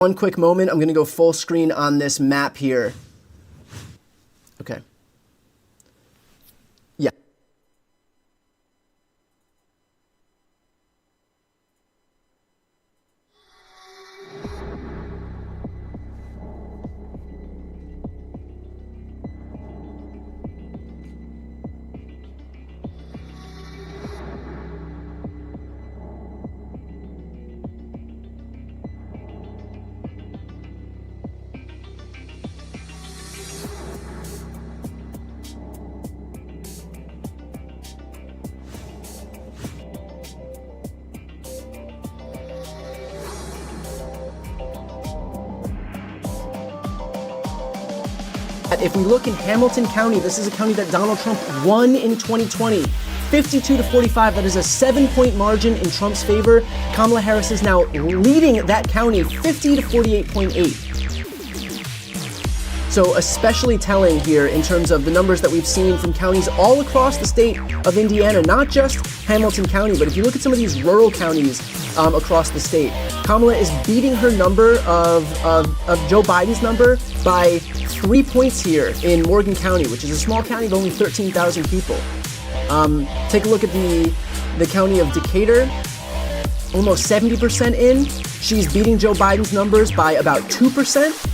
One quick moment, I'm going to go full screen on this map here. Okay. Yeah. If we look in Hamilton County, this is a county that Donald Trump won in 2020. 52-45, that is a 7-point margin in Trump's favor. Kamala Harris is now leading that county 50-48.8. So especially telling here in terms of the numbers that we've seen from counties all across the state of Indiana, not just Hamilton County, but if you look at some of these rural counties across the state, Kamala is beating her number of Joe Biden's number by 3 points here in Morgan County, which is a small county of only 13,000 people. Take a look at the county of Decatur, almost 70% in. She's beating Joe Biden's numbers by about 2%.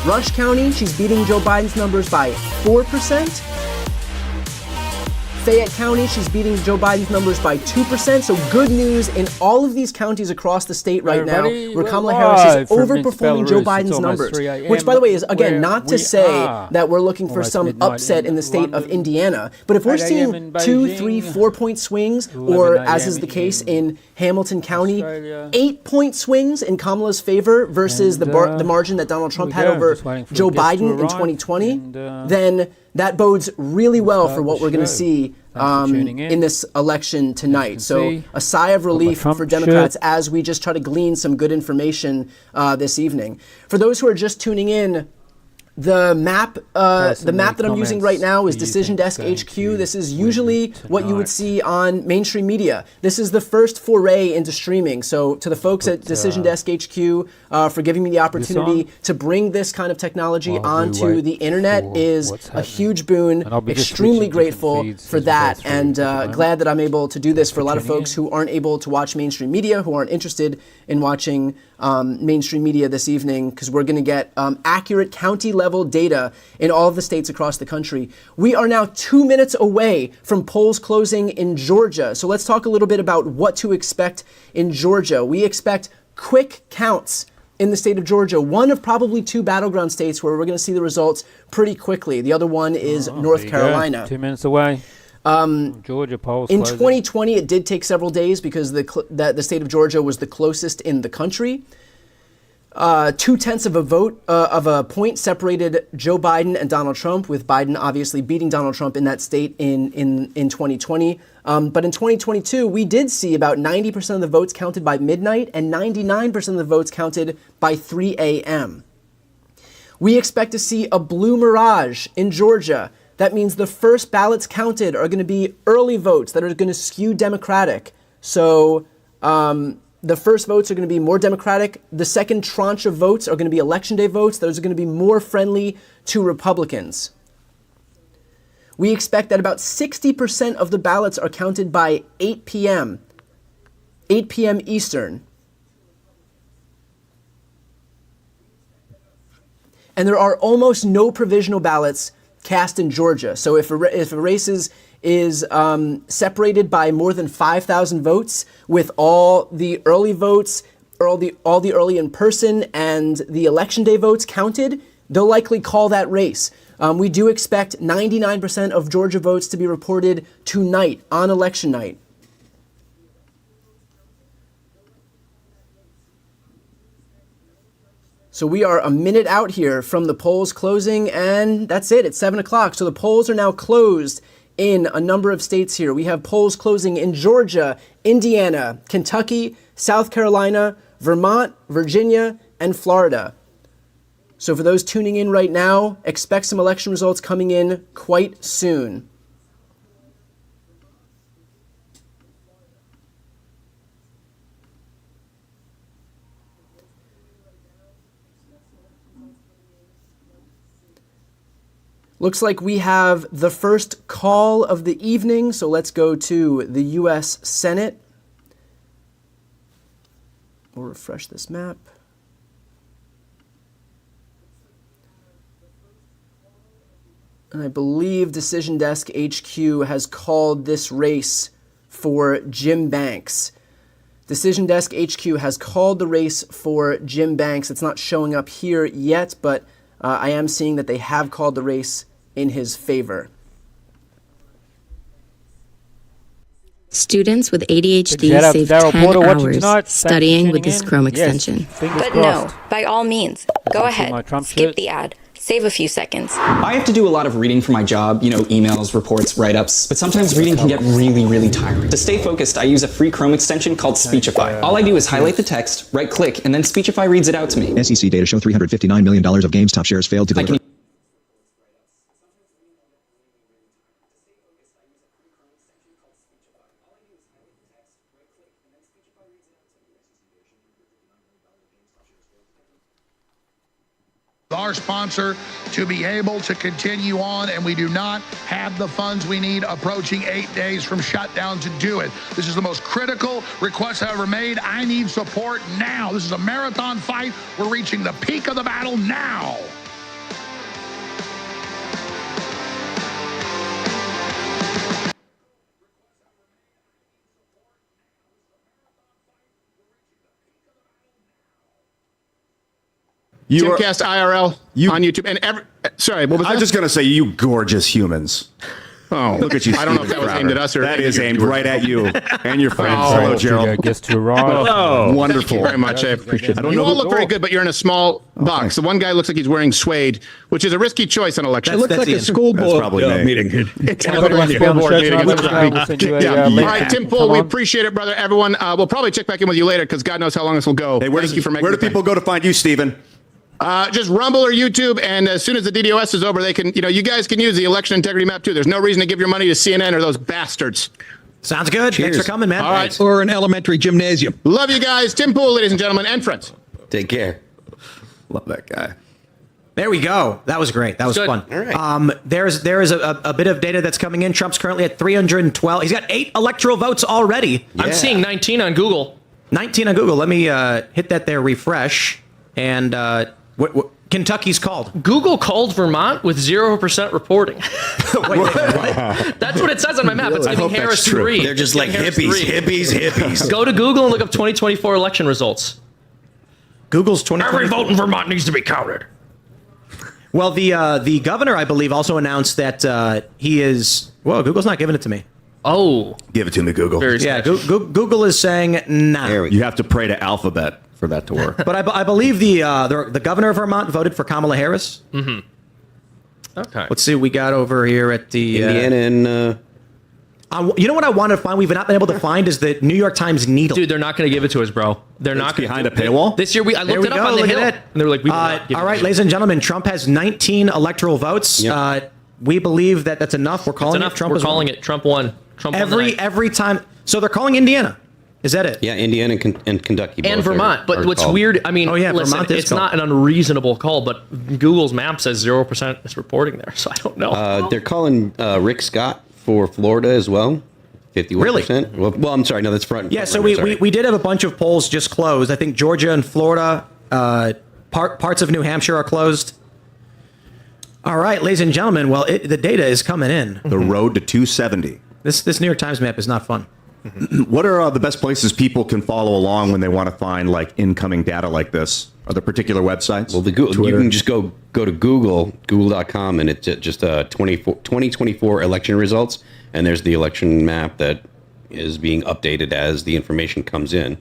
Rush County, she's beating Joe Biden's numbers by 4%. Fayette County, she's beating Joe Biden's numbers by 2%. So good news in all of these counties across the state right now, where Kamala Harris is overperforming Joe Biden's numbers. Which, by the way, is, again, not to say that we're looking for some upset in the state of Indiana. But if we're seeing 2, 3, 4-point swings, or as is the case in Hamilton County, 8-point swings in Kamala's favor versus the margin that Donald Trump had over Joe Biden in 2020, then that bodes really well for what we're going to see in this election tonight. So a sigh of relief for Democrats as we just try to glean some good information this evening. For those who are just tuning in, the map that I'm using right now is Decision Desk HQ. This is usually what you would see on mainstream media. This is the first foray into streaming. So to the folks at Decision Desk HQ for giving me the opportunity to bring this kind of technology onto the internet is a huge boon. Extremely grateful for that, and glad that I'm able to do this for a lot of folks who aren't able to watch mainstream media, who aren't interested in watching mainstream media this evening, because we're going to get accurate county-level data in all of the states across the country. We are now 2 minutes away from polls closing in Georgia. So let's talk a little bit about what to expect in Georgia. We expect quick counts in the state of Georgia, one of probably 2 battleground states where we're going to see the results pretty quickly. The other one is North Carolina. 2 minutes away. Georgia polls in 2020, it did take several days because the state of Georgia was the closest in the country. 0.2 of a point separated Joe Biden and Donald Trump, with Biden obviously beating Donald Trump in that state in 2020. But in 2022, we did see about 90% of the votes counted by midnight and 99% of the votes counted by 3 a.m. We expect to see a blue mirage in Georgia. That means the first ballots counted are going to be early votes that are going to skew Democratic. So the first votes are going to be more Democratic. The second tranche of votes are going to be Election Day votes. Those are going to be more friendly to Republicans. We expect that about 60% of the ballots are counted by 8 p.m. Eastern. And there are almost no provisional ballots cast in Georgia. So if a race is separated by more than 5,000 votes, with all the early votes, all the early in person and the Election Day votes counted, they'll likely call that race. We do expect 99% of Georgia votes to be reported tonight on election night. So we are a minute out here from the polls closing, and that's it. It's 7 o'clock. So the polls are now closed in a number of states here. We have polls closing in Georgia, Indiana, Kentucky, South Carolina, Vermont, Virginia, and Florida. So for those tuning in right now, expect some election results coming in quite soon. Looks like we have the first call of the evening, so let's go to the U.S. Senate. We'll refresh this map. And I believe Decision Desk HQ has called this race for Jim Banks. Decision Desk HQ has called the race for Jim Banks. It's not showing up here yet, but I am seeing that they have called the race in his favor. Students with ADHD save 10 hours studying with this Chrome extension. But no, by all means, go ahead, skip the ad. Save a few seconds. I have to do a lot of reading for my job, emails, reports, write-ups, but sometimes reading can get really, really tiring. To stay focused, I use a free Chrome extension called Speechify. All I do is highlight the text, right-click, and then Speechify reads it out to me. SEC data show $359 million of GameStop shares failed to deliver. Our sponsor to be able to continue on, and we do not have the funds we need approaching 8 days from shutdown to do it. This is the most critical request I've ever made. I need support now. This is a marathon fight. We're reaching the peak of the battle now. Timcast IRL on YouTube. And sorry, what was that? I was just going to say, you gorgeous humans. Oh, look at you. I don't know if that was aimed at us or that is aimed right at you and your friends. Oh, hello, Gerald. Guess to Ron. Oh, wonderful. Thank you very much. I appreciate it. You all look very good, but you're in a small box. Thanks. The one guy looks like he's wearing suede, which is a risky choice on election. It looks like a school board meeting. It's a school board meeting. All right, Tim Pool, we appreciate it, brother. Everyone, we'll probably check back in with you later because God knows how long this will go. Hey, Thank you for making where do people go to find you, Stephen? Just Rumble or YouTube, and as soon as the DDoS is over, they can, you guys can use the election integrity map too. There's no reason to give your money to CNN or those bastards. Sounds good. Cheers. Thanks for coming, man. All right. Or an elementary gymnasium. Love you guys. Tim Pool, ladies and gentlemen, and friends. Take care. Love that guy. There we go. That was great. That was fun. All right. There is a bit of data that's coming in. Trump's currently at 312. He's got 8 electoral votes already. Yeah. I'm seeing 19 on Google. 19 on Google. Let me hit that there, refresh. And what Kentucky's called. Google called Vermont with 0% reporting. Wait. That's what it says on my map. It's giving Harris 3. They're just like hippies. Go to Google and look up 2024 election results. Google's 2024. Every vote in Vermont needs to be counted. Well, the governor, I believe, also announced that he is. Whoa, Google's not giving it to me. Oh, give it to me, Google. Yeah, Google is saying nah. You have to pray to Alphabet for that to work. But I believe the governor of Vermont voted for Kamala Harris. Mm-hmm. Okay. Let's see what we got over here at the Indiana and. You know what I wanted to find? We've not been able to find is the New York Times needle. Dude, they're not going to give it to us, bro. They're not behind a paywall. This year, I looked it up on the Hill, and they were like, "We will not give all right, ladies and gentlemen, Trump has 19 electoral votes. Yep. We believe that that's enough. We're calling it. We're calling it. Trump won. Trump won every time. So they're calling Indiana. Is that it? Yeah, Indiana and Kentucky. And Vermont. But what's weird, I mean, listen, Vermont it's not an unreasonable call, but Google's map says 0% is reporting there, so I don't know. They're calling Rick Scott for Florida as well. 51%. Really? Well, I'm sorry. No, that's front. Yeah, so we did have a bunch of polls just closed. I think Georgia and Florida, parts of New Hampshire are closed. All right, ladies and gentlemen. Well, the data is coming in. The road to 270. This New York Times map is not fun. What are the best places people can follow along when they want to find like incoming data like this? Are there particular websites? Well, you can just go to google.com, and it's just 2024 election results, and there's the election map that is being updated as the information comes in.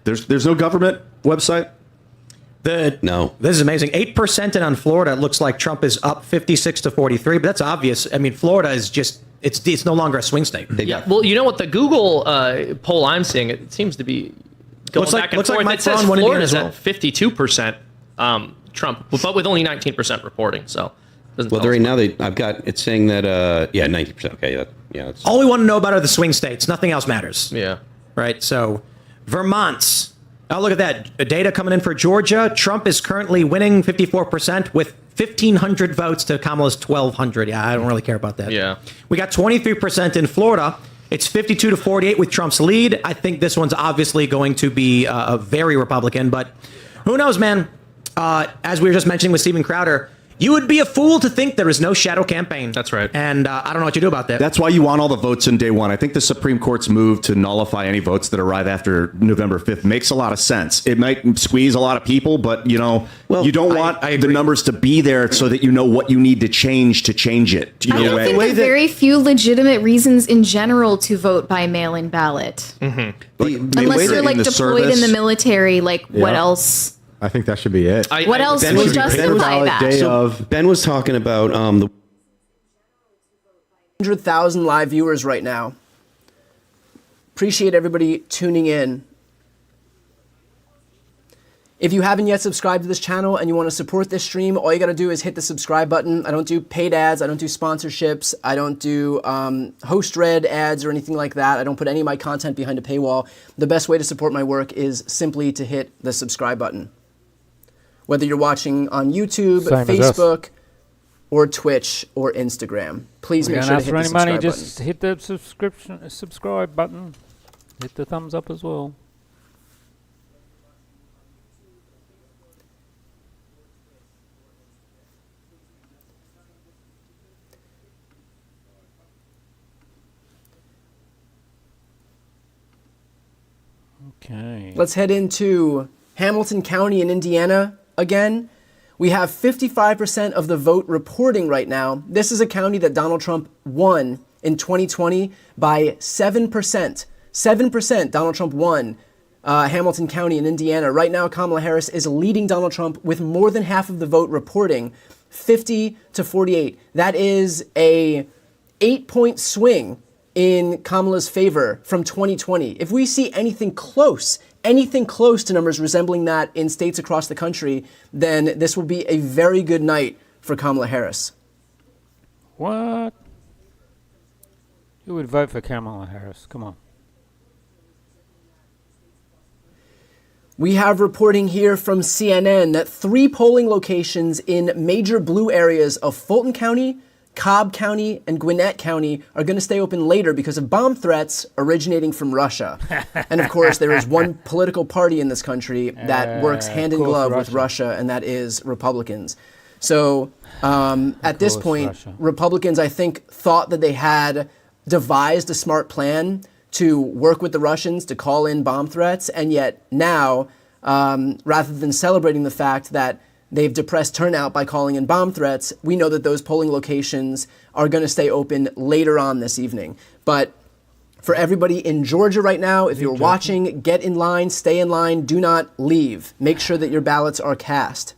There's no government website? No. This is amazing. 8% and on Florida, it looks like Trump is up 56 to 43, but that's obvious. I mean, Florida is just, it's no longer a swing state. Yeah, well, you know what? The Google poll I'm seeing, it seems to be going back and forth. It says Florida's at 52% Trump, but with only 19% reporting, so. Well, right now, I've got, it's saying that, 90%. Okay, yeah. All we want to know about are the swing states. Nothing else matters. Yeah. Right, so Vermont. Oh, look at that. Data coming in for Georgia. Trump is currently winning 54% with 1,500 votes to Kamala's 1,200. Yeah, I don't really care about that. Yeah. We got 23% in Florida. It's 52 to 48 with Trump's lead. I think this one's obviously going to be a very Republican, but who knows, man? As we were just mentioning with Steven Crowder, you would be a fool to think there is no shadow campaign. That's right. And I don't know what you do about that. That's why you want all the votes in day one. I think the Supreme Court's move to nullify any votes that arrive after November 5th makes a lot of sense. It might squeeze a lot of people, but, you know, you don't want the numbers to be there so that you know what you need to change it. I don't think there are very few legitimate reasons in general to vote by mail-in ballot. Mm-hmm. Unless you're like deployed in the military, like what else? I think that should be it. What else would justify that? Ben was talking about the 100,000 live viewers right now. Appreciate everybody tuning in. If you haven't yet subscribed to this channel and you want to support this stream, all you got to do is hit the subscribe button. I don't do paid ads. I don't do sponsorships. I don't do host-read ads or anything like that. I don't put any of my content behind a paywall. The best way to support my work is simply to hit the subscribe button. Whether you're watching on YouTube, Facebook, or Twitch, or Instagram. Please make sure to hit the subscribe button. Just hit the subscribe button. Hit the thumbs up as well. Okay. Let's head into Hamilton County in Indiana again. We have 55% of the vote reporting right now. This is a county that Donald Trump won in 2020 by 7%. 7% Donald Trump won Hamilton County in Indiana. Right now, Kamala Harris is leading Donald Trump with more than half of the vote reporting, 50 to 48. That is a 8-point swing in Kamala's favor from 2020. If we see anything close to numbers resembling that in states across the country, then this will be a very good night for Kamala Harris. What? Who would vote for Kamala Harris? Come on. We have reporting here from CNN that 3 polling locations in major blue areas of Fulton County, Cobb County, and Gwinnett County are going to stay open later because of bomb threats originating from Russia. And of course, there is one political party in this country that works hand in glove with Russia, and that is Republicans. So at this point, Republicans, I think, thought that they had devised a smart plan to work with the Russians to call in bomb threats, and yet now, rather than celebrating the fact that they've depressed turnout by calling in bomb threats, we know that those polling locations are going to stay open later on this evening. But for everybody in Georgia right now, if you're watching, get in line, stay in line, do not leave. Make sure that your ballots are cast.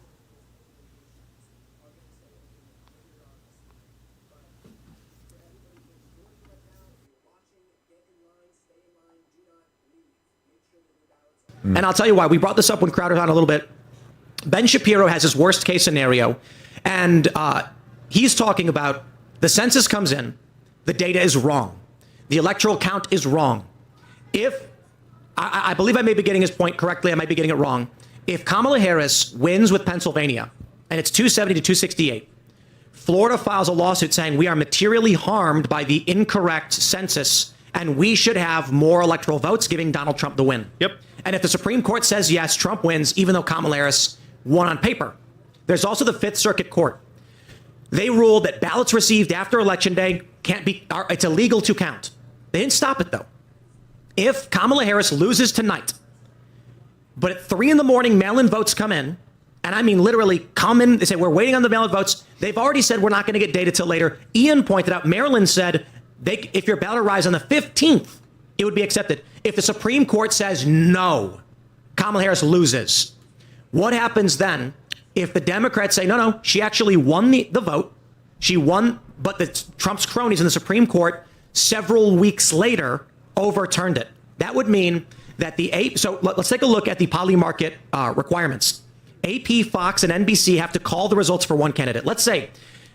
And I'll tell you why. We brought this up when Crowder's on a little bit. Ben Shapiro has his worst case scenario, and he's talking about the census comes in, the data is wrong, the electoral count is wrong. If, I believe I may be getting his point correctly, I might be getting it wrong. If Kamala Harris wins with Pennsylvania, and it's 270 to 268, Florida files a lawsuit saying we are materially harmed by the incorrect census, and we should have more electoral votes, giving Donald Trump the win. Yep. And if the Supreme Court says yes, Trump wins, even though Kamala Harris won on paper. There's also the Fifth Circuit Court. They ruled that ballots received after Election Day it's illegal to count. They didn't stop it, though. If Kamala Harris loses tonight, but at 3 a.m, mail-in votes come in, and I mean literally come in, they say, we're waiting on the mail-in votes. They've already said we're not going to get data till later. Ian pointed out, Maryland said, if your ballot arrives on the 15th, it would be accepted. If the Supreme Court says no, Kamala Harris loses. What happens then if the Democrats say, no, she actually won the vote. She won, but Trump's cronies in the Supreme Court several weeks later overturned it. That would mean that so let's take a look at the poly market requirements. AP, Fox, and NBC have to call the results for one candidate. Let's say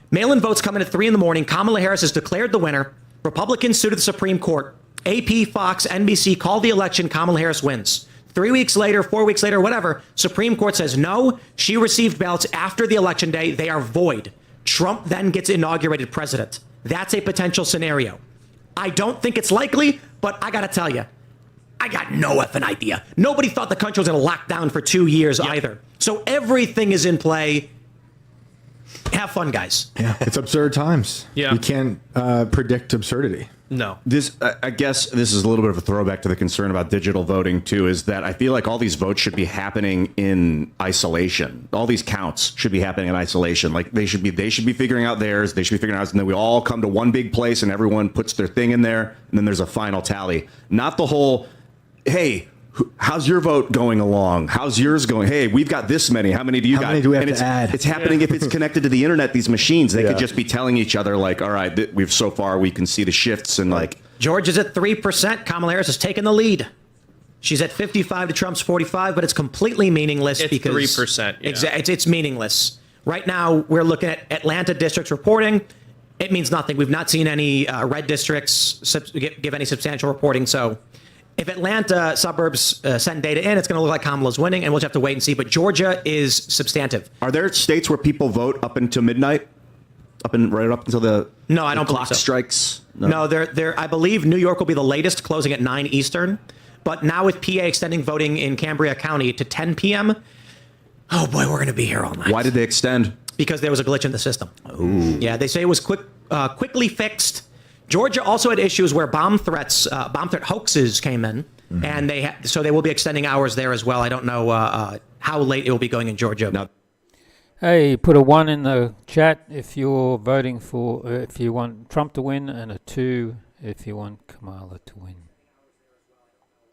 mail-in votes come in at 3 a.m. Kamala Harris is declared the winner. Republicans sue to the Supreme Court. AP, Fox, NBC call the election. Kamala Harris wins. 3 weeks later, 4 weeks later, whatever, Supreme Court says, no, she received ballots after the election day. They are void. Trump then gets inaugurated president. That's a potential scenario. I don't think it's likely, but I got to tell you, I got no effing idea. Nobody thought the country was going to lock down for 2 years either. So everything is in play. Have fun, guys. Yeah, it's absurd times. Yeah. We can't predict absurdity. No. This, I guess, this is a little bit of a throwback to the concern about digital voting too. Is that I feel like all these votes should be happening in isolation. All these counts should be happening in isolation. Like they should be figuring out theirs. They should be figuring out, and then we all come to one big place, and everyone puts their thing in there, and then there's a final tally. Not the whole, hey, how's your vote going along? How's yours going? Hey, we've got this many. How many do you got? How many do we have to add? It's happening if it's connected to the internet. These machines, they could just be telling each other like, all right, we can see the shifts and like. George is at 3%. Kamala Harris has taken the lead. She's at 55 to Trump's 45, but it's completely meaningless because 3%. Yeah. It's meaningless. Right now, we're looking at Atlanta districts reporting. It means nothing. We've not seen any red districts give any substantial reporting. So if Atlanta suburbs send data in, it's going to look like Kamala's winning, and we'll just have to wait and see. But Georgia is substantive. Are there states where people vote up until midnight? Right up until the no, I don't clock believe so. Strikes? No, I believe New York will be the latest, closing at 9 Eastern. But now with PA extending voting in Cambria County to 10 p.m., oh boy, we're going to be here all night. Why did they extend? Because there was a glitch in the system. Ooh. Yeah, they say it was quickly fixed. Georgia also had issues where bomb threat hoaxes came in, and so they will be extending hours there as well. I don't know how late it will be going in Georgia. No. Hey, put a 1 in the chat if you're voting for, if you want Trump to win, and a 2 if you want Kamala to win.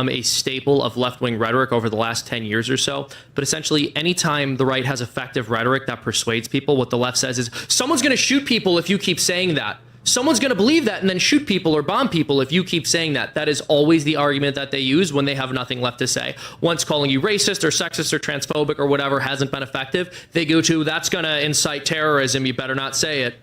A staple of left-wing rhetoric over the last 10 years or so. But essentially, anytime the right has effective rhetoric that persuades people, what the left says is, someone's going to shoot people if you keep saying that. Someone's going to believe that and then shoot people or bomb people if you keep saying that. That is always the argument that they use when they have nothing left to say. Once calling you racist or sexist or transphobic or whatever hasn't been effective, they go to, that's going to incite terrorism, you better not say it.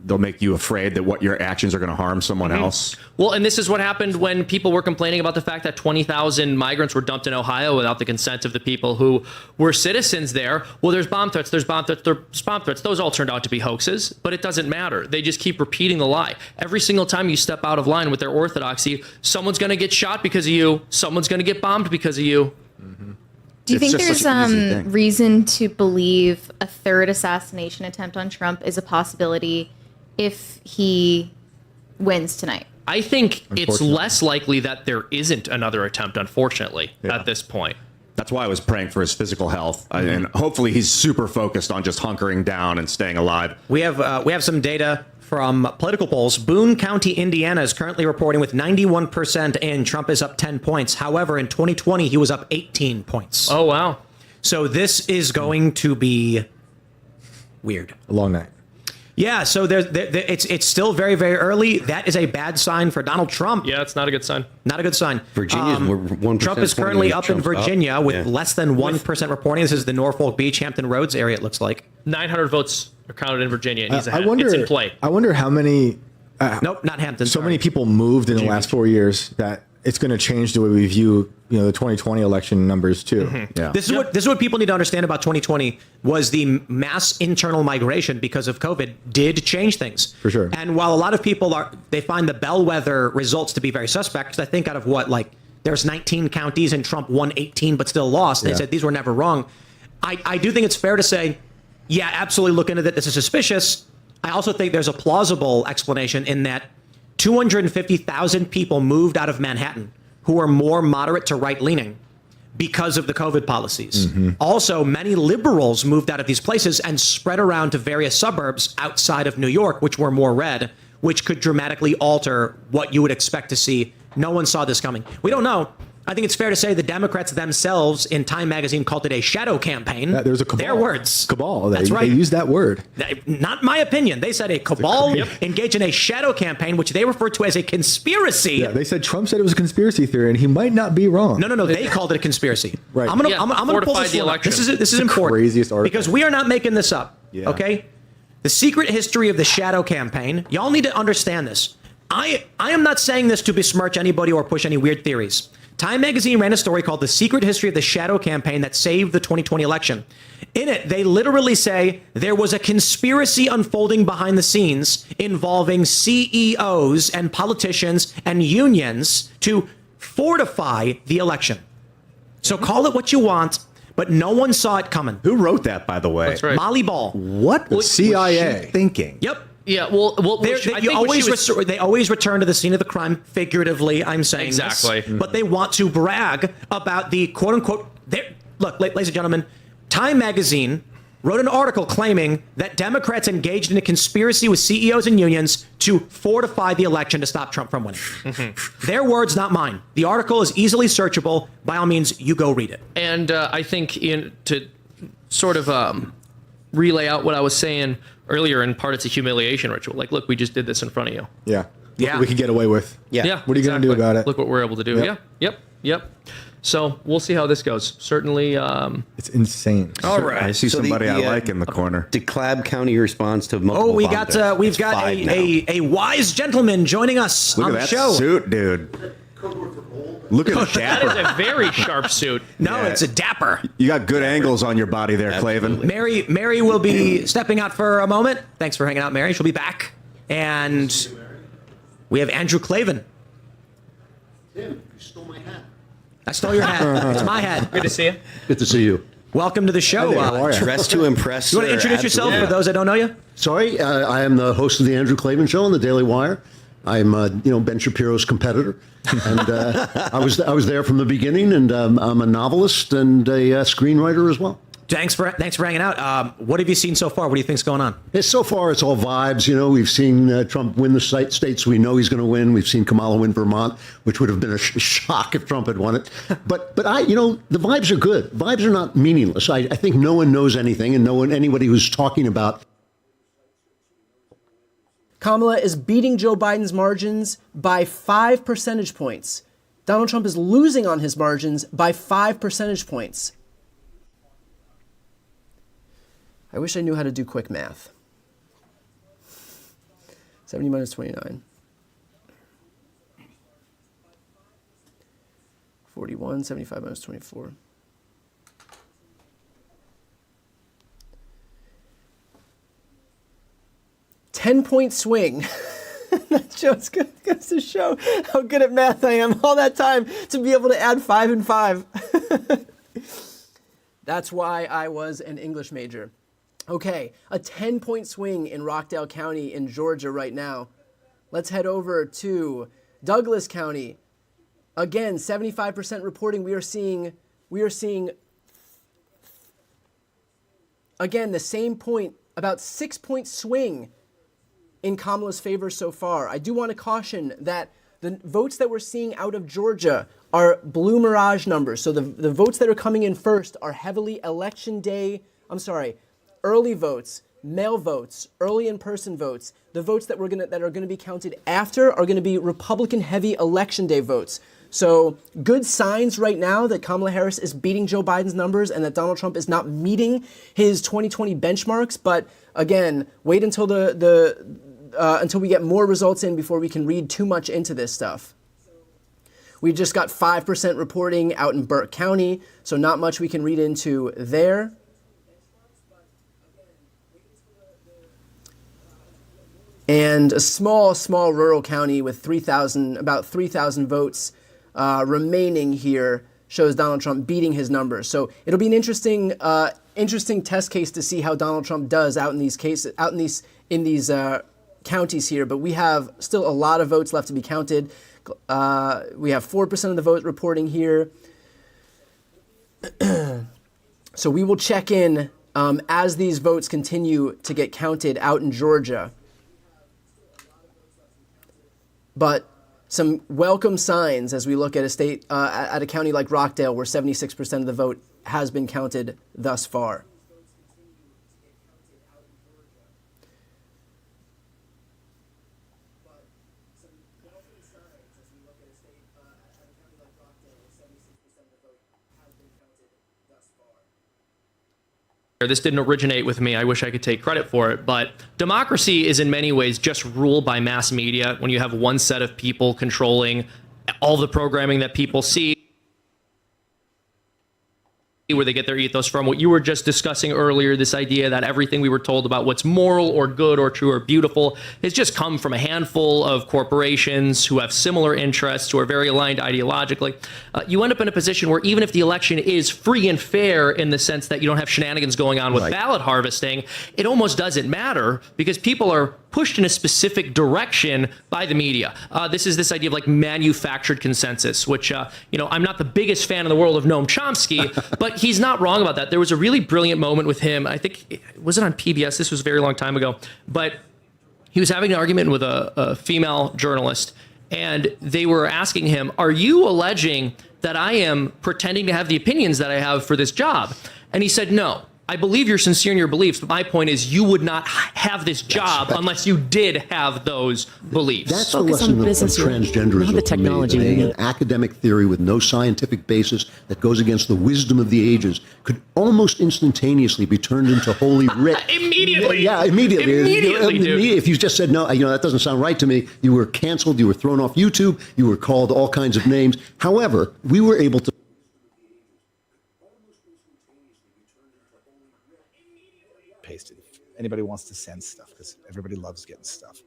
They'll make you afraid that what your actions are going to harm someone else. Well, and this is what happened when people were complaining about the fact that 20,000 migrants were dumped in Ohio without the consent of the people who were citizens there. Well, there's bomb threats, there's bomb threats, there's bomb threats. Those all turned out to be hoaxes, but it doesn't matter. They just keep repeating the lie. Every single time you step out of line with their orthodoxy, someone's going to get shot because of you. Someone's going to get bombed because of you. Mm-hmm. Do you think there's reason to believe a third assassination attempt on Trump is a possibility if he wins tonight? I think it's less likely that there isn't another attempt, unfortunately, at this point. That's why I was praying for his physical health. And hopefully he's super focused on just hunkering down and staying alive. We have some data from political polls. Boone County, Indiana is currently reporting with 91% in. Trump is up 10 points. However, in 2020, he was up 18 points. Oh, wow. So this is going to be weird. A long night. Yeah, so it's still very, very early. That is a bad sign for Donald Trump. Yeah, it's not a good sign. Not a good sign. Virginia, 1% Trump is currently up in Virginia with Yeah. less than 1% reporting. This is the Norfolk Beach, Hampton Roads area, it looks like. 900 votes are counted in Virginia, and he's ahead. I wonder, it's in play. I wonder how many... nope, not Hampton. So many people moved in the last 4 years that it's going to change the way we view, the 2020 election numbers too. Mm-hmm. Yeah. This is what people need to understand about 2020 was the mass internal migration because of COVID did change things. For sure. And while a lot of people they find the bellwether results to be very suspect, because I think out of there's 19 counties and Trump won 18 but still lost. They said these were never wrong. I do think it's fair to say, yeah, absolutely look into that. This is suspicious. I also think there's a plausible explanation in that 250,000 people moved out of Manhattan who are more moderate to right-leaning because of the COVID policies. Mm-hmm. Also, many liberals moved out of these places and spread around to various suburbs outside of New York, which were more red, which could dramatically alter what you would expect to see. No one saw this coming. We don't know. I think it's fair to say the Democrats themselves in Time magazine called it a shadow campaign. There's a cabal. Their words. Cabal. That's right. They used that word. Not my opinion. They said a cabal engaged in a shadow campaign, which they referred to as a conspiracy. Yeah, they said Trump said it was a conspiracy theory, and he might not be wrong. No. They called it a conspiracy. Right. I'm gonna pull this one. This is important. Craziest article. Because we are not making this up. Yeah. Okay. The secret history of the shadow campaign. Y'all need to understand this. I am not saying this to besmirch anybody or push any weird theories. Time magazine ran a story called The Secret History of the Shadow Campaign That Saved the 2020 Election. In it, they literally say there was a conspiracy unfolding behind the scenes involving CEOs and politicians and unions to fortify the election. So call it what you want, but no one saw it coming. Who wrote that, by the way? That's right. Molly Ball. What the CIA thinking? Yep. Yeah, well, they always return to the scene of the crime, figuratively, I'm saying exactly. this, but they want to brag about the quote-unquote... Look, ladies and gentlemen, Time magazine wrote an article claiming that Democrats engaged in a conspiracy with CEOs and unions to fortify the election to stop Trump from winning. Their words, not mine. The article is easily searchable. By all means, you go read it. And I think to sort of relay out what I was saying earlier, in part, it's a humiliation ritual. Like, look, we just did this in front of you. Yeah. Look what we could get away with. Yeah. What are you going to do about it? Look what we're able to do. Yep. Yep. So we'll see how this goes. Certainly. It's insane. All right. I see somebody I like in the corner. DeKalb County response to multiple we've bomb got deaths. a wise gentleman joining us Look on at the that show. suit, dude. Look at That is a very sharp suit. No, it's a dapper. You got good angles on your body there, Klavan. Mary will be stepping out for a moment. Thanks for hanging out, Mary. She'll be back. And we have Andrew Klavan. Tim, you stole my hat. I stole your hat. It's my hat. Good to see you. Good to see you. Welcome to the show. Dress to impress. You want to introduce yourself for those that don't know you? Sorry, I am the host of the Andrew Klavan Show on the Daily Wire. I'm, Ben Shapiro's competitor, and I was there from the beginning, and I'm a novelist and a screenwriter as well. Thanks for hanging out. What have you seen so far? What do you think's going on? So far, it's all vibes. We've seen Trump win the states we know he's going to win. We've seen Kamala win Vermont, which would have been a shock if Trump had won it. But the vibes are good. Vibes are not meaningless. I think no one knows anything, and anybody who's talking about. Kamala is beating Joe Biden's margins by 5 percentage points. Donald Trump is losing on his margins by 5 percentage points. I wish I knew how to do quick math. 70 minus 29. 41, 75 minus 24. $10-point swing. That goes to show how good at math I am all that time to be able to add 5 and 5. That's why I was an English major. Okay, a 10-point swing in Rockdale County in Georgia right now. Let's head over to Douglas County. Again, 75% reporting. We are seeing again the same point, about 6-point swing in Kamala's favor so far. I do want to caution that the votes that we're seeing out of Georgia are blue mirage numbers. So the votes that are coming in first are heavily early votes, mail votes, early in-person votes. The votes that are going to be counted after are going to be Republican-heavy election day votes. So good signs right now that Kamala Harris is beating Joe Biden's numbers and that Donald Trump is not meeting his 2020 benchmarks. But again, wait until until we get more results in before we can read too much into this stuff. We just got 5% reporting out in Burke County, so not much we can read into there. And a small rural county with about 3,000 votes remaining here shows Donald Trump beating his numbers. So it'll be an interesting test case to see how Donald Trump does out in these counties here. But we have still a lot of votes left to be counted. We have 4% of the vote reporting here. So we will check in as these votes continue to get counted out in Georgia. But some welcome signs as we look at a county like Rockdale, where 76% of the vote has been counted thus far. This didn't originate with me. I wish I could take credit for it. But democracy is in many ways just ruled by mass media when you have one set of people controlling all the programming that people see. where they get their ethos from. What you were just discussing earlier, this idea that everything we were told about what's moral or good or true or beautiful has just come from a handful of corporations who have similar interests, who are very aligned ideologically. You end up in a position where even if the election is free and fair in the sense that you don't have shenanigans going on with ballot harvesting, it almost doesn't matter because people are pushed in a specific direction by the media. This is this idea of like manufactured consensus, which, I'm not the biggest fan in the world of Noam Chomsky, but he's not wrong about that. There was a really brilliant moment with him. I think, was it on PBS? This was a very long time ago, but he was having an argument with a female journalist, and they were asking him, are you alleging that I am pretending to have the opinions that I have for this job? And he said, no. I believe you're sincere in your beliefs, but my point is you would not have this job unless you did have those beliefs. That's the lesson of transgenderism. the technology. An academic theory with no scientific basis that goes against the wisdom of the ages could almost instantaneously be turned into holy writ. Immediately. Yeah, immediately. Immediately, dude. If you just said, no, that doesn't sound right to me, you were canceled, you were thrown off YouTube, you were called all kinds of names. However, we were able to pasted if anybody wants to send stuff, because everybody loves getting stuff.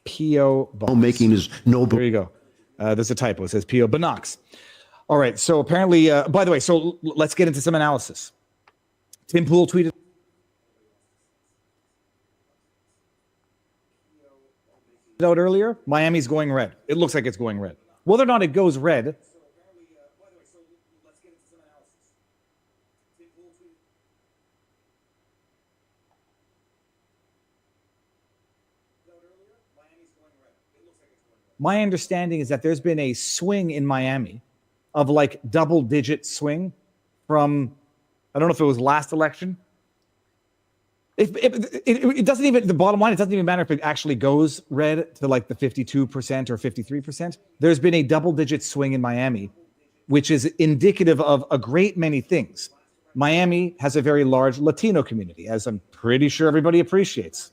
P.O. making is noble. There you go. There's a typo. It says P.O. Bonox. All right. So apparently, by the way, so let's get into some analysis. Tim Pool tweeted out earlier, Miami's going red. It looks like it's going red. Whether or not it goes red, my understanding is that there's been a swing in Miami of like double-digit swing from, I don't know if it was last election. It doesn't even, the bottom line, it doesn't even matter if it actually goes red to like the 52% or 53%. There's been a double-digit swing in Miami, which is indicative of a great many things. Miami has a very large Latino community, as I'm pretty sure everybody appreciates.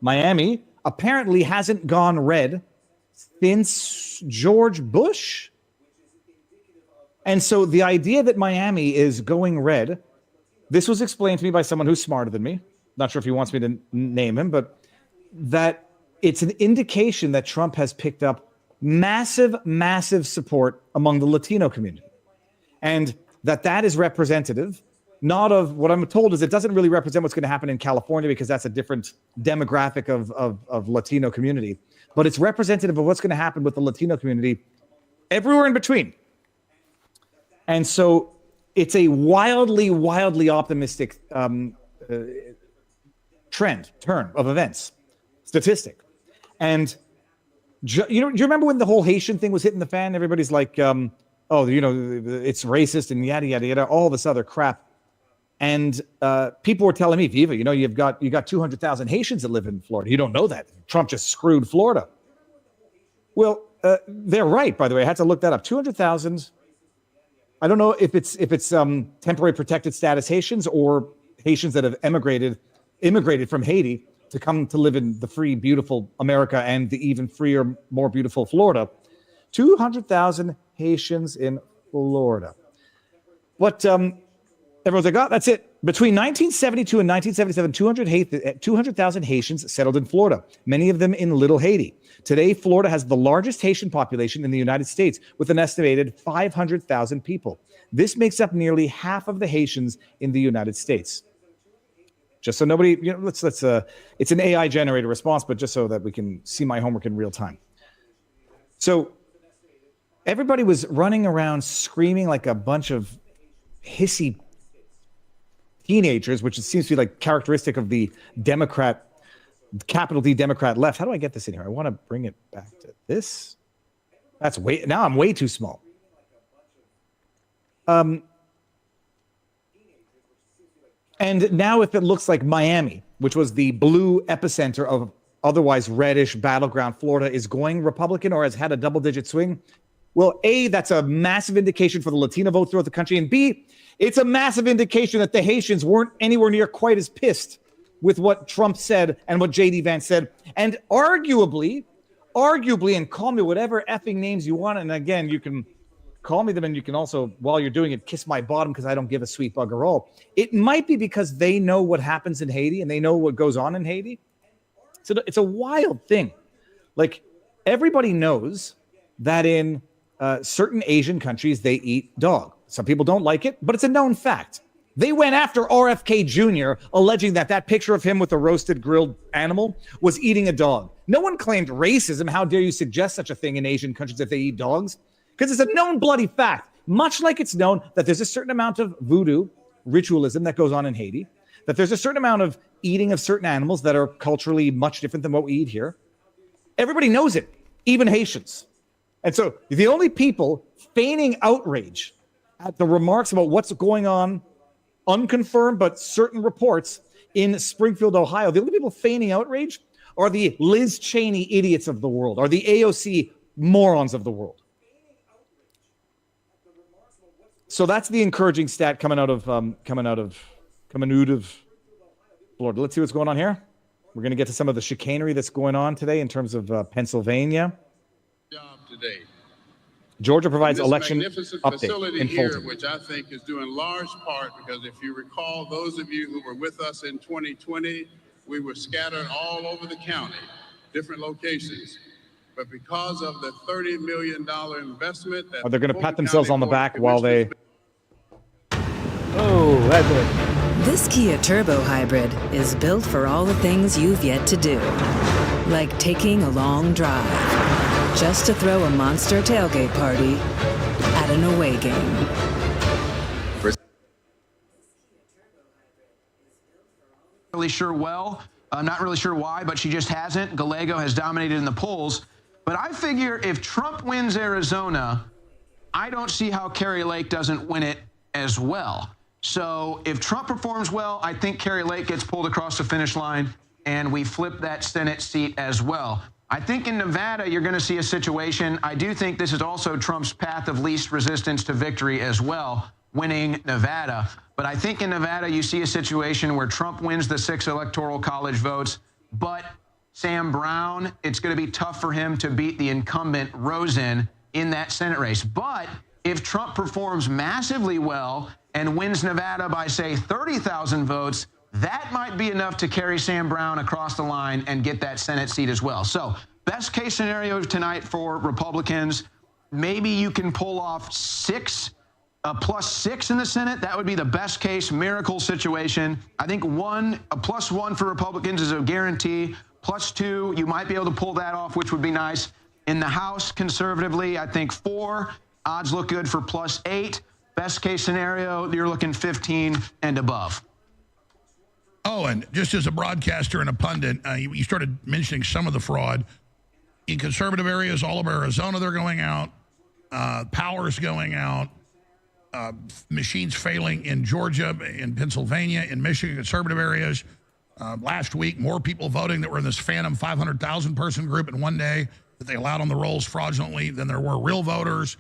Miami apparently hasn't gone red since George Bush. And so the idea that Miami is going red, this was explained to me by someone who's smarter than me. Not sure if he wants me to name him, but that it's an indication that Trump has picked up massive, massive support among the Latino community. And that is representative, not of what I'm told is it doesn't really represent what's going to happen in California because that's a different demographic of Latino community. But it's representative of what's going to happen with the Latino community everywhere in between. And so it's a wildly, wildly optimistic turn of events, statistic. And do you remember when the whole Haitian thing was hitting the fan? Everybody's like, it's racist and yada, yada, yada, all this other crap. And people were telling me, Viva, you got 200,000 Haitians that live in Florida. You don't know that. Trump just screwed Florida. Well, they're right, by the way. I had to look that up. 200,000. I don't know if it's temporary protected status Haitians or Haitians that have immigrated from Haiti to come to live in the free, beautiful America and the even freer, more beautiful Florida. 200,000 Haitians in Florida. But everyone's like, oh, that's it. Between 1972 and 1977, 200,000 Haitians settled in Florida, many of them in Little Haiti. Today, Florida has the largest Haitian population in the United States with an estimated 500,000 people. This makes up nearly half of the Haitians in the United States. Just so nobody, it's an AI generated response, but just so that we can see my homework in real time. So everybody was running around screaming like a bunch of hissy teenagers, which it seems to be like characteristic of the Democrat, capital D Democrat left. How do I get this in here? I want to bring it back to this. Now I'm way too small. And now if it looks like Miami, which was the blue epicenter of otherwise reddish battleground Florida, is going Republican or has had a double-digit swing, well, A, that's a massive indication for the Latino vote throughout the country, and B, it's a massive indication that the Haitians weren't anywhere near quite as pissed with what Trump said and what J.D. Vance said. And arguably, and call me whatever effing names you want, and again, you can call me them, and you can also, while you're doing it, kiss my bottom because I don't give a sweet bugger all. It might be because they know what happens in Haiti and they know what goes on in Haiti. So it's a wild thing. Like, everybody knows that in certain Asian countries, they eat dog. Some people don't like it, but it's a known fact. They went after RFK Jr., alleging that picture of him with a roasted grilled animal was eating a dog. No one claimed racism. How dare you suggest such a thing in Asian countries if they eat dogs? Because it's a known bloody fact. Much like it's known that there's a certain amount of voodoo ritualism that goes on in Haiti, that there's a certain amount of eating of certain animals that are culturally much different than what we eat here. Everybody knows it, even Haitians. And so the only people feigning outrage at the remarks about what's going on, unconfirmed but certain reports in Springfield, Ohio, the only people feigning outrage are the Liz Cheney idiots of the world, are the AOC morons of the world. So that's the encouraging stat coming out of Florida. Let's see what's going on here. We're going to get to some of the chicanery that's going on today in terms of Pennsylvania. Today. Georgia provides election magnificent update facility in here, Fulton. which I think is due in large part because if you recall, those of you who were with us in 2020, we were scattered all over the county, different locations. But because of the $30 million investment, that they're going to pat themselves on the back while they. Oh, that's it. This Kia Turbo Hybrid is built for all the things you've yet to do, like taking a long drive, just to throw a monster tailgate party at an away game. Really sure well. I'm not really sure why, but she just hasn't. Gallego has dominated in the polls. But I figure if Trump wins Arizona, I don't see how Kari Lake doesn't win it as well. So if Trump performs well, I think Kari Lake gets pulled across the finish line and we flip that Senate seat as well. I think in Nevada, you're going to see a situation. I do think this is also Trump's path of least resistance to victory as well, winning Nevada. But I think in Nevada, you see a situation where Trump wins the 6 electoral college votes, but Sam Brown, it's going to be tough for him to beat the incumbent Rosen in that Senate race. But if Trump performs massively well and wins Nevada by, say, 30,000 votes, that might be enough to carry Sam Brown across the line and get that Senate seat as well. So best case scenario tonight for Republicans, maybe you can pull off +6 in the Senate. That would be the best case miracle situation. I think a +1 for Republicans is a guarantee. +2, you might be able to pull that off, which would be nice. In the House, conservatively, I think 4. Odds look good for +8. Best case scenario, you're looking 15 and above. Oh, and just as a broadcaster and a pundit, you started mentioning some of the fraud. In conservative areas all over Arizona, they're going out. Power's going out. Machines failing in Georgia, in Pennsylvania, in Michigan, conservative areas. Last week, more people voting that were in this phantom 500,000 person group in one day that they allowed on the rolls fraudulently than there were real voters.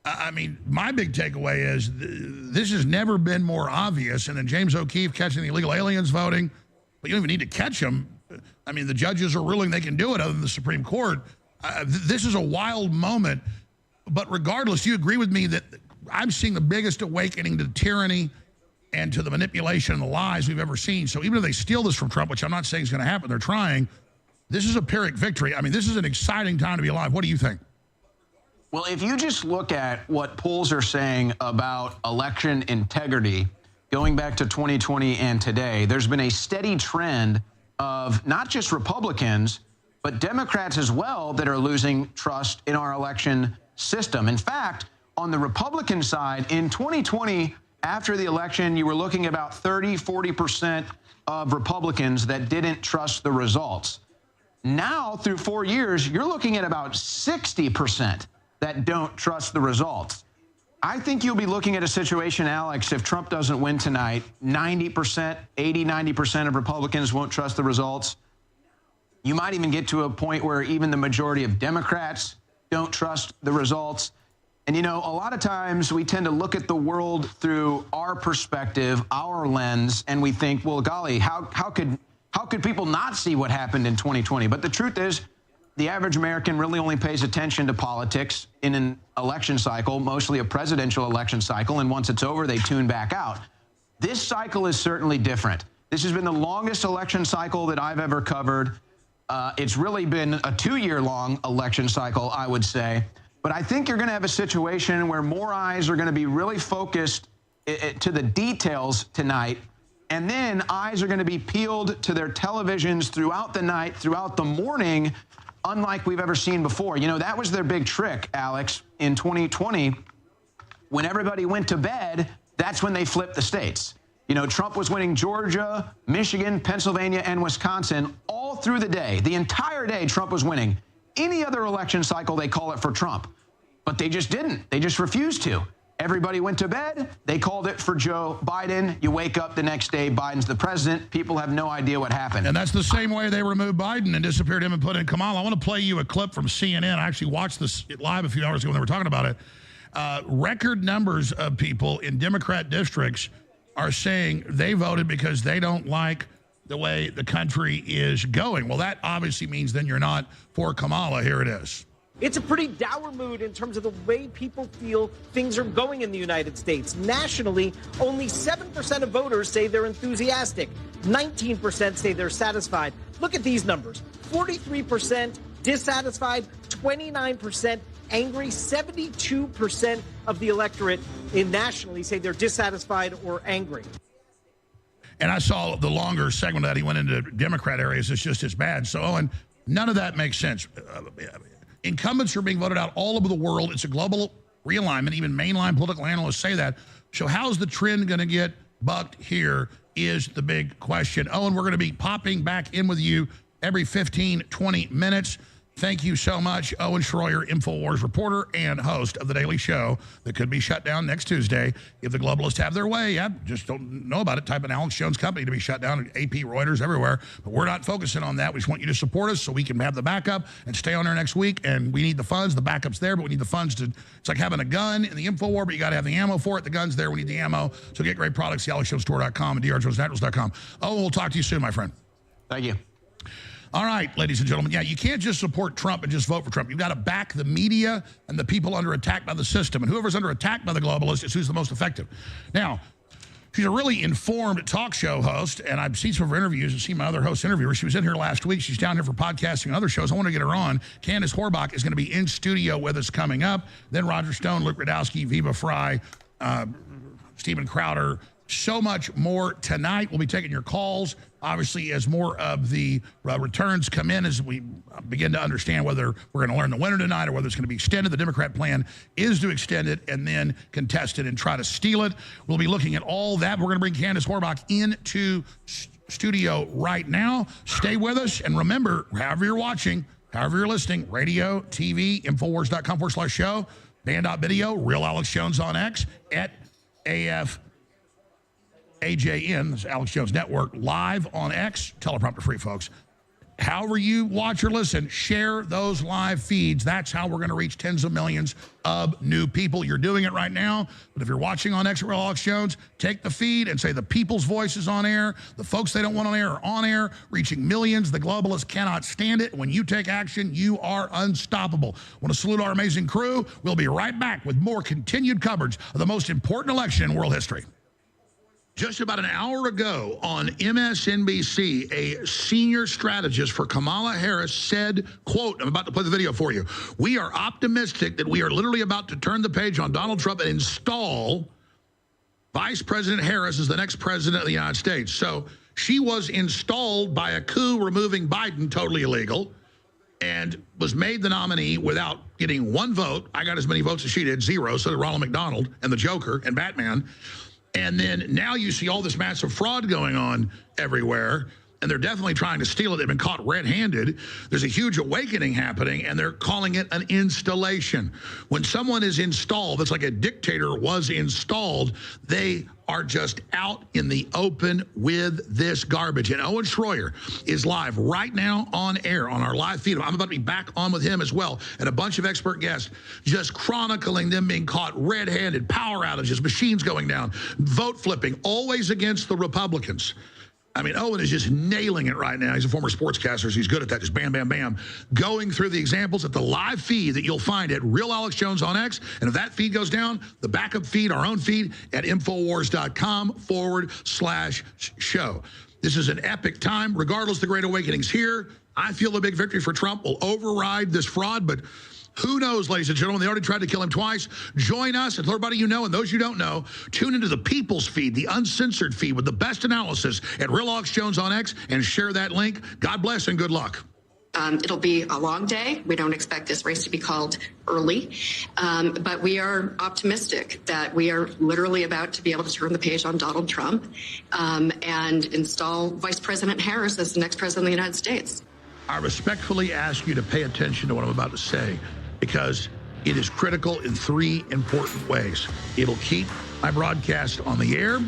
I mean, my big takeaway is this has never been more obvious. And then James O'Keefe catching the illegal aliens voting, but you don't even need to catch them. I mean, the judges are ruling they can do it other than the Supreme Court. This is a wild moment. But regardless, do you agree with me that I'm seeing the biggest awakening to tyranny and to the manipulation and the lies we've ever seen? So even if they steal this from Trump, which I'm not saying is going to happen, they're trying, this is a Pyrrhic victory. I mean, this is an exciting time to be alive. What do you think? Well, if you just look at what polls are saying about election integrity, going back to 2020 and today, there's been a steady trend of not just Republicans, but Democrats as well that are losing trust in our election system. In fact, on the Republican side, in 2020, after the election, you were looking at about 40% of Republicans that didn't trust the results. Now, through 4 years, you're looking at about 60% that don't trust the results. I think you'll be looking at a situation, Alex, if Trump doesn't win tonight, 90% of Republicans won't trust the results. You might even get to a point where even the majority of Democrats don't trust the results. And, you know, a lot of times we tend to look at the world through our perspective, our lens, and we think, well, golly, how could people not see what happened in 2020? But the truth is, the average American really only pays attention to politics in an election cycle, mostly a presidential election cycle, and once it's over, they tune back out. This cycle is certainly different. This has been the longest election cycle that I've ever covered. It's really been a 2-year-long election cycle, I would say. But I think you're going to have a situation where more eyes are going to be really focused to the details tonight, and then eyes are going to be peeled to their televisions throughout the night, throughout the morning, unlike we've ever seen before. You know, that was their big trick, Alex, in 2020. When everybody went to bed, that's when they flipped the states. You know, Trump was winning Georgia, Michigan, Pennsylvania, and Wisconsin all through the day. The entire day, Trump was winning. Any other election cycle, they call it for Trump. But they just didn't. They just refused to. Everybody went to bed. They called it for Joe Biden. You wake up the next day, Biden's the president. People have no idea what happened. And that's the same way they removed Biden and disappeared him and put in Kamala. I want to play you a clip from CNN. I actually watched this live a few hours ago when they were talking about it. Record numbers of people in Democrat districts are saying they voted because they don't like the way the country is going. Well, that obviously means then you're not for Kamala. Here it is. It's a pretty dour mood in terms of the way people feel things are going in the United States. Nationally, only 7% of voters say they're enthusiastic. 19% say they're satisfied. Look at these numbers. 43% dissatisfied, 29% angry, 72% of the electorate nationally say they're dissatisfied or angry. And I saw the longer segment that he went into Democrat areas. It's just as bad. So, Owen, none of that makes sense. Incumbents are being voted out all over the world. It's a global realignment. Even mainline political analysts say that. So how's the trend going to get bucked here is the big question. Owen, we're going to be popping back in with you every 15, 20 minutes. Thank you so much, Owen Schroyer, InfoWars reporter and host of The Daily Show that could be shut down next Tuesday if the globalists have their way. Yeah, just don't know about it. Type in Alex Jones Company to be shut down, AP, Reuters, everywhere. But we're not focusing on that. We just want you to support us so we can have the backup and stay on there next week. And we need the funds. The backup's there, but we need the funds to, it's like having a gun in the InfoWar, but you got to have the ammo for it. The gun's there. We need the ammo. So get great products, thealexjonesstore.com and drjonesnaturals.com. Oh, we'll talk to you soon, my friend. Thank you. All right, ladies and gentlemen. Yeah, you can't just support Trump and just vote for Trump. You've got to back the media and the people under attack by the system. And whoever's under attack by the globalists is who's the most effective. Now, she's a really informed talk show host, and I've seen some of her interviews and seen my other host interviewer. She was in here last week. She's down here for podcasting and other shows. I want to get her on. Candace Horbach is going to be in studio with us coming up. Then Roger Stone, Luke Radowski, Viva Fry, Steven Crowder. So much more tonight. We'll be taking your calls, obviously, as more of the returns come in, as we begin to understand whether we're going to learn the winner tonight or whether it's going to be extended. The Democrat plan is to extend it and then contest it and try to steal it. We'll be looking at all that. We're going to bring Candace Horbach into studio right now. Stay with us. And remember, however you're watching, however you're listening, radio, TV, Infowars.com/show, band.video, Real Alex Jones on X, at AJN, this Alex Jones Network, live on X, teleprompter free, folks. However you watch or listen, share those live feeds. That's how we're going to reach tens of millions of new people. You're doing it right now, but if you're watching on X, Real Alex Jones, take the feed and say the people's voice is on air. The folks they don't want on air are on air, reaching millions. The globalists cannot stand it. When you take action, you are unstoppable. I want to salute our amazing crew. We'll be right back with more continued coverage of the most important election in world history. Just about an hour ago on MSNBC, a senior strategist for Kamala Harris said, quote, I'm about to play the video for you. We are optimistic that we are literally about to turn the page on Donald Trump and install Vice President Harris as the next president of the United States. So she was installed by a coup removing Biden, totally illegal, and was made the nominee without getting one vote. I got as many votes as she did, 0. So did Ronald McDonald and the Joker and Batman. And then now you see all this massive fraud going on everywhere, and they're definitely trying to steal it. They've been caught red-handed. There's a huge awakening happening, and they're calling it an installation. When someone is installed, it's like a dictator was installed, they are just out in the open with this garbage. And Owen Schroyer is live right now on air on our live feed. I'm about to be back on with him as well, and a bunch of expert guests just chronicling them being caught red-handed, power outages, machines going down, vote flipping, always against the Republicans. I mean, Owen is just nailing it right now. He's a former sportscaster, so he's good at that. Just bam, bam, bam. Going through the examples at the live feed that you'll find at Real Alex Jones on X. And if that feed goes down, the backup feed, our own feed at Infowars.com/show. This is an epic time. Regardless, the Great Awakening's here. I feel the big victory for Trump will override this fraud, but who knows, ladies and gentlemen? They already tried to kill him twice. Join us, and everybody you know and those you don't know, tune into the People's Feed, the uncensored feed with the best analysis at Real Alex Jones on X, and share that link. God bless and good luck. It'll be a long day. We don't expect this race to be called early, but we are optimistic that we are literally about to be able to turn the page on Donald Trump and install Vice President Harris as the next president of the United States. I respectfully ask you to pay attention to what I'm about to say, because it is critical in 3 important ways. It'll keep my broadcast on the air.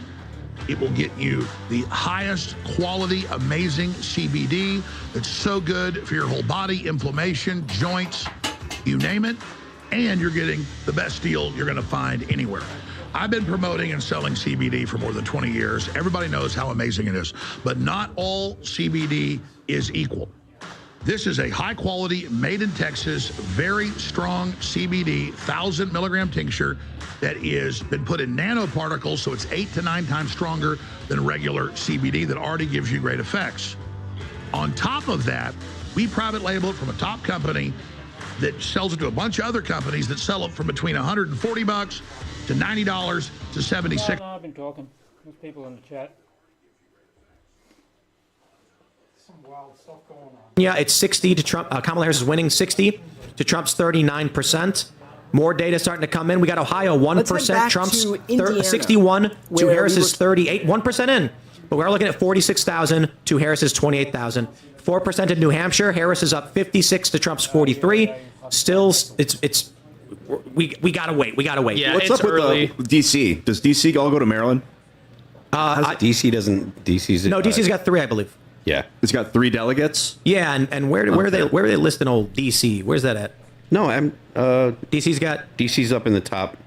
It will get you the highest quality, amazing CBD that's so good for your whole body, inflammation, joints, you name it. And you're getting the best deal you're going to find anywhere. I've been promoting and selling CBD for more than 20 years. Everybody knows how amazing it is, but not all CBD is equal. This is a high quality, made in Texas, very strong CBD, 1,000 milligram tincture that is been put in nanoparticles, so it's 8 to 9 times stronger than regular CBD that already gives you great effects. On top of that, we private label it from a top company that sells it to a bunch of other companies that sell it from between $140 to $90 to $76. No, I've been talking. There's people in the chat. Some wild stuff going on. Yeah, it's 60 to Trump. Kamala Harris is winning 60 to Trump's 39%. More data starting to come in. We got Ohio 1%. Trump's 61 to Harris's 38. 1% in. But we're looking at 46,000 to Harris's 28,000. 4% in New Hampshire. Harris is up 56 to Trump's 43. Still, we gotta wait. We gotta wait. Yeah, what's up with DC? Does DC all go to Maryland? DC doesn't. DC's no. DC's got 3, I believe. Yeah, it's got 3 delegates. Yeah, and where are they listing old DC? Where's that at? No, I'm DC's up in the top.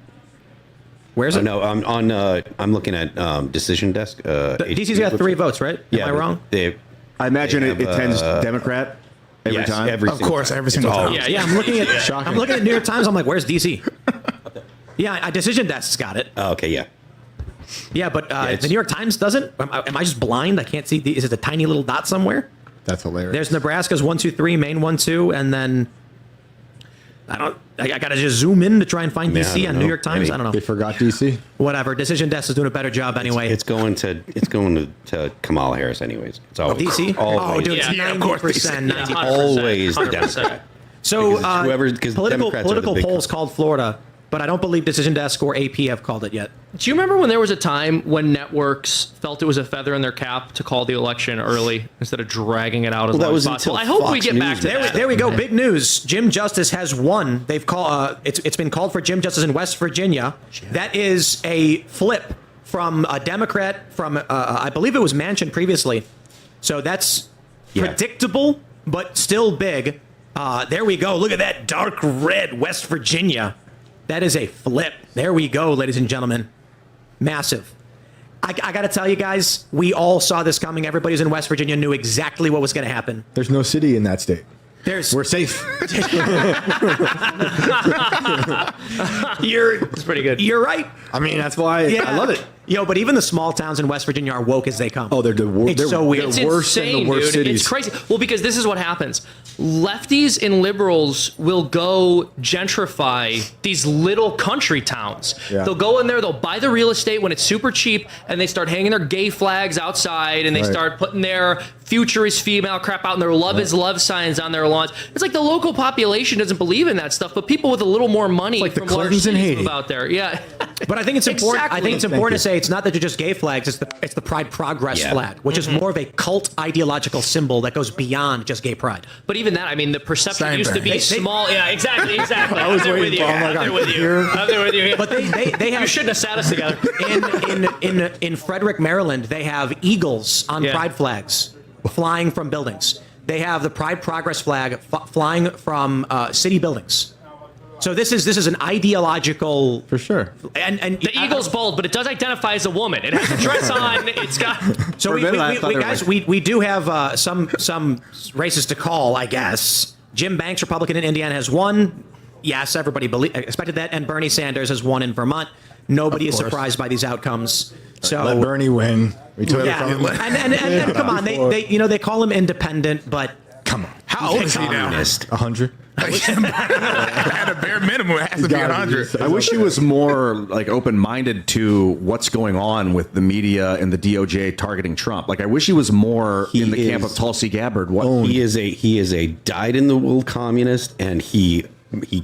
Where's it? No, I'm looking at Decision Desk. DC's got 3 votes, right? Yeah, am I wrong? I imagine it tends Democrat every time. Of course, every single time. Yeah. I'm looking at New York Times. I'm like, where's DC? Yeah, Decision Desk's got it. Oh, okay, yeah. Yeah, but the New York Times doesn't. Am I just blind? I can't see. Is it a tiny little dot somewhere? That's hilarious. There's Nebraska's 1, 2, 3, Maine 1, 2, and then I gotta just zoom in to try and find DC on New York Times. I don't know. They forgot DC. Whatever. Decision Desk is doing a better job anyway. It's going to Kamala Harris anyways. It's always DC. Always. Oh, dude, it's 90%. Always the Democrat. So because political polls called Florida, but I don't believe Decision Desk or AP have called it yet. Do you remember when there was a time when networks felt it was a feather in their cap to call the election early instead of dragging it out as long as possible? I hope we get back to that. There we go. Big news. Jim Justice has won. They've called. It's been called for Jim Justice in West Virginia. That is a flip from a Democrat from I believe it was Manchin previously. So that's predictable, but still big. There we go. Look at that dark red West Virginia. That is a flip. There we go, ladies and gentlemen. Massive. I got to tell you guys, we all saw this coming. Everybody's in West Virginia knew exactly what was going to happen. There's no city in that state. We're safe. It's pretty good. You're right. I mean, that's why I love it. But even the small towns in West Virginia are woke as they come. Oh, they're so weird. It's worse than insane, the worst dude. cities. It's crazy. Well, because this is what happens. Lefties and liberals will go gentrify these little country towns. Yeah. They'll go in there, they'll buy the real estate when it's super cheap, and they start hanging their gay flags outside, and they start putting their future is female crap out and their love is love signs on their lawns. It's like the local population doesn't believe in that stuff, but people with a little more money like from the large Clintons in cities Haiti. move out there. Yeah. But I think it's important. Exactly. I think it's important to say it's not that they're just gay flags. It's the Pride Progress flag, which is more of a cult ideological symbol that goes beyond just gay pride. But even that, I mean, the perception Same used to thing. be small. Yeah, exactly. I was I'm there with waiting you. for- oh my I'm God. there with you. I'm there with you. But they have. You shouldn't have sat us together. In Frederick, Maryland, they have eagles on pride flags flying from buildings. They have the Pride Progress flag flying from city buildings. So this is an ideological, for sure. And the eagle's bold, but it does identify as a woman. It has a dress on. It's got. So we do have some races to call, I guess. Jim Banks, Republican in Indiana, has won. Yes, everybody expected that, and Bernie Sanders has won in Vermont. Nobody is surprised by these outcomes. So let Bernie win. And come on, they call him independent, but come on, how old is he now? 100. At a bare minimum, it has to be 100. I wish he was more like open-minded to what's going on with the media and the DOJ targeting Trump. Like, I wish he was more in the camp of Tulsi Gabbard. He is a dyed-in-the-wool communist, and he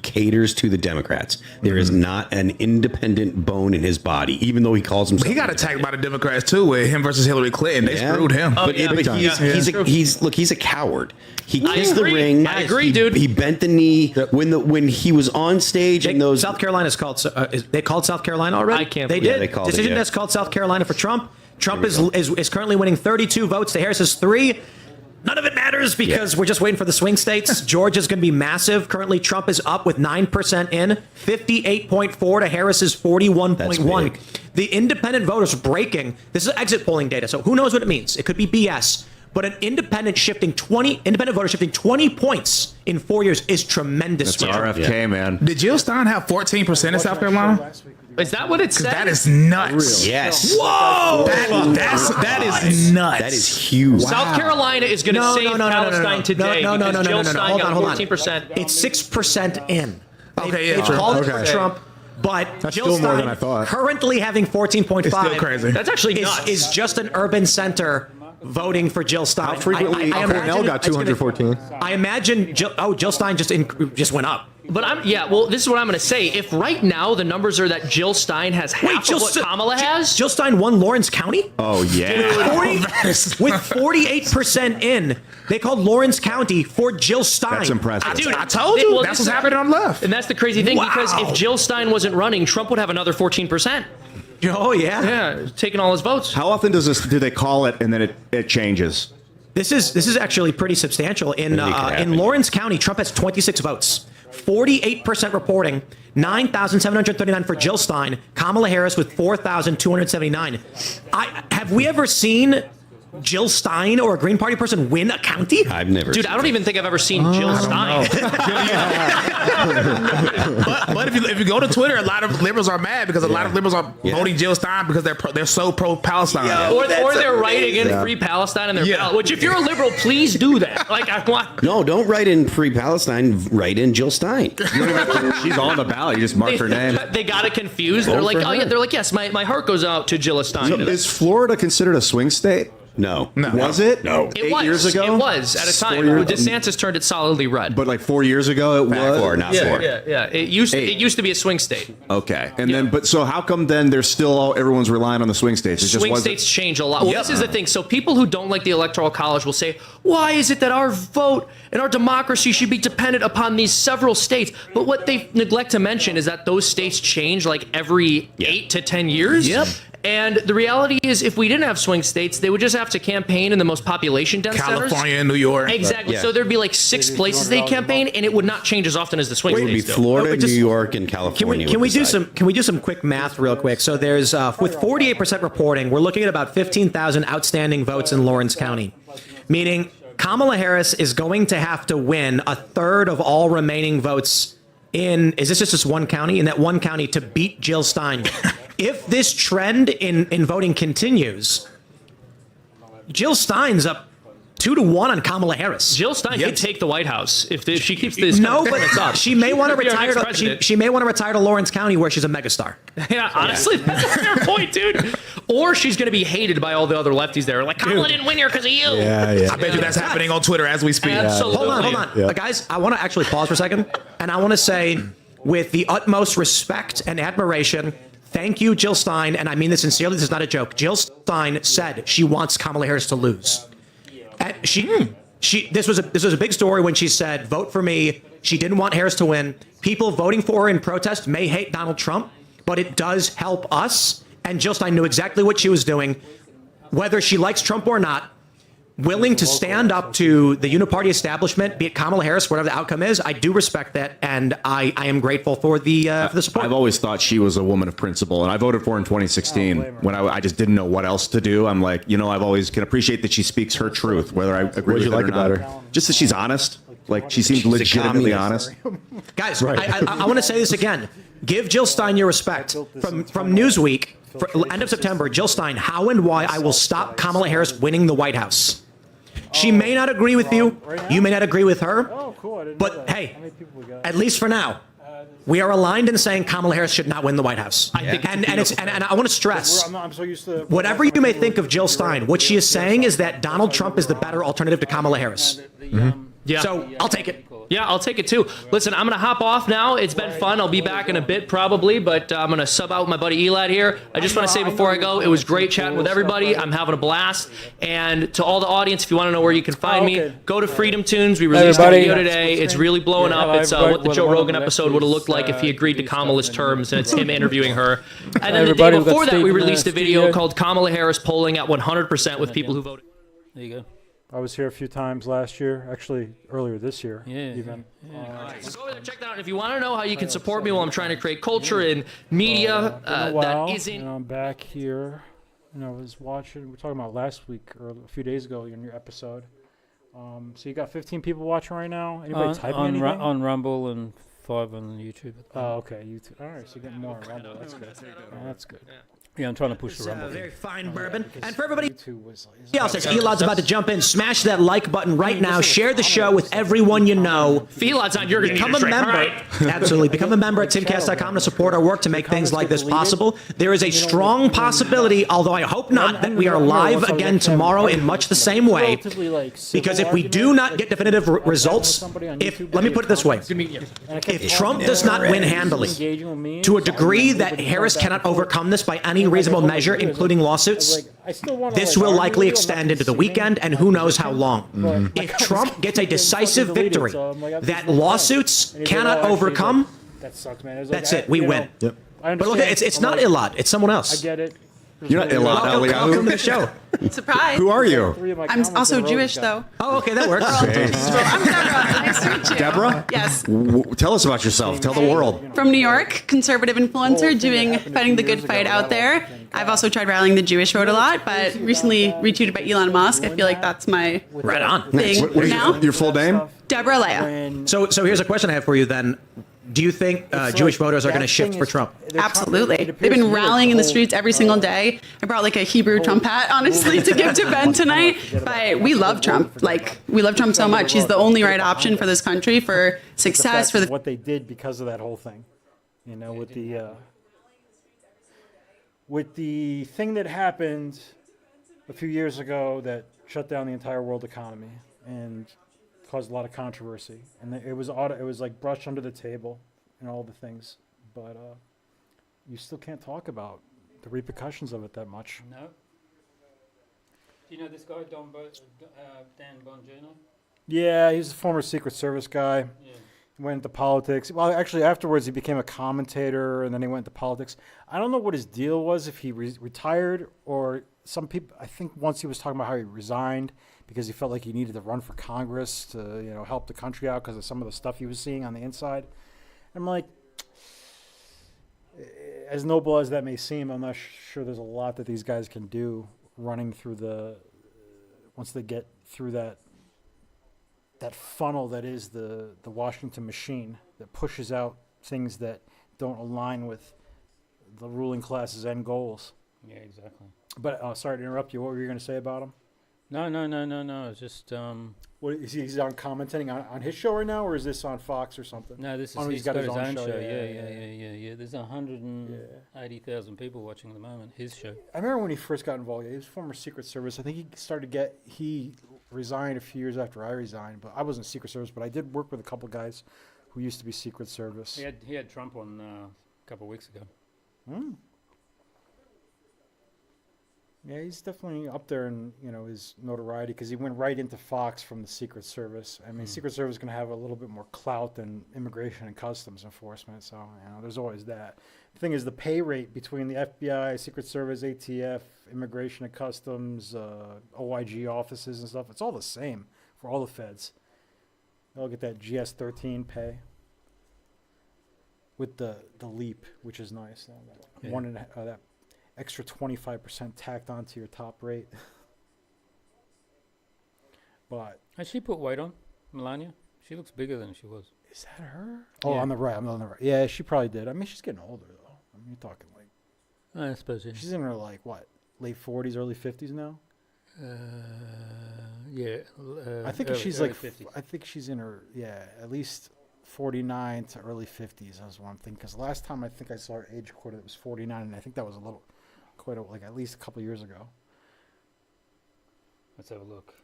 caters to the Democrats. There is not an independent bone in his body, even though he calls himself. He got attacked by the Democrats too, with him versus Hillary Clinton. They screwed him. But he's a coward. He kissed the ring. I agree, dude. He bent the knee when he was on stage. And those South Carolina's called. They called South Carolina already. I can't. They believe did. they called Decision it, that's called South Carolina for Trump. Trump is currently winning 32 votes to Harris's 3. None of it matters because we're just waiting for the swing states. Georgia's going to be massive. Currently, Trump is up with 9% in, 58.4 to Harris's 41.1. The independent voters breaking. This is exit polling data, so who knows what it means? It could be BS. But an independent voter shifting 20 points in 4 years is tremendous. That's RFK, man. Did Jill Stein have 14% in South Carolina? Is that what it said? That is nuts. Yes. Whoa. That is nuts. That is huge. Wow. South Carolina is going to save Palestine today. No. Jill Stein got Hold on. 14%. It's 6% in. Okay, They've called it for Trump. But that's Jill still more than Stein I thought. Currently having 14.5. It's still crazy. That's actually nuts. Is just an urban center voting for Jill Stein. How frequently Cornell got 214? I imagine Jill Stein just went up. But this is what I'm going to say. If right now the numbers are that Jill Stein has half of what Kamala has. Jill Stein won Lawrence County? Oh, yeah. With 48% in. They called Lawrence County for Jill Stein. That's impressive. Dude, I told you. That's what's happening on the left. And that's the crazy thing, because if Jill Stein wasn't running, Trump would have another 14%. Oh, yeah. Yeah, taking all his votes. How often do they call it and then it changes? This is actually pretty substantial. In Lawrence County, Trump has 26 votes. 48% reporting, 9,739 for Jill Stein, Kamala Harris with 4,279. Have we ever seen Jill Stein or a Green Party person win a county? I've never. Dude, I don't even think I've ever seen Jill Stein. but if you go to Twitter, a lot of liberals are mad because a lot of liberals are voting Jill Stein because they're so pro-Palestine. Or they're writing in Free Palestine in their ballot. Which, if you're a liberal, please do that. No, don't write in Free Palestine. Write in Jill Stein. She's on the ballot. You just mark her name. They got it confused. They're like, They're like, yes, my heart goes out to Jill Stein. So is Florida considered a swing state? No. Was it? No. It 8 was. years ago? It was at a time. DeSantis turned it solidly red. But like 4 years ago, it was? 4, not 4. Yeah. It used to be a swing state. Okay. And then, but so how come then there's still everyone's relying on the swing states? Swing states change a lot. Well, this is the thing. So people who don't like the Electoral College will say, why is it that our vote and our democracy should be dependent upon these several states? But what they neglect to mention is that those states change like every 8 to 10 years. Yep. And the reality is, if we didn't have swing states, they would just have to campaign in the most population-dense centers. California and New York. Exactly. So there'd be like 6 places they campaign, and it would not change as often as the swing It would be states. Florida, New York, and California. Can we do some quick math real quick? So there's with 48% reporting, we're looking at about 15,000 outstanding votes in Lawrence County, meaning Kamala Harris is going to have to win a third of all remaining votes in. Is this just one county? In that one county to beat Jill Stein. If this trend in voting continues, Jill Stein's up 2-1 on Kamala Harris. Jill Stein could take the White House if she keeps this. But she may want to retire. She may want to retire to Lawrence County, where she's a megastar. Yeah, honestly, that's a fair point, dude. Or she's going to be hated by all the other lefties there. Like, Kamala didn't win here because of you. I bet you that's happening on Twitter as we speak. Absolutely. Hold on. Guys, I want to actually pause for a second, and I want to say, with the utmost respect and admiration, thank you, Jill Stein, and I mean this sincerely. This is not a joke. Jill Stein said she wants Kamala Harris to lose. And this was a big story when she said, "Vote for me." She didn't want Harris to win. People voting for her in protest may hate Donald Trump, but it does help us. And Jill Stein knew exactly what she was doing, whether she likes Trump or not. willing to stand up to the uniparty establishment, be it Kamala Harris, whatever the outcome is. I do respect that, and I am grateful for the support. I've always thought she was a woman of principle, and I voted for her in 2016 when I just didn't know what else to do. I'm like, I've always can appreciate that she speaks her truth, whether I agree with it or not. Just that she's honest. Like, she seems legitimately honest. Guys, I want to say this again. Give Jill Stein your respect. From Newsweek, for end of September, Jill Stein, how and why I will stop Kamala Harris winning the White House. She may not agree with you. You may not agree with her. But hey, at least for now, we are aligned in saying Kamala Harris should not win the White House. And I want to stress, whatever you may think of Jill Stein, what she is saying is that Donald Trump is the better alternative to Kamala Harris. Yeah. So I'll take it. Yeah, I'll take it too. Listen, I'm going to hop off now. It's been fun. I'll be back in a bit probably, but I'm going to sub out with my buddy Elad here. I just want to say before I go, it was great chatting with everybody. I'm having a blast. And to all the audience, if you want to know where you can find me, go to Freedom Tunes. We released a video today. It's really blowing up. It's what the Joe Rogan episode would have looked like if he agreed to Kamala's terms, and it's him interviewing her. And then the day before that, we released a video called Kamala Harris polling at 100% with people who voted. There you go. I was here a few times last year, actually earlier this year. Yeah. Even. So go over there, check that out. If you want to know how you can support me while I'm trying to create culture and media that isn't. I'm back here. I was watching. We were talking about last week or a few days ago in your episode. So you got 15 people watching right now. Anybody typing anything? On Rumble and 5 on YouTube. Oh, okay. YouTube. All right, so you're getting more on Rumble. That's good. That's good. Yeah, I'm trying to push the Rumble. Very fine bourbon. And for everybody else, as Elad's about to jump in, smash that like button right now. Share the show with everyone you know. Elad's on. You're going to become a member. Absolutely. Become a member at timcast.com to support our work to make things like this possible. There is a strong possibility, although I hope not, that we are live again tomorrow in much the same way. Because if we do not get definitive results, let me put it this way. If Trump does not win handily, to a degree that Harris cannot overcome this by any reasonable measure, including lawsuits, this will likely extend into the weekend and who knows how long. If Trump gets a decisive victory that lawsuits cannot overcome, that's it. We win. But look, it's not Elad. It's someone else. I get it. You're not Elad Eliyahu. Welcome to the show. Surprise. Who are you? I'm also Jewish, though. Oh, okay, that works. I'm Deborah. Nice to meet you. Deborah? Yes. Tell us about yourself. Tell the world. From New York, conservative influencer, fighting the good fight out there. I've also tried rallying the Jewish vote a lot, but recently retweeted by Elon Musk. I feel like that's my right on thing what is now. Your full name? Deborah Leah. So here's a question I have for you then. Do you think Jewish voters are going to shift for Trump? Absolutely. They've been rallying in the streets every single day. I brought like a Hebrew Trump hat, honestly, to give to Ben tonight. But we love Trump. Like, we love Trump so much. He's the only right option for this country, for success, for what they did because of that whole thing. With the thing that happened a few years ago that shut down the entire world economy and caused a lot of controversy, and it was like brushed under the table and all the things, but you still can't talk about the repercussions of it that much. No. Do you know this guy, Dan Bongino? Yeah, he's a former Secret Service guy. Yeah. He went into politics. Well, actually, afterwards he became a commentator, and then he went into politics. I don't know what his deal was, if he retired, or some people, I think once he was talking about how he resigned because he felt like he needed to run for Congress to, help the country out because of some of the stuff he was seeing on the inside. I'm like, as noble as that may seem, I'm not sure there's a lot that these guys can do running through once they get through that funnel that is the Washington machine that pushes out things that don't align with the ruling class's end goals. Yeah, exactly. But sorry to interrupt you. What were you going to say about him? No. It's just what is he's on commenting on his show right now, or is this on Fox or something? No, this is he's got his own show. Yeah. There's 180,000 people watching at the moment. His show. I remember when he first got involved. He was former Secret Service. I think he resigned a few years after I resigned, but I wasn't Secret Service. But I did work with a couple guys who used to be Secret Service. He had Trump on a couple of weeks ago. Yeah, he's definitely up there in his notoriety because he went right into Fox from the Secret Service. I mean, Secret Service is going to have a little bit more clout than Immigration and Customs Enforcement, so there's always that. The thing is, the pay rate between the FBI, Secret Service, ATF, Immigration and Customs, OIG offices and stuff, it's all the same for all the feds. They'll get that GS-13 pay with the leap, which is nice. That extra 25% tacked onto your top rate. But has she put weight on, Melania? She looks bigger than she was. Is that her? Oh, on the right. I'm on the right. Yeah, she probably did. I mean, she's getting older though. I mean, you're talking like. I suppose. Yeah. She's in her late 40s, early 50s now. Yeah. I think she's like. 50s. I think she's in her at least 49 to early 50s. That's what I'm thinking. Because last time I think I saw her age recorded, it was 49, and I think that was at least a couple of years ago. Let's have a look.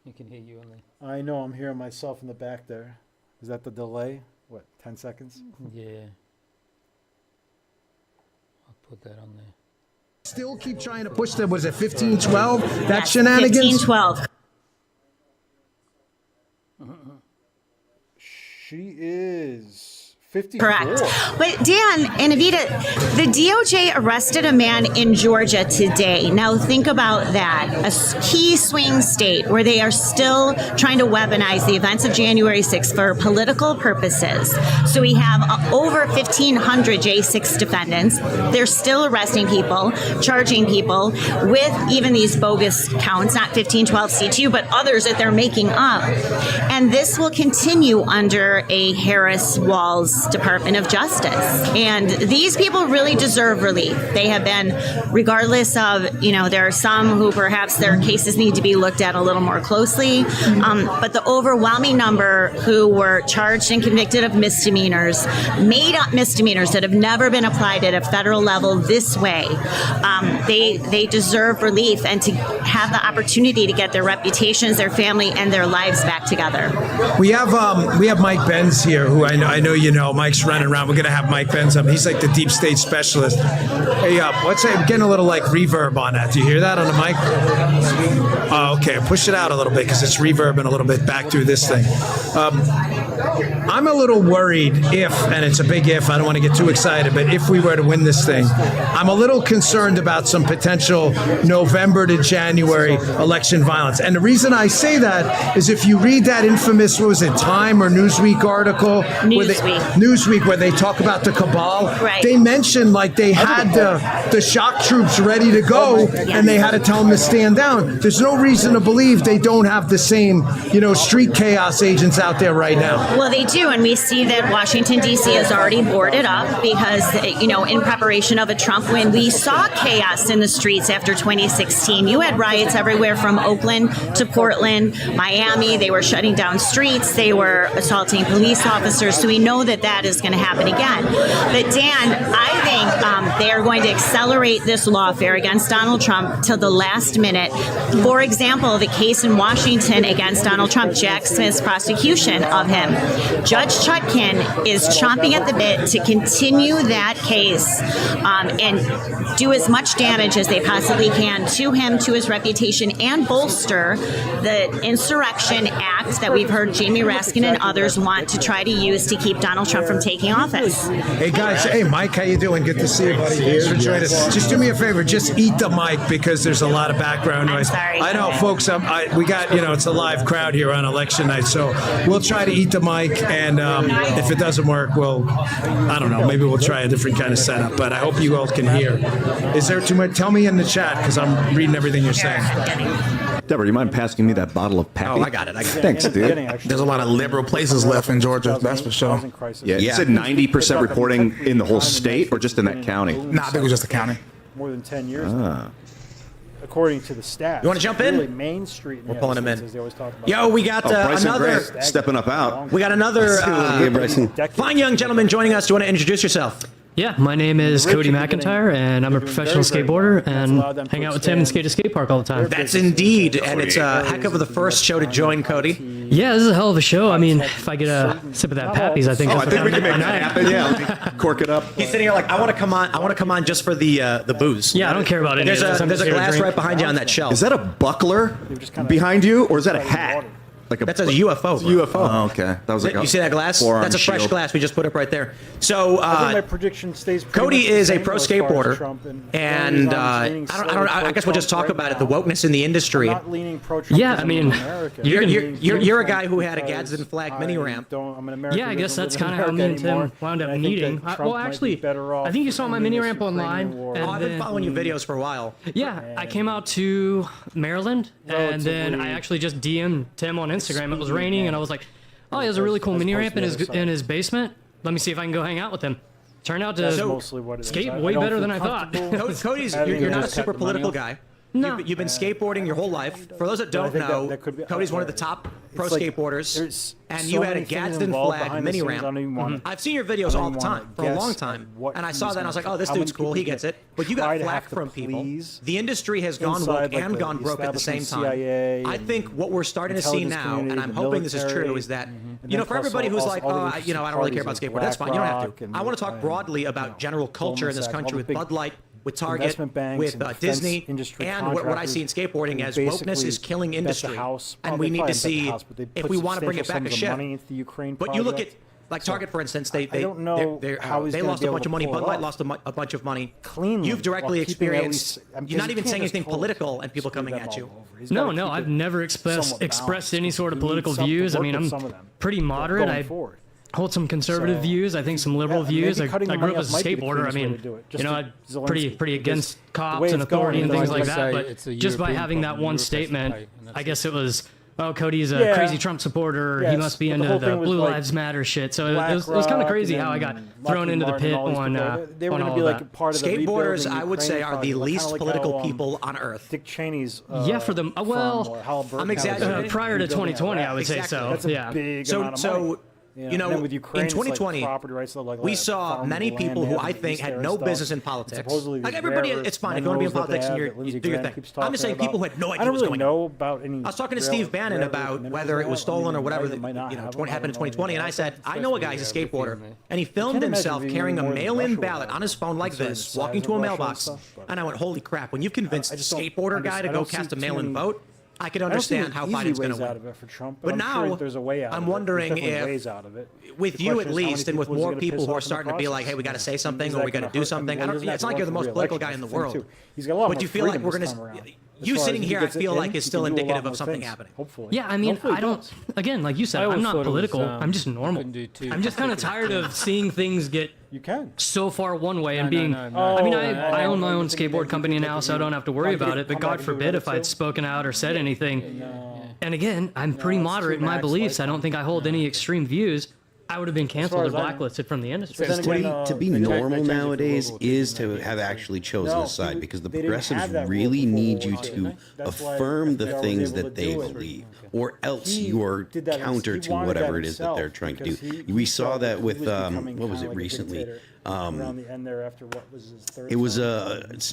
You can hear you only. I know. I'm hearing myself in the back there. Is that the delay? What, 10 seconds? Yeah. I'll put that on there. Still keep trying to push them. Was it 15-12? That shenanigans? 15-12. She is 54. Correct. But Dan and Evita, the DOJ arrested a man in Georgia today. Now think about that. A key swing state where they are still trying to weaponize the events of January 6th for political purposes. So we have over 1,500 J6 defendants. They're still arresting people, charging people with even these bogus counts, not 1512C2, but others that they're making up. And this will continue under a Harris-Walz Department of Justice. And these people really deserve relief. They have been, regardless of, there are some who perhaps their cases need to be looked at a little more closely. But the overwhelming number who were charged and convicted of misdemeanors, made up misdemeanors that have never been applied at a federal level this way, they deserve relief and to have the opportunity to get their reputations, their family, and their lives back together. We have Mike Benz here, who I know you know. Mike's running around. We're going to have Mike Benz up. He's like the deep state specialist. Hey, what's that? I'm getting a little reverb on that. Do you hear that on the mic? Oh, okay. Push it out a little bit because it's reverbing a little bit back through this thing. I'm a little worried and it's a big if, I don't want to get too excited, but if we were to win this thing, I'm a little concerned about some potential November to January election violence. And the reason I say that is if you read that infamous, what was it, Time or Newsweek article? Newsweek, where they talk about the cabal. Right. They mentioned they had the shock troops ready to go and they had to tell them to stand down. There's no reason to believe they don't have the same, street chaos agents out there right now. Well, they do, and we see that Washington, D.C. has already boarded up because, in preparation of a Trump win, we saw chaos in the streets after 2016. You had riots everywhere from Oakland to Portland, Miami. They were shutting down streets. They were assaulting police officers. So we know that is going to happen again. But Dan, I think they are going to accelerate this lawfare against Donald Trump till the last minute. For example, the case in Washington against Donald Trump, Jack Smith's prosecution of him. Judge Chutkan is chomping at the bit to continue that case and do as much damage as they possibly can to him, to his reputation, and bolster the insurrection act that we've heard Jamie Raskin and others want to try to use to keep Donald Trump from taking office. Hey guys, hey Mike, how you doing? Good to see you, buddy. Thanks for joining us. Just do me a favor, just eat the mic because there's a lot of background noise. I'm sorry. I know, folks. We got it's a live crowd here on election night, so we'll try to eat the mic, and if it doesn't work, well, I don't know. Maybe we'll try a different kind of setup. But I hope you all can hear. Is there too much? Tell me in the chat because I'm reading everything you're saying. Deborah, you mind passing me that bottle of Pappy? Oh, I got it. Thanks, dude. There's a lot of liberal places left in Georgia, that's for sure. Yeah, you said 90% reporting in the whole state or just in that county? Nah, I think it was just the county. More than 10 years now. According to the stats. You want to jump in? Really Main Street. We're pulling him in. They always talk about. Yo, we got another stepping up out. We got another fine young gentleman joining us. Do you want to introduce yourself? Yeah, my name is Cody McIntyre, and I'm a professional skateboarder, and hang out with Tim and skate at skate park all the time. That's indeed, and it's a heck of the first show to join, Cody. Yeah, this is a hell of a show. I mean, if I get a sip of that Pappy's, I think. I think we can make that happen. Yeah, let me cork it up. He's sitting here like, I want to come on. I want to come on just for the booze. Yeah, I don't care about any of this. There's a glass right behind you on that shelf. Is that a buckler behind you, or is that a hat? That's a UFO. It's a UFO. Oh, okay. That was like you see that glass? forearm That's a fresh shield. glass. We just put up right there. So I think my prediction stays pretty Cody much the is a same, pro though, as far as skateboarder, Trump and I don't I guess we'll just talk about it. The wokeness in the industry. I'm not leaning pro-Trump. Yeah, I mean, you're a guy who had a Gadsden flag mini ramp. Yeah, I guess that's kind of how me and Tim wound up meeting. Well, actually, I think you saw my mini ramp online. I've been following your videos for a while. Yeah, I came out to Maryland, and then I actually just DM'd Tim on Instagram. It was raining, and I was like, "Oh, he has a really cool mini ramp in his basement. Let me see if I can go hang out with him." Turned out to skate way better than I thought. Cody's, you're not a super political guy. No. You've been skateboarding your whole life. For those that don't know, Cody's one of the top pro skateboarders, and you had a Gadsden flag mini ramp. I've seen your videos all the time, for a long time, and I saw that and I was like, oh, this dude's cool, he gets it. But you got flack from people. The industry has gone woke and gone broke at the same time. I think what we're starting to see now, and I'm hoping this is true, is that, you know, for everybody who's like, oh, I don't really care about skateboard, that's fine, you don't have to. I want to talk broadly about general culture in this country with Bud Light, with Target, with Disney, and what I see in skateboarding as wokeness is killing industry, and we need to see if we want to bring it back a shift. But you look at like Target, for instance, they lost a bunch of money. Bud Light lost a bunch of money. You've directly experienced. You're not even saying anything political, and people coming at you. No, I've never expressed any sort of political views. I mean, I'm pretty moderate. I hold some conservative views. I think some liberal views. I grew up as a skateboarder. I mean, you know, I'm pretty against cops and authority and things like that. But just by having that one statement, I guess it was, oh, Cody's a crazy Trump supporter. He must be into the Blue Lives Matter shit. So it was kind of crazy how I got thrown into the pit on all of that. Skateboarders, I would say, are the least political people on earth. Dick Cheney's. Yeah, for them. Well, I'm exaggerating. Prior to 2020, I would say so. That's a big amount of money. You know, with Ukraine, in 2020, we saw many people who I think had no business in politics. Like everybody, it's fine if you want to be in politics and you do your thing. I'm just saying people who had no idea what was going on. I was talking to Steve Bannon about whether it was stolen or whatever happened in 2020, and I said, I know a guy who's a skateboarder, and he filmed himself carrying a mail-in ballot on his phone like this, walking to a mailbox, and I went, holy crap, when you've convinced a skateboarder guy to go cast a mail-in vote, I could understand how Biden's going to win. But now, I'm wondering if, with you at least, and with more people who are starting to be like, hey, we got to say something or we got to do something. It's not like you're the most political guy in the world. But you feel like we're going to... You sitting here, I feel like, is still indicative of something happening. Yeah, I mean, I don't... Again, like you said, I'm not political. I'm just normal. I'm just kind of tired of seeing things get so far one way and being... I mean, I own my own skateboard company now, so I don't have to worry about it. But God forbid if I'd spoken out or said anything. And again, I'm pretty moderate in my beliefs. I don't think I hold any extreme views. I would have been canceled or blacklisted from the industry. To be normal nowadays is to have actually chosen a side, because the progressives really need you to affirm the things that they believe, or else you're counter to whatever it is that they're trying to do. We saw that with what was it recently? Around the end there, after what was his third It was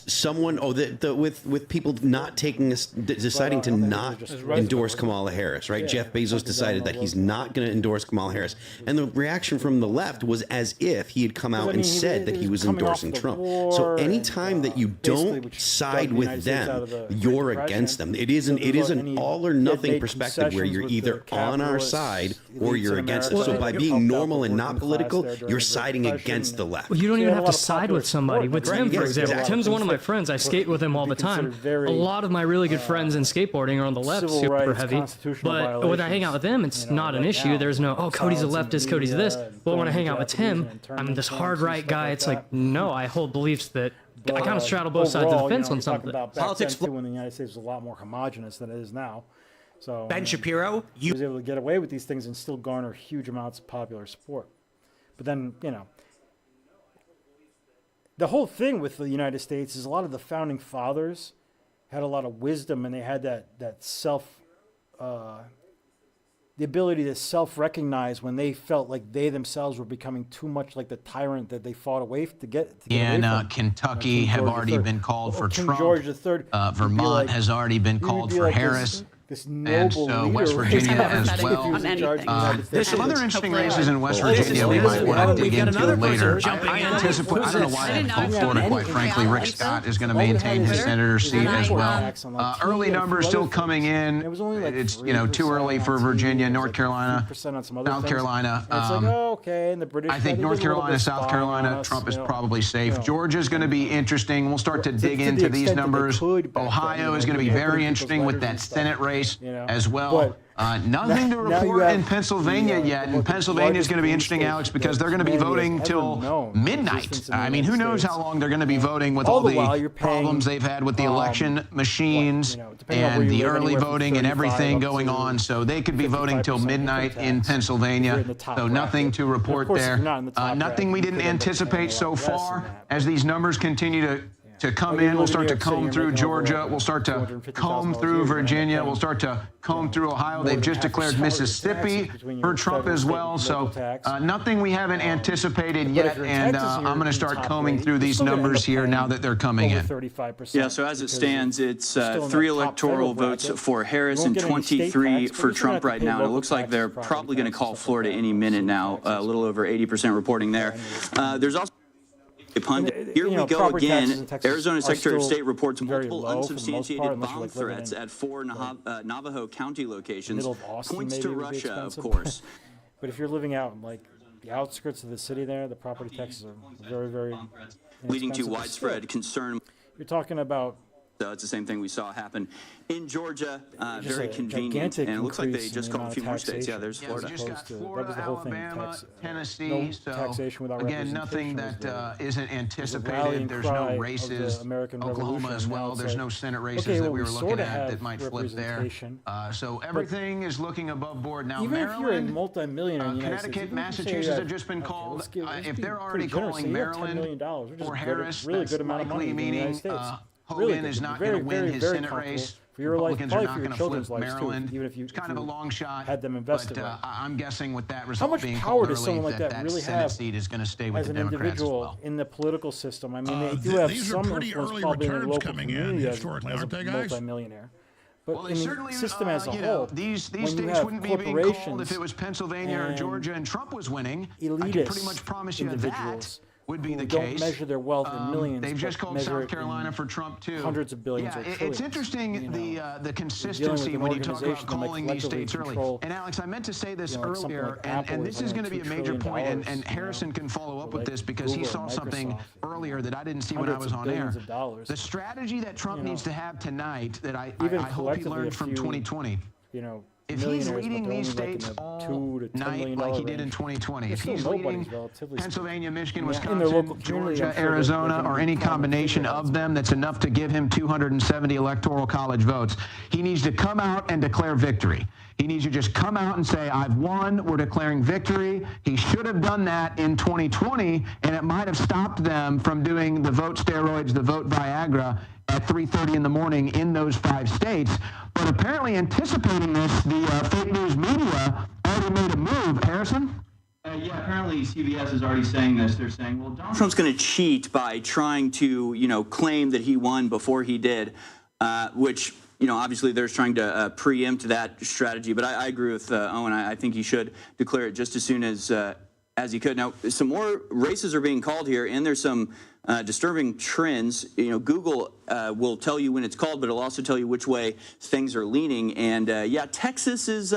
someone. Oh, with people not deciding to not endorse Kamala Harris, right? Jeff Bezos decided that he's not going to endorse Kamala Harris, and the reaction from the left was as if he had come out and said that he was endorsing Trump. So anytime that you don't side with them, you're against them. It is an all or nothing perspective where you're either on our side or you're against us. So by being normal and not political, you're siding against the left. Well, you don't even have to side with somebody. With Tim, for example. Tim's one of my friends. I skate with him all the time. A lot of my really good friends in skateboarding are on the left, super heavy. But when I hang out with them, it's not an issue. There's no, oh, Cody's a leftist, Cody's this. But when I hang out with Tim, I'm this hard right guy. It's like, no, I hold beliefs that I kind of straddle both sides of the fence on something. Politics when the United States was a lot more homogenous than it is now. So Ben Shapiro, he was able to get away with these things and still garner huge amounts of popular support. But then, you know, the whole thing with the United States is a lot of the founding fathers had a lot of wisdom, and they had that self, the ability to self-recognize when they felt like they themselves were becoming too much like the tyrant that they fought away to get And away from. Kentucky have already been called for King Trump. George III. Vermont has already been called for Harris. This And noble so leader, West Virginia right? as If he well. was in charge of the United There's some States. other interesting races in West Virginia we might want to dig into later. I anticipate, I don't know why I called Florida, quite frankly. Rick Scott is going to maintain his senator seat as well. Early numbers still coming in. It's, too early for Virginia, North Carolina, South Carolina. It's like, oh, okay, and the British. I think North Carolina, South Carolina, Trump is probably safe. Georgia's going to be interesting. We'll start to dig into these numbers. Ohio is going to be very interesting with that Senate race as well. Nothing to report in Pennsylvania yet. And Pennsylvania is going to be interesting, Alex, because they're going to be voting till midnight. I mean, who knows how long they're going to be voting with all the problems they've had with the election machines and the early voting and everything going on. So they could be voting till midnight in Pennsylvania. So nothing to report there. Nothing we didn't anticipate so far as these numbers continue to come in. We'll start to comb through Georgia. We'll start to comb through Virginia. We'll start to comb through Ohio. They've just declared Mississippi for Trump as well. So nothing we haven't anticipated yet. And I'm going to start combing through these numbers here now that they're coming in. Yeah, so as it stands, it's 3 electoral votes for Harris and 23 for Trump right now. And it looks like they're probably going to call Florida any minute now, a little over 80% reporting there. There's also pundit. Here we go again. Arizona Secretary of State reports multiple unsubstantiated bomb threats at 4 Navajo County locations. Points to Russia, of course. But if you're living out in like the outskirts of the city there, the property taxes are very, very leading to widespread concern. You're talking about. It's the same thing we saw happen in Georgia. Very convenient, and it looks like they just called a few more states. Yeah, there's Florida. Just got Florida, Alabama, Tennessee. No so taxation without again, nothing that isn't anticipated. There's no races. Oklahoma as well. There's no Senate races that we were looking at that might flip there. So everything is looking above board now. Even if you're a multi-millionaire in the United Connecticut, Massachusetts have just been called. If they're already calling Maryland or Harris, that's likely meaning. Hogan is not going to win his Senate race. For your life, Republicans are probably not for your going to children's flip lives Maryland. too, even if you It's kind of a long shot. Had them invested. But I'm guessing with that How result much being power called does early, someone like that really Senate have seat is going to stay with as the an Democrats individual as well. in the political system? I mean, they do have these some are pretty influence early probably in their returns local coming in community historically, as aren't a they, guys? multi-millionaire. But Well, in the certainly, system as a you whole, know, these when you states have wouldn't be being called if it was corporations Pennsylvania or and Georgia and Trump was winning. I can elitist pretty much promise you that individuals would be who the don't case. measure their wealth in millions. They've just but called measure South it Carolina in for Trump too. hundreds of billions Yeah, or it's trillions, interesting you know. the Dealing with consistency an when you talk about organization that might calling these collectively states early. control, And Alex, I meant to say this you know, like something earlier, like Apple and is this is like going to be a $2 major point, trillion, and you know, Harrison can follow up with like this because he Google saw and something Microsoft, earlier that I didn't see when I hundreds was of on air. billions of dollars. The strategy that Trump You know, needs to have tonight that I even hope he collectively learned a from few, 2020. You know, If he's millionaires, but leading they're these only like in states the all $2 to $10 night million like he did in range. 2020, They're if still he's nobodies, leading relatively Pennsylvania, Michigan, speaking. In their local Wisconsin, community, I'm Georgia, sure they're Arizona, gonna or be any common combination figures. of them that's enough to give him 270 electoral college votes, he needs to come out and declare victory. He needs to just come out and say, I've won, we're declaring victory. He should have done that in 2020, and it might have stopped them from doing the vote steroids, the vote Viagra at 3:30 in the morning in those 5 states. But apparently anticipating this, the fake news media already made a move. Harrison? Yeah, apparently CBS is already saying this. They're saying, well, Donald Trump's going to cheat by trying to, claim that he won before he did, which, obviously they're trying to preempt that strategy. But I agree with Owen. I think he should declare it just as soon as he could. Now, some more races are being called here, and there's some disturbing trends. Google will tell you when it's called, but it'll also tell you which way things are leaning. And Texas is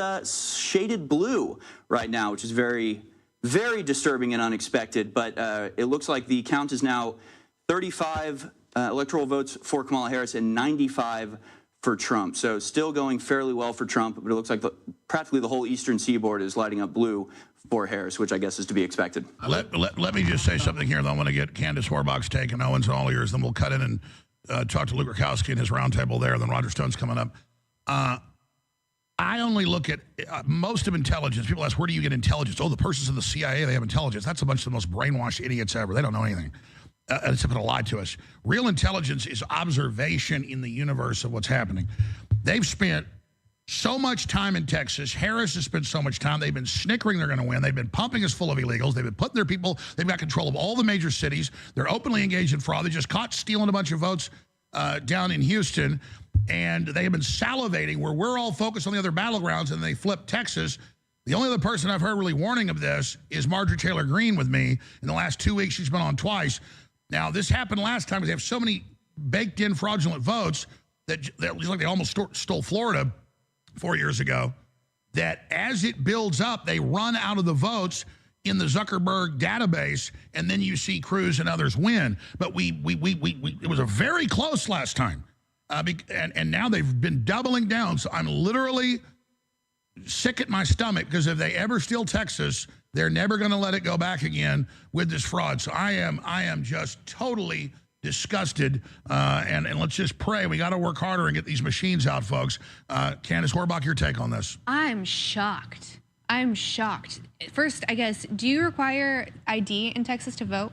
shaded blue right now, which is very, very disturbing and unexpected. But it looks like the count is now 35 electoral votes for Kamala Harris and 95 for Trump. So still going fairly well for Trump, but it looks like practically the whole eastern seaboard is lighting up blue for Harris, which I guess is to be expected. Let me just say something here, though. I want to get Candace Warbach's take and Owen's and all ears. Then we'll cut in and talk to Luke Rakowski and his roundtable there. Then Roger Stone's coming up. I only look at most of intelligence. People ask, where do you get intelligence? Oh, the person's in the CIA, they have intelligence. That's a bunch of the most brainwashed idiots ever. They don't know anything. Except to lie to us. Real intelligence is observation in the universe of what's happening. They've spent so much time in Texas. Harris has spent so much time. They've been snickering they're going to win. They've been pumping us full of illegals. They've been putting their people, they've got control of all the major cities. They're openly engaged in fraud. They just caught stealing a bunch of votes down in Houston. And they have been salivating where we're all focused on the other battlegrounds and they flip Texas. The only other person I've heard really warning of this is Marjorie Taylor Greene with me. In the last 2 weeks, she's been on twice. Now, this happened last time because they have so many baked in fraudulent votes that it was like they almost stole Florida 4 years ago, that as it builds up, they run out of the votes in the Zuckerberg database, and then you see Cruz and others win. But it was a very close last time. And now they've been doubling down. So I'm literally sick at my stomach because if they ever steal Texas, they're never going to let it go back again with this fraud. So I am just totally disgusted, and let's just pray. We got to work harder and get these machines out, folks. Candace Horbach, your take on this? I'm shocked. I'm shocked. First, I guess, do you require ID in Texas to vote?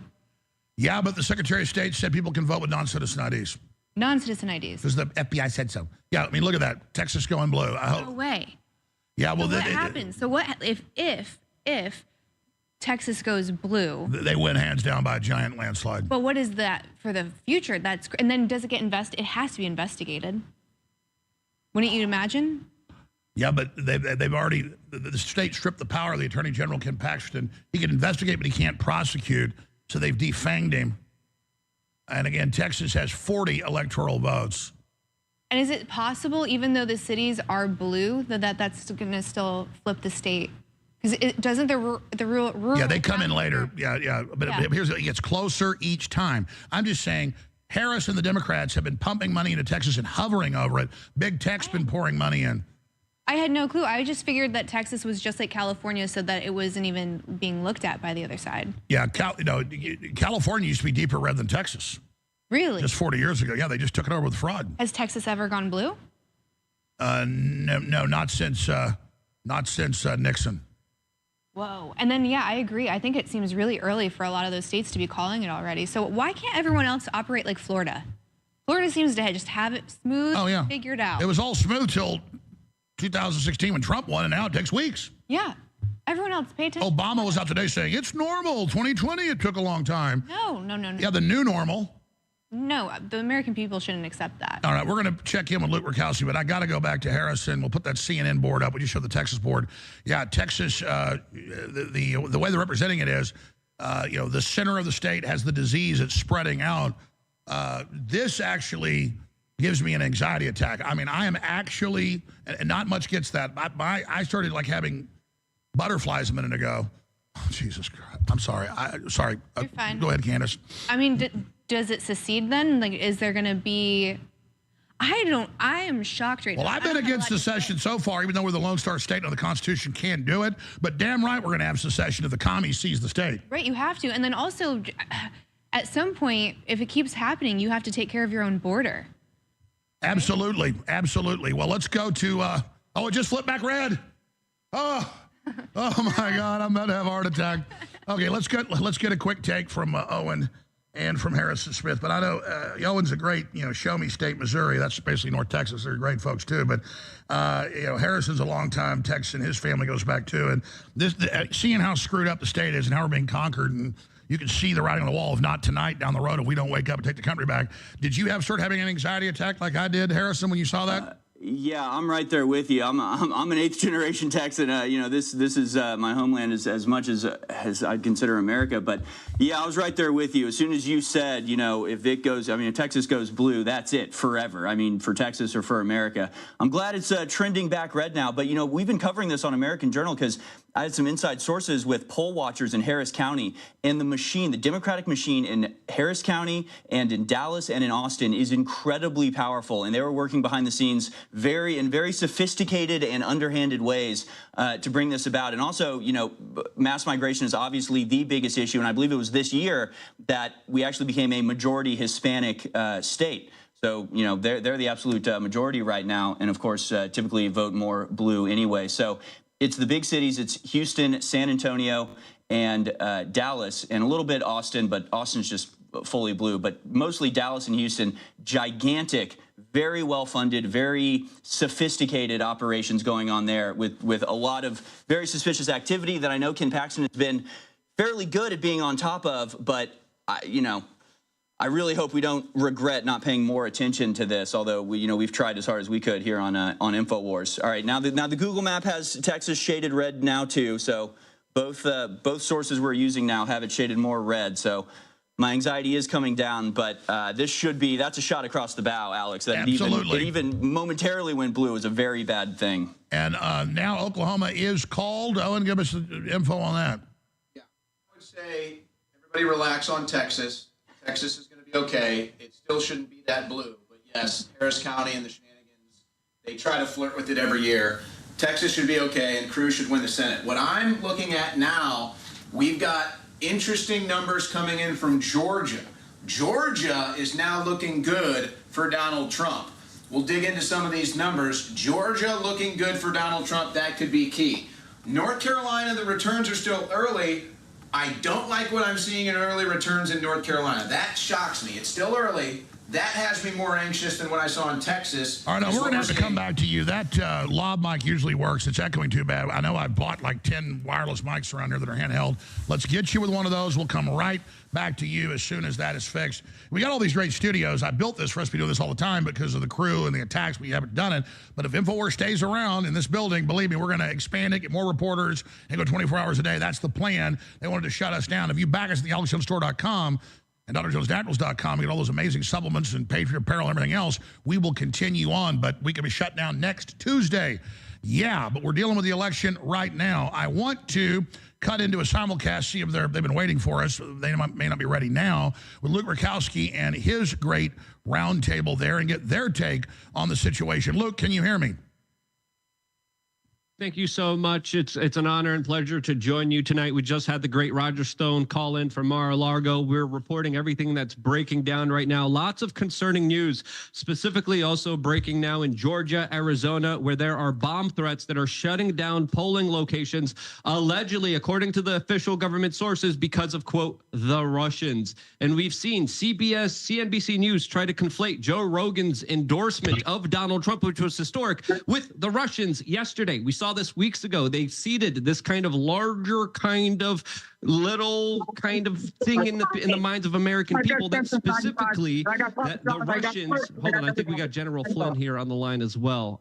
Yeah, but the Secretary of State said people can vote with non-citizen IDs. Non-citizen IDs. Because the FBI said so. Yeah, I mean, look at that. Texas going blue. I hope. No way. Yeah, well, so what happens? So what if Texas goes blue? They win hands down by a giant landslide. But what is that for the future? And then does it get It has to be investigated. Wouldn't you imagine? Yeah, but they've already, the state stripped the power of the Attorney General, Ken Paxton. He can investigate, but he can't prosecute. So they've defanged him. And again, Texas has 40 electoral votes. And is it possible, even though the cities are blue, that's going to still flip the state? Because it doesn't the rural. Yeah, they come in later. Yeah. But here's it gets closer each time. I'm just saying, Harris and the Democrats have been pumping money into Texas and hovering over it. Big Tech's been pouring money in. I had no clue. I just figured that Texas was just like California, so that it wasn't even being looked at by the other side. Yeah, California used to be deeper red than Texas. Really? Just 40 years ago. Yeah, they just took it over with fraud. Has Texas ever gone blue? No, not since Nixon. Whoa. And then, yeah, I agree. I think it seems really early for a lot of those states to be calling it already. So why can't everyone else operate like Florida? Florida seems to just have it smooth, figured out. It was all smooth till 2016 when Trump won, and now it takes weeks. Yeah. Everyone else pay attention. Obama was out today saying, it's normal. 2020, it took a long time. No. Yeah, the new normal. No, the American people shouldn't accept that. All right, we're going to check in with Luke Murkowski, but I got to go back to Harrison. We'll put that CNN board up. We just showed the Texas board. Yeah, Texas, the way they're representing it is, the center of the state has the disease. It's spreading out. This actually gives me an anxiety attack. I mean, I am actually, and not much gets that. I started like having butterflies a minute ago. Oh, Jesus Christ. I'm sorry. Sorry. You're fine. Go ahead, Candace. I mean, does it secede then? Like, is there going to be... I am shocked right now. Well, I've been against secession so far, even though we're the Lone Star State and the Constitution can't do it. But damn right we're going to have secession if the commie sees the state. Right, you have to. And then also, at some point, if it keeps happening, you have to take care of your own border. Absolutely. Absolutely. Well, let's go to... it just flipped back red. Oh my God, I'm about to have a heart attack. Okay, let's get a quick take from Owen and from Harrison Smith. But I know Owen's a great, show me state, Missouri. That's basically North Texas. They're great folks too. But Harrison's a longtime Texan. His family goes back too. And this, seeing how screwed up the state is and how we're being conquered, and you can see the writing on the wall of not tonight down the road if we don't wake up and take the country back. Did you start having an anxiety attack like I did, Harrison, when you saw that? Yeah, I'm right there with you. I'm an eighth-generation Texan. This is my homeland as much as I'd consider America. But yeah, I was right there with you. As soon as you said, if Texas goes blue, that's it forever. I mean, for Texas or for America. I'm glad it's trending back red now. But we've been covering this on American Journal because I had some inside sources with poll watchers in Harris County, and the Democratic machine in Harris County and in Dallas and in Austin is incredibly powerful, and they were working behind the scenes in very sophisticated and underhanded ways to bring this about. And also, mass migration is obviously the biggest issue, and I believe it was this year that we actually became a majority Hispanic state. So, they're the absolute majority right now, and of course, typically vote more blue anyway. So it's the big cities. It's Houston, San Antonio, and Dallas, and a little bit Austin, but Austin's just fully blue, but mostly Dallas and Houston, gigantic, very well-funded, very sophisticated operations going on there with a lot of very suspicious activity that I know Ken Paxton has been fairly good at being on top of, but I really hope we don't regret not paying more attention to this, although we've tried as hard as we could here on InfoWars. All right, now the Google map has Texas shaded red now too, so both sources we're using now have it shaded more red. So my anxiety is coming down, but that's a shot across the bow, Alex. That Absolutely. It even momentarily went blue is a very bad thing. And now Oklahoma is called. Owen, give us the info on that. I would say everybody relax on Texas. Texas is going to be okay. It still shouldn't be that blue. But yes, Harris County and the shenanigans, they try to flirt with it every year. Texas should be okay, and Cruz should win the Senate. What I'm looking at now, we've got interesting numbers coming in from Georgia. Georgia is now looking good for Donald Trump. We'll dig into some of these numbers. Georgia looking good for Donald Trump. That could be key. North Carolina, the returns are still early. I don't like what I'm seeing in early returns in North Carolina. That shocks me. It's still early. That has me more anxious than what I saw in Texas. All right, now we're going to have to come back to you. That lav mic usually works. It's echoing too bad. I know I bought like 10 wireless mics around here that are handheld. Let's get you with one of those. We'll come right back to you as soon as that is fixed. We got all these great studios. I built this for us to be doing this all the time because of the crew and the attacks. We haven't done it. But if InfoWars stays around in this building, believe me, we're going to expand it, get more reporters, and go 24 hours a day. That's the plan. They wanted to shut us down. If you back us at the AlexJonesStore.com, and DrJonesNaturals.com, you get all those amazing supplements and Patriot apparel and everything else. We will continue on, but we can be shut down next Tuesday. Yeah, but we're dealing with the election right now. I want to cut into a simulcast, see if they've been waiting for us. They may not be ready now, with Luke Rakowski and his great roundtable there and get their take on the situation. Luke, can you hear me? Thank you so much. It's an honor and pleasure to join you tonight. We just had the great Roger Stone call in from Mar-a-Lago. We're reporting everything that's breaking down right now. Lots of concerning news, specifically also breaking now in Georgia, Arizona, where there are bomb threats that are shutting down polling locations, allegedly, according to the official government sources, because of, quote, the Russians. And we've seen CBS, CNBC News try to conflate Joe Rogan's endorsement of Donald Trump, which was historic, with the Russians yesterday. We saw this weeks ago. They seeded this kind of larger kind of little kind of thing in the minds of American people that specifically that the Russians. Hold on, I think we got General Flynn here on the line as well.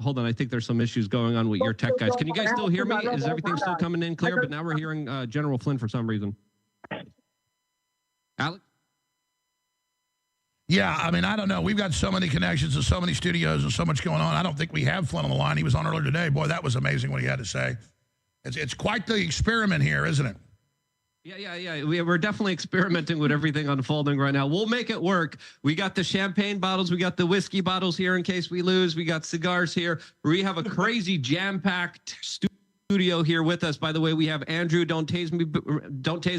Hold on, I think there's some issues going on with your tech guys. Can you guys still hear me? Is everything still coming in clear? But now we're hearing General Flynn for some reason. Alex? Yeah, I mean, I don't know. We've got so many connections and so many studios and so much going on. I don't think we have Flynn on the line. He was on earlier today. Boy, that was amazing what he had to say. It's quite the experiment here, isn't it? Yeah. We're definitely experimenting with everything unfolding right now. We'll make it work. We got the champagne bottles. We got the whiskey bottles here in case we lose. We got cigars here. We have a crazy jam-packed studio here with us. By the way, we have Andrew, don't tase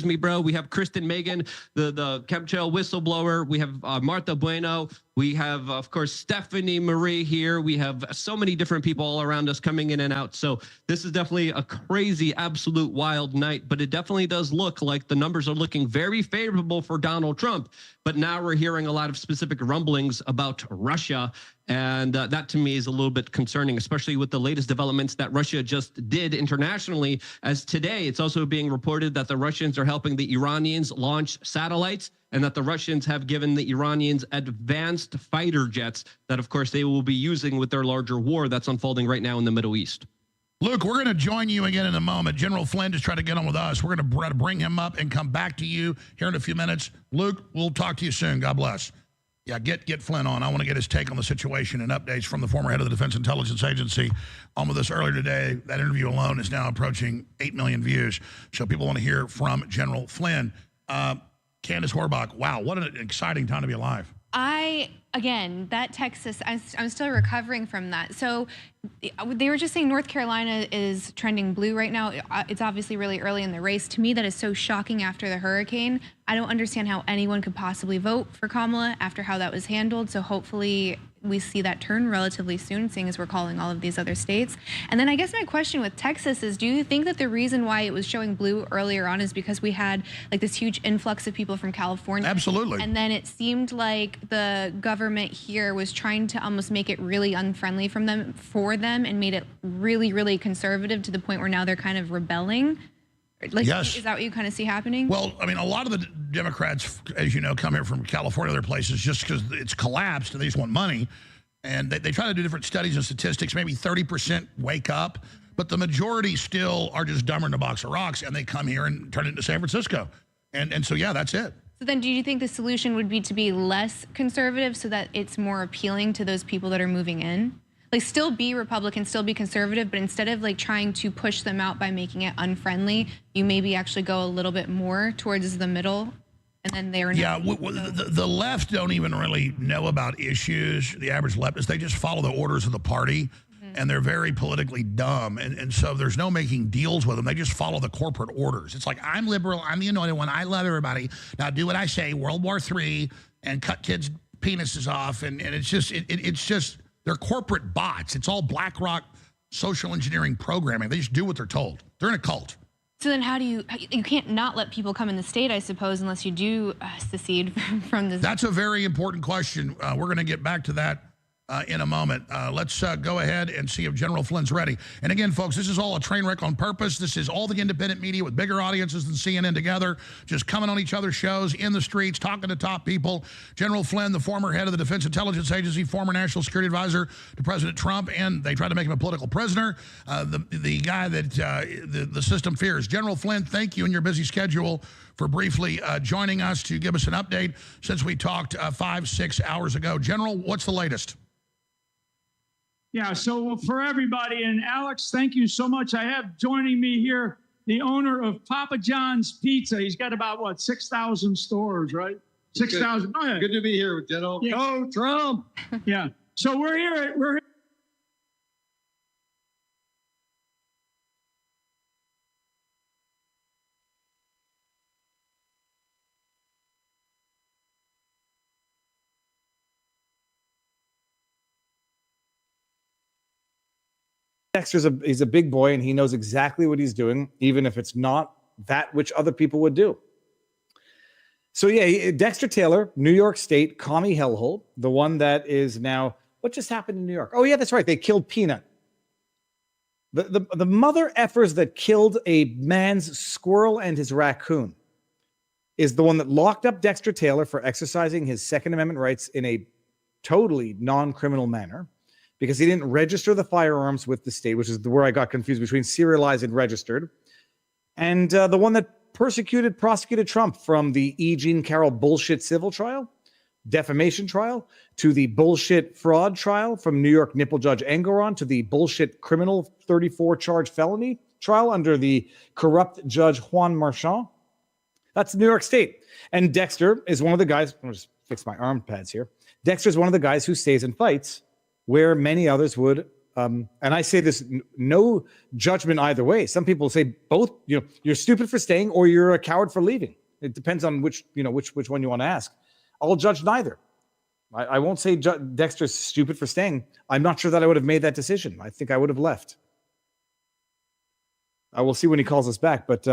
me, bro. We have Kristen Megan, the chemtrail whistleblower. We have Martha Bueno. We have, of course, Stephanie Marie here. We have so many different people all around us coming in and out. So this is definitely a crazy, absolute wild night. But it definitely does look like the numbers are looking very favorable for Donald Trump. But now we're hearing a lot of specific rumblings about Russia. And that to me is a little bit concerning, especially with the latest developments that Russia just did internationally. As today, it's also being reported that the Russians are helping the Iranians launch satellites, and that the Russians have given the Iranians advanced fighter jets that, of course, they will be using with their larger war that's unfolding right now in the Middle East. Luke, we're going to join you again in a moment. General Flynn just tried to get on with us. We're going to bring him up and come back to you here in a few minutes. Luke, we'll talk to you soon. God bless. Yeah, get Flynn on. I want to get his take on the situation and updates from the former head of the Defense Intelligence Agency on with us earlier today. That interview alone is now approaching 8 million views. So people want to hear from General Flynn. Candace Horbach, wow, what an exciting time to be alive. Again, that Texas, I'm still recovering from that. So they were just saying North Carolina is trending blue right now. It's obviously really early in the race. To me, that is so shocking after the hurricane. I don't understand how anyone could possibly vote for Kamala after how that was handled. So hopefully we see that turn relatively soon, seeing as we're calling all of these other states. And then I guess my question with Texas is, do you think that the reason why it was showing blue earlier on is because we had like this huge influx of people from California? Absolutely. And then it seemed like the government here was trying to almost make it really unfriendly for them and made it really, really conservative to the point where now they're kind of rebelling? Like, yes. Is that what you kind of see happening? Well, I mean, a lot of the Democrats, as you know, come here from California and other places just because it's collapsed and they just want money. And they try to do different studies and statistics. Maybe 30% wake up, but the majority still are just dumber than a box of rocks, and they come here and turn it into San Francisco. And so, yeah, that's it. So then do you think the solution would be to be less conservative so that it's more appealing to those people that are moving in? Like, still be Republican, still be conservative, but instead of like trying to push them out by making it unfriendly, you maybe actually go a little bit more towards the middle, and then they're the left don't even really know about issues. The average leftist, they just follow the orders of the party, and they're very politically dumb, and so there's no making deals with them. They just follow the corporate orders. It's like, I'm liberal, I'm the anointed one, I love everybody. Now do what I say, World War III, and cut kids' penises off, and it's just. They're corporate bots. It's all BlackRock social engineering programming. They just do what they're told. They're in a cult. So then how do you can't not let people come in the state, I suppose, unless you do secede from this. That's a very important question. We're going to get back to that in a moment. Let's go ahead and see if General Flynn's ready. And again, folks, this is all a train wreck on purpose. This is all the independent media with bigger audiences than CNN together, just coming on each other's shows, in the streets, talking to top people. General Flynn, the former head of the Defense Intelligence Agency, former national security advisor to President Trump, and they tried to make him a political prisoner, the guy that the system fears. General Flynn, thank you in your busy schedule for briefly joining us to give us an update since we talked 5-6 hours ago. General, what's the latest? Yeah, so for everybody, and Alex, thank you so much. I have joining me here the owner of Papa John's Pizza. He's got about, what, 6,000 stores, right? 6,000. Oh, yeah. Good to be here, General. Yeah. Go Trump. Yeah. So we're here. Dexter's he's a big boy, and he knows exactly what he's doing, even if it's not that which other people would do. So yeah, Dexter Taylor, New York State commie hellhole, the one that is now, what just happened in New York? Oh yeah, that's right, they killed Peanut. The mother effers that killed a man's squirrel and his raccoon is the one that locked up Dexter Taylor for exercising his Second Amendment rights in a totally non-criminal manner, because he didn't register the firearms with the state, which is where I got confused between serialized and registered. And the one that prosecuted Trump, from the E. Jean Carroll bullshit civil trial, defamation trial, to the bullshit fraud trial from New York nipple judge Engoron, to the bullshit criminal 34 charge felony trial under the corrupt judge Juan Marchand. That's New York State. And Dexter is one of the guys, I'll just fix my arm pads here. Dexter is one of the guys who stays and fights where many others would, and I say this, no judgment either way. Some people say both, you're stupid for staying or you're a coward for leaving. It depends on which one you want to ask. I'll judge neither. I won't say Dexter's stupid for staying. I'm not sure that I would have made that decision. I think I would have left. I will see when he calls us back. But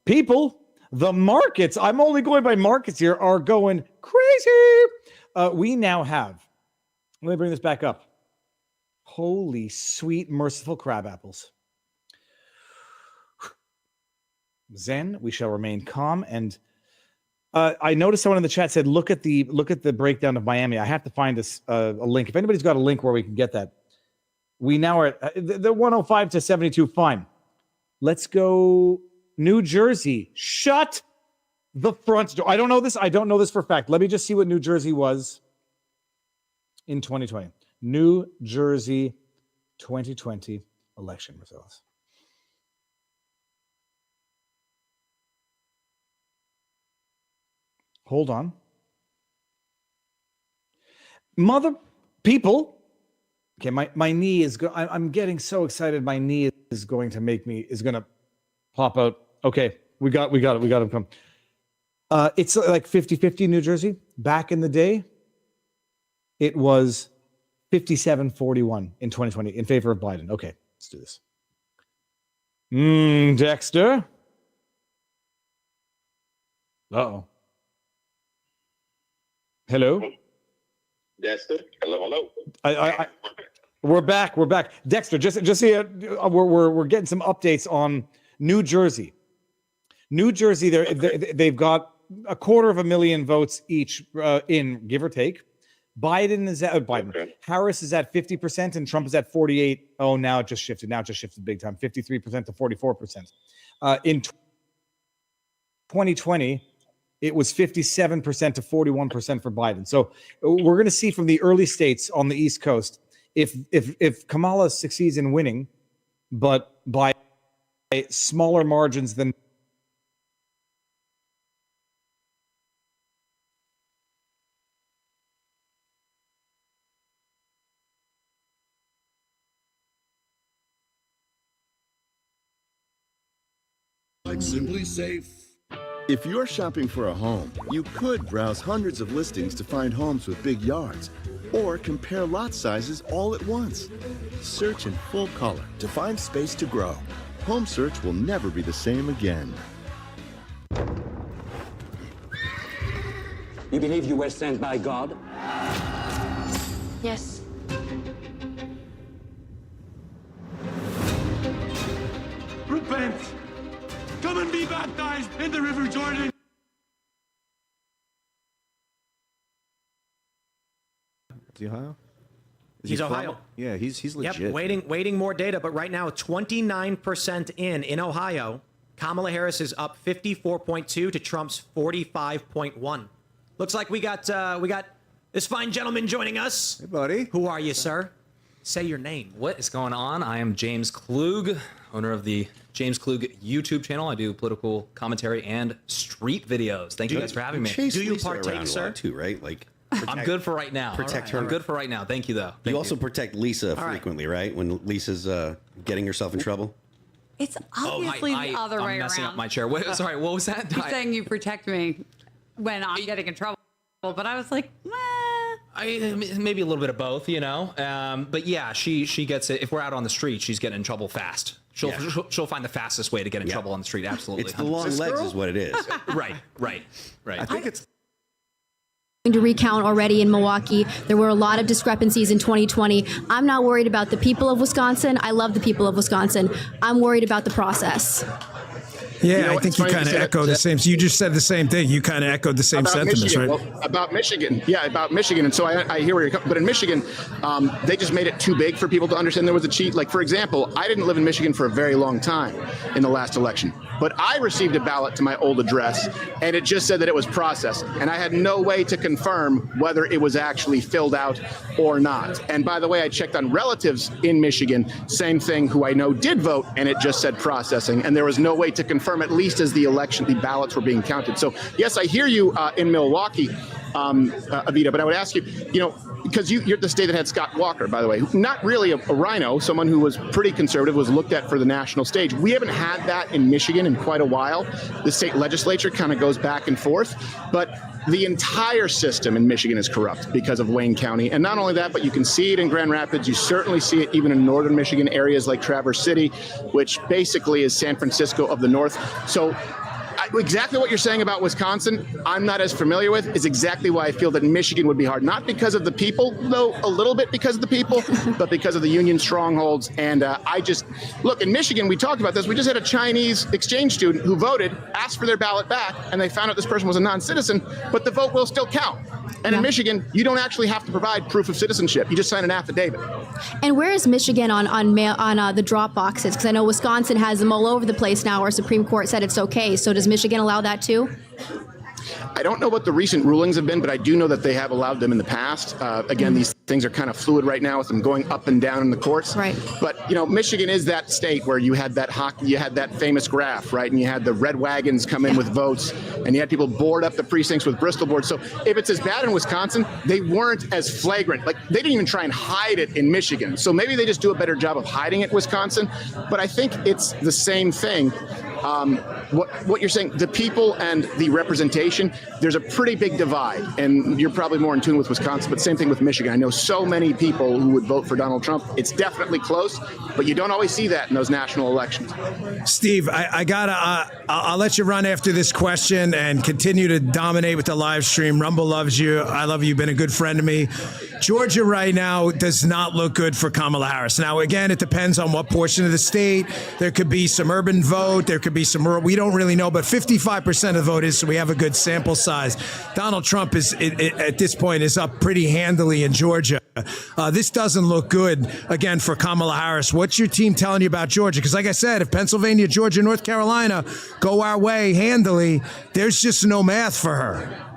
people, the markets, I'm only going by markets here, are going crazy. We now have, let me bring this back up. Holy sweet, merciful crab apples. Zen, we shall remain calm. And I noticed someone in the chat said, look at the breakdown of Miami. I have to find this a link. If anybody's got a link where we can get that. We now are at the 105 to 72. Fine. Let's go New Jersey. Shut the front door. I don't know this. I don't know this for a fact. Let me just see what New Jersey was in 2020. New Jersey 2020 election results. Hold on. Mother people. Okay, my knee is I'm getting so excited. My knee is going to pop out. Okay, we got him come. It's like 50-50 New Jersey. Back in the day, it was 57-41 in 2020 in favor of Biden. Okay, let's do this. Dexter. Uh-oh. Hello? Dexter. Hello. We're back. Dexter, just here, we're getting some updates on New Jersey. New Jersey, they've got 250,000 votes each in, give or take. Harris is at 50% and Trump is at 48. Oh, now it just shifted big time, 53% to 44%. In 2020, it was 57% to 41% for Biden. So we're going to see from the early states on the East Coast if Kamala succeeds in winning, but by smaller margins than like Simply Safe. If you're shopping for a home, you could browse hundreds of listings to find homes with big yards, or compare lot sizes all at once. Search in full color to find space to grow. Home search will never be the same again. You believe you were sent by God? Yes. Repent! Come and be baptized in the River Jordan! Is he Ohio? He's Ohio. Yeah, he's legit. Yep, waiting more data, but right now 29% in Ohio. Kamala Harris is up 54.2 to Trump's 45.1. Looks like we got this fine gentleman joining us. Hey, buddy. Who are you, sir? Say your name. What is going on? I am James Klug, owner of the James Klug YouTube channel. I do political commentary and street videos. Thank you guys for having me. Do you partake, sir? Too, right? Like, I'm good for right now. I'm good for right now. Thank you, though. You also protect Lisa frequently, right? When Lisa's getting herself in trouble. It's obviously the other way I'm messing around. up my chair. Sorry, what was that? You're saying you protect me when I'm getting in trouble, but I was like, maybe a little bit of both, you know. But yeah, she gets it. If we're out on the street, she's getting in trouble fast. She'll find the fastest way to get in trouble on the street. Absolutely, it's the long legs, is what it is. Right. I think it's To recount already in Milwaukee. There were a lot of discrepancies in 2020. I'm not worried about the people of Wisconsin. I love the people of Wisconsin. I'm worried about the process. Yeah, I think you kind of echo the same. So you just said the same thing. You kind of echoed the same sentiments, Michigan. right? Well, about Michigan. Yeah, about Michigan. And so I hear where you're coming. But in Michigan, they just made it too big for people to understand there was a cheat. Like, for example, I didn't live in Michigan for a very long time in the last election. But I received a ballot to my old address, and it just said that it was processed. And I had no way to confirm whether it was actually filled out or not. And by the way, I checked on relatives in Michigan, same thing, who I know did vote, and it just said processing. And there was no way to confirm, at least as the ballots were being counted. So, yes, I hear you in Milwaukee, Avita, but I would ask you, because you're the state that had Scott Walker, by the way, not really a rhino, someone who was pretty conservative, was looked at for the national stage. We haven't had that in Michigan in quite a while. The state legislature kind of goes back and forth, but the entire system in Michigan is corrupt because of Wayne County. And not only that, but you can see it in Grand Rapids. You certainly see it even in northern Michigan areas like Traverse City, which basically is San Francisco of the North. So exactly what you're saying about Wisconsin, I'm not as familiar with, is exactly why I feel that Michigan would be hard. Not because of the people, though a little bit because of the people, but because of the union strongholds. And look, in Michigan, we talked about this. We just had a Chinese exchange student who voted, asked for their ballot back, and they found out this person was a non-citizen, but the vote will still count. And in Michigan, you don't actually have to provide proof of citizenship. You just sign an affidavit. And where is Michigan on the drop boxes? Because I know Wisconsin has them all over the place now. Our Supreme Court said it's okay. So does Michigan allow that too? I don't know what the recent rulings have been, but I do know that they have allowed them in the past. Again, these things are kind of fluid right now with them going up and down in the courts. Right. But, Michigan is that state where you had that famous graph, right? And you had the red wagons come in with votes, and you had people board up the precincts with Bristol boards. So if it's as bad in Wisconsin, they weren't as flagrant. Like, they didn't even try and hide it in Michigan. So maybe they just do a better job of hiding it in Wisconsin. But I think it's the same thing What you're saying, the people and the representation, there's a pretty big divide, and you're probably more in tune with Wisconsin, but same thing with Michigan. I know so many people who would vote for Donald Trump. It's definitely close, but you don't always see that in those national elections. Steve, I'll let you run after this question and continue to dominate with the live stream. Rumble loves you. I love you. You've been a good friend to me. Georgia right now does not look good for Kamala Harris. Now, again, it depends on what portion of the state. There could be some urban vote. There could be some rural. We don't really know, but 55% of the vote is, so we have a good sample size. Donald Trump is, at this point, is up pretty handily in Georgia. This doesn't look good, again, for Kamala Harris. What's your team telling you about Georgia? Because like I said, if Pennsylvania, Georgia, North Carolina go our way handily, there's just no math for her.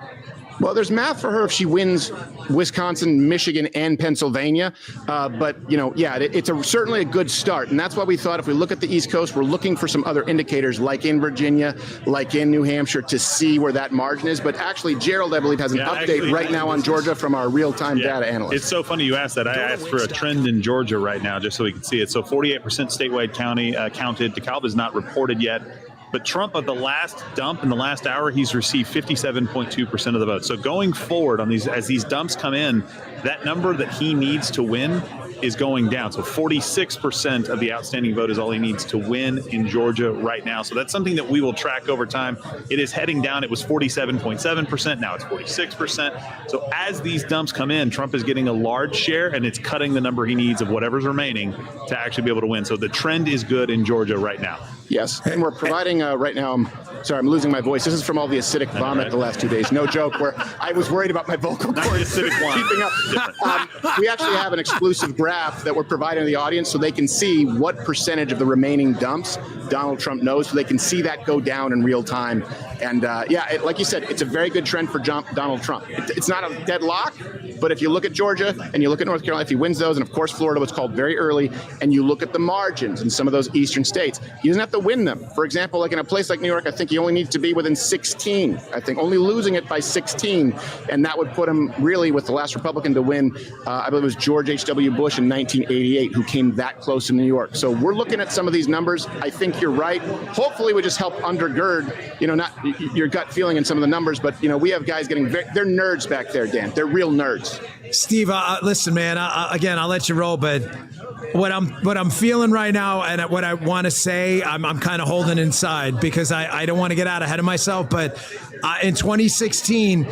Well, there's math for her if she wins Wisconsin, Michigan, and Pennsylvania. But, it's certainly a good start. And that's why we thought if we look at the East Coast, we're looking for some other indicators like in Virginia, like in New Hampshire to see where that margin is. But actually, Gerald, I believe, has an update right now on Georgia from our real-time data analyst. It's so funny you asked that. I asked for a trend in Georgia right now just so we can see it. So 48% statewide counted. DeKalb is not reported yet. But Trump, at the last dump in the last hour, he's received 57.2% of the vote. So going forward on these, as these dumps come in, that number that he needs to win is going down. So 46% of the outstanding vote is all he needs to win in Georgia right now. So that's something that we will track over time. It is heading down. It was 47.7%. Now it's 46%. So as these dumps come in, Trump is getting a large share, and it's cutting the number he needs of whatever's remaining to actually be able to win. So the trend is good in Georgia right now. Yes, and we're providing right now. Sorry, I'm losing my voice. This is from all the acidic vomit the last 2 days. No joke. Where I was worried about my vocal cords keeping up. We actually have an exclusive graph that we're providing the audience so they can see what percentage of the remaining dumps Donald Trump knows, so they can see that go down in real time. And like you said, it's a very good trend for Donald Trump. It's not a deadlock, but if you look at Georgia and you look at North Carolina, if he wins those, and of course Florida, what's called very early, and you look at the margins in some of those eastern states, he doesn't have to win them. For example, like in a place like New York, I think he only needs to be within 16. I think only losing it by 16, and that would put him really with the last Republican to win. I believe it was George H.W. Bush in 1988 who came that close in New York. So we're looking at some of these numbers. I think you're right. Hopefully, we just help undergird, not your gut feeling in some of the numbers, but we have guys getting they're nerds back there, Dan. They're real nerds. Steve, listen, man. Again, I'll let you roll, but what I'm feeling right now, and what I want to say, I'm kind of holding inside because I don't want to get out ahead of myself. But in 2016,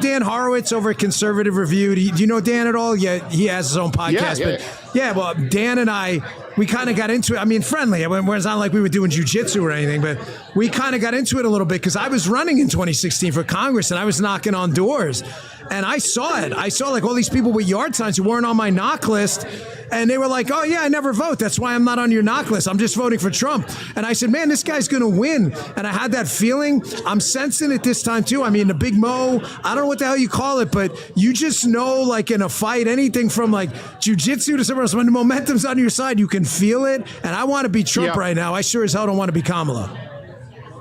Dan Horowitz over at Conservative Review. Do you know Dan at all? Yeah, he has his own podcast. Well, Dan and I, we kind of got into it. I mean, friendly. It's not like we were doing jujitsu or anything, but we kind of got into it a little bit because I was running in 2016 for Congress and I was knocking on doors. And I saw it. I saw like all these people with yard signs who weren't on my knock list. And they were like, oh, yeah, I never vote. That's why I'm not on your knock list. I'm just voting for Trump. And I said, man, this guy's going to win. And I had that feeling. I'm sensing it this time, too. I mean, the Big Mo, I don't know what the hell you call it, but you just know, like in a fight, anything from like jiu-jitsu to somewhere else, when the momentum's on your side, you can feel it. And I want to be Trump right now. I sure as hell don't want to be Kamala.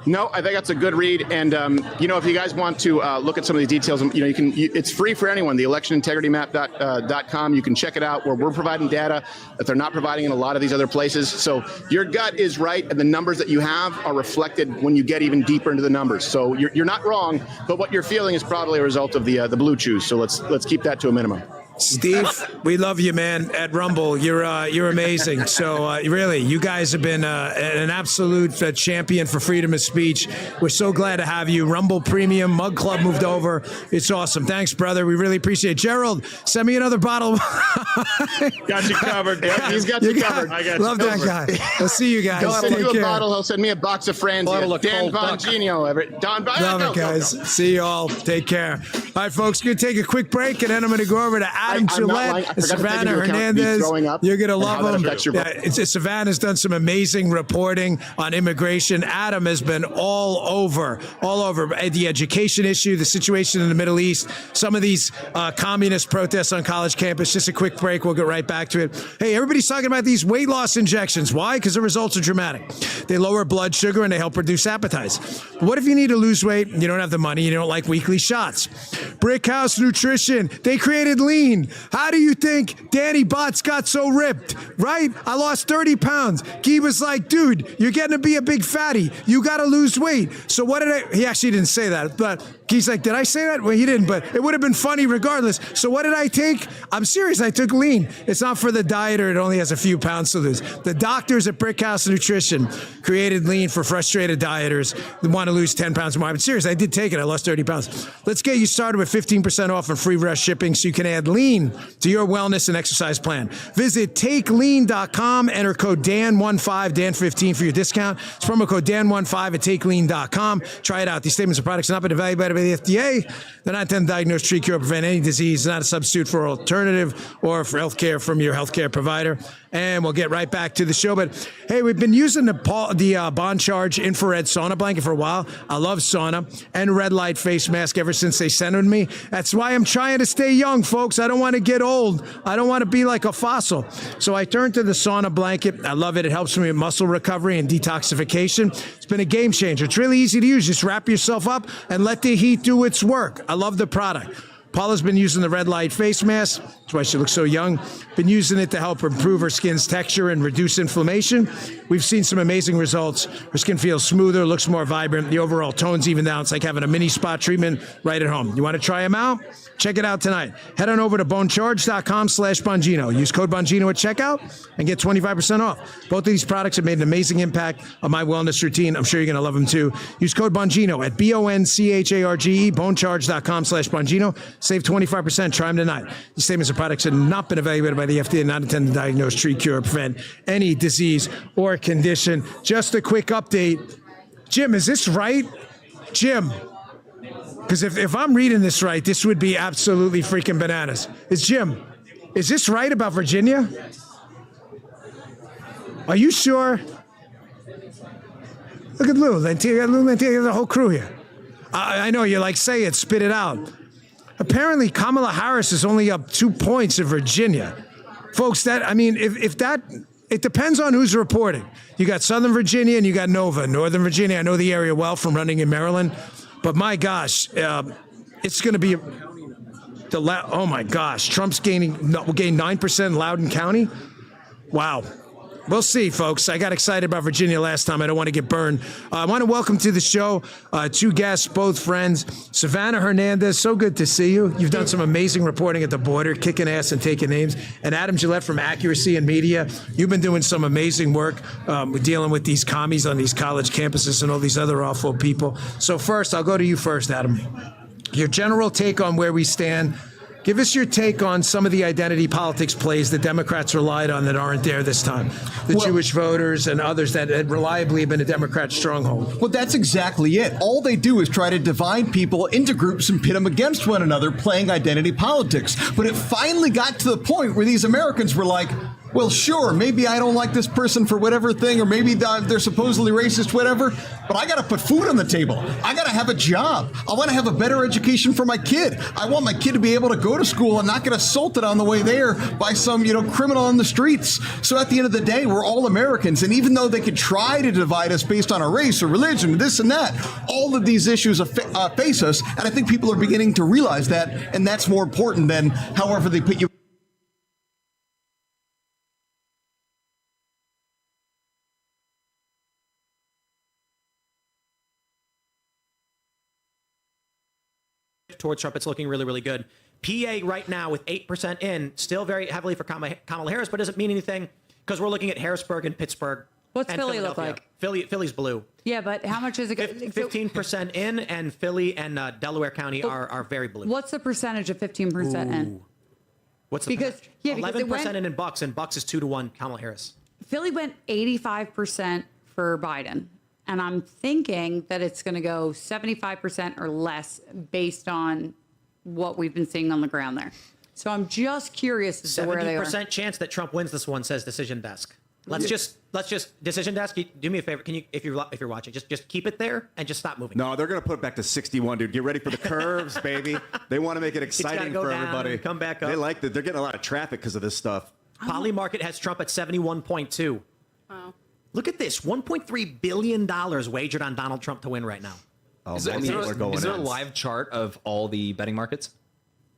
No, I think that's a good read. And, if you guys want to look at some of these details, it's free for anyone, the electionintegritymap.com. You can check it out where we're providing data that they're not providing in a lot of these other places. So your gut is right. And the numbers that you have are reflected when you get even deeper into the numbers. So you're not wrong, but what you're feeling is probably a result of the blue chews. So let's keep that to a minimum. Steve, we love you, man. At Rumble, you're amazing. So really, you guys have been an absolute champion for freedom of speech. We're so glad to have you. Rumble Premium Mug Club moved over. It's awesome. Thanks, brother. We really appreciate it. Gerald, send me another bottle. Got you covered. He's got you covered. I got love that guy. I'll see you guys. He'll send you a bottle. He'll send me a box of Franzia. Dan Bongino. Love it, guys. See you all. Take care. All right, folks, we're going to take a quick break, and then I'm going to go over to Adam Gillette and Savannah Hernandez. You're going to love them. Savannah's done some amazing reporting on immigration. Adam has been all over the education issue, the situation in the Middle East, some of these communist protests on college campus. Just a quick break. We'll get right back to it. Hey, everybody's talking about these weight loss injections. Why? Because the results are dramatic. They lower blood sugar and they help reduce appetites. But what if you need to lose weight, you don't have the money, you don't like weekly shots? Brickhouse Nutrition, they created Lean. lean. How do you think Danny Botts got so ripped, right? I lost 30 pounds. Guy was like, dude, you're getting to be a big fatty. You got to lose weight. So what did he actually didn't say that, but Guy's like, did I say that? Well, he didn't, but it would have been funny regardless. So what did I take? I'm serious. I took lean. It's not for the dieter. It only has a few pounds to lose. The doctors at Brickhouse Nutrition created lean for frustrated dieters that want to lose 10 pounds more. I'm serious. I did take it. I lost 30 pounds. Let's get you started with 15% off and free rush shipping so you can add lean to your wellness and exercise plan. Visit takelean.com. Enter code DAN15, DAN15 for your discount. It's promo code DAN15 at takelean.com. Try it out. These statements of products have not been evaluated by the FDA. They're not intended to diagnose, treat, cure, or prevent any disease. Not a substitute for alternative or for healthcare from your healthcare provider. And we'll get right back to the show. But hey, we've been using the Bond Charge infrared sauna blanket for a while. I love sauna and red light face mask ever since they sent it to me. That's why I'm trying to stay young, folks. I don't want to get old. I don't want to be like a fossil. So I turned to the sauna blanket. I love it. It helps me with muscle recovery and detoxification. It's been a game changer. It's really easy to use. Just wrap yourself up and let the heat do its work. I love the product. Paula's been using the red light face mask. That's why she looks so young. Been using it to help improve her skin's texture and reduce inflammation. We've seen some amazing results. Her skin feels smoother, looks more vibrant. The overall tone's even down. It's like having a mini spa treatment right at home. You want to try them out? Check it out tonight. Head on over to bonecharge.com/Bongino. Use code Bongino at checkout and get 25% off. Both of these products have made an amazing impact on my wellness routine. I'm sure you're going to love them too. Use code Bongino at BONCHARGE, bonecharge.com/Bongino. Save 25%. Try them tonight. These statements of products have not been evaluated by the FDA and not intended to diagnose, treat, cure, or prevent any disease or condition. Just a quick update. Jim, is this right? Jim. Because if I'm reading this right, this would be absolutely freaking bananas. Jim, is this right about Virginia? Are you sure? Look at Lou Lantier, the whole crew here. I know you're like, say it, spit it out. Apparently, Kamala Harris is only up 2 points in Virginia. Folks, it depends on who's reporting. You got Southern Virginia and you got Nova. Northern Virginia, I know the area well from running in Maryland. But my gosh, it's going to be oh my gosh, Trump's gained 9% in Loudoun County. Wow. We'll see, folks. I got excited about Virginia last time. I don't want to get burned. I want to welcome to the show two guests, both friends. Savannah Hernandez, so good to see you. You've done some amazing reporting at the border, kicking ass and taking names. And Adam Gillette from Accuracy and Media. You've been doing some amazing work dealing with these commies on these college campuses and all these other awful people. So first, I'll go to you first, Adam. Your general take on where we stand. Give us your take on some of the identity politics plays that Democrats relied on that aren't there this time. The Jewish voters and others that had reliably been a Democrat stronghold. Well, that's exactly it. All they do is try to divide people into groups and pit them against one another, playing identity politics. But it finally got to the point where these Americans were like, well, sure, maybe I don't like this person for whatever thing, or maybe they're supposedly racist, whatever, but I got to put food on the table. I got to have a job. I want to have a better education for my kid. I want my kid to be able to go to school and not get assaulted on the way there by some, criminal on the streets. So at the end of the day, we're all Americans. And even though they could try to divide us based on our race or religion, this and that, all of these issues face us. And I think people are beginning to realize that. And that's more important than however they put you. Towards Trump, it's looking really, really good. PA right now with 8% in, still very heavily for Kamala Harris, but doesn't mean anything because we're looking at Harrisburg and Pittsburgh. What's Philly look like? Philly's blue. Yeah, but how much is it? 15% in, and Philly and Delaware County are very blue. What's the percentage of 15% in? What's the because 11% in Bucks, and Bucks is 2-1 Kamala Harris. Philly went 85% for Biden. And I'm thinking that it's going to go 75% or less based on what we've been seeing on the ground there. So I'm just curious as to where they are. 70% chance that Trump wins this one, says Decision Desk. Let's just Decision Desk. Do me a favor. Can you, if you're watching, just keep it there and just stop moving. No, they're going to put it back to 61, dude. Get ready for the curves, baby. They want to make it exciting for everybody. Come back up. They like that. They're getting a lot of traffic because of this stuff. Polymarket has Trump at 71.2. Wow. Look at this, $1.3 billion wagered on Donald Trump to win right now. Is there a live chart of all the betting markets?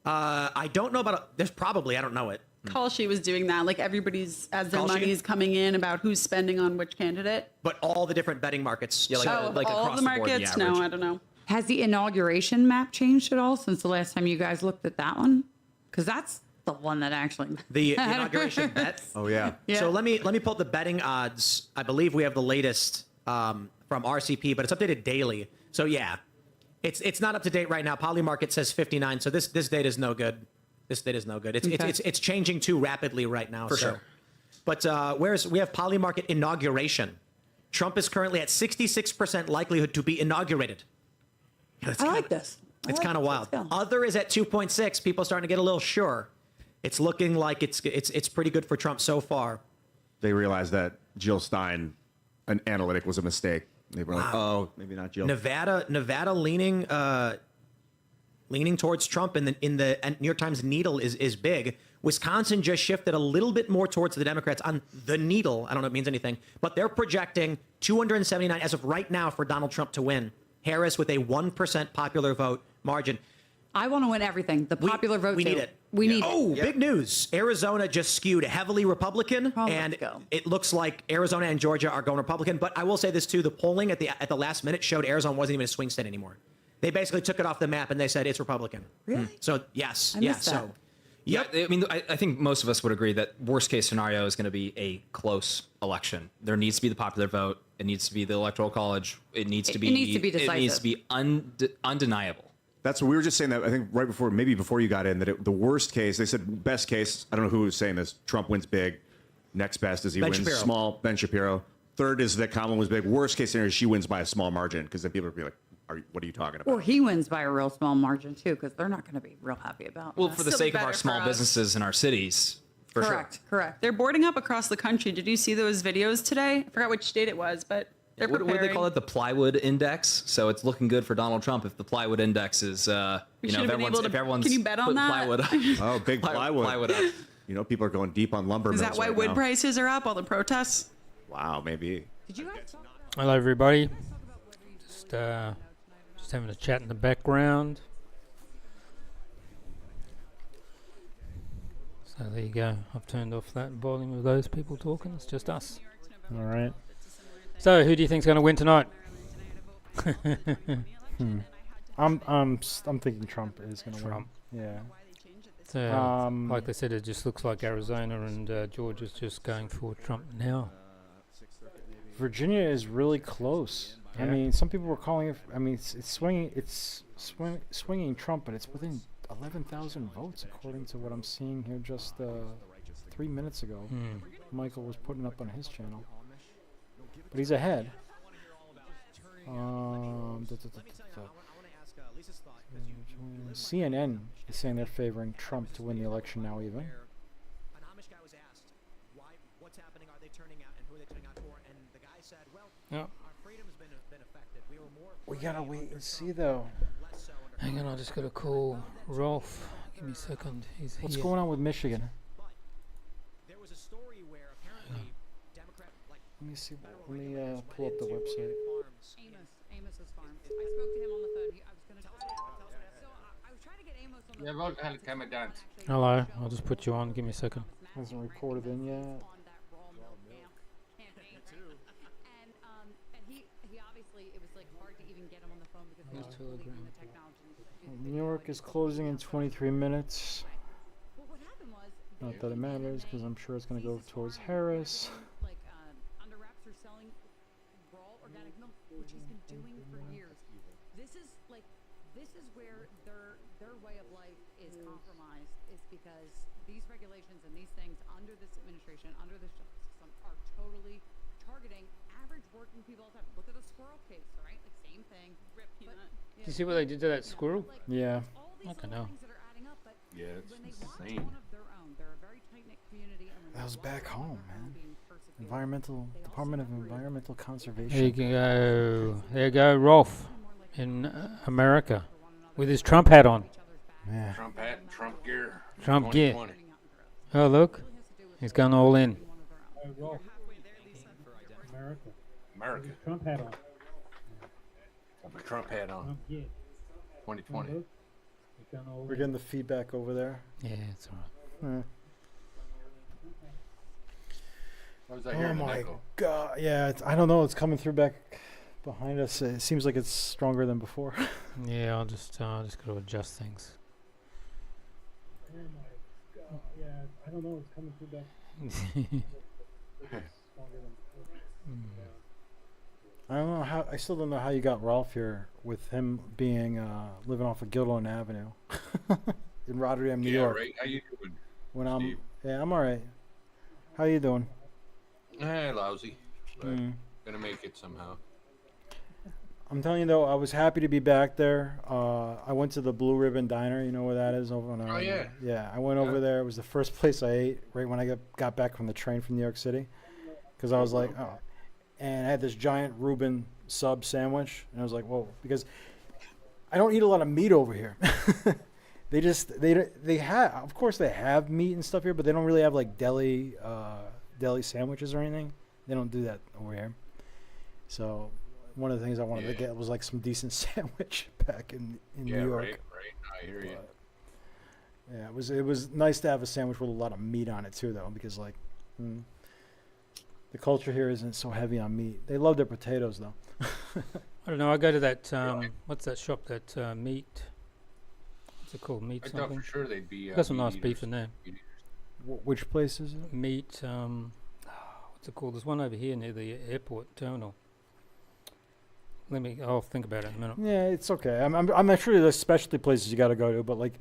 I don't know about. There's probably. I don't know it. Kalshi was doing that. Like everybody's, as their Kalshi? money's coming in about who's spending on which candidate. But all the different betting markets. All of the markets? No, I don't know. Has the inauguration map changed at all since the last time you guys looked at that one? Because that's the one that actually The inauguration bet. Oh yeah. So let me pull up the betting odds. I believe we have the latest from RCP, but it's updated daily. So yeah, it's not up to date right now. Polymarket says 59. So this data is no good. This data is no good. It's changing too rapidly right now. For sure. But we have Polymarket inauguration. Trump is currently at 66% likelihood to be inaugurated. Yeah, I like this. It's kind of wild. Other is at 2.6. People are starting to get a little sure. It's looking like it's pretty good for Trump so far. They realized that Jill Stein, an analytic, was a mistake. They were like, oh, maybe not Jill. Nevada leaning towards Trump in the New York Times needle is big. Wisconsin just shifted a little bit more towards the Democrats on the needle. I don't know if it means anything, but they're projecting 279 as of right now for Donald Trump to win. Harris with a 1% popular vote margin. I want to win everything. The popular vote. We too. need it. We need Oh, it. big news. Arizona just skewed heavily Republican, and it looks like Arizona and Georgia are going Republican. But I will say this too, the polling at the last minute showed Arizona wasn't even a swing state anymore. They basically took it off the map and they said it's Republican. Really? So yes. I Yeah. missed that. So Yeah, I mean, I think most of us would agree that worst case scenario is going to be a close election. There needs to be the popular vote. It needs to be the electoral college. It needs to be. It needs to be It needs to be undeniable. That's what we were just saying that I think right before, maybe before you got in, that the worst case, they said best case, I don't know who was saying this, Trump wins big. Next best is he Ben wins Shapiro. small, Ben Shapiro. Third is that Kamala was big. Worst case scenario is she wins by a small margin because then people would be like, what are you talking about? Or he wins by a real small margin too, because they're not going to be real happy about. Well, that. for the sake of our small businesses in our cities, for Correct. They're boarding up across the country. Did you see those videos today? I forgot which state it was, but they're sure. What do they call it? The plywood index. So it's looking good for Donald Trump if the plywood index is, We if should have been able to. if everyone's Can you bet on putting that? plywood up. Oh, big plywood. Plywood up. You know, people are going deep on lumber Is mills that why right wood now. prices are up? All the protests. Wow, maybe. Hello, everybody. Just having a chat in the background. So there you go. I've turned off that volume of those people talking. It's just us. All right. So who do you think's going to win tonight? I'm thinking Trump is going to win. Trump. Yeah. So, like they said, it just looks like Arizona and Georgia's just going for Trump now. Virginia is really close. I Yeah. mean, some people were calling it. I mean, it's swinging. It's swinging Trump, but it's within 11,000 votes according to what I'm seeing here. Just 3 minutes ago, Michael was putting up on his channel, but he's ahead. CNN is saying they're favoring Trump to win the election now, even. Yeah. We gotta wait and see, though. Hang on, I just got to call Rolf. Give me a second. He's What's here. going on with Michigan? Let me see. Let me pull up the website. Amos's farm. I spoke to him on the phone. I was going to. So I was trying to get Amos on the phone. Hello, I'll just put you on. Give me a second. Hasn't recorded in yet. And he obviously, it was like hard to even get him on the phone because he was believing in the technology. New York is closing in 23 minutes. Not that it matters, because I'm sure it's going to go towards Harris. Like Under Wraps are selling raw organic milk, which he's been doing for years. This is where their way of life is compromised, is because these regulations and these things under this administration, under this justice system, are totally targeting average working people all the time. Look at the squirrel case, right? Like same thing. Rip peanut. Do you see what they did to that squirrel? Yeah. Okay, no. Yeah, it's insane. That was back home, man. Department of Environmental Conservation. There you go. There you go, Rolf in America with his Trump hat on. Yeah. Trump hat and Trump gear. Trump gear. 2020. Oh, look. He's gone all in. America. America. Trump hat on. Got my Trump hat on. 2020. We're getting the feedback over there. Yeah, it's all right. What was I Oh hearing? my Echo? god! Yeah, I don't know. It's coming through back behind us. It seems like it's stronger than before. Yeah, I'll just got to adjust things. Oh my god! Yeah, I don't know. It's coming through back. I don't know how. I still don't know how you got Ralph here with him being living off of Gilderland Avenue in Rotterdam, New York. Right. How you doing? When Steve? I'm all right. How you doing? Lousy. But Mm. gonna make it somehow. I'm telling you though, I was happy to be back there. I went to the Blue Ribbon Diner. You know where that is over on. Oh, yeah. Yeah, I went over there. It was the first place I ate right when I got back from the train from New York City, because I was like, oh, and I had this giant Reuben sub sandwich, and I was like, whoa, because I don't eat a lot of meat over here. They have, of course they have meat and stuff here, but they don't really have like deli sandwiches or anything. They don't do that over here. So one of the things I wanted to get was like some decent sandwich back in New York. Right. I hear you. Yeah, it was nice to have a sandwich with a lot of meat on it too, though, because like the culture here isn't so heavy on meat. They love their potatoes though. I don't know. I go to that. What's that shop? That meat. What's it called? Meat I thought something. for sure they'd be. Got some meat nice beef eaters. in there. Which place is it? Meat. What's it called? There's one over here near the airport terminal. I'll think about it in a minute. Yeah, it's okay. I'm sure there's specialty places you got to go to, but like,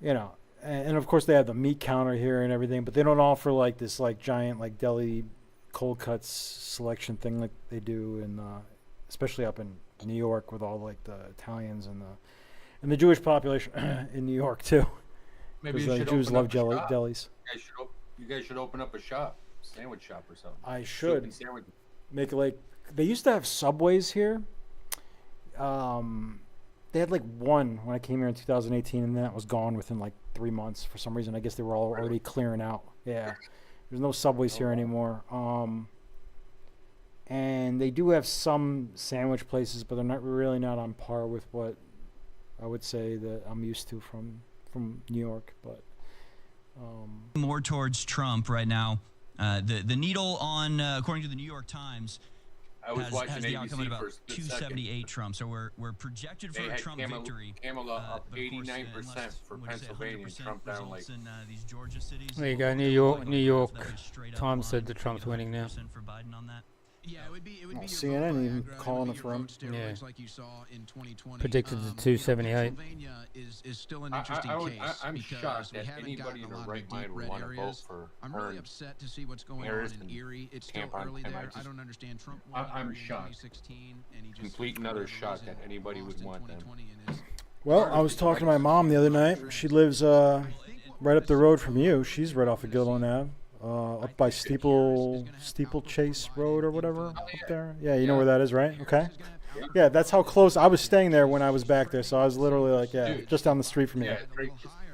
you know, and of course they have the meat counter here and everything, but they don't offer like this like giant like deli cold cuts selection thing like they do in especially up in New York with all like the Italians and the Jewish population in New York too. Maybe Because you the should Jews open love up a shop. delis. You guys should open up a shop, sandwich shop or something. I Soup should and sandwich. make like they used to have Subways here. They had like one when I came here in 2018, and then that was gone within like 3 months for some reason. I guess they were all already clearing out. Yeah, there's no Subways here anymore. And they do have some sandwich places, but they're not on par with what I would say that I'm used to from New York. But more towards Trump right now. The needle on, according to the New York Times, I was watching has the ABC outcome at about for a split 278 second. Trump. So we're projected for They a had Trump victory. Kamala up but of course, 89% unless, for would you say, Pennsylvania, 100% Trump down like. results in these Georgia cities. There you go. New York Times said that Trump's winning now. For Biden on that. Yeah, it would be CNN even calling it for him. Yeah. like you saw in 2020. Predicted the 278. Pennsylvania is still an interesting case. I'm because shocked we that haven't anybody gotten in a their lot right of mind deep would red want to vote areas. for I'm her really and upset to see what's going Harris on in and Erie. It's still camp on early him. there. I just- don't understand. Trump won I'm in shocked. 2016, and he just Complete another shot that anybody would want them. well, I was talking to my mom the other night. She lives right up the road from you. She's right off of Gilderland Ave. Up by Steeplechase Road or whatever up there. Yeah, you know where that is, right? Okay. Yeah, that's how close I was staying there when I was back there. So I was literally like, just down the street from you. Yeah,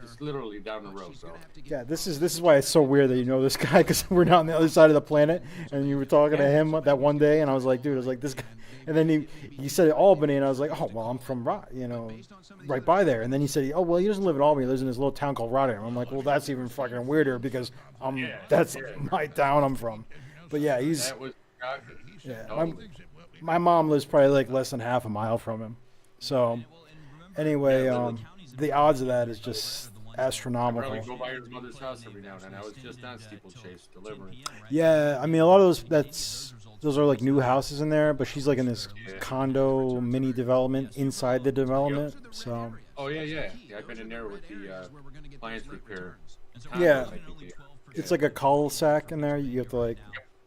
it's literally down the road, bro. Yeah, this is why it's so weird that you know this guy, because we're not on the other side of the planet, and you were talking to him that one day, and I was like, dude, I was like, this guy, and then he said Albany, and I was like, oh, well, I'm from right by there, and then he said, oh, well, he doesn't live in Albany, he lives in this little town called Rotterdam. I'm like, well, that's even fucking weirder because that's my town I'm from. But yeah, he's That was shocking. yeah, my mom lives probably like less than half a mile from him, so anyway, the odds of that is just I astronomical. probably go by your mother's house every now and then. I was just on Steeplechase delivering. Yeah, I mean a lot of those are like new houses in there, but she's like in this condo mini development inside the development. So Oh yeah. I've been in there with the appliance repair. yeah, condos, I think they- it's like a cul-de-sac in there. You have to like,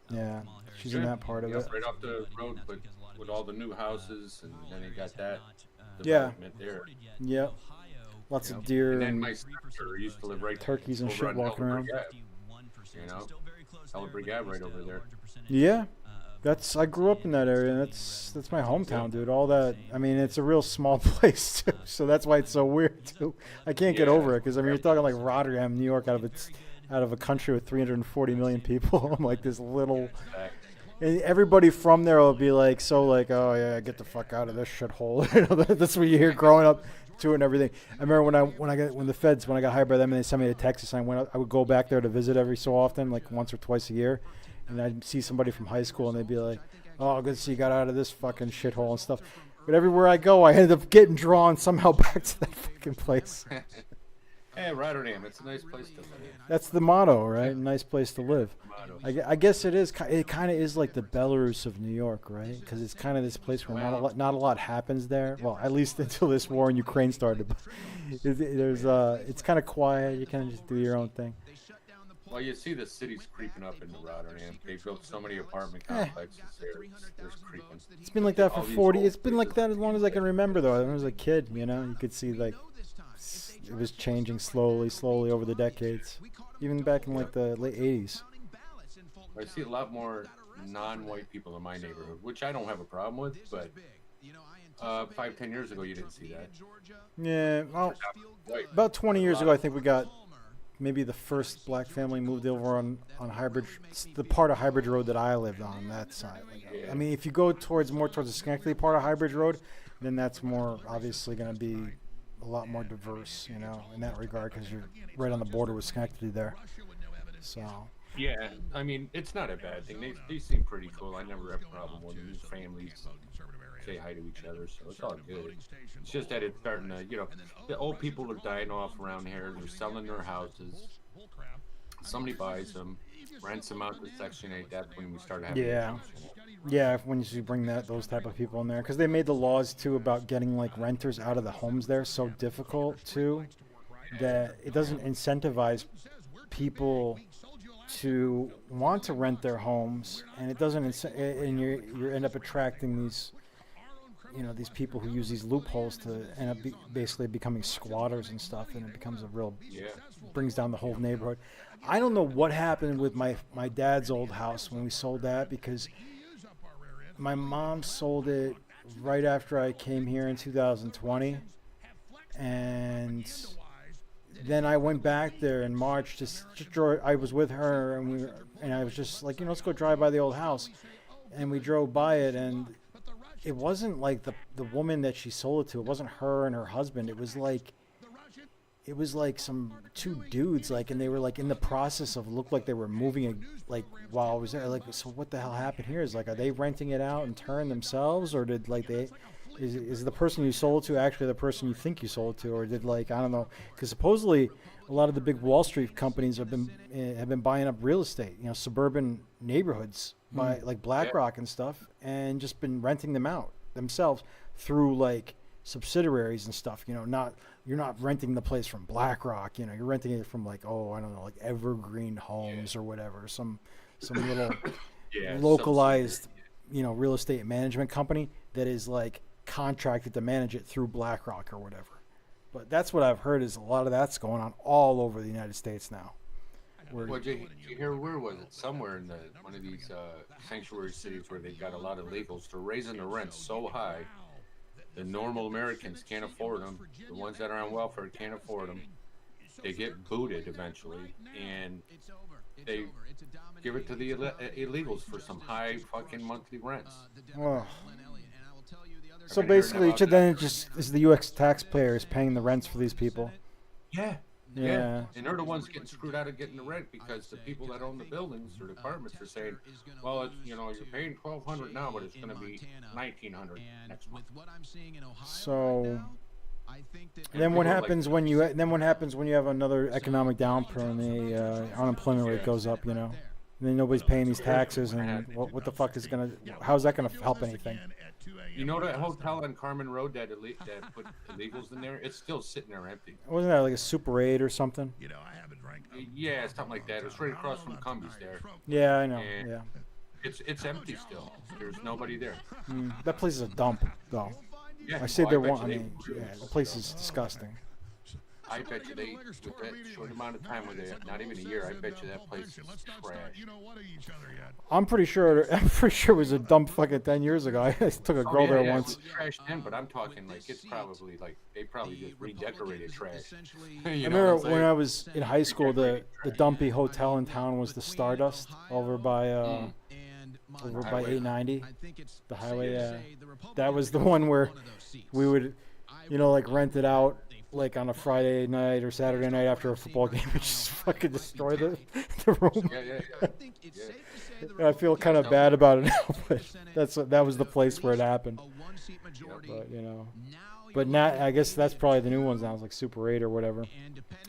yeah, she's in Good. that part of Yeah, it. right off the road, but with all the new houses, and then they got that Yeah, development there. yep. Lots You of know? deer And then and my sister used to live right turkeys and over shit on walking around. Hellebrigg Ave, You know, Hellebrigg Ave right over there. Yeah, I grew up in that area. And that's my hometown, dude. All that. I mean, it's a real small place too, so that's why it's so weird too. I can't get over it because I mean, you're talking like Rotterdam, New York, out of a country with 340 million people. I'm like this little, And everybody from there will be like, oh yeah, get the fuck out of this shithole. You know, that's what you hear growing up to it and everything. I remember when I got hired by them and they sent me to Texas, I would go back there to visit every so often, like once or twice a year, and I'd see somebody from high school and they'd be like, oh, good to see you got out of this fucking shithole and stuff. But everywhere I go, I ended up getting drawn somehow back to that fucking place. Hey, Rotterdam, it's a nice place to live. That's the motto, right? Nice place to live. I guess it is. It kind of is like the Belarus of New York, right? Because it's kind of this place where not a lot happens there. Well, at least until this war in Ukraine started. It's kind of quiet. You kind of just do your own thing. Well, you see the city's creeping up into Rotterdam. They built so many apartment complexes there. There's creeping. It's been like that for 40. It's been like that as long as I can remember, though. When I was a kid, you know, you could see like it was changing slowly over the decades, even back in like the late 80s. I see a lot more non-white people in my neighborhood, which I don't have a problem with, but 5-10 years ago you didn't see that. Yeah, well, about 20 years ago I think we got maybe the first black family moved over on Highbridge, the part of Highbridge Road that I lived on that side. I mean, if you go more towards the Schenectady part of Highbridge Road, then that's more obviously going to be a lot more diverse, you know, in that regard, because you're right on the border with Schenectady there. So. Yeah, I mean, it's not a bad thing. They seem pretty cool. I never have a problem with new families say hi to each other, so it's all good. It's just that it's starting to, you know, the old people are dying off around here. They're selling their houses. Somebody buys them, rents them out to Section 8. That's when we start having issues. Yeah, when you bring those type of people in there, because they made the laws too about getting like renters out of the homes there so difficult too, that it doesn't incentivize people to want to rent their homes, and it doesn't, and you end up attracting these, you know, these people who use these loopholes to end up basically becoming squatters and stuff, and it becomes a real, brings down the whole neighborhood. I don't know what happened with my dad's old house when we sold that, because my mom sold it right after I came here in 2020, and then I went back there in March. I was with her, and I was just like, you know, let's go drive by the old house, and we drove by it, and it wasn't like the woman that she sold it to. It wasn't her and her husband. It was like some two dudes, like, and they were like in the process of, looked like they were moving it, like, while I was there. Like, so what the hell happened here? Is like, are they renting it out in turn themselves, or did like is the person you sold to actually the person you think you sold to, or did, like, I don't know, because supposedly a lot of the big Wall Street companies have been buying up real estate, you know, suburban neighborhoods by like BlackRock and stuff, and just been renting them out themselves through like subsidiaries and stuff. You know, you're not renting the place from BlackRock, you know, you're renting it from like, oh, I don't know, like Evergreen Homes or whatever, some little localized, you know, real estate management company that is like contracted to manage it through BlackRock or whatever. But that's what I've heard, is a lot of that's going on all over the United States now. Well, did you hear, where was it? Somewhere in one of these sanctuary cities where they've got a lot of illegals. They're raising the rents so high, the normal Americans can't afford them. The ones that are on welfare can't afford them. They get booted eventually, and they give it to the illegals for some high fucking monthly rents. Oh. So basically, then it just is the U.S. taxpayers paying the rents for these people. Yeah. And they're the ones getting screwed out of getting the rent, because the people that own the buildings or the apartments are saying, well, it's, you know, you're paying $1,200 now, but it's going to be $1,900 next month. So then what happens when you have another economic downturn? The unemployment rate goes up, you know, and then nobody's paying these taxes, and what the fuck is how's that gonna help anything? You know that hotel on Carmen Road that put illegals in there? It's still sitting there empty. Wasn't that like a Super 8 or something? You know, I haven't drank. Yeah, something like that. It was right across from Cumbies there. Yeah, I know. And yeah. It's empty still. There's nobody there. That place is a dump, though. Yeah, I stayed there once. the place is disgusting. I bet you with that short amount of time with it, not even a year, I bet you that place is trash. I'm pretty sure it was a dump fucking 10 years ago. I took a girl there once. It was trash then, but I'm talking like it's probably like they probably just redecorated trash. I remember when I was in high school, the dumpy hotel in town was the Stardust over by over by 890, the highway. Yeah, that was the one where we would, like rent it out like on a Friday night or Saturday night after a football game and just fucking destroy the room. I feel kind of bad about it now, but that was the place where it happened. But but now I guess that's probably the new ones now. It's like Super 8 or whatever.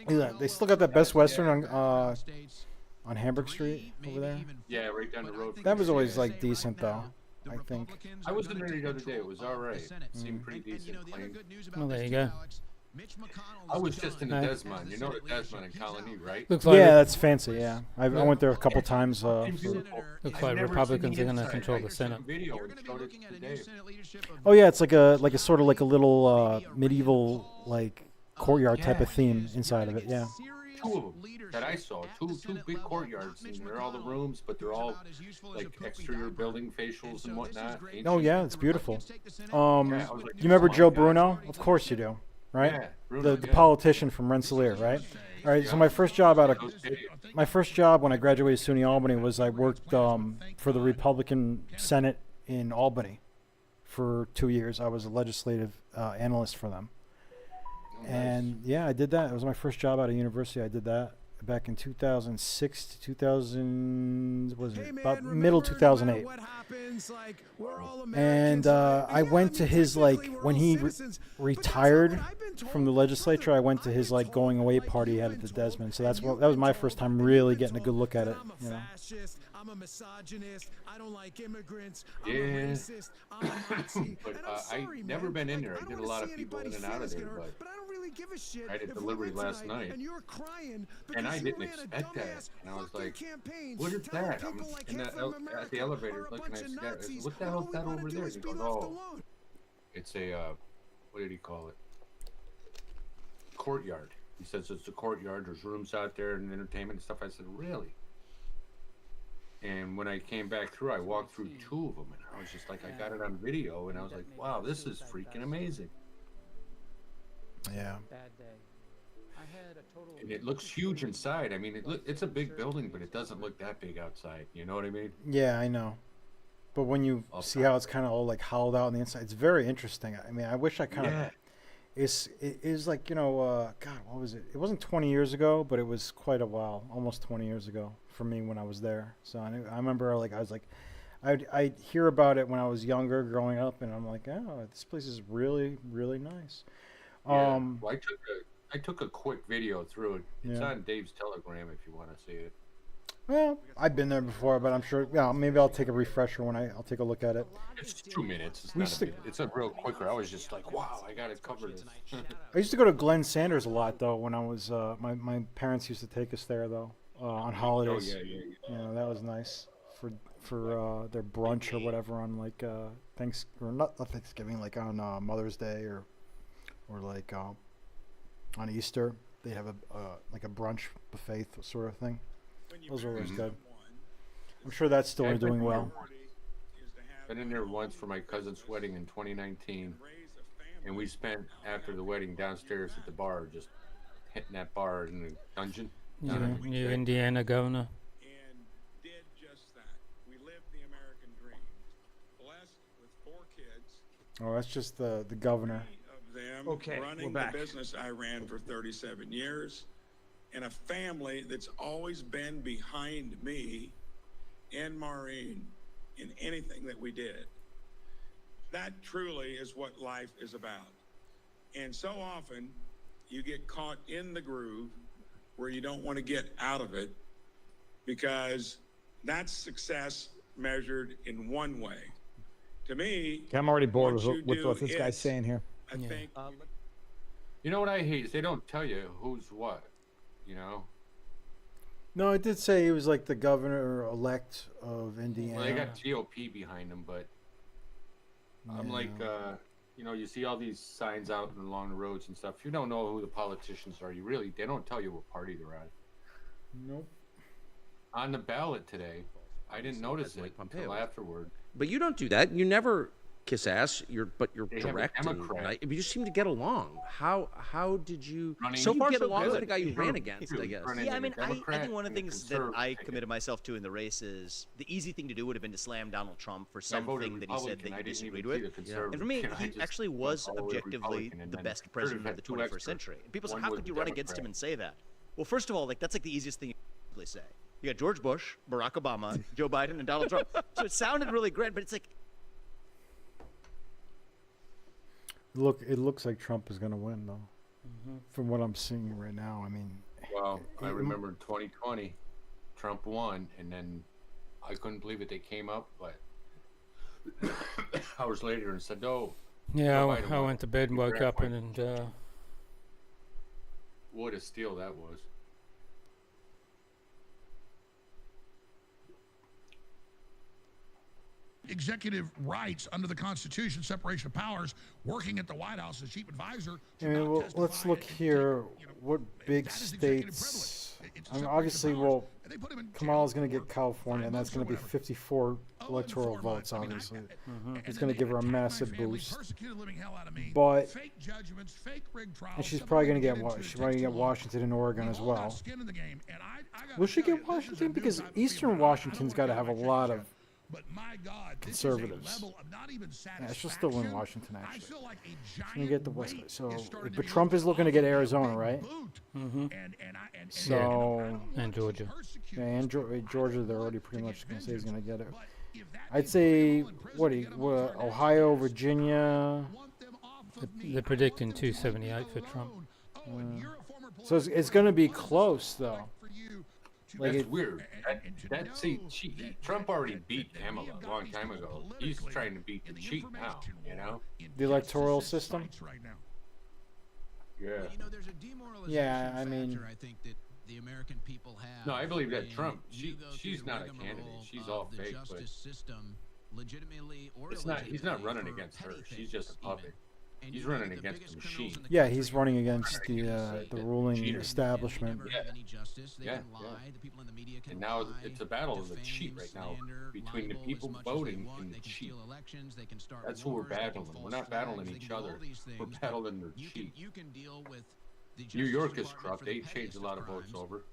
Yeah, they still got that Best Western on Hamburg Street over there. Yeah, right down the road. That was always like decent though, I think. I was in there the other day. It was all right. It seemed pretty decent. Clean. Well, there you go. I was just in the Desmond. You know the Desmond in Colony, right? Looks like yeah, that's fancy. Yeah, I went there a couple times. Looks like Republicans are going to control the Senate. Oh yeah, it's like a sort of like a little medieval like courtyard type of theme inside of it. Yeah. Two of them that I saw. Two big courtyards, and they're all the rooms, but they're all like exterior building facials and whatnot. Oh yeah, it's beautiful. You remember Joe Bruno? Of course you do, right? Yeah, Bruno, the politician from Rensselaer, right? All right. So my first job when I graduated SUNY Albany was I worked for the Republican Senate in Albany for 2 years. I was a legislative analyst for them. And yeah, I did that. It was my first job out of university. I did that back in 2006 to 2000. About middle 2008. And I went to his when he retired from the legislature. I went to his going away party he had at the Desmond. So that was my first time really getting a good look at it. I'm a misogynist. I don't like immigrants. I'm a racist. I'm a Nazi. But I've never been in there. I did a lot of people in and out of there, but I don't really give a shit. I had a delivery last night, and you're crying and I didn't expect that. And I was like, "What is that?" I'm at the elevator looking at that. What the hell is that over there? He goes, "Oh, it's a what did he call it? Courtyard." He says it's a courtyard. There's rooms out there and entertainment and stuff. I said, "Really?" And when I came back through, I walked through two of them, and I was just like, I got it on video, and I was like, wow, this is freaking amazing. Yeah. And it looks huge inside. I mean, it's a big building, but it doesn't look that big outside. You know what I mean? Yeah, I know. But when you see how it's kind of all like hollowed out on the inside, it's very interesting. I mean, I wish I kind of... It is like, God, what was it? It wasn't 20 years ago, but it was quite a while, almost 20 years ago for me when I was there. So I remember I'd hear about it when I was younger, growing up, and I'm like, oh, this place is really, really nice. Yeah. Well, I took a quick video through it. It's on Dave's Telegram if you want to see it. Well, I've been there before, but I'm sure. Yeah, maybe I'll take a refresher when I'll take a look at it. It's 2 minutes. It's a real quicker. I was just like, wow, I got it covered. I used to go to Glenn Sanders a lot though when I was. My parents used to take us there though on holidays. Oh yeah. That was nice for their brunch or whatever on like not Thanksgiving, like on Mother's Day or like on Easter. They have a brunch buffet sort of thing. Those are always good. I'm sure that's still doing well. Been in there once for my cousin's wedding in 2019, and we spent after the wedding downstairs at the bar, just hitting that bar in the dungeon. New Indiana governor. And did just that. We lived the American dream. Blessed with 4 kids. Oh, that's just the governor. Of them Okay, running we're back. the business I ran for 37 years. And a family that's always been behind me and Maureen in anything that we did. That truly is what life is about. And so often you get caught in the groove where you don't want to get out of it because that's success measured in one way. To me, I'm already bored what you with do what this guy's is, saying here. I think You know what I hate is they don't tell you who's what. You know. No, it did say he was like the governor-elect of Indiana. Well, they got GOP behind them, but I'm like, you see all these signs out and along the roads and stuff. You don't know who the politicians are. They don't tell you what party they're on. Nope. On the ballot today, I didn't notice it until afterward. But you don't do that. You never kiss ass. You're They have a direct, and Democrat. you just seem to get along. How did you So far, get so along good. with the guy you Sure. ran against? I guess. Running Yeah, I in mean, the I Democrat think one of the and the things that I conservative committed myself to in the race is the easy thing to do would have been to slam Donald Trump for I voted something that he said Republican. that I you didn't even disagreed see with. the conservative. And for me, And I he just actually went was all the way objectively Republican, and the then best Curtis president of had the two 21st extras. century. And people say, One how was could you run against him Democrat. and say that? Well, first of all, like that's like the easiest thing you can really say. You got George Bush, Barack Obama, Joe Biden, and Donald Trump. So it sounded really great, but it's like, It looks like Trump is going to win, though. From what I'm seeing right now, I mean. Well, I remember in 2020, Trump won, and then I couldn't believe it. They came up, but hours later and said, "No." Yeah, Joe I Biden won. went to bed and woke Democrat up won. and What a steal that was. Executive rights under the Constitution, separation of powers, working at the White House as chief advisor. I mean, well, let's look here. What big states? I mean, obviously, well, Kamala's going to get California, and that's going to be 54 electoral votes, obviously. It's going to give her a massive boost. But, and she's probably going to get Washington and Oregon as well. Will she get Washington? Because Eastern Washington's got to have a lot of conservatives. Yeah, she'll still win Washington, actually. She's going to get the West. So, but Trump is looking to get Arizona, right? So, and Georgia. Yeah, and Georgia, they're already pretty much going to say he's going to get it. I'd say, Ohio, Virginia. They're predicting 278 for Trump. So it's going to be close, though. Like That's weird. Trump already beat Kamala a long time ago. He's trying to beat the cheat now, you know? The electoral system? Yeah. Yeah, I mean... I think that the American people have. No, I believe that Trump, she's not a candidate. She's all fake, but he's not running against her. She's just a puppet. He's running against the machine. Yeah, he's running against the ruling establishment. Yeah. And now it's a battle of the cheat right now between the people voting and the cheat. That's who we're battling. We're not battling each other. We're battling their cheat. New York is corrupt. They changed a lot of votes over.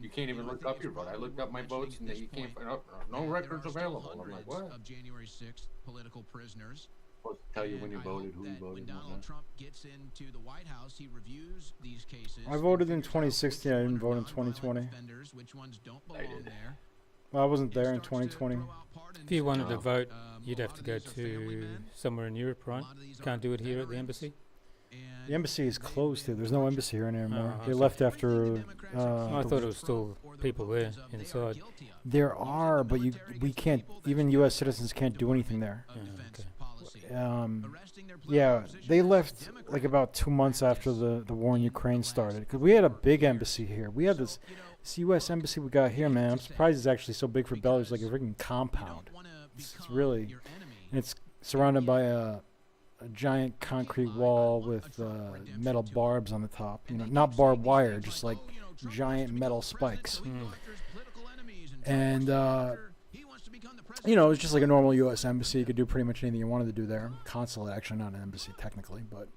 You can't even look up your vote. I looked up my votes and you can't find out. No records available. I'm like, what? Of January 6th political prisoners. Supposed to tell you when you voted, who you voted. When Donald Trump gets into the White House, he reviews these cases. I voted in 2016. I didn't vote in 2020. Which ones don't belong there. Well, I wasn't there in 2020. If you wanted to vote, you'd have to go to somewhere in Europe, right? Can't do it here at the embassy? The embassy is closed here. There's no embassy here anymore. Oh, They I left after... I thought it was still people there inside. There are, but we can't... Even U.S. citizens can't do anything there. Yeah, they left like about 2 months after the war in Ukraine started. Because we had a big embassy here. We had this U.S. embassy we got here, man. I'm surprised it's actually so big for Belarus. It's like a freaking compound. It's really... And it's surrounded by a giant concrete wall with metal barbs on the top. You know, not barbed wire, just like giant metal spikes. And... you know, it's just like a normal U.S. embassy. You could do pretty much anything you wanted to do there. Consulate, actually, not an embassy technically, but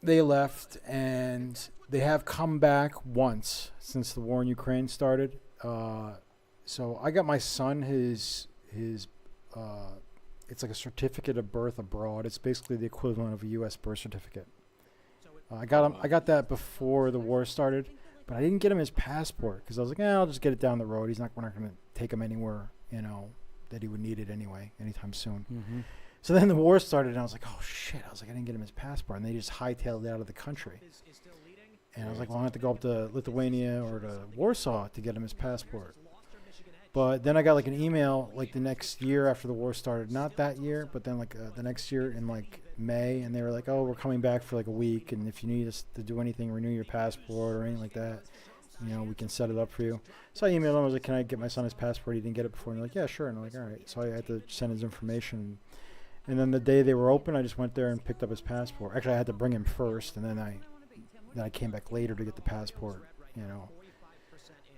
they left, and they have come back once since the war in Ukraine started. So I got my son his it's like a certificate of birth abroad. It's basically the equivalent of a U.S. birth certificate. I got that before the war started. But I didn't get him his passport because I was like, I'll just get it down the road. We're not going to take him anywhere, you know, that he would need it anyway, anytime soon. So then the war started, and I was like, oh, shit. I was like, I didn't get him his passport. And they just hightailed it out of the country. And I was like, well, I have to go up to Lithuania or to Warsaw to get him his passport. But then I got like an email like the next year after the war started. Not that year, but then like the next year in like May. And they were like, oh, we're coming back for like a week. And if you need us to do anything, renew your passport or anything like that, you know, we can set it up for you. So I emailed him. I was like, can I get my son his passport? He didn't get it before. And they're like, yeah, sure. And I'm like, all right. So I had to send his information. And then the day they were open, I just went there and picked up his passport. Actually, I had to bring him first. And then I came back later to get the passport, you know.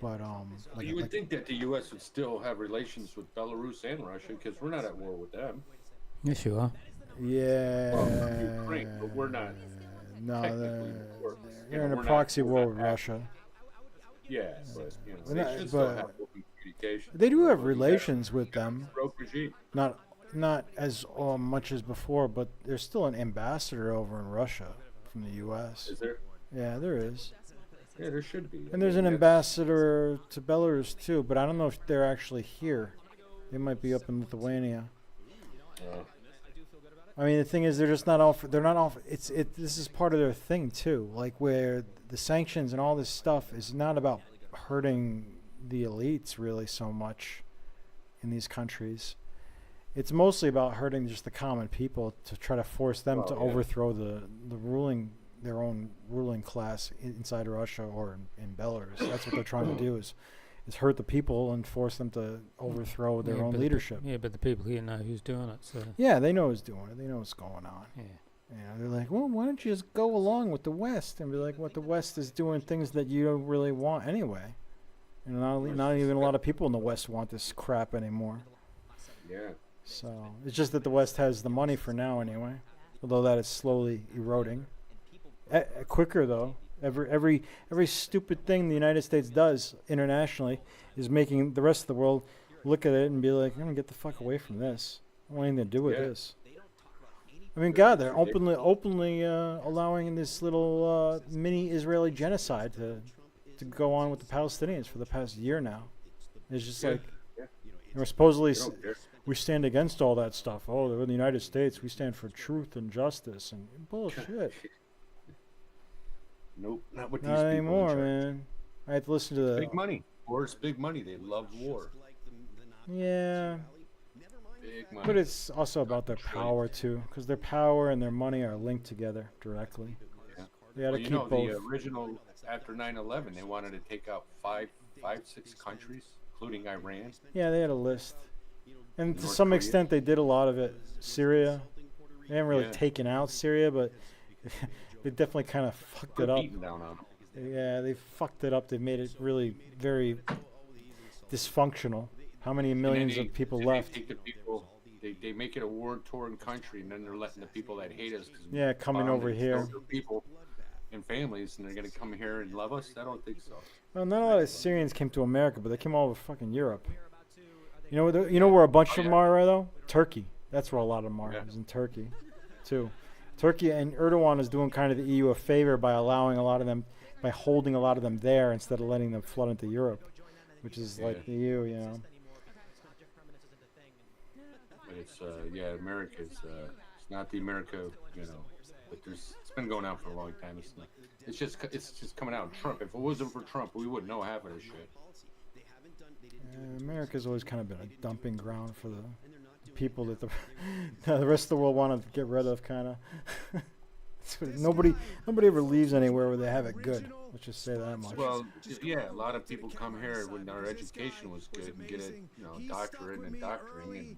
But You would think that the U.S. would still have relations with Belarus and Russia because we're not at war with them. Yes, you are. Yeah. Well, Ukraine, but we're not. No, technically war. they're in a We're not- proxy we're war not with active. Russia. Yeah, but you know, They're they not- should still but have open communication. They do have relations with them. Rogue regime. Not as much as before, but there's still an ambassador over in Russia from the U.S. Is there? Yeah, there is. Yeah, there should be. And there's an ambassador to Belarus too, but I don't know if they're actually here. They might be up in Lithuania. I mean, the thing is, they're just not off. They're not off. This is part of their thing too. Like where the sanctions and all this stuff is not about hurting the elites really so much in these countries. It's mostly about hurting just the common people to try to force them to overthrow their own ruling class inside Russia or in Belarus. That's what they're trying to do is hurt the people and force them to overthrow their own leadership. But the people here know who's doing it. So Yeah, they know who's doing it. They know what's going on. Yeah. They're like, well, why don't you just go along with the West and be like, what the West is doing things that you don't really want anyway. And not even a lot of people in the West want this crap anymore. Yeah. So it's just that the West has the money for now anyway, although that is slowly eroding. Quicker though. Every stupid thing the United States does internationally is making the rest of the world look at it and be like, I'm gonna get the fuck away from this. I don't want anything to do with this. I mean, God, they're openly allowing this little mini Israeli genocide to go on with the Palestinians for the past year now. It's just like we're supposedly we stand against all that stuff. Oh, they're in the United States. We stand for truth and justice and bullshit. Nope, not with these Not people. anymore, man. I have to listen to the Big money. War's big money. They love war. Yeah. Big money. But it's also about their power too, because their power and their money are linked together directly. Yeah. They got to Well, keep both. The original after 9/11, they wanted to take out six countries, including Iran. Yeah, they had a list, and to North some Korea. extent they did a lot of it. Syria, they haven't really taken out Syria, but they definitely kind of fucked it up. Beating down on them. Yeah, they fucked it up. They made it really very dysfunctional. How many millions of people They left? take the people. They make it a war-torn country, and then they're letting the people that hate us. Yeah, coming over here. People and families, and they're gonna come here and love us. I don't think so. Well, not a lot of Syrians came to America, but they came all over fucking Europe. You know where a bunch of them are though? Turkey. That's where a lot of them are. Is in Turkey, too. Turkey and Erdogan is doing kind of the EU a favor by allowing a lot of them, by holding a lot of them there instead of letting them flood into Europe, which is like the EU, you know. But it's America's. It's not the America, But it's been going on for a long time. It's just coming out. Trump. If it wasn't for Trump, we wouldn't know half of this shit. America's always kind of been a dumping ground for the people that the rest of the world wanted to get rid of, kind of. Nobody ever leaves anywhere where they have it good. Let's just say that much. Well, yeah, a lot of people come here when our education was good and get a doctorate and doctoring and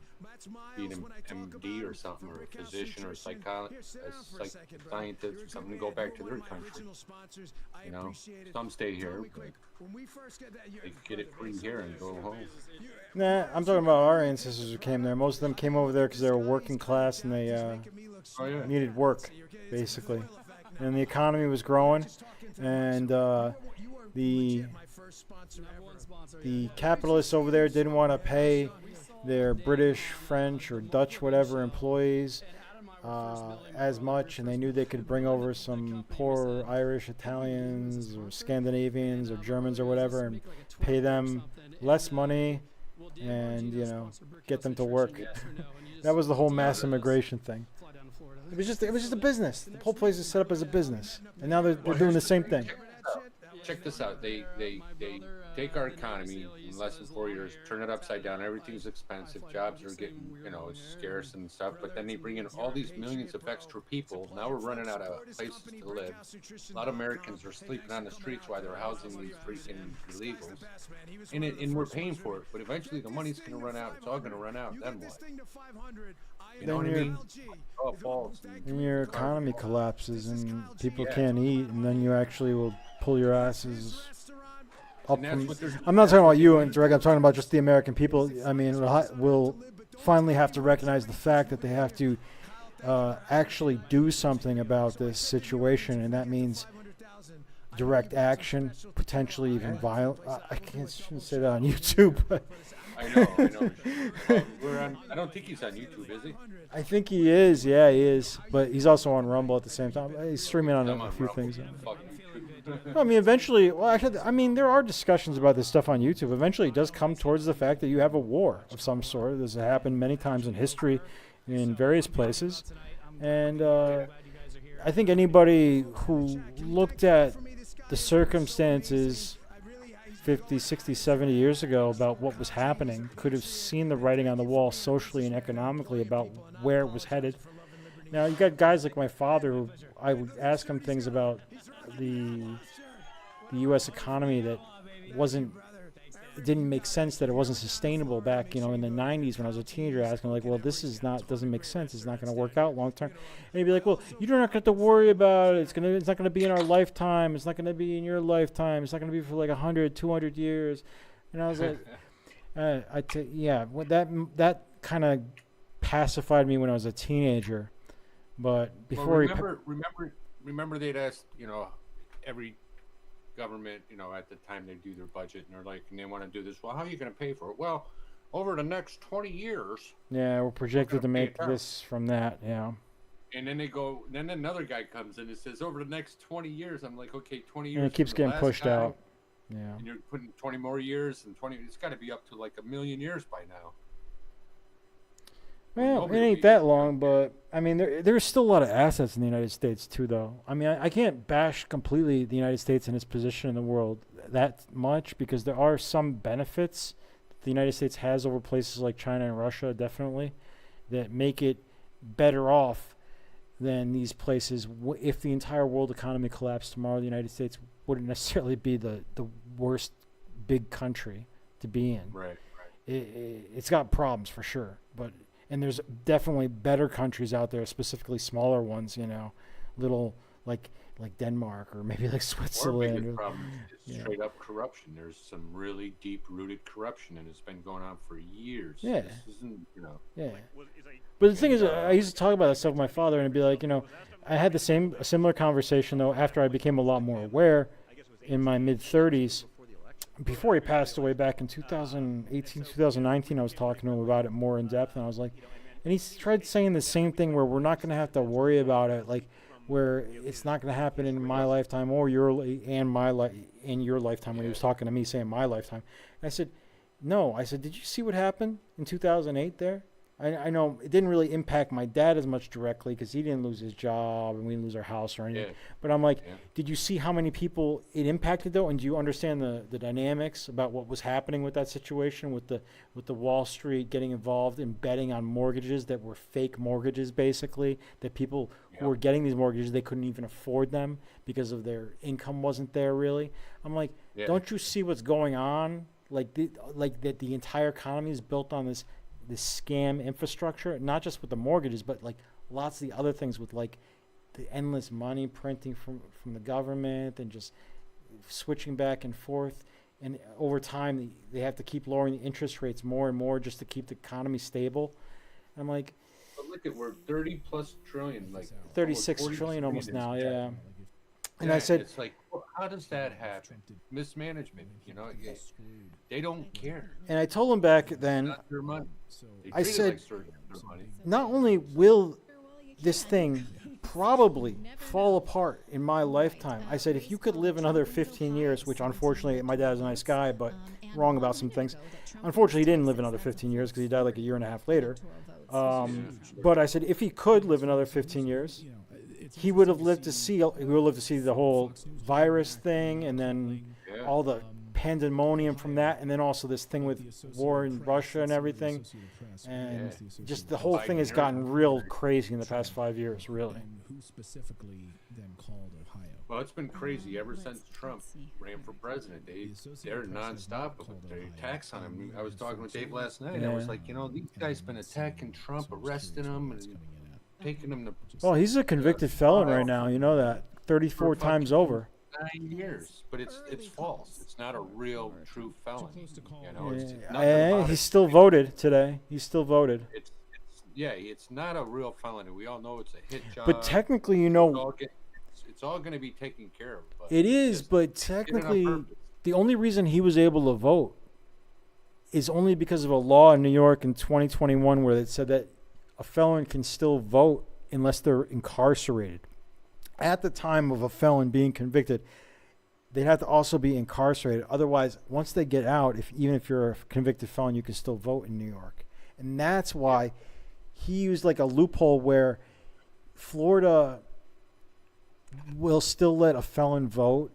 be an MD or something, or a physician or a scientist or something, and go back to their country. Some stay here, but they get it free here and go home. Nah, I'm talking about our ancestors who came there. Most of them came over there because they were working class and they needed work, basically. And the economy was growing, and the capitalists over there didn't want to pay their British, French, or Dutch, whatever, employees as much, and they knew they could bring over some poor Irish, Italians, or Scandinavians, or Germans, or whatever, and pay them less money, and get them to work. That was the whole mass immigration thing. It was just a business. The whole place is set up as a business, and now they're doing the same thing. Check this out. They take our economy in less than 4 years, turn it upside down. Everything's expensive. Jobs are getting, scarce and stuff. But then they bring in all these millions of extra people. Now we're running out of places to live. A lot of Americans are sleeping on the streets while they're housing these freaking illegals. And we're paying for it. But eventually the money's going to run out. It's all going to run out. Then what? You know what I mean? Oh, it falls. And your economy collapses, and people can't eat, and then you actually will pull your asses up And that's from. what they're- I'm not talking about you and Greg. I'm talking about just the American people. I mean, we'll finally have to recognize the fact that they have to actually do something about this situation, and that means direct action, potentially even violent. Shouldn't say that on YouTube, but I know. We're on. I don't think he's on YouTube, is he? I think he is. Yeah, he is. But he's also on Rumble at the same time. He's streaming on a few things. I mean, eventually, well, actually, I mean, there are discussions about this stuff on YouTube. Eventually, it does come towards the fact that you have a war of some sort. This has happened many times in history, in various places, and I think anybody who looked at the circumstances 50, 60, 70 years ago about what was happening could have seen the writing on the wall socially and economically about where it was headed. Now, you got guys like my father who I would ask him things about the U.S. economy that it didn't make sense, that it wasn't sustainable back, in the 90s when I was a teenager, asking like, well, this doesn't make sense. It's not going to work out long term. And he'd be like, well, you're not going to have to worry about it. It's not going to be in our lifetime. It's not going to be in your lifetime. It's not going to be for like 100, 200 years. And I was like, that kind of pacified me when I was a teenager. But before remember they'd asked, every government, at the time they do their budget, and they're like, and they want to do this. Well, how are you going to pay for it? Well, over the next 20 years. Yeah, we're projected to make this from that. Yeah. And then then another guy comes in and says, over the next 20 years. I'm like, okay, 20 years. And it keeps getting pushed out. Yeah. And you're putting 20 more years and 20. It's got to be up to like 1 million years by now. Well, it ain't that long, but I mean, there's still a lot of assets in the United States too, though. I mean, I can't bash completely the United States and its position in the world that much, because there are some benefits that the United States has over places like China and Russia, definitely, that make it better off than these places. If the entire world economy collapsed tomorrow, the United States wouldn't necessarily be the worst big country to be in. Right. It's got problems for sure, and there's definitely better countries out there, specifically smaller ones, little like Denmark or maybe like Switzerland. Our biggest problem is straight up corruption. There's some really deep-rooted corruption, and it's been going on for years. Yeah. This isn't, Yeah. But the thing is, I used to talk about that stuff with my father, and it'd be like, I had a similar conversation, though, after I became a lot more aware in my mid-30s. Before he passed away back in 2018, 2019, I was talking to him about it more in depth, and I was like, and he tried saying the same thing where we're not going to have to worry about it, like where it's not going to happen in my lifetime or your lifetime. When he was talking to me, saying my lifetime, and I said, no. I said, did you see what happened in 2008 there? I know it didn't really impact my dad as much directly because he didn't lose his job and we didn't lose our house or anything. Yeah. But I'm like, did you see how many people it impacted though? And do you understand the dynamics about what was happening with that situation with the Wall Street getting involved in betting on mortgages that were fake mortgages, basically, that people who were getting these mortgages, they couldn't even afford them because of their income wasn't there really. I'm like, don't you see what's going on? Like that the entire economy is built on this scam infrastructure, not just with the mortgages, but like lots of the other things with like the endless money printing from the government and just switching back and forth. And over time, they have to keep lowering the interest rates more and more just to keep the economy stable. I'm like, but look at, we're 30 plus trillion, like 36 trillion almost now. Yeah. And I said, it's like, well, how does that happen? Mismanagement, they don't care. And I told him back then, not their money. I said, not only will this thing probably fall apart in my lifetime, I said, if you could live another 15 years, which unfortunately my dad is a nice guy, but wrong about some things. Unfortunately, he didn't live another 15 years because he died like a year and a half later. But I said, if he could live another 15 years, he would have lived to see the whole virus thing, and then all the pandemonium from that, and then also this thing with war in Russia and everything, and just the whole thing has gotten real crazy in the past 5 years, really. Who specifically then called Ohio? Well, it's been crazy ever since Trump ran for president. They're nonstop with their attacks on him. I was talking with Dave last night. I was like, these guys been attacking Trump, arresting him, and taking him to. Well, he's a convicted felon right now. You know that 34 times over. 9 years, but it's false. It's not a real true felon. You know, it's nothing Yeah, about he it. still voted today. He still voted. It's not a real felony. We all know it's a hit job. But technically, you know, it's all going to be taken care of. But it is. just But did it on technically, purpose. the only reason he was able to vote is only because of a law in New York in 2021 where it said that a felon can still vote unless they're incarcerated. At the time of a felon being convicted, they'd have to also be incarcerated. Otherwise, once they get out, even if you're a convicted felon, you can still vote in New York. And that's why he used like a loophole where Florida will still let a felon vote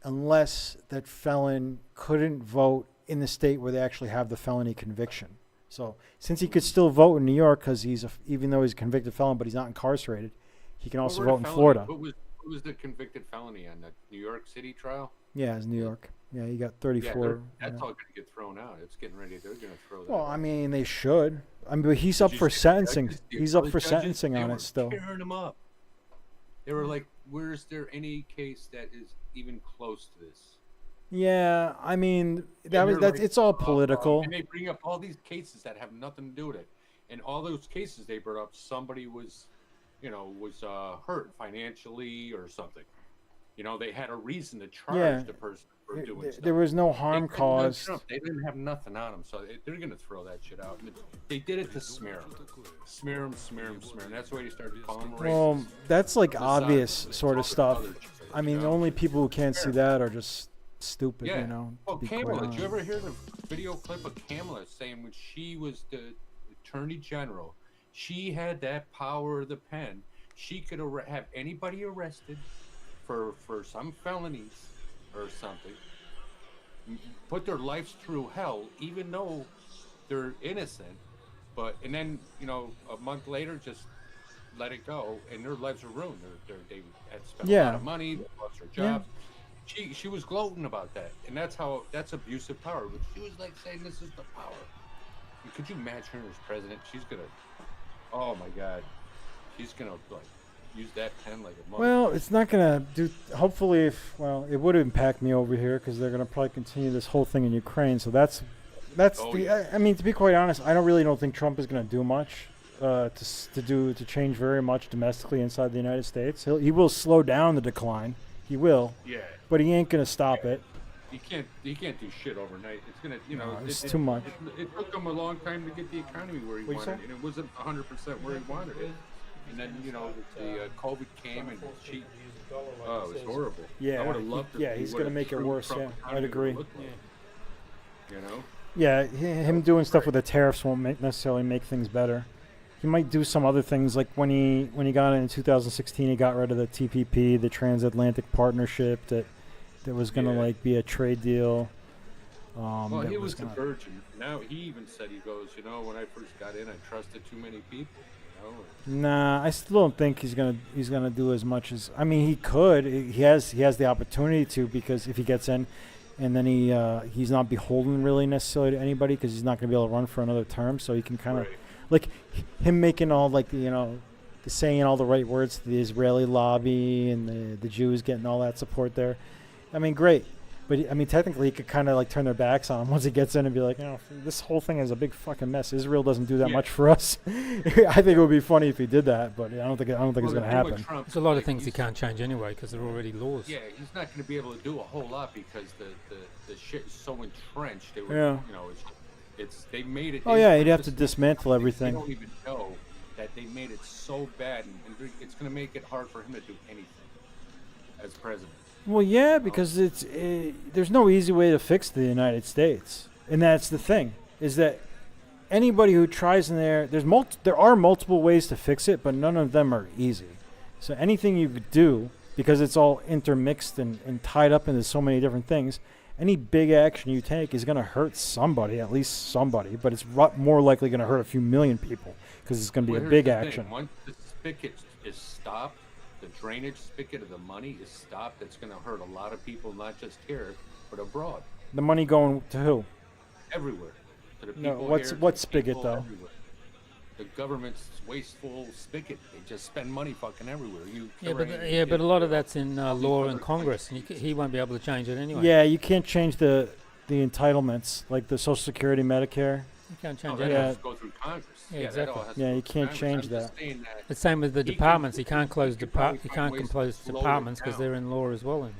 unless that felon couldn't vote in the state where they actually have the felony conviction. So since he could still vote in New York because even though he's a convicted felon, but he's not incarcerated, he can also What were vote the in felony- Florida. What was the convicted felony on the New York City trial? Yeah, it's New York. Yeah, he got Yeah, 34. that's all going to get thrown out. It's getting ready. They're going to throw that. Well, out. I mean, they should. I mean, but he's up Did you for see the sentencing. judges, the He's up appellate for judges? sentencing They on were it still. tearing him up. They were like, "Where's there any case that is even close to this?" Yeah, I mean, And that's they're like, it's all political. And they bring up all these cases that have nothing to do with it. And all those cases they brought up, somebody was, hurt financially or something. You know, they had a reason to charge Yeah. the person for doing stuff. There was no They harm couldn't touch caused. Trump. They didn't have nothing on him, so they're going to throw that shit out. And they did it to smear him. Smear him, smear him, smear him. That's why you started calling him racist. Well, that's like Misogynist, obvious sort of all stuff. this other shit, I mean, the only people who can't see that are just stupid, Yeah. you know. Well, to be quite Kamala, did you honest. ever hear the video clip of Kamala saying when she was the attorney general, she had that power of the pen. She could have anybody arrested for some felonies or something, put their lives through hell, even though they're innocent. And then, a month later, just let it go, and their lives are ruined. They had spent a Yeah. lot of money, they lost their Yeah. jobs. She was gloating about that, and that's abusive power. But she was like saying, "This is the power." And could you imagine her as president? She's gonna, oh my God, she's gonna like use that pen like a mother. Well, it's not gonna do. Hopefully, it would impact me over here because they're gonna probably continue this whole thing in Ukraine. So that's Oh, the. yeah. I mean, to be quite honest, I don't think Trump is gonna do much to change very much domestically inside the United States. He will slow down the decline. He will. Yeah. But he ain't gonna stop it. He can't do shit overnight. It's gonna, No, it's too much. It took him a long time to get the economy where he What'd you wanted, and it wasn't 100% where he wanted it. And then the COVID came and it was horrible. Yeah, I would have loved to. yeah, see he's what gonna a make it true worse, Trump yeah, I'd economy would agree. look like. You know. Yeah, him doing stuff with the tariffs won't necessarily make things better. He might do some other things, like when he got in 2016, he got rid of the TPP, the Transatlantic Partnership, that was going to be a trade deal. Well, that he was a gonna- virgin. Now he even said, he goes, when I first got in, I trusted too many people. Nah, I still don't think he's gonna do as much as. I mean, he could. He has the opportunity to, because if he gets in, and then he's not beholden really necessarily to anybody because he's not gonna be able to run for another term. So he can kind of like him making all saying all the right words to the Israeli lobby and the Jews getting all that support there. I mean, great. But I mean, technically, he could kind of turn their backs on him once he gets in and be like, this whole thing is a big fucking mess. Israel doesn't do that much for us. I think it would be funny if he did that, but I don't think it's going to happen. There's a lot of things he can't change anyway because they're already laws. Yeah, he's not going to be able to do a whole lot because the shit is so entrenched. They were, Yeah. they made it. Oh yeah, he'd have to dismantle They everything. don't even know that they made it so bad, and it's going to make it hard for him to do anything as president. Well, yeah, because there's no easy way to fix the United States, and that's the thing, is that anybody who tries in there are multiple ways to fix it, but none of them are easy. So anything you could do, because it's all intermixed and tied up into so many different things, any big action you take is going to hurt somebody, at least somebody, but it's more likely going to hurt a few million people because it's going to be Well, a here's big the thing. action. Once the spigot is stopped, the drainage spigot of the money is stopped, it's going to hurt a lot of people, not just here, but abroad. The money going to who? Everywhere. To the No, people what's here, to what the spigot people though? everywhere. the government's wasteful spigot. They just spend money fucking everywhere. But a lot of that's in law in Congress, and he won't be able to change it anyway. Yeah, you can't change the entitlements, like the Social Security, Medicare. You can't change that it. has to go through Congress. Yeah, that exactly. all has to Yeah, go you through can't Congress. change I'm that. just saying that It's same with the he departments. can- You can't close he could probably you find can't ways close to lower it departments because down. they're in law as well. And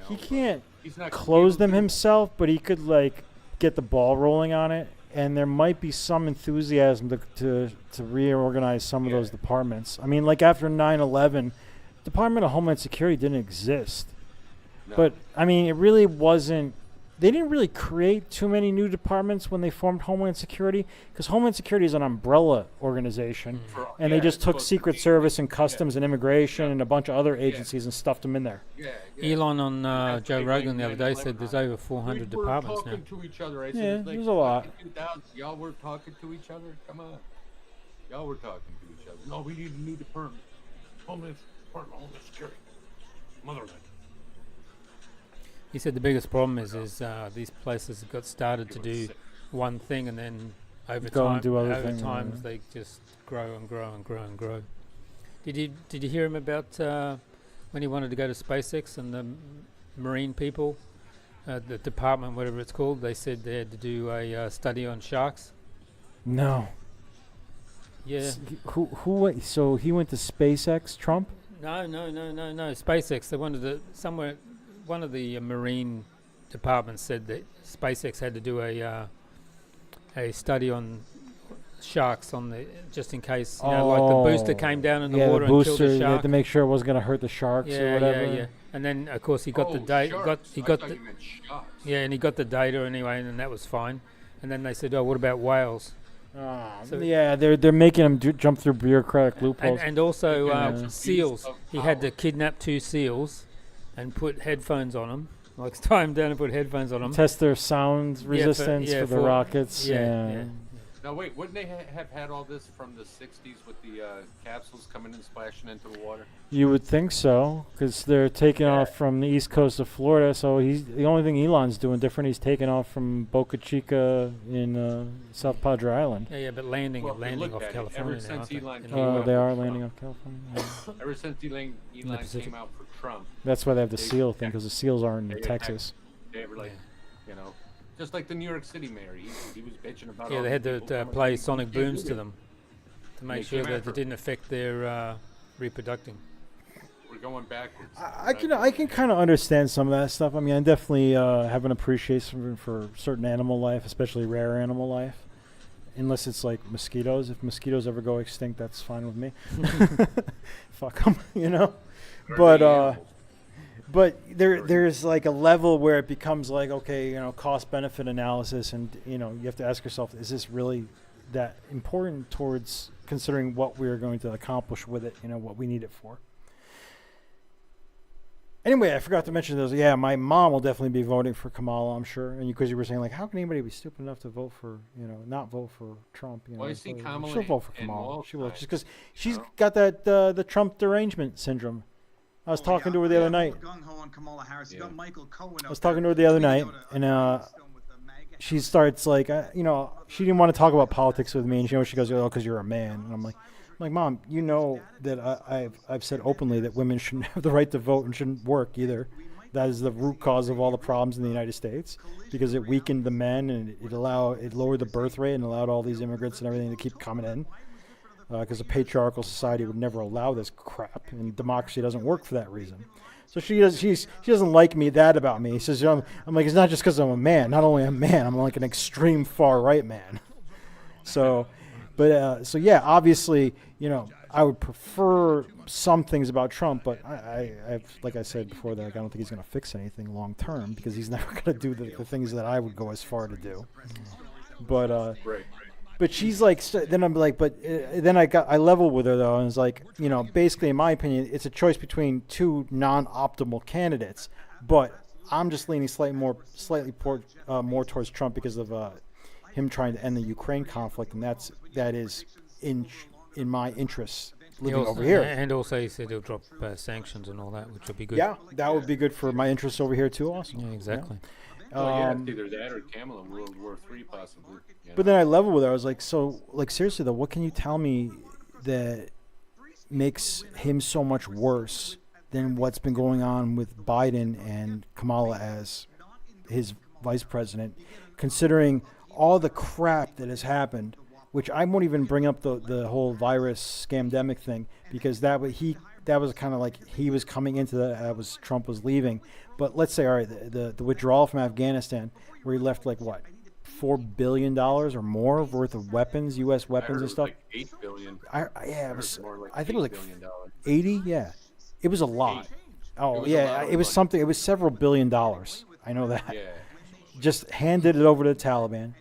He can't he's not close them himself, but he could like get the ball rolling on it, and there might be some enthusiasm to reorganize some of those departments. I mean, like after 9/11, Department of Homeland Security didn't exist. No. But I mean, it really wasn't. They didn't really create too many new departments when they formed Homeland Security, because Homeland Security is an umbrella organization, and they just took Secret Service and Customs and Immigration and a bunch of other agencies and stuffed them in there. Elon on Joe Rogan the other day said there's over 400 We're departments now. talking to each other. I said, Yeah, it's like there's a lot. 2000. Y'all were talking to each other. Come on, y'all were talking to each other. No, we need a new department. Homeland Security. Motherland. He said the biggest problem is these places got started to do one thing, and then over Go and time, do other over things, times yeah. they just grow and grow and grow and grow. Did you hear him about when he wanted to go to SpaceX and the Marine people, the department, whatever it's called? They said they had to do a study on sharks. No. Yeah. Who went? So he went to SpaceX, Trump? No. SpaceX. They wanted to somewhere. One of the Marine departments said that SpaceX had to do a study on sharks on the just in case like the booster came down in the water the booster, and killed a They shark. had to make sure it wasn't going to hurt the sharks or whatever. Yeah. And then of course he got the data. And he got the data anyway, and that was fine. And then they said, "Oh, what about whales?" Yeah, they're making him jump through bureaucratic loopholes. And also seals. He had to kidnap 2 seals and put headphones on them. Like tie them down and put headphones on them. Test their sound resistance for the rockets. Yeah. Now wait, wouldn't they have had all this from the '60s with the capsules coming and splashing into the water? You would think so, because they're taking off from the east coast of Florida. So the only thing Elon's doing different. He's taking off from Boca Chica in South Padre Island. Yeah, but landing off California. Ever since now, Elon aren't came out They for are Trump. landing off California. Yeah. Ever since Elon came out for Trump. That's why they have the seal thing, because the seals aren't in they Texas. They were like, you know, just like the New York City mayor. He was bitching about. Yeah, all they the had people to coming play in. sonic You can't booms do to it. them to make Make sure them that effort. it didn't affect their reproducting. We're going backwards. I can kind of understand some of that stuff. I mean, I definitely have an appreciation for certain animal life, especially rare animal life. Unless it's like mosquitoes. If mosquitoes ever go extinct, that's fine with me. Fuck them, you know. But there's like a level where it becomes like, okay, you know, cost benefit analysis, and you know, you have to ask yourself, is this really that important towards considering what we're going to accomplish with it? You know, what we need it for. Anyway, I forgot to mention those. Yeah, my mom will definitely be voting for Kamala, I'm sure. And because you were saying, like, how can anybody be stupid enough to vote for, you know, not vote for Trump? You know, Well, you see Kamala she'll vote for and Kamala. She will, Walsh, just because she's got that the Trump derangement syndrome. I was talking to her the other night. I was talking to her the other night, and she starts like, you know, she didn't want to talk about politics with me, and she goes, "Oh, because you're a man." And I'm like, Mom, you know that I've said openly that women shouldn't have the right to vote and shouldn't work either. That is the root cause of all the problems in the United States, because it weakened the men and it lowered the birth rate and allowed all these immigrants and everything to keep coming in. Because a patriarchal society would never allow this crap, and democracy doesn't work for that reason. So she doesn't like me that about me. She says, I'm like, it's not just because I'm a man. Not only a man, I'm like an extreme far right man. So yeah, obviously, you know, I would prefer some things about Trump, but I've like I said before, that I don't think he's going to fix anything long term, because he's never going to do the things that I would go as far to do. But she's like, then I'm like, then I level with her though, and it's like, you know, basically in my opinion, it's a choice between 2 non-optimal candidates, but I'm just leaning slightly more towards Trump because of him trying to end the Ukraine conflict, and that is in my interests living over here. And also he said he'll drop sanctions and all that, which would be good. Yeah, that would be good for my interests over here too. Also, yeah, exactly. Yeah. It's either that or Kamala World War III possibly. You But know? then I leveled with her. I was like, so, like, seriously though, what can you tell me that makes him so much worse than what's been going on with Biden and Kamala as his vice president, considering all the crap that has happened, which I won't even bring up the whole virus scamdemic thing, because that was kind of like he was coming into that was Trump was leaving. But let's say, all right, the withdrawal from Afghanistan, where he left like what, $4 billion or more worth of weapons, U.S. weapons and stuff. Like $8 billion. It was. More like I think it was like $8 billion. 80. Yeah, it was a lot. Oh It was a yeah, lot of it was money. something. It was several $1 billion. I know that. Yeah. Just handed it over to the Taliban.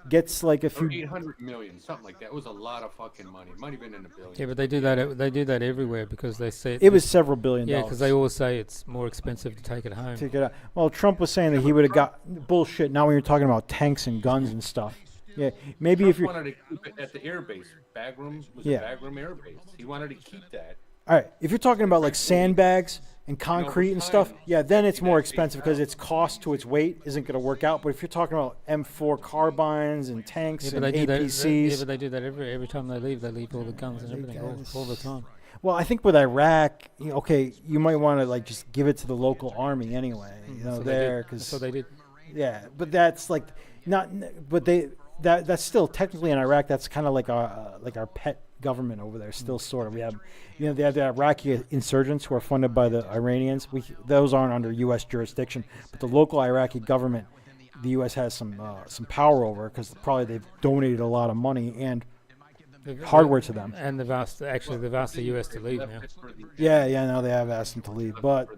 Gets like a Or few. 800 million, something like that. It was a lot of fucking money. Might have been in the billions. Yeah, but they do that. They do that everywhere because they say It was several $billion. Yeah, because they always say it's more expensive to take it home. Take it out. Well, Trump was saying that he would have got bullshit. Now when you're talking about tanks and guns and stuff, yeah, maybe Trump if you're wanted to keep it at the air base. Bagram was Yeah. a Bagram air base. He wanted to keep that. all right, if you're talking about like sandbags and concrete and stuff, yeah, then it's more expensive because its cost to its weight isn't going to work out. But if you're talking about M4 carbines and tanks Yeah, and but they do that. APCs, Yeah, but they do that every time they leave. They leave all the guns and everything all the time. well, I think with Iraq, okay, you might want to like just give it to the local army anyway. You know, That's what they there did. because That's what they did. Yeah, but that's like not. But that's still technically in Iraq. That's kind of like our pet government over there. Still sort of. We have, they have the Iraqi insurgents who are funded by the Iranians. Those aren't under U.S. jurisdiction, but the local Iraqi government, the U.S. has some power over because probably they've donated a lot of money and hardware to them. And they've asked the U.S. to leave now. Yeah. Now they have asked them to leave, but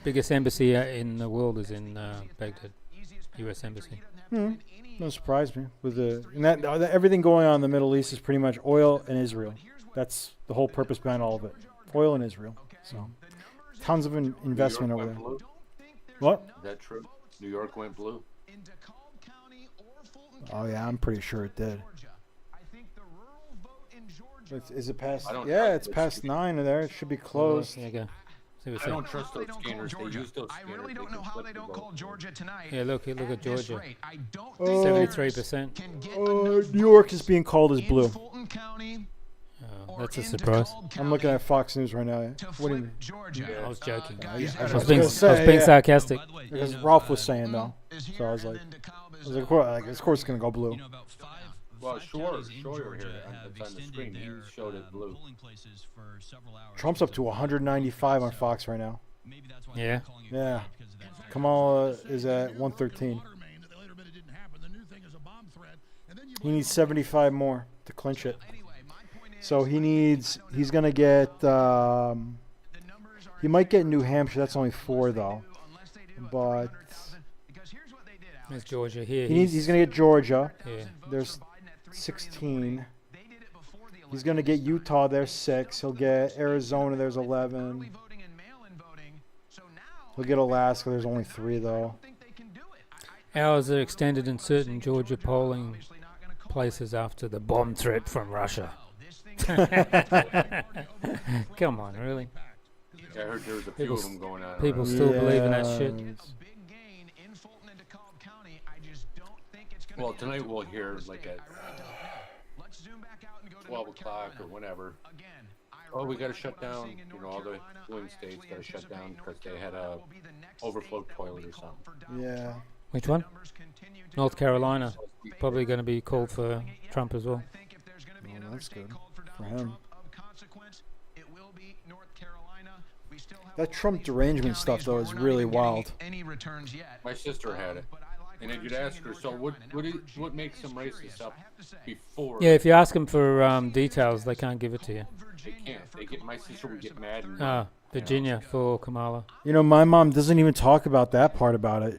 Biggest embassy in the world is in Baghdad, U.S. embassy. No surprise me with everything going on in the Middle East is pretty much oil and Israel. That's the whole purpose behind all of it. Oil and Israel. So tons of investment over there. Blue? What? Is that true? New York went blue. Oh yeah, I'm pretty sure it did. Is it past? I don't Yeah, trust it's those past 9 there. It should be closed. There you go. See what's I up. don't trust those scanners. They use those scanners. I really don't know how they don't call Georgia tonight. Yeah, look at Georgia. Oh, 73%. New York is being called as blue. Oh, that's a surprise. I'm looking at Fox News right now. What do you mean? I was joking. I I was was being gonna say, sarcastic. Because Ralph was saying though, so I was like, of course it's gonna go blue. Well, Scheuer here on the screen, he showed it blue. Trump's up to 195 on Fox right now. Yeah. Yeah. Kamala is at 113. He needs 75 more to clinch it. So he's going to get, he might get New Hampshire. That's only 4 though. But There's Georgia here. he's going to get Georgia. Yeah. There's 16. He's going to get Utah. There's 6. He'll get Arizona. There's 11. He'll get Alaska. There's only 3 though. Hours are extended in certain Georgia polling places after the bomb threat from Russia. Come on, really? Yeah, I heard there was a few of them going on. People still believe in that shit. Well, tonight we'll hear like at 12 o'clock or whenever. Oh, we got to shut down. All the swing states got to shut down because they had a overflow toilet or something. Yeah. Which one? North Carolina. Probably going to be called for Trump as well. Well, that's good for him. That Trump derangement stuff, though, is really wild. My sister had it, and then you'd ask her, so what makes him raise this up before? Yeah, if you ask them for details, they can't give it to you. They can't. My sister would get mad. And, Virginia for Kamala. My mom doesn't even talk about that part about it.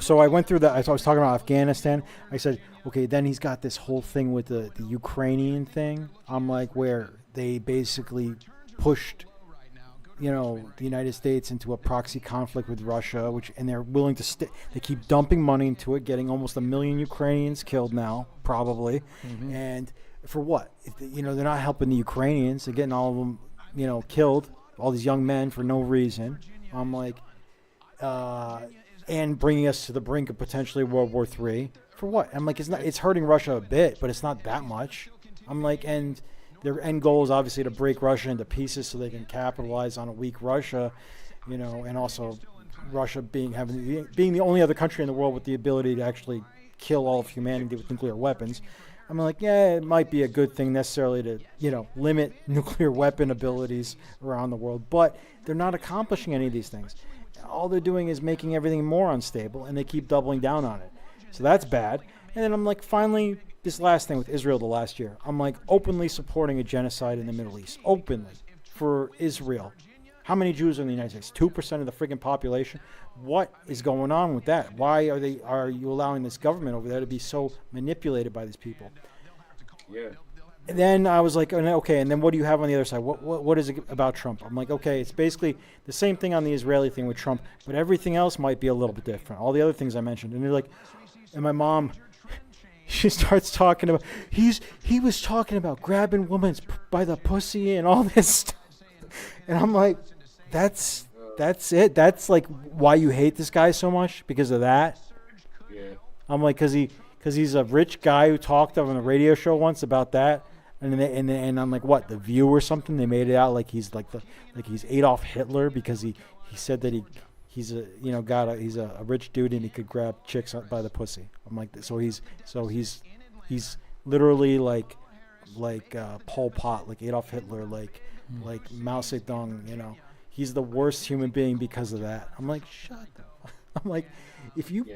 So I went through that. I was talking about Afghanistan. I said, okay, then he's got this whole thing with the Ukrainian thing. I'm like, where they basically pushed, the United States into a proxy conflict with Russia, and they're willing to they keep dumping money into it, getting almost 1 million Ukrainians killed now, probably. Mm-hmm. And for what? They're not helping the Ukrainians. They're getting all of them, killed, all these young men for no reason. I'm like, and bringing us to the brink of potentially World War III. For what? I'm like, it's hurting Russia a bit, but it's not that much. I'm like, and their end goal is obviously to break Russia into pieces so they can capitalize on a weak Russia, and also Russia being the only other country in the world with the ability to actually kill all of humanity with nuclear weapons. I'm like, yeah, it might be a good thing necessarily to, limit nuclear weapon abilities around the world, but they're not accomplishing any of these things. All they're doing is making everything more unstable, and they keep doubling down on it. So that's bad. And then I'm like, finally, this last thing with Israel the last year, I'm like openly supporting a genocide in the Middle East, openly, for Israel. How many Jews are in the United States? 2% of the friggin' population? What is going on with that? Why are you allowing this government over there to be so manipulated by these people? Yeah. And then I was like, okay, and then what do you have on the other side? What is it about Trump? I'm like, okay, it's basically the same thing on the Israeli thing with Trump, but everything else might be a little bit different. All the other things I mentioned. And they're like, and my mom, she starts talking about, he was talking about grabbing women by the pussy and all this stuff. And I'm like, that's it? That's like why you hate this guy so much? Because of that? Yeah. I'm like, because he's a rich guy who talked on a radio show once about that. And I'm like, what, The View or something? They made it out like he's he's Adolf Hitler because he said that he's a rich dude and he could grab chicks by the pussy. I'm like, so he's literally like Pol Pot, like Adolf Hitler, like Mao Zedong. He's the worst human being because of that. I'm like, shut up. I'm like, if you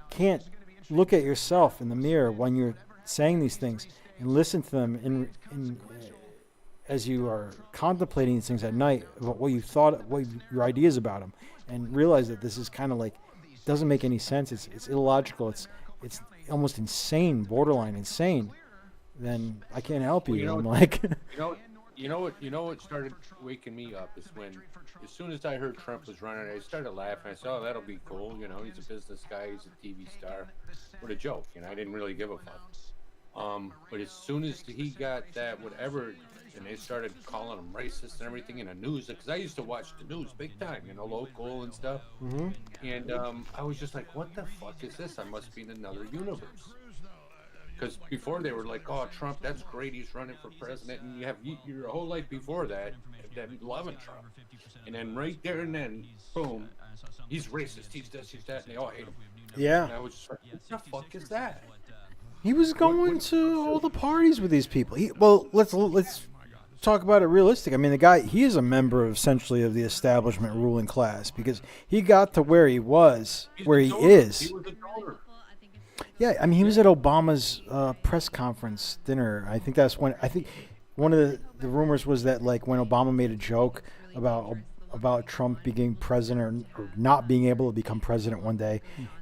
can't look at yourself in the mirror when you're saying these things and listen to them as you are contemplating these things at night about what you thought, what your ideas about them, and realize that this is kind of like doesn't make any sense. It's illogical. It's almost insane, borderline insane. Then I can't help you. I'm like, you know what started waking me up is when, as soon as I heard Trump was running, I started laughing. I said, "Oh, that'll be cool." He's a business guy. He's a TV star. What a joke. I didn't really give a fuck. But as soon as he got that whatever, and they started calling him racist and everything in the news, because I used to watch the news big time, local and stuff. Mm-hmm. And I was just like, what the fuck is this? I must be in another universe. Because before they were like, oh, Trump, that's great, he's running for president, and you have your whole life before that loving Trump. And then right there and then, boom, he's racist, he's this, he's that, and they all hate him. Yeah. And I was just like, what the fuck is that? He was going to all the parties with these people. Let's talk about it realistic. I mean, the guy, he is a member of essentially of the establishment ruling class because he got to where he was, where he is. He was a donor. Yeah, I mean, he was at Obama's press conference dinner. I think that's when, one of the rumors was that like when Obama made a joke about Trump being president or not being able to become president one day,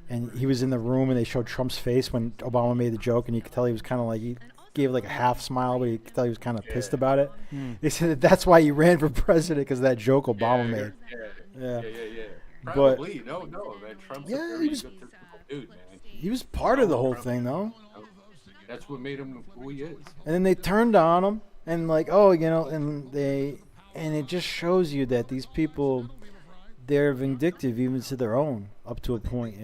and he was in the room and they showed Trump's face when Obama made the joke, and you could tell he was kind of like, he gave like a half smile, but you could tell he was kind of pissed about it. They said that's why he ran for president, because of that joke Obama made. Yeah. Probably, no, man. Trump's a very good dude, man. He was part of the whole thing, though. That's what made him who he is. And then they turned on him, and like, and it just shows you that these people, they're vindictive even to their own, up to a point,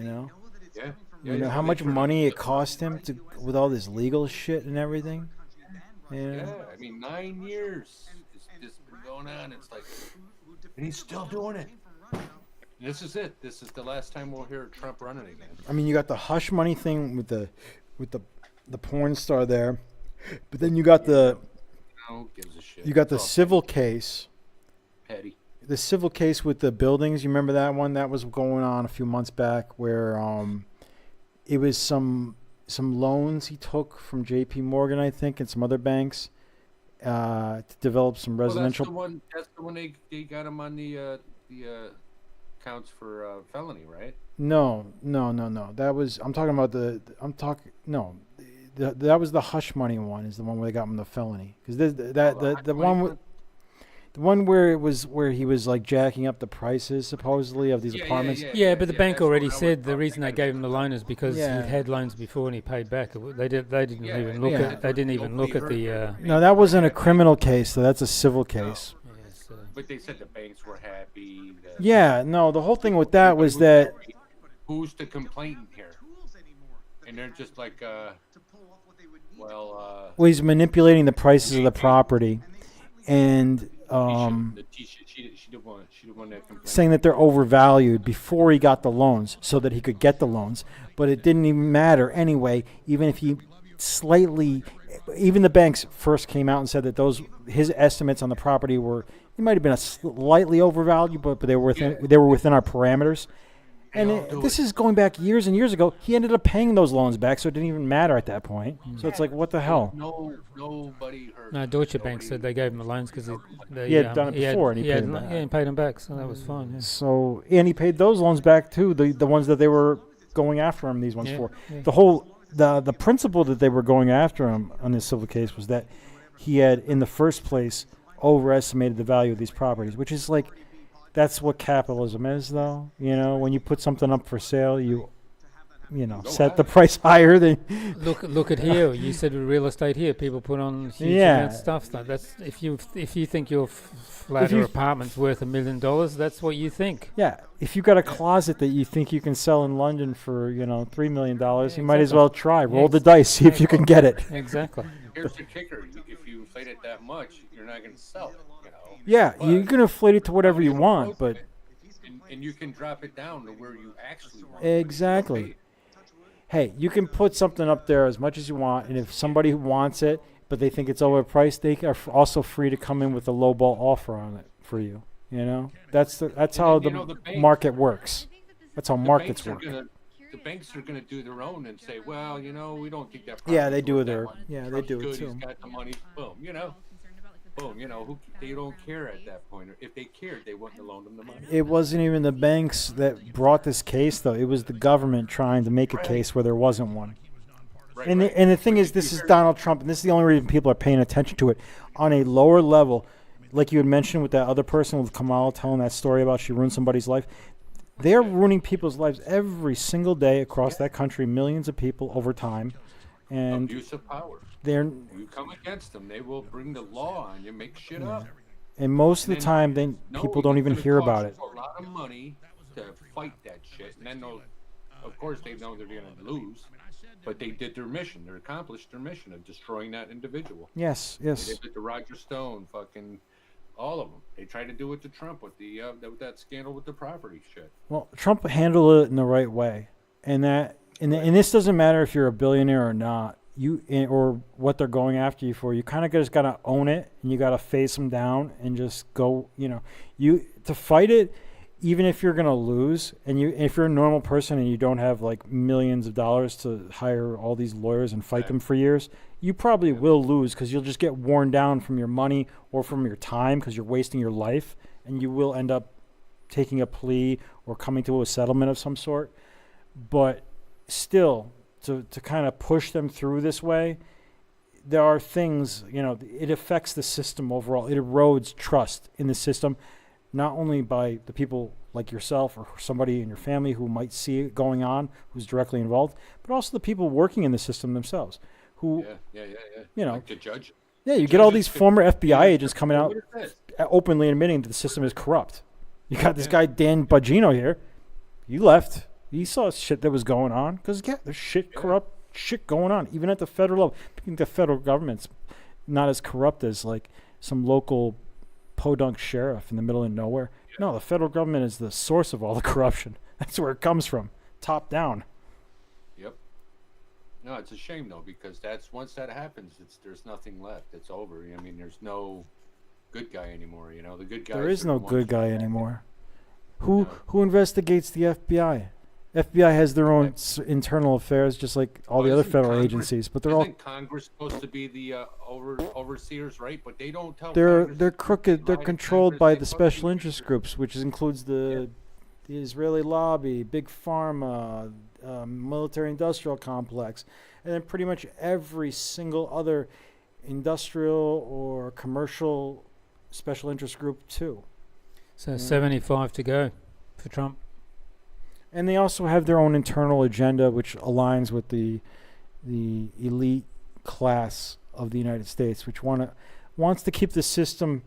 Yeah. How much money it cost him with all this legal shit and everything. Yeah, I mean, 9 years. It's just been going on. It's like, and he's still doing it. This is it. This is the last time we'll hear Trump running again. I mean, you got the hush money thing with the porn star there, but then you got the gives a shit. You got the civil case. Petty. The civil case with the buildings. You remember that one that was going on a few months back, where it was some loans he took from J.P. Morgan, I think, and some other banks to develop some residential. That's the one they got him on the counts for felony, right? No. That was that was the hush money one. Is the one where they got him the felony, because the one where he was like jacking up the prices supposedly of these apartments. Yeah, but the bank already said the reason they gave him the loan is because he'd had loans before and he paid back. They didn't even look at the. No, that wasn't a criminal case. So that's a civil case. but they said the banks were happy. Yeah, no, the whole thing with that was that Who's the complainant here? And they're just like, well, he's manipulating the prices of the property, and she didn't want to complain. saying that they're overvalued before he got the loans, so that he could get the loans. But it didn't even matter anyway. Even if he even the banks first came out and said that his estimates on the property were, it might have been a slightly overvalued, but they were within our parameters. And this is going back years and years ago. He ended up paying those loans back, so it didn't even matter at that point. So it's like, what the hell? Nobody heard. No, Deutsche Bank said they gave him the loans because he had done it before, and he paid them back. Yeah, and paid them back, so that was fine. Yeah. So, and he paid those loans back too, the ones that they were going after him, these ones for. Yeah. The principle that they were going after him on this civil case was that he had, in the first place, overestimated the value of these properties, which is like, that's what capitalism is, though. You know, when you put something up for sale, you set the price higher than. Look at here. You said with real estate here, people put on huge amounts of stuff. That's if you think your flat or apartment's worth $1 million, that's what you think. Yeah, if you got a closet that you think you can sell in London for $3 million, you might as well try. Roll the dice, see if you can get it. Exactly. Here's the kicker: if you inflate it that much, you're not going to sell it. Yeah, you can inflate it to whatever you want, but and you can drop it down to where you actually want. Exactly. Hey, you can put something up there as much as you want, and if somebody wants it, but they think it's overpriced, they are also free to come in with a lowball offer on it for you. You know, that's how the market works. That's how markets work. The banks are going to do their own and say, well, we don't think that. Yeah, they do their. Yeah, they do it too. He's got the money. Boom, boom, they don't care at that point. Or if they cared, they wouldn't have loaned them the money. It wasn't even the banks that brought this case, though. It was the government trying to make a case where there wasn't one. Right, and the thing is, this is Donald Trump, and this is the only reason people are paying attention to it. On a lower level, like you had mentioned with that other person, with Kamala telling that story about she ruined somebody's life, they're ruining people's lives every single day across that country, millions of people over time. And abuse of power. You come against them, they will bring the law on you, make shit up. And most of the time, people don't even hear about it. A lot of money to fight that shit, and then of course they know they're going to lose, but they did their mission. They accomplished their mission of destroying that individual. Yes. They did it to Roger Stone, fucking all of them. They tried to do it to Trump with with that scandal with the property shit. Well, Trump handled it in the right way, and this doesn't matter if you're a billionaire or not. Or what they're going after you for. You kind of just gotta own it, and you gotta face them down and just go. To fight it, even if you're gonna lose, and if you're a normal person and you don't have like millions of dollars to hire all these lawyers and fight them for years, you probably will lose because you'll just get worn down from your money or from your time because you're wasting your life, and you will end up taking a plea or coming to a settlement of some sort. But still, to kind of push them through this way, there are things, it affects the system overall. It erodes trust in the system, not only by the people like yourself or somebody in your family who might see it going on, who's directly involved, but also the people working in the system themselves who, like the judge. Yeah, you get all these former FBI agents coming out openly admitting that the system is corrupt. You got this guy, Dan Bongino here. He left. He saw shit that was going on because there's corrupt shit going on, even at the federal level. I think the federal government's not as corrupt as like some local podunk sheriff in the middle of nowhere. Yeah. No, the federal government is the source of all the corruption. That's where it comes from, top down. Yep. No, it's a shame though, because once that happens, there's nothing left. It's over. I mean, there's no good guy anymore. The good guy. There is no good guy anymore. Who investigates the FBI? FBI has their own internal affairs, just like all the other federal agencies, but isn't Congress supposed to be the overseers, right? But they don't tell. They're crooked. They're controlled by the special interest groups, which includes the Israeli lobby, big pharma, military-industrial complex, and then pretty much every single other industrial or commercial special interest group too. So 75 to go for Trump. And they also have their own internal agenda, which aligns with the elite class of the United States, which wants to keep the system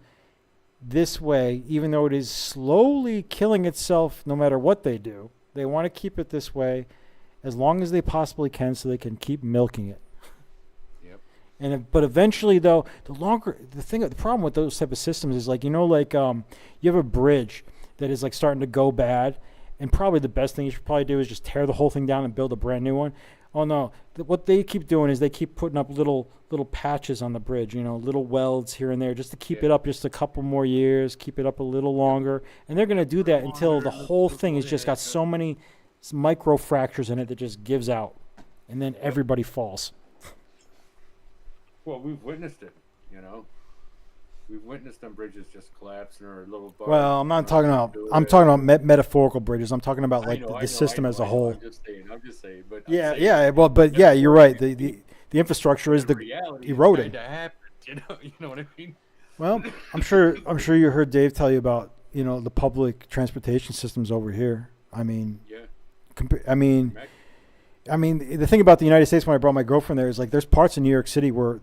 this way, even though it is slowly killing itself no matter what they do. They want to keep it this way as long as they possibly can so they can keep milking it. But eventually, though, the problem with those type of systems is like, you have a bridge that is like starting to go bad, and probably the best thing you should probably do is just tear the whole thing down and build a brand new one. Oh no, what they keep doing is they keep putting up little patches on the bridge, little welds here and there, just to keep it up just a couple more years, keep it up a little longer, and they're going to do that until the whole thing has just got so many micro fractures in it that just gives out, and then everybody falls. Well, we've witnessed it, We've witnessed them bridges just collapsing or little. Well, I'm not talking about. I'm talking about metaphorical bridges. I'm talking about like the system as a whole. I'm just saying. But yeah. You're right. The infrastructure is the eroding. You know what I mean? Well, I'm sure you heard Dave tell you about the public transportation systems over here. I mean, the thing about the United States when I brought my girlfriend there is like there's parts in New York City where.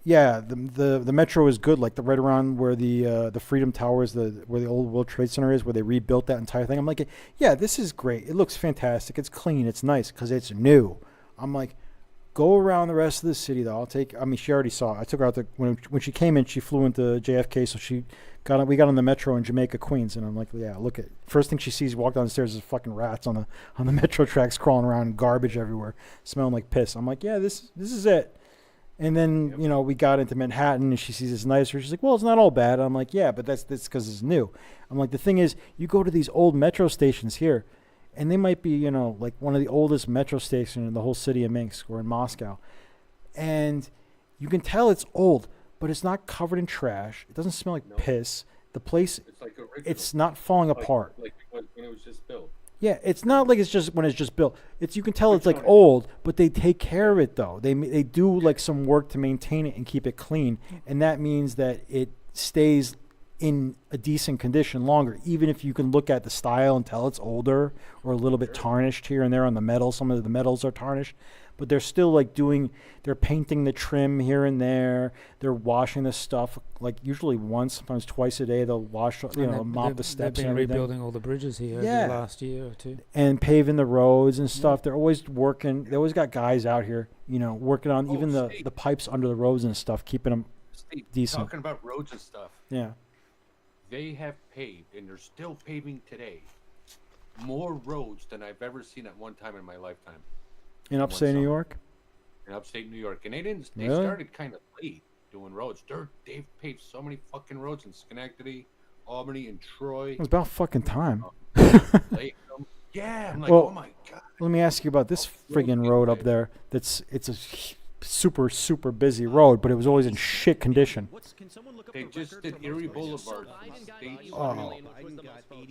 Yeah, the metro is good, like right around where the Freedom Tower is, where the old World Trade Center is, where they rebuilt that entire thing. I'm like, yeah, this is great. It looks fantastic. It's clean. It's nice because it's new. I'm like, go around the rest of the city though. She already saw it. I took her out when she came in. She flew into JFK, so we got on the metro in Jamaica, Queens, and I'm like, yeah, look at first thing she sees walk down the stairs is fucking rats on the metro tracks crawling around, garbage everywhere, smelling like piss. I'm like, yeah, this is it. And then, we got into Manhattan and she sees it's nicer. She's like, well, it's not all bad. I'm like, yeah, but that's because it's new. I'm like, the thing is, you go to these old metro stations here and they might be, like one of the oldest metro stations in the whole city of Minsk or in Moscow. And you can tell it's old, but it's not covered in trash. It doesn't smell like piss. The place, it's not falling apart. Like when it was just built. Yeah, it's not like it's just when it's just built. You can tell it's like old, but they take care of it though. They do like some work to maintain it and keep it clean, and that means that it stays in a decent condition longer. Even if you can look at the style and tell it's older or a little bit tarnished here and there on the metal. Some of the metals are tarnished, but they're still like they're painting the trim here and there. They're washing the stuff like usually once, sometimes twice a day. They'll wash, mop the steps and everything. They've been rebuilding all the bridges here over the last year or two. And paving the roads and stuff. They're always working. They always got guys out here, working on even the pipes under the roads and stuff, keeping them decent. Talking about roads and stuff. Yeah. They have paved, and they're still paving today, more roads than I've ever seen at one time in my lifetime. In upstate New York? In upstate New York. And they Really? started kind of late doing roads. They've paved so many fucking roads in Schenectady, Albany, and Troy. It was about fucking time. Yeah, I'm like, Well, oh my God. let me ask you about this friggin' road up there. It's a super, super busy road, but it was always in shit condition. They just did Erie Boulevard.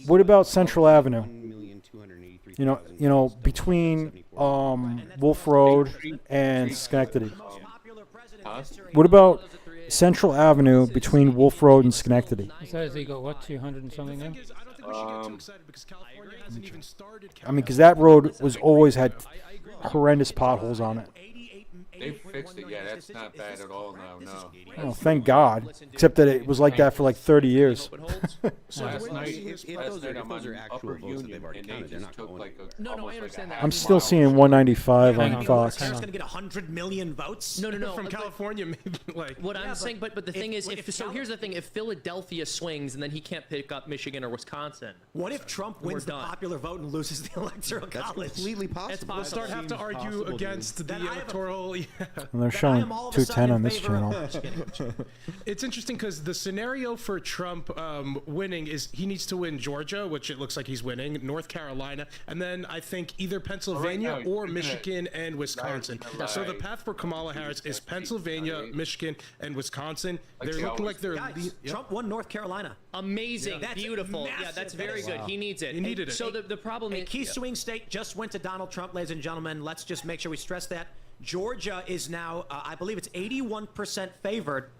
What about Central Avenue? Between Wolf Road and Schenectady. What about Central Avenue between Wolf Road and Schenectady? So has he got what, 200 and something now? Because that road was always had horrendous potholes on it. They fixed it. Yeah, that's not bad at all now. No. Oh, thank God. Except that it was like that for like 30 years. Last night I'm on Upper Union, and they just took like a. No, I understand that. I'm still seeing 195 on Fox. Harris going to get 100 million votes? No. From California, maybe. Like. What I'm saying, but the thing is, here's the thing: if Philadelphia swings and then he can't pick up Michigan or Wisconsin, what if Trump wins the popular vote and loses the electoral college? That's completely possible. We'll start have to argue against the electoral. And they're showing 210 on this channel. It's interesting because the scenario for Trump winning is he needs to win Georgia, which it looks like he's winning, North Carolina, and then I think either Pennsylvania or Michigan and Wisconsin. So the path for Kamala Harris is Pennsylvania, Michigan, and Wisconsin. They're looking like they're. Trump won North Carolina. Amazing, beautiful. Yeah, that's very good. He needs it. He needed it. So the problem is, a key swing state just went to Donald Trump, ladies and gentlemen. Let's just make sure we stress that. Georgia is now, I believe it's 81% favored.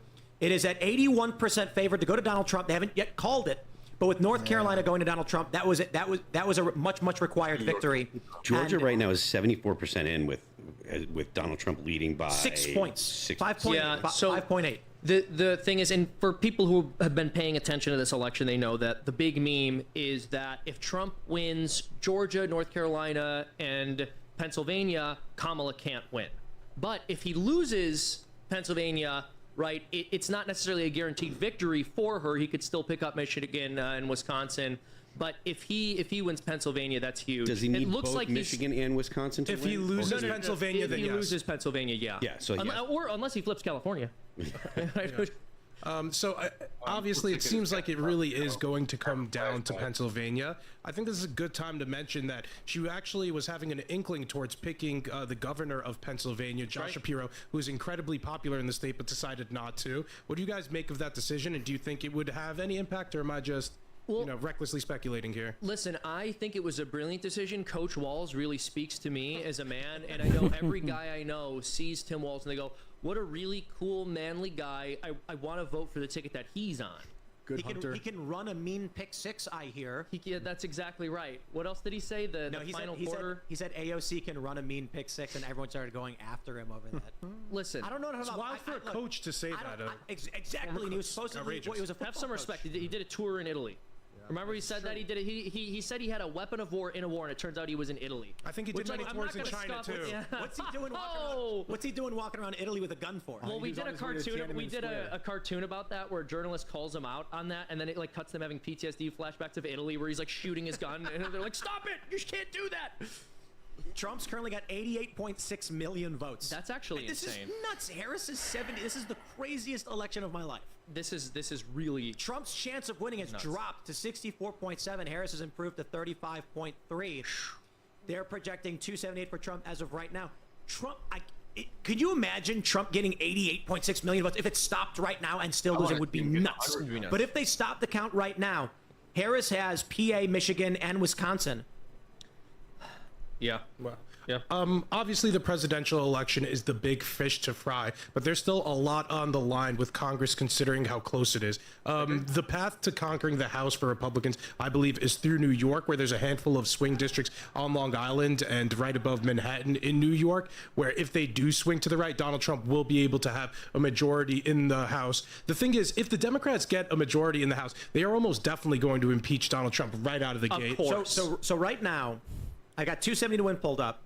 It is at 81% favored to go to Donald Trump. They haven't yet called it, but with North Carolina going to Donald Trump, that was it. That was a much required victory. Georgia right now is 74% in with Donald Trump leading by 6 points. 6 5.8. The thing is, and for people who have been paying attention to this election, they know that the big meme is that if Trump wins Georgia, North Carolina, and Pennsylvania, Kamala can't win. But if he loses Pennsylvania, right, it's not necessarily a guaranteed victory for her. He could still pick up Michigan and Wisconsin. But if he wins Pennsylvania, that's huge. Does he need both Michigan and Wisconsin to If win? he loses No, Pennsylvania, if then he yes. loses Pennsylvania, yeah. Yeah, so yes. Or unless he flips California. Obviously, it seems like it really is going to come down to Pennsylvania. I think this is a good time to mention that she actually was having an inkling towards picking the governor of Pennsylvania, Josh Shapiro, who's incredibly popular in the state, but decided not to. What do you guys make of that decision, and do you think it would have any impact, or am I just recklessly speculating here? Listen, I think it was a brilliant decision. Coach Walz really speaks to me as a man, and I know every guy I know sees Tim Walz and they go, what a really cool, manly guy. I want to vote for the ticket that he's on. He can run a mean pick six, I hear. Yeah, that's exactly right. What else did he say? The final quarter? He said AOC can run a mean pick six, and everyone started going after him over that. Listen, I don't know how It's wild for a coach to say that. Exactly. And he was supposed to have some respect. He did a tour in Italy. Remember he said that? He did it. He said he had a weapon of war in a war, and it turns out he was in Italy. I think he did many tours in China too. What's he doing walking around Italy with a gun for? Well, we did a cartoon. We did a cartoon about that where a journalist calls him out on that, and then it like cuts them having PTSD flashbacks of Italy where he's like shooting his gun, and they're like, "Stop it! You can't do that." Trump's currently got 88.6 million votes. That's actually insane. This is nuts. Harris is 70. This is the craziest election of my life. This is really Trump's chance of winning has dropped to 64.7. Harris has improved to 35.3. They're projecting 278 for Trump as of right now. Trump, could you imagine Trump getting 88.6 million votes if it stopped right now and still losing? Would be nuts. But if they stop the count right now, Harris has PA, Michigan, and Wisconsin. Yeah. Well, yeah. Obviously, the presidential election is the big fish to fry, but there's still a lot on the line with Congress considering how close it is. The path to conquering the House for Republicans, I believe, is through New York, where there's a handful of swing districts on Long Island and right above Manhattan in New York, where if they do swing to the right, Donald Trump will be able to have a majority in the House. The thing is, if the Democrats get a majority in the House, they are almost definitely going to impeach Donald Trump right out of the gate. So right now, I got 270 to win pulled up.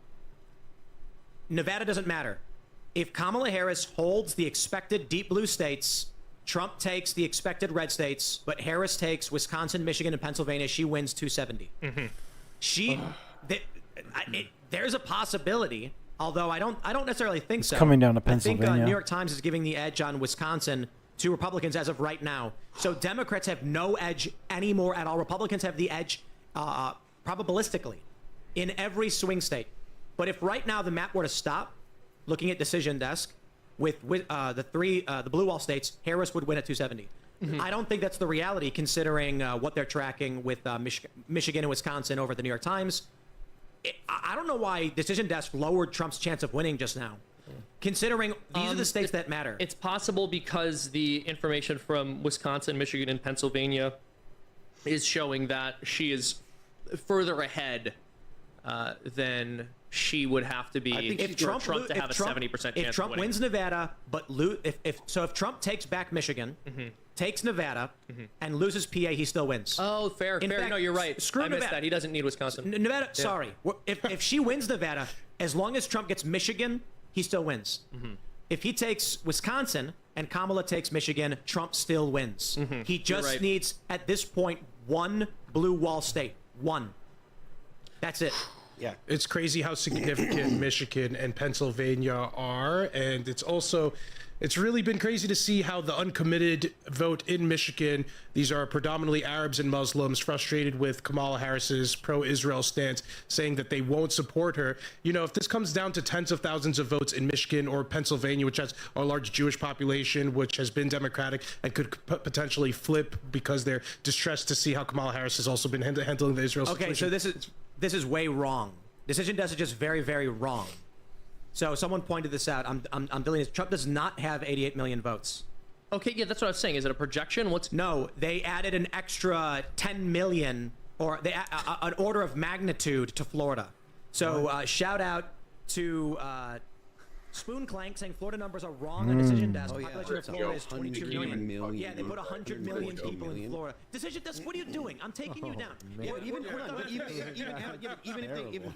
Nevada doesn't matter. If Kamala Harris holds the expected deep blue states, Trump takes the expected red states, but Harris takes Wisconsin, Michigan, and Pennsylvania, she wins 270. There's a possibility, although I don't necessarily think so. Coming down to I think Pennsylvania. New York Times is giving the edge on Wisconsin to Republicans as of right now. So Democrats have no edge anymore at all. Republicans have the edge probabilistically in every swing state. But if right now the map were to stop, looking at Decision Desk, with the blue wall states, Harris would win at 270. I don't think that's the reality, considering what they're tracking with Michigan and Wisconsin over at the New York Times. I don't know why Decision Desk lowered Trump's chance of winning just now, considering these are the states that matter. It's possible because the information from Wisconsin, Michigan, and Pennsylvania is showing that she is further ahead than she would have to be for Trump to have a 70% chance. If Trump of winning. wins Nevada, but if Trump takes back Michigan, takes Nevada, and loses PA, he still wins. Oh, fair. In fact, no, you're right. Screw I missed Nevada. that. He doesn't need Wisconsin. Nevada, Yeah. sorry. If she wins Nevada, as long as Trump gets Michigan, he still wins. If he takes Wisconsin and Kamala takes Michigan, Trump still wins. He just needs, at this point, one blue wall state. One. That's it. Yeah, it's crazy how significant Michigan and Pennsylvania are, and it's really been crazy to see how the uncommitted vote in Michigan, these are predominantly Arabs and Muslims frustrated with Kamala Harris's pro-Israel stance, saying that they won't support her. You know, if this comes down to tens of thousands of votes in Michigan or Pennsylvania, which has a large Jewish population, which has been Democratic and could potentially flip because they're distressed to see how Kamala Harris has also been handling the Israel situation. Okay, so this is way wrong. Decision Desk is just very, very wrong. So someone pointed this out. I'm deleting this. Trump does not have 88 million votes. Okay, yeah, that's what I was saying. Is it a projection? No, they added an extra 10 million, or an order of magnitude to Florida. So shout out to Spoon Clank saying Florida numbers are wrong on Decision Desk. Oh, yeah. Population of It's Florida is 22 100 million. Yeah, they put 100 million 142 people in million. Florida. Decision Desk, what are you doing? I'm taking you down. Yeah, but even hold on, but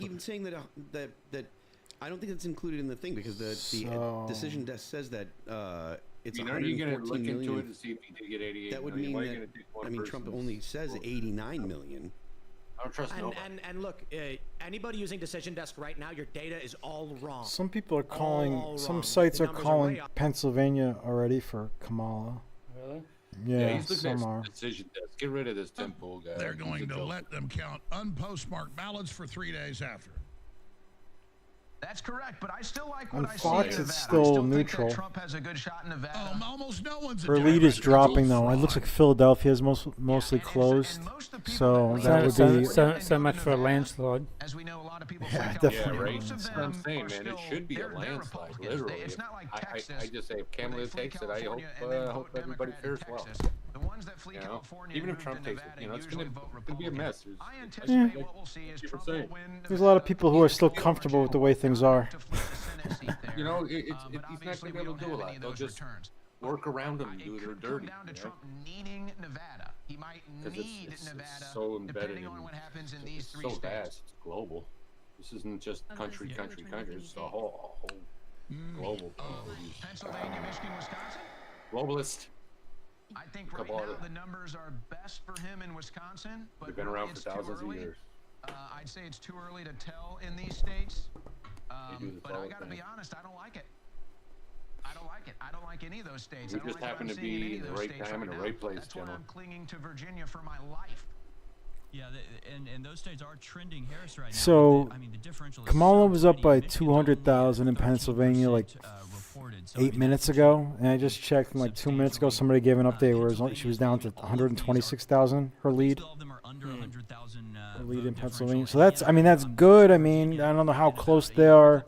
even saying that that I don't think it's included in the thing because the decision desk says that it's I mean, are you going to 114 look into million. it to see if he did get 88 That would million? mean Why are you that gonna take one I mean Trump person's only says vote? 89 million. I don't trust nobody. And look, anybody using Decision Desk right now, your data is all wrong. Some people are calling, All some wrong. sites The are numbers calling way off. Pennsylvania already for Kamala. Really? Yeah, he's looking some at are. Decision Desk. Get rid of this Tim Pool guy. They're He's a going to joke. let them count unpostmarked ballots for 3 days after. That's correct, but I still like On what I Fox, see in it's Nevada. I still still neutral. think that Trump has a good shot in Nevada. Almost no one's Her lead is dropping though. It looks like Philadelphia is mostly closed, so that would be. So much for a landslide. As we know, a lot of people Yeah, freak out. definitely. Yeah, right. Most of That's what I'm them saying, are man. It still- should be a they're landslide, Republicans. literally. It's not like Texas. I just say if where they Kamala flee takes it, I hope California and then vote everybody Democrat fares in well. Texas. The ones that flee You know, California even and if move Trump to takes it, Nevada you know, it's usually gonna vote be a Republican. mess. I It's anticipate like what we'll see is keep Trump saying. will win. There's a lot of people who are still comfortable with the way things are. You know, he's not going to be able to do a lot. They'll just work around him and do their dirty. Down to Trump needing Nevada. He might need Nevada. It's so embedded depending on what happens in these three so states. vast. It's global. This isn't just country. It's a whole global. Pennsylvania, Michigan, Wisconsin. Globalist. I think right now the numbers are best for him in Wisconsin, but They've been really around for it's too thousands of early. years. I'd say it's too early to tell in these states. They do this But all I the got to time. be honest, I don't like it. I don't like it. I don't like any of those states. We I don't just like what happen I'm to seeing in be any in of the those right states time and right the right now. place, That's why General. I'm clinging to Virginia for my life. Yeah, and those states are trending Harris right now. So, I mean, the differential is Kamala was up by 200,000 in Pennsylvania like 8 minutes ago, and I just checked like 2 minutes ago. Somebody gave an update where it was only, she was down to 126,000. Her lead. Her lead in Pennsylvania. So that's, I mean, that's good. I mean, I don't know how close they are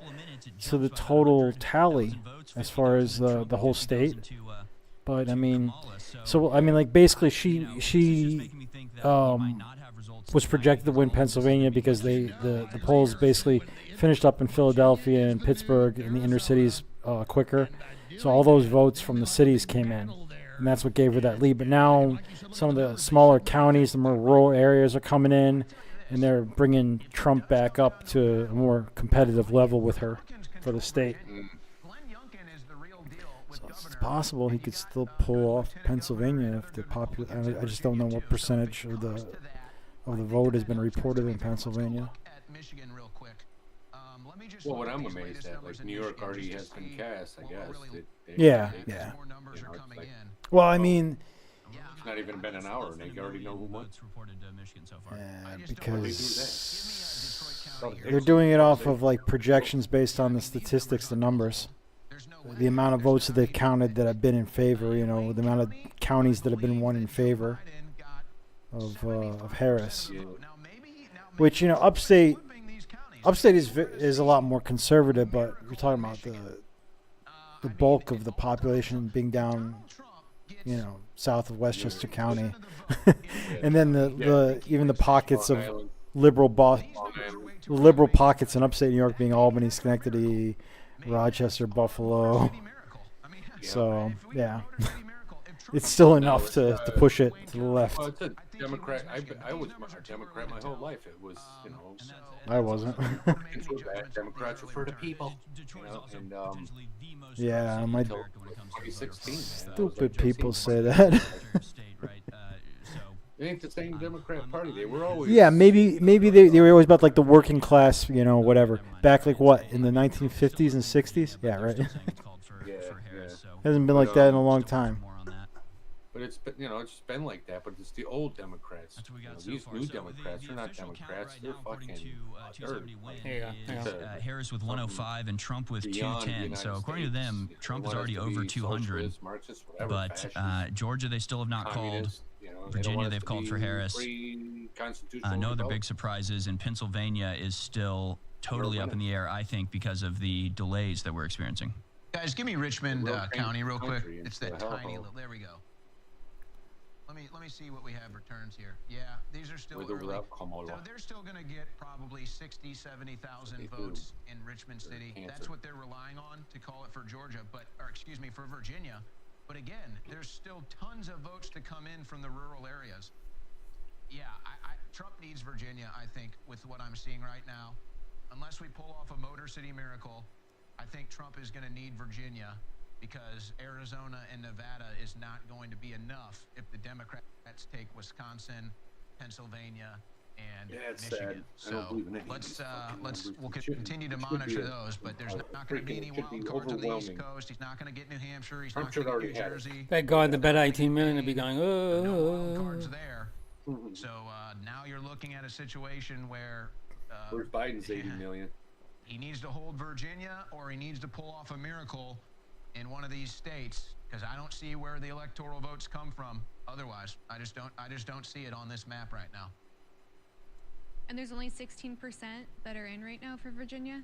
to the total tally as far as the whole state. But I mean, so I mean, like basically, she was projected to win Pennsylvania because the polls basically finished up in Philadelphia and Pittsburgh in the inner cities quicker. So all those votes from the cities came in, and that's what gave her that lead. But now some of the smaller counties, the more rural areas are coming in, and they're bringing Trump back up to a more competitive level with her for the state. So it's possible he could still pull off Pennsylvania if the popular. I just don't know what percentage of the vote has been reported in Pennsylvania. Well, what I'm amazed at, like New York already has been cast, I guess. Yeah. Well, I mean, it's not even been an hour, and they already know who won. Because they're doing it off of like projections based on the statistics, the numbers, the amount of votes that they've counted that have been in favor. You know, the amount of counties that have been won in favor of Harris. Which, you know, upstate is a lot more conservative, but we're talking about the bulk of the population being down, you know, south of Westchester County, and then the even the pockets of liberal pockets in upstate New York being Albany, Schenectady, Rochester, Buffalo. So yeah, it's still enough to push it to the left. Well, it's a Democrat. I was a Democrat my whole life. It was, you know. I wasn't. Democrats refer to people. You know, and Yeah, my 2016. stupid people say that. It ain't the same Democrat Party. They were always. Yeah, maybe they were always about like the working class, you know, whatever. Back like what, in the 1950s and 60s? Yeah, right. Yeah. Hasn't been like that in a long time. But it's been, you know, it's just been like that. But it's the old Democrats. You know, these new Democrats are not Democrats. They're fucking dirt. Harris with 105 and Trump with Beyond the 210. United So according to States, them, you know, Trump they is want already us to over be 200. socialists, Marxists, whatever, But fascists, Georgia, they still have not called. communists, you know, they don't Virginia, want us they've to called for be Harris. free, constitutional No other republic. big surprises, and Pennsylvania is still totally up in the air, I think, because of the delays that we're experiencing. Guys, give me Richmond Real County real quick. country It's into that the tiny hellhole. little. There we go. Let me see what we have returns here. Yeah, these are still With or early. without Kamala. So they're still going to get probably 60, 70,000 votes in Richmond City. That's what they're relying on to call it for Georgia, or excuse me, for Virginia. But again, there's still tons of votes to come in from the rural areas. Yeah, Trump needs Virginia, I think, with what I'm seeing right now. Unless we pull off a Motor City miracle, I think Trump is going to need Virginia, because Arizona and Nevada is not going to be enough if the Democrats take Wisconsin, Pennsylvania, and Michigan. So we'll continue to monitor those, but there's not going to be any wild cards on the East Coast. He's not going to get New Hampshire. He's not going to get New Jersey. That guy in the bet 18 million would be going, oh. No wild cards there. So now you're looking at a situation where Where's Biden's 80 million? he needs to hold Virginia, or he needs to pull off a miracle in one of these states, because I don't see where the electoral votes come from otherwise. I just don't see it on this map right now. And there's only 16% that are in right now for Virginia?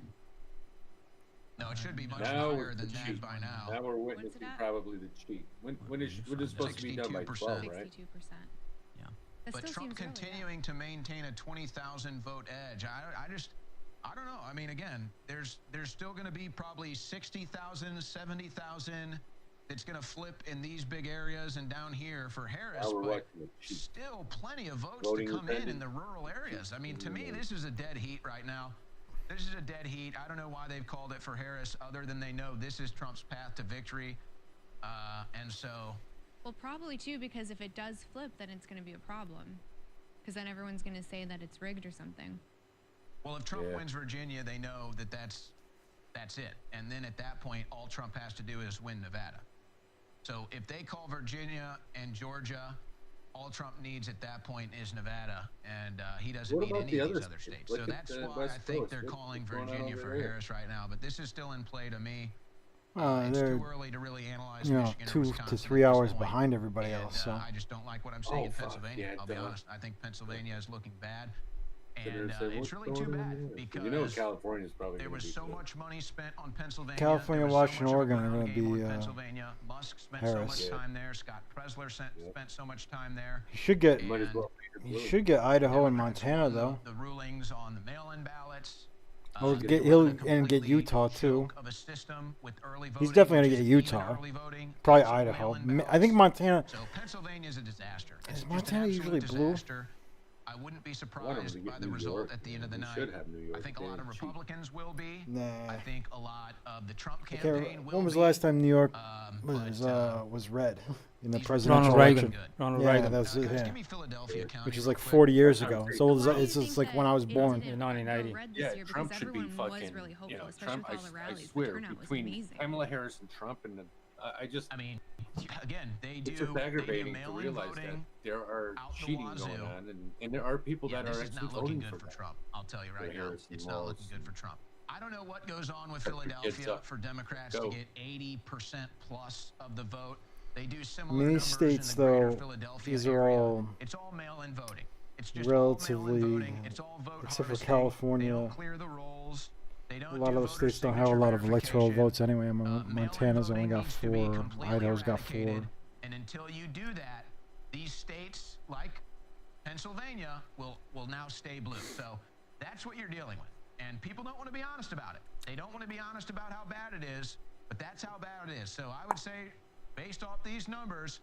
No, it should be much Now higher than that by now. Now we're witnessing probably the cheat. When is supposed to be done by 12, right? 62%. Yeah. That But still Trump seems really continuing to maintain a 20,000 vote edge. I don't know. I mean, again, there's still going to be probably 60,000, 70,000 that's going to flip in these big areas and down here for Harris, Now we're but watching the cheat. still plenty of votes Voting to come in independent. the rural areas. I mean, to me, this is a dead heat right now. This is a dead heat. I don't know why they've called it for Harris, other than they know this is Trump's path to victory. And so, Well, probably too, because if it does flip, then it's going to be a problem. Because then everyone's going to say that it's rigged or something. well, if Trump wins Virginia, they know that that's it. And then at that point, all Trump has to do is win Nevada. So if they call Virginia and Georgia, all Trump needs at that point is Nevada, and he doesn't What need about any the of these other other states? states. Look So at that's the why West I think Coast. they're What's calling going on Virginia over for there? Harris right now. But this is still in play to me. They're Too early to really analyze you know, Michigan or 2 Wisconsin to at 3 this hours point. behind everybody And, else. So I just don't like what I'm seeing in fuck, Pennsylvania. yeah, I'll be duh. honest. I think Pennsylvania is looking bad. Sitting there And and say, it's "What's really too going on bad there?" because You know California's probably there gonna was be so good. much money spent on Pennsylvania. California, There was so Washington, much of a Oregon are ground going to game be on Pennsylvania. Musk spent Harris. so much time there. Scott Presler spent so much time there. you should get Might as well you should get Idaho and Montana though. The rulings on the mail-in ballots. He'll get Utah too. Of a system with early He's voting, definitely which gonna is get even Utah. early voting, Probably also Idaho. mail-in I think ballots. Montana. So Pennsylvania is a disaster. It's Is just an Montana usually absolute blue? disaster. I wouldn't be One of surprised them by to get the New result York. at the end of the We night. should have New York. I think a lot of Damn cheap. Republicans will be. Nah. I think a lot of the Trump I can't campaign will when was be. the last time New York was red in the presidential election? Ronald yeah, Reagan. that's it. Guys, Yeah. give me Philadelphia County Which is real like quick. 40 years ago. It's old. Why do you It's think just like that when I was it born. didn't In 1980. go red this Yeah, year? Trump Because should be everyone was fucking. really hopeful, especially Trump. with all the I rallies. The swear, turnout was between amazing. Kamala Harris and Trump, and I just. I mean, again, they do. It's just aggravating they to do mail-in realize that voting there are out the cheating wazoo. going on, and there are people Yeah, that this are is actually not looking voting good for for that. Trump. I'll tell you right For now, Harris it's and not Wallace. looking good for Trump. I don't know what goes on with Get the kids Philadelphia up. for Democrats Go. to get 80% plus of the vote. They do similar Many numbers states, in the greater though, Philadelphia these are area. all It's all mail-in voting. It's just all mail-in relatively, voting. It's all vote except for harvesting. California. They don't clear the rolls. They don't A lot do of those voter states don't have a lot of signature electoral verification. votes anyway. Montana's only got needs to be 4. completely Idaho's got eradicated. 4. And until you do that, these states like Pennsylvania will now stay blue. So that's what you're dealing with. And people don't want to be honest about it. They don't want to be honest about how bad it is, but that's how bad it is. So I would say, based off these numbers,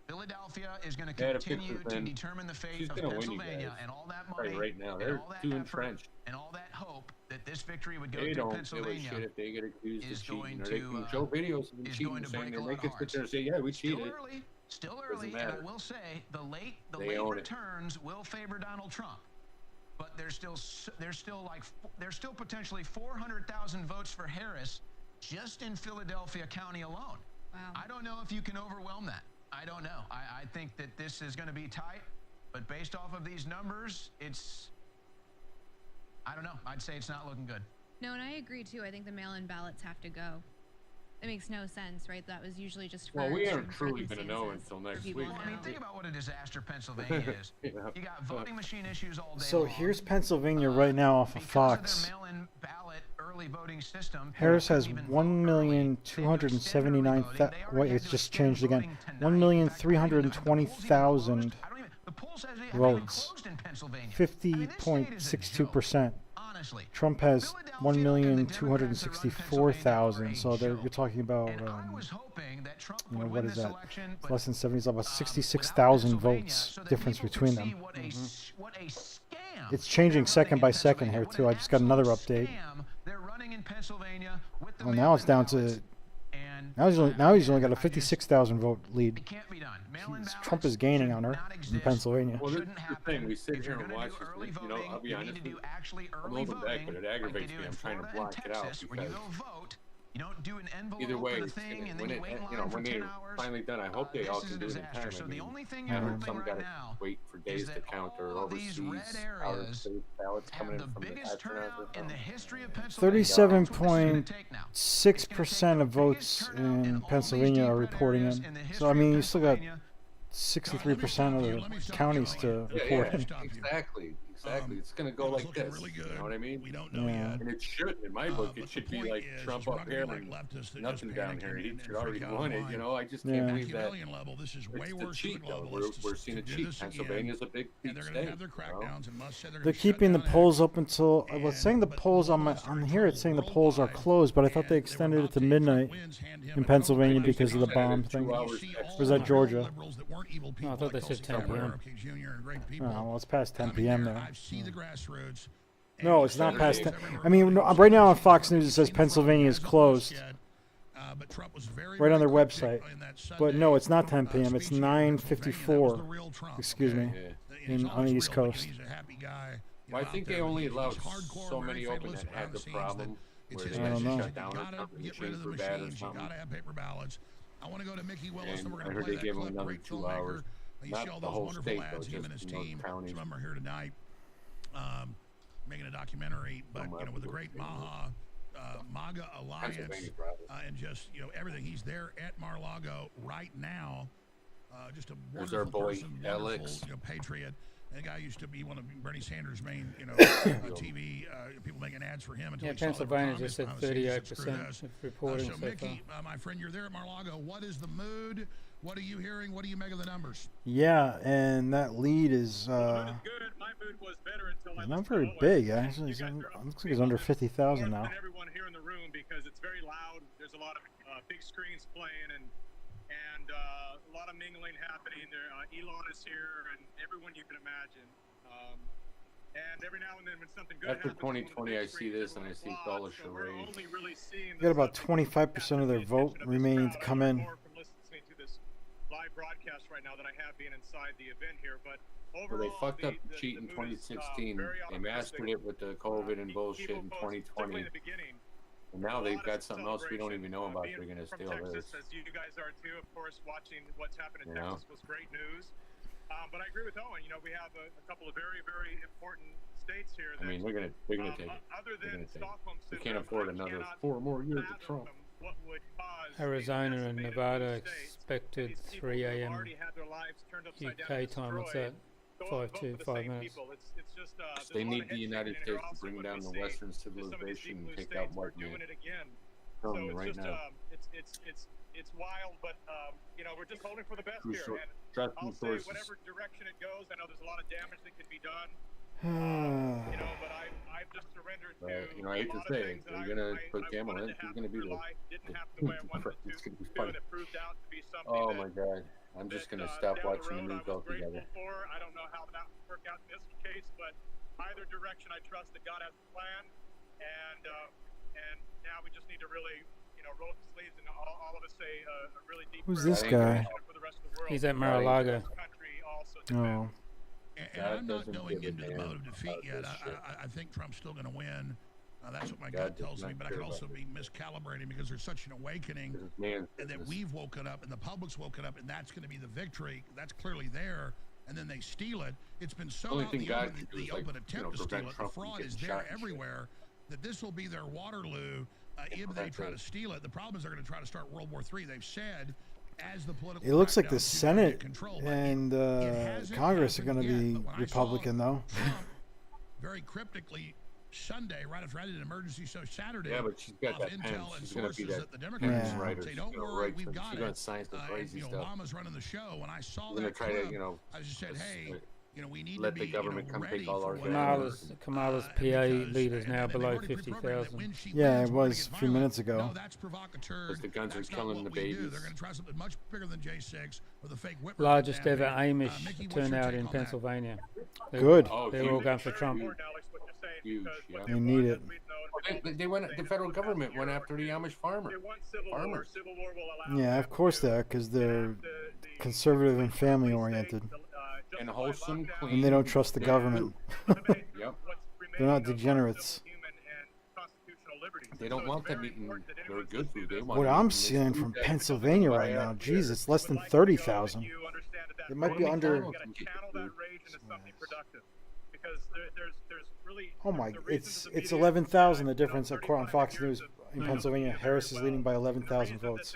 Philadelphia is going to continue to determine the fate of Pennsylvania, and all that money right now. and They're all that too effort entrenched. and all that hope that this victory would go They through don't give a Pennsylvania shit if they get accused of is cheating, going or they can show videos of them is cheating, going to saying break that a they lot can of sit there and hearts. say, "Yeah, we Still cheated." early, still Doesn't early, and matter. I will say the late They own it. returns will favor Donald Trump. But there's still potentially 400,000 votes for Harris just in Philadelphia County alone. Wow. I don't know if you can overwhelm that. I don't know. I think that this is going to be tight, but based off of these numbers, I don't know. I'd say it's not looking good. No, and I agree too. I think the mail-in ballots have to go. It makes no sense, right? That was usually just for Well, we aren't extreme truly going to know circumstances until for next people week. to Well, I mean, know. think about what a disaster Pennsylvania is. You got voting machine issues all day So long. here's Pennsylvania right now off of Because of Fox. their mail-in ballot early early voting system. Harris has 1,279,000. Wait, it's just changed again. 1,320,000 votes. 50.62%. Trump has 1,264,000. So you're talking about, what is that? It's less than 70. It's about 66,000 votes difference between them. It's changing second by second here too. I just got another update. Well, now it's down to. Now he's only got a 56,000 vote lead. Trump is gaining on her in Pennsylvania. Well, this is the thing. We sit here and watch this. I'll be honest with you. I'm holding back, but it aggravates me. I'm trying to block it out because either way, it's when they're finally done, I hope they all can do it in time. I heard some got to wait for days to count or overseas ballots coming in from the astronauts. 37.6% of votes in Pennsylvania are reporting in. So I mean, you still got 63% of the counties to report in. Exactly. It's going to go like this. You know what I mean? We don't know yet. And it should, in my book, it should be like Trump up here and nothing down here. He should already won it. I just can't believe that. It's the cheat, though. We're seeing a cheat. Pennsylvania's a big state. They're keeping the polls up until. I was saying the polls on here. It's saying the polls are closed, but I thought they extended it to midnight in Pennsylvania because of the bomb thing. Or was that Georgia? No, I thought they said 10 p.m. Oh, well, it's past 10 p.m. now. See the grassroots. No, it's not past 10. I mean, right now on Fox News it says Pennsylvania is closed. Right on their website. But no, it's not 10 p.m. It's 9:54. Excuse me. On the East Coast. Well, I think they only allowed so many open that had the problem where they had to shut down or something. The machines were bad or something. I want to go to Mickey Willis, and we're I going to heard play they gave that them another great 2 hours. You Not see all the those whole wonderful state, though, ads, him and his just team. counties. Some of them are here tonight, making a documentary. But with the great MAGA Alliance, and just everything. He's there at Mar-a-Lago right now. Just a There's our wonderful boy person, Alex. wonderful, patriot. That guy used to be one of Bernie Sanders' main, TV people making ads for him. Yeah, Pennsylvania just said 38% of reporting So so far. Mickey, my friend, you're there at Mar-a-Lago. What is the mood? What are you hearing? What do you make of the numbers? Yeah, and that lead is not very big. Actually, it looks like it's under 50,000 now. Everyone here in the room because it's very loud. There's a lot of big screens playing and a lot of mingling happening. There, Elon is here and everyone you can imagine. And every now and then when something good After happens, 2020, I see this and I see all the charade. We got about 25% of their vote remaining to come in. Listening to this live broadcast right now that I have being inside the event here, but Well, overall, they fucked up the cheat in 2016. They mastered it with the COVID and bullshit in 2020. And now they've got something else we don't even know about. They're going to steal this. As you guys are too, of course, watching what's happened in Texas was great news. But I agree with Owen. We have a couple of very, very important states here. That, I mean, they're gonna take it. Other than Stockholm We can't afford another 4 more years of Trump. Arizona and Nevada expected 3 a.m. UK time. What's that? 5 minutes. They need the United States to bring down the Western civilization and take out white man. Telling you right now. It's wild, but we're just holding for the best here. And Trust I'll me, say sources. whatever direction it goes. I know there's a lot of damage that can be done. But I've just surrendered to I hate to say it, they're gonna put Kamala in. She's gonna be the. It's gonna be funny. Oh my God! I'm just gonna stop watching the news altogether. I don't know how that will work out in this case, but either direction, I trust that God has a plan, and now we just need to really, roll up the sleeves and all of us say a really deep. Who's this guy? He's at Mar-a-Lago. Oh. And I'm not going into the mode of defeat yet. I think Trump's still going to win. That's what my gut tells me, but I could also be miscalibrating because there's such an awakening and that we've woken up and the public's woken up, and that's going to be the victory. That's clearly there, and then they steal it. It's been so out in the open attempt to steal it. The fraud is there everywhere that this will be their Waterloo if they try to steal it. The problem is they're going to try to start World War III. They've said as the political It looks like the Senate and Congress are going to be Republican, though. Very cryptically Sunday, right after I did an emergency show Saturday. Yeah, but she's got off that intel pen. and She's going to be sources that at the Democrats writer. say, She's don't going to worry, write we've some. got She's it. going to sign some crazy You know, stuff. Obama's running the show. When I saw We're going that to try clip, to, you know, I just said, hey, you know, we need let to be, the government come ready take all for our whatever. Kamala's PA leader's now below 50,000. Yeah, it was a few minutes ago. No, that's provocateur. Because the guns are That's not killing what the we do. babies. They're going to try something much bigger than J6 with a fake whip. Largest ever campaign. Amish Mickey, what's your turnout take in on that? Pennsylvania. Good. They're all going for Trump. Huge, yeah. They need it. They went. The federal government went after the Amish farmers. Yeah, of course they are, because they're conservative and family oriented, And wholesome, clean. and they don't trust the government. Yep. They're not degenerates. They don't want them eating their good food. They want What them I'm eating seeing this from food that Pennsylvania buy right out now, there. geez, it's less than 30,000. It might be under. Oh my! It's 11,000. The difference on Fox News in Pennsylvania. Harris is leading by 11,000 votes.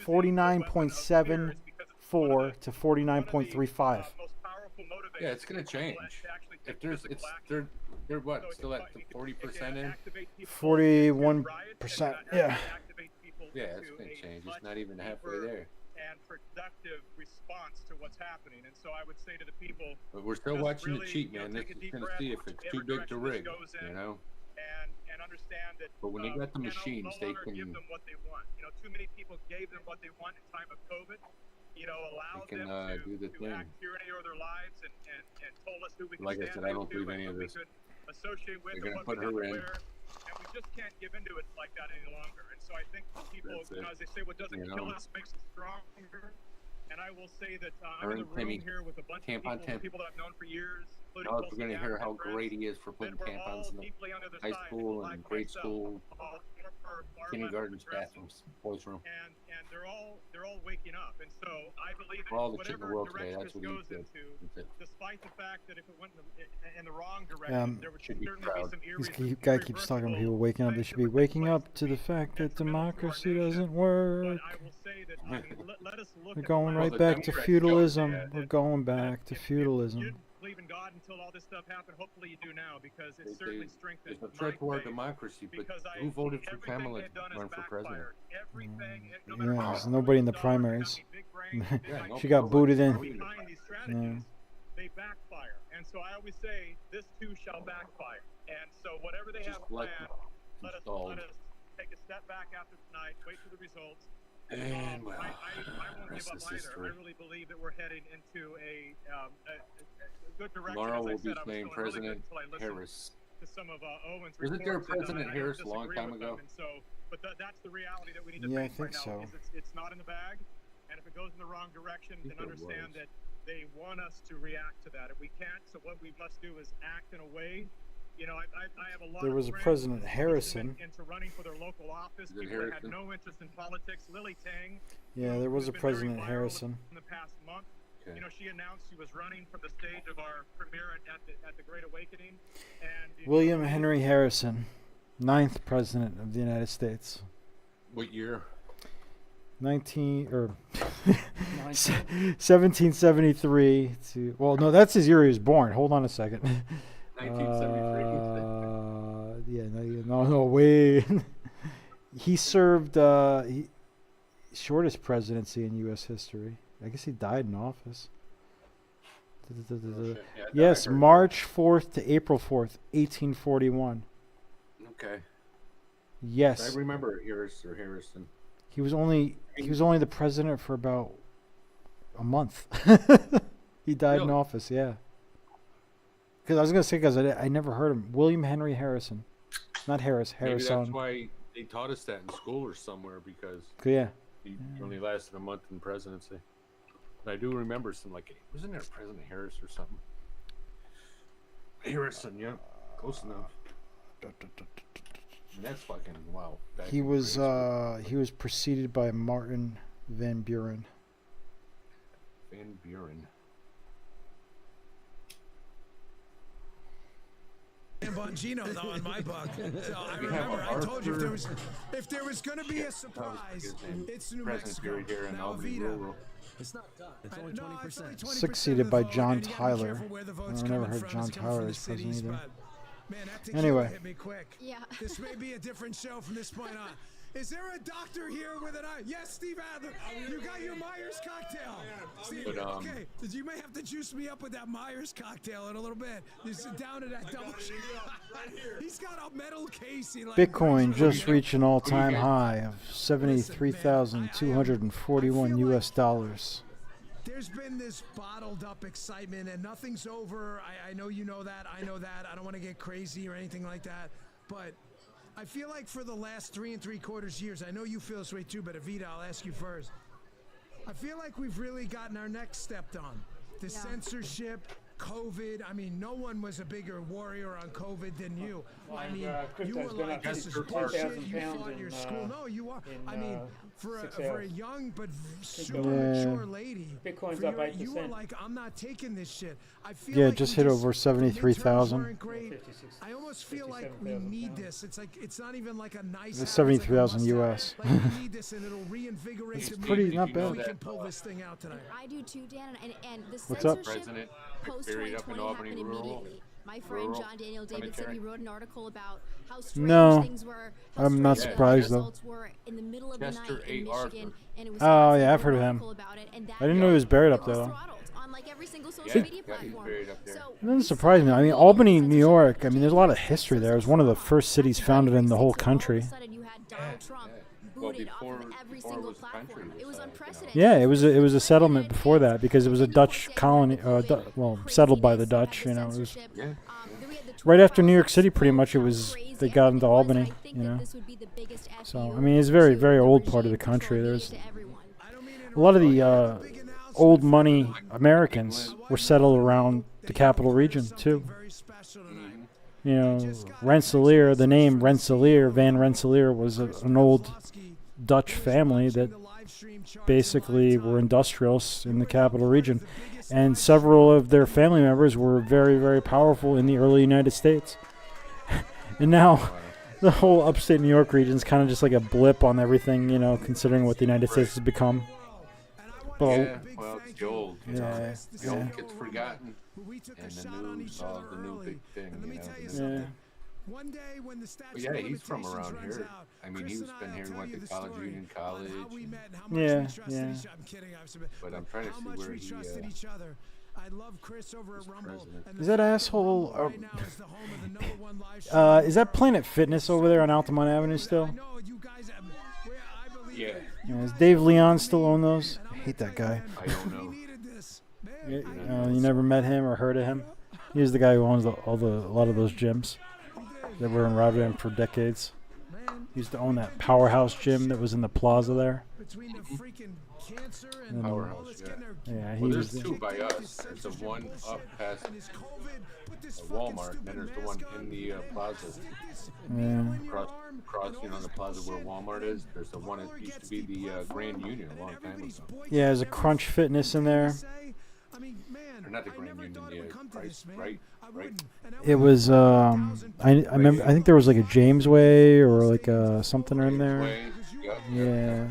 49.74 to 49.35. Yeah, it's gonna change. If they're what still at the 40% in. 41%. Yeah. Yeah, it's gonna change. It's not even halfway there. And productive response to what's happening. And so I would say to the people, But we're still watching the cheat, man. This is gonna see if it's too big to rig, you know. and understand that. But when they got the no machines, they longer give can. them what they want. You know, too many people gave them what they want in time of COVID. You know, allowed They can them do the to thing. act tyranny over their lives and told us who we could Like I stand said, I don't next to believe and any of who we this. could associate with They're and gonna what put we her could in. wear. And we just can't give into it like that any longer. And so I think people, That's it. as they say, what doesn't You kill know. us makes us stronger. And I will say that I'm Her in the and room Timmy, here with a bunch Tamp of on Tim. people that I've known for years. including Now we're Tulsi going to hear Gabbard how and friends great he is for putting that were all tampons in deeply on the the other high side, school like and grade myself, school, all far kindergarten's left bathrooms, boys' room. and they're all waking up. And so I believe For all that the shit in the whatever world today, direction that's this what he goes did. into, That's it. despite the fact that if it went in the wrong direction, there would Should be certainly proud. be some This guy keeps talking about people waking up. They should be waking up to the fact that democracy doesn't work. We're going right back to feudalism. We're going back to feudalism. believe in God until all this stuff happened. Hopefully you do now, because it certainly strengthened There's a threat to our my faith. democracy, but Because who voted for everything Kamala they've done to has run for president? Everything, Yeah, there's nobody in the primaries. She got booted in. behind these strategies, they backfire. And so I always say, this too shall backfire. And so whatever they have planned, let us take a step back after tonight, wait for the results. And well, I won't give rest up is either. history. I really believe that we're heading into a good direction. Tomorrow As I will be said, I was named feeling really good President until I listened Harris. to some of Owen's Isn't there a reports, and, President I Harris a disagree long time with ago? them. And so, but that's the reality that we need to Yeah, I face think right so. now. Is it's not in the bag, and if it goes in the wrong direction, then there understand was. that they want us to react to that. If we can't, so what we must do is act in a way. You know, I have a lot There of was a friends President who Harrison. went into running for their local office. Is it People that had Harrison? no interest in politics. Lily Tang. Yeah, there was a who's been very President viral Harrison. In the past month, Okay. you know, she announced she was running from the stage of our premiere at the Great Awakening. And William Henry Harrison, 9th President of the United States. What year? 1773 to, well, no, that's his year he was born. Hold on a second. 1973. Yeah, no, way. He served shortest presidency in U.S. history. I guess he died in office. Yes, March 4th to April 4th, 1841. Okay. Yes. I remember Harrison. He was only the president for about a month. He died in Really? office, yeah. Because I was gonna say, because I never heard him. William Henry Harrison, not Harris. Maybe Harrison. that's why they taught us that in school or somewhere, because Yeah. he only lasted a month in presidency. But I do remember some, like, wasn't there President Harris or something? Harrison, yeah, close enough. And that's fucking wow. back He in was grade school. he was preceded by Martin Van Buren. Van Buren. And Bongino though in my book. So I We have remember I told you Arthur- if there was going to be a That was surprise, his name. it's New President Mexico. period here in Now Albany Vida. Rural. It's not done. It's only 20%. Succeeded by John Tyler. I never heard John Tyler as president either. Anyway. Hit me quick. Yeah. This may be a different show from this point on. Is there a doctor here with an eye? Yes, Steve Adler. You got your Myers cocktail. Steve, But, okay, you may have to juice me up with that Myers cocktail in a little bit. Just down to that double. He's got a metal case. Bitcoin just reached an all-time high of 73,241 US dollars. There's been this bottled up excitement and nothing's over. I know you know that. I know that. I don't want to get crazy or anything like that. But I feel like for the last 3 3/4 years, I know you feel this way too, but Avita, I'll ask you first. I feel like we've really gotten our necks stepped on. The censorship, COVID. I mean, no one was a bigger warrior on COVID than you. I mean, you were like, this is bullshit. You fought your school. No, you are. I mean, for a young but super mature lady, Bitcoin's up 8%. you were like, I'm not taking this shit. I feel Yeah, like just we hit over 73,000. weren't great. I almost feel like we need this. It's like it's not even like a nice. It's 73,000 US. Like we need this, and it'll reinvigorate It's the pretty movement. not bad. We can pull this thing out tonight. I do too, Dan. And the What's up? President post buried up in 2020 Albany happened rural. immediately. My friend John Daniel Davidson, cemetery. he wrote an article about how strange No, things were. I'm not surprised though. Were in the middle of Chester the night in A. Arthur. Michigan, and it was Oh yeah, I've heard of him. about it, and that I didn't know he was buried up there though. on like every single social media platform. It doesn't surprise me. I mean, Albany, New York. I mean, there's a lot of history there. It was one of the first cities founded in the whole country. Well, before it was a country. It was unprecedented. Yeah, it was a settlement before that because it was a Dutch colony. Well, settled by the Dutch. You know, it was right after New York City. Pretty much, it was they got into Albany. You know, so I mean, it's a very, very old part of the country. There's a lot of the old money Americans were settled around the capital region too. You know, Rensselaer, the name Rensselaer, Van Rensselaer, was an old Dutch family that basically were industrialists in the capital region. And several of their family members were very, very powerful in the early United States. And now the whole upstate New York region is kind of just like a blip on everything, you know, considering what the United States has become. But Yeah, well, it's the old. You know, the old gets forgotten, and the news, the new big thing. You know, One day when the statute yeah, of he's from limitations around runs here. out, I mean, Chris he's and I been will here. He tell went you to the college, story Union of College. how we met and how much Yeah, we trusted yeah. each other. I'm kidding. But I'm trying to How see much where we he trusted each other. I love Chris over at Rumble. And is that asshole? Is that Planet Fitness over there on Altamont Avenue still? Yeah. Is Dave Leon still own those? I hate that guy. I don't know. You never met him or heard of him? He was the guy who owns a lot of those gyms that were in Rotterdam for decades. He used to own that Powerhouse gym that was in the plaza there. And, Powerhouse, yeah, he well, was. there's two by us. There's the one up past Walmart, and then there's the one in the plaza. Yeah. Across, you know, the plaza where Walmart is. There's the one that used to be the Grand Union a long time ago. Yeah, there's a Crunch Fitness in there. Or not the Grand Union, right? It was I remember. I think there was like a James Way or like something in there. Yeah,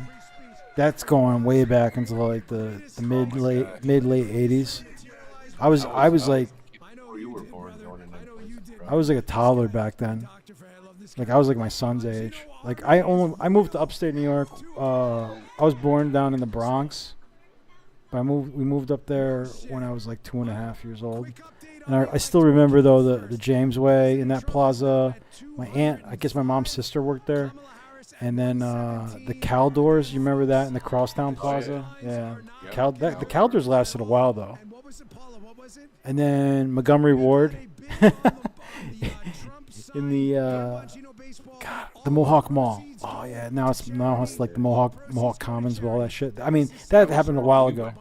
that's going way back into like the mid late 80s. I was like I was like a toddler back then. Like I was like my son's age. Like I moved to upstate New York. I was born down in the Bronx, but we moved up there when I was like 2.5 years old. And I still remember though the James Way in that plaza. My aunt, I guess my mom's sister worked there. And then the Caldors, you remember that in the Crosstown Plaza? Yeah. The Caldors lasted a while though. And then Montgomery Ward in the the Mohawk Mall. Oh yeah, now it's like the Mohawk Commons with all that shit. I mean, that happened a while ago.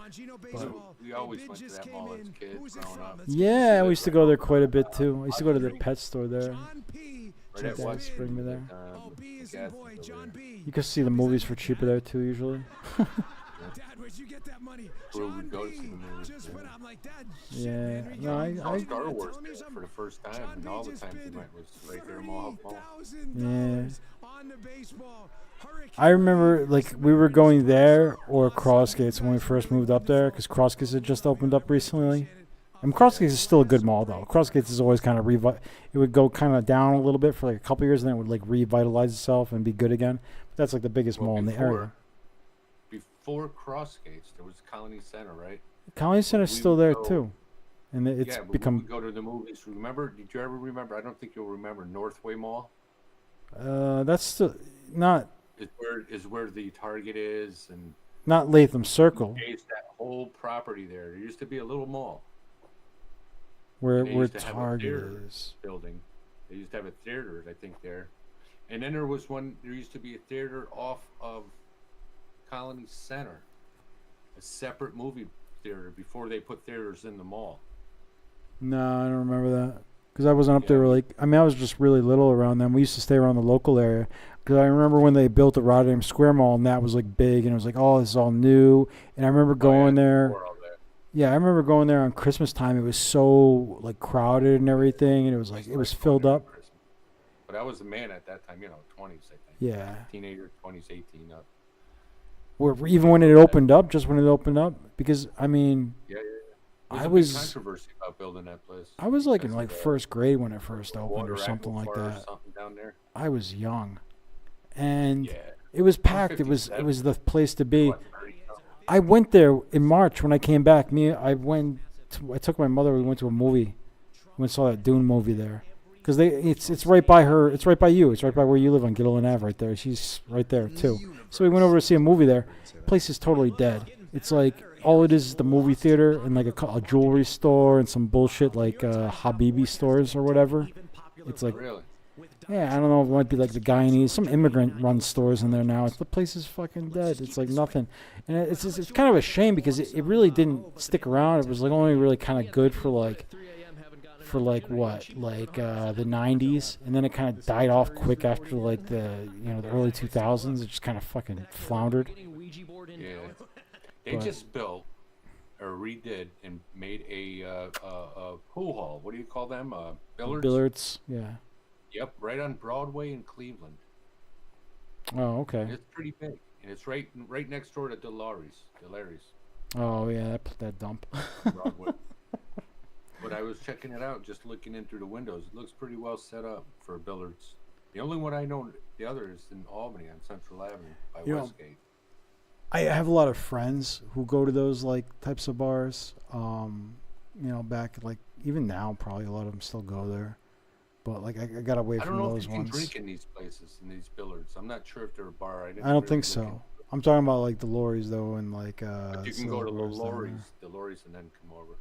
But We always went to that mall as kids growing up. yeah, we used to go there quite a bit too. I used to go to the pet store there. Right at My what? dads bring me there. Gas You can see the movies for cheaper there too usually. Where we go to see the movies. Yeah, no, I Star Wars there for the first time, and all the times we went was right there in Mohawk Mall. yeah. I remember like we were going there or Crossgates when we first moved up there because Crossgates had just opened up recently. And Crossgates is still a good mall though. Crossgates is always kind of it would go kind of down a little bit for like a couple years, and then it would like revitalize itself and be good again. But that's like the biggest mall in the area. Before Crossgates, there was Colony Center, right? Colony Center's still there too, and it's but become. we would go to the movies. Remember? Did you ever remember? I don't think you'll remember Northway Mall. That's still not. Is where the Target is, and not Latham Circle. That whole property there used to be a little mall. Where Target is. Building. They used to have a theater, I think, there. And then there was one, there used to be a theater off of Colony Center. A separate movie theater before they put theaters in the mall. No, I don't remember that. Because I wasn't up there like, I mean, I was just really little around them. We used to stay around the local area. Because I remember when they built the Rotterdam Square Mall, and that was like big, and it was like, oh, this is all new. And I remember going there. Yeah, I remember going there on Christmas time. It was so like crowded and everything, and it was like it was filled up. But I was a man at that time, 20s, I think. Yeah. Teenager, 20s, 18 up. Even when it opened up, just when it opened up, because I mean, I was controversy about building that place. I was like in like first grade when it first opened, or something like Or that. something down there. I was young, and it was packed. It was the place to be. I went there in March when I came back. I took my mother. We went to a movie. We went and saw that Dune movie there, because it's right by her. It's right by you. It's right by where you live on Gilliland Ave, right there. She's right there too. So we went over to see a movie there. The place is totally dead. It's like all it is the movie theater and like a jewelry store and some bullshit like Habibi stores or whatever. It's like. Yeah, I don't know. It might be like the Guyanese, some immigrant-run stores in there now. The place is fucking dead. It's like nothing, and it's kind of a shame because it really didn't stick around. It was like only really kind of good for like what, like the '90s, and then it kind of died off quick after like the the early 2000s. It just kind of fucking floundered. Yeah, they just built or redid and made a pool hall. What do you call them? Billards. Billards. Yeah. Yep, right on Broadway in Cleveland. Oh, okay. And it's pretty big, and it's right next door to Delari's. Oh yeah, that dump. Broadway. But I was checking it out, just looking in through the windows. It looks pretty well set up for Billards. The only one I know, the other is in Albany on Central Avenue by Westgate. I have a lot of friends who go to those like types of bars. Back like even now, probably a lot of them still go there. But like I got away from those ones. I don't know if you can drink in these places, in these Billards. I'm not sure if they're a bar. I don't think so. I'm talking about like the Lorries though, and like. But you can go to the Lorries, and then come over.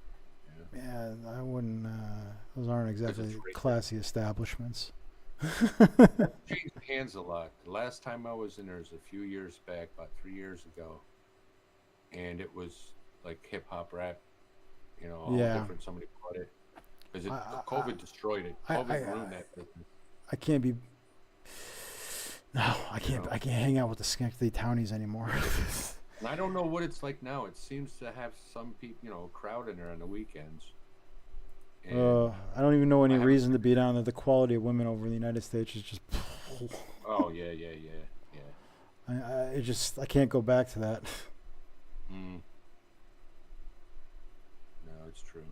Yeah, I wouldn't. Those aren't exactly classy establishments. Changed hands a lot. The last time I was in there was a few years back, about 3 years ago, and it was like hip hop rap. All different. Somebody bought it. Because COVID destroyed it. COVID ruined that business. I can't be. No, I can't. I can't hang out with the Schenectady Townies anymore. And I don't know what it's like now. It seems to have some people, crowd in there on the weekends. I don't even know any reason to be down there. The quality of women over in the United States is just. Oh yeah. I can't go back to that. No, it's true.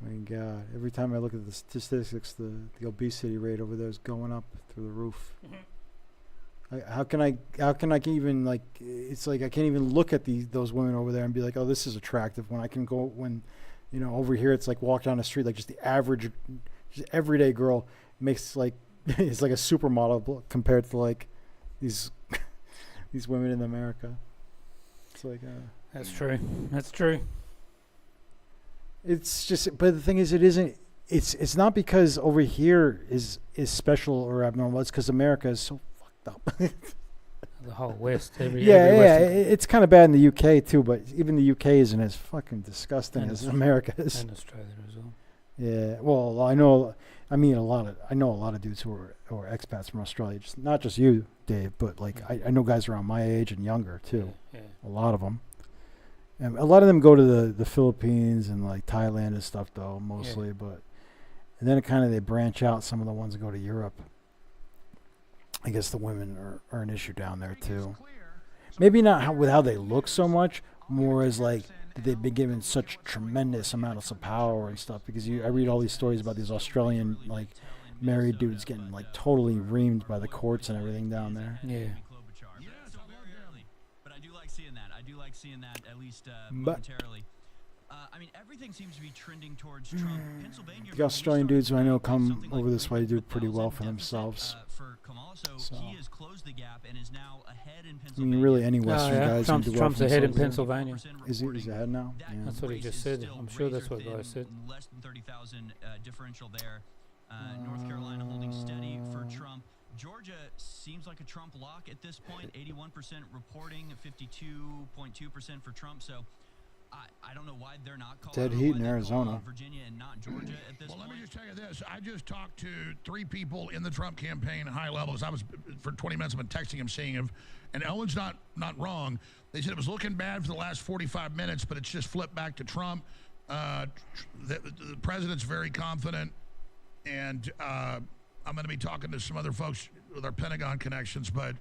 I mean, God, every time I look at the statistics, the obesity rate over there is going up through the roof. Mm-hmm. How can I even like? It's like I can't even look at those women over there and be like, oh, this is attractive. When I can go over here, it's like walk down the street, like just the average, just everyday girl makes like it's like a supermodel compared to like these women in America. It's like that's true. That's true. It's just, but the thing is, it isn't. It's not because over here is special or abnormal. It's because America is so fucked up. The whole West. It's kind of bad in the UK too, but even the UK isn't as fucking disgusting as America is. And Australia as well. Yeah, well, I know a lot of dudes who are expats from Australia. Not just you, Dave, but like I know guys around my age and younger too. Yeah. A lot of them. And a lot of them go to the Philippines and like Thailand and stuff though, mostly. Yeah. And then they branch out. Some of the ones that go to Europe. I guess the women are an issue down there too. Maybe not with how they look so much, more as like that they've been given such tremendous amounts of power and stuff. Because I read all these stories about these Australian like married dudes getting like totally reamed by the courts and everything down there. Yeah. But I do like seeing that. I do like seeing that at least momentarily. I mean, everything seems to be trending towards Trump. Pennsylvania. The Australian dudes who I know come over this way do pretty well for themselves. For Kamala, so he has closed the gap and is now ahead in I Pennsylvania. mean, really, any Western guys can do well Trump's for ahead in themselves. Pennsylvania. Is he ahead now? Yeah. That's what he just said. I'm sure that's what guy said. Less than 30,000 differential there. North Carolina holding steady for Trump. Georgia seems like a Trump lock at this point. 81% reporting, 52.2% for Trump. So I don't know why they're not calling Dead heat in Arizona. Virginia and not Georgia at this Well, point. let me just tell you this. I just talked to 3 people in the Trump campaign, high levels. I was, for 20 minutes, I've been texting him, seeing him. And Owen's not wrong. They said it was looking bad for the last 45 minutes, but it's just flipped back to Trump. The president's very confident. And I'm going to be talking to some other folks with our Pentagon connections, but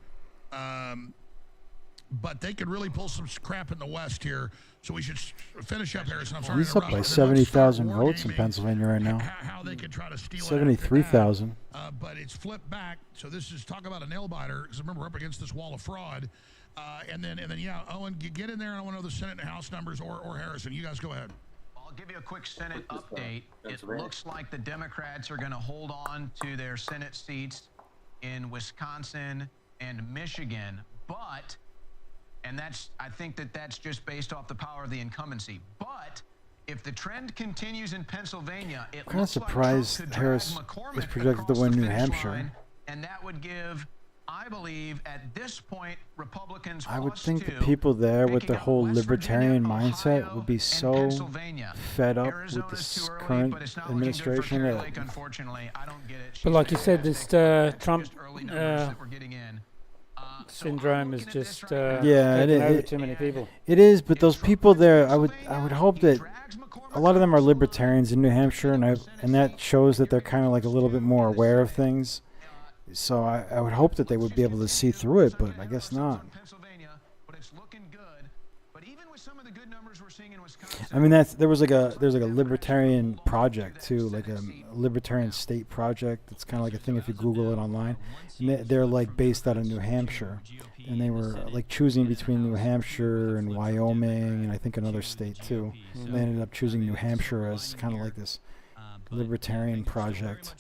they could really pull some crap in the West here. So we should finish up, Harrison. I'm sorry. He's up by 70,000 votes in Pennsylvania right now. How they could try to steal 73,000. But it's flipped back. So this is talk about a nail biter. Because remember, we're up against this wall of fraud. And then yeah, Owen, get in there, and I want to know the Senate and House numbers, or Harrison. You guys go ahead. I'll give you a quick Senate update. It looks like the Democrats are going to hold on to their Senate seats in Wisconsin and Michigan, but, and I think that's just based off the power of the incumbency. But if the trend continues in Pennsylvania, it I'm kind of looks like surprised Trump could Harris drag McCormick is projected to across win the New finish Hampshire. line, and that would give, I believe, at this point, Republicans I would plus think the 2, people there with picking the up whole West libertarian Virginia, mindset Ohio, would be and so Pennsylvania. fed up with Arizona's this too early, current but it's not looking good for administration Carrie that Lake, unfortunately. I don't get it. But like you said, this Trump that we're getting in. syndrome is just yeah, taking over too many people. It is, but those people there, I would hope that a lot of them are libertarians in New Hampshire, and that shows that they're kind of like a little bit more aware of things. So I would hope that they would be able to see through it, but I guess not. I mean, there's like a libertarian project too, like a libertarian state project. It's kind of like a thing if you Google it online. And they're like based out of New Hampshire, and they were like choosing between New Hampshire and Wyoming, and I think another state too. And they ended up choosing New Hampshire as kind of like this libertarian project.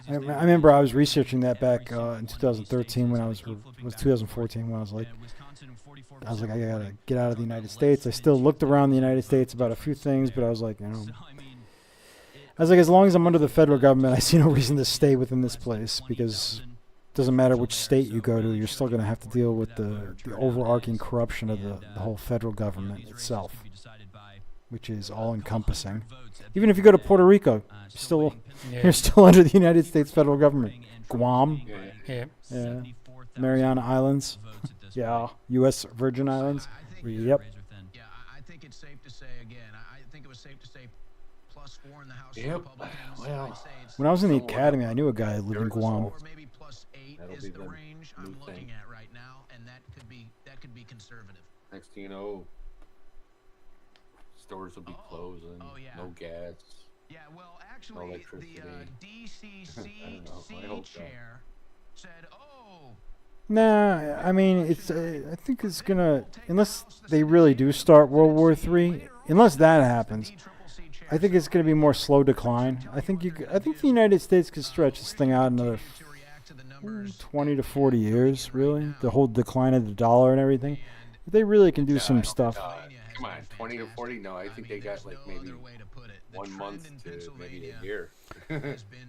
I remember I was researching that back in 2013 when was 2014 when I was like, I gotta get out of the United States. I still looked around the United States about a few things, but I was like, as long as I'm under the federal government, I see no reason to stay within this place, because it doesn't matter which state you go to, you're still gonna have to deal with the overarching corruption of the whole federal government itself, which is all encompassing. Even if you go to Puerto Rico, you're still under the United States federal government. Guam, yeah. Mariana Islands, yeah, U.S. Virgin Islands, yep. Yeah, I think it's safe to say again. I think it was safe to say +4 in the House Republicans. Well, when I was in the academy, I knew a guy who lived in Guam. Or maybe +8 is the range I'm looking at right now, and that could be conservative. Next thing you know, stores will be closing. No gas. Yeah, well, actually, the DCCC chair said, Nah, I mean, I think it's gonna, unless they really do start World War III, unless that happens, I think it's gonna be more slow decline. I think the United States could stretch this thing out another 20 to 40 years, really. The whole decline of the dollar and everything. They really can do some stuff. Come on, 20 to 40? No, I think they got like maybe 1 month to maybe a year.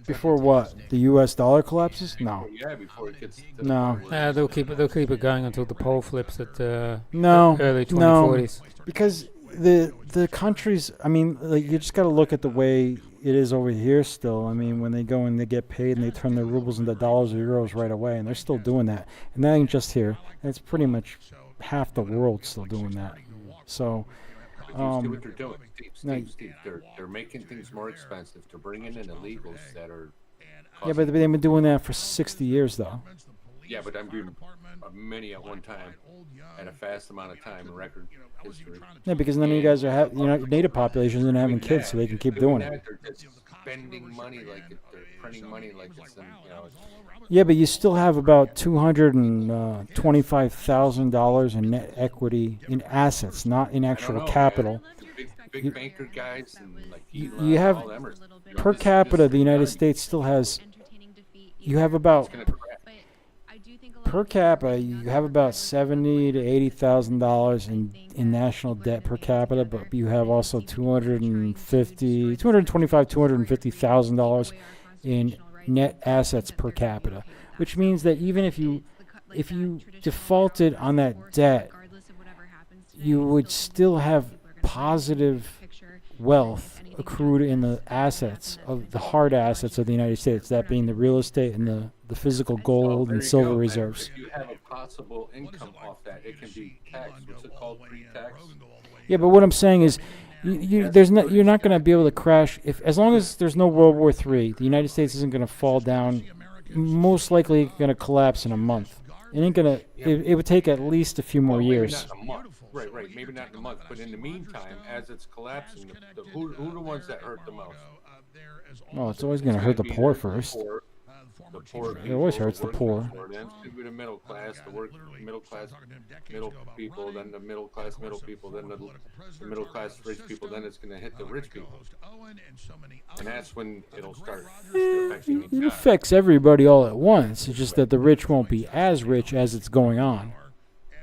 Before what? The U.S. dollar collapses? No. Yeah, before it gets to No. They'll keep it going until the pole flips at early 2040s. No, because the countries, I mean, like, you just got to look at the way it is over here still. I mean, when they go and they get paid and they turn their rubles into dollars or euros right away, and they're still doing that. And that ain't just here. It's pretty much half the world still doing that. So, see what they're doing. Steve, they're making things more expensive. They're bringing in illegals that are. Yeah, but they've been doing that for 60 years, though. Yeah, but I'm doing many at one time at a fast amount of time in record history. Yeah, because none of you guys are native populations and having kids, so they can keep doing it. They're just spending money like they're printing money like it's, Yeah, but you still have about $225,000 in net equity in assets, not in actual capital. Big banker guys and like You have per capita, the United States still has. You have about per capita. You have about $70,000 to $80,000 in national debt per capita, but you have also $250,000 in net assets per capita, which means that even if you defaulted on that debt, you would still have positive wealth accrued in the assets of the hard assets of the United States, that being the real estate and the physical gold and silver reserves. If you have a possible income off that, it can be taxed. What's it called? Pre-tax? Yeah, but what I'm saying is, you're not going to be able to crash as long as there's no World War III. The United States isn't going to fall down. Most likely, going to collapse in a month. It ain't gonna. It would take at least a few more years. Not in a month. Right. Maybe not in a month, but in the meantime, as it's collapsing, who are the ones that hurt the most? Well, it's always going to hurt the poor first. The poor. It always hurts the poor. Then it's the middle class, middle people, then the middle class middle people, then the middle class rich people. Then it's going to hit the rich people, and that's when it'll start affecting each It other. affects everybody all at once. It's just that the rich won't be as rich as it's going on.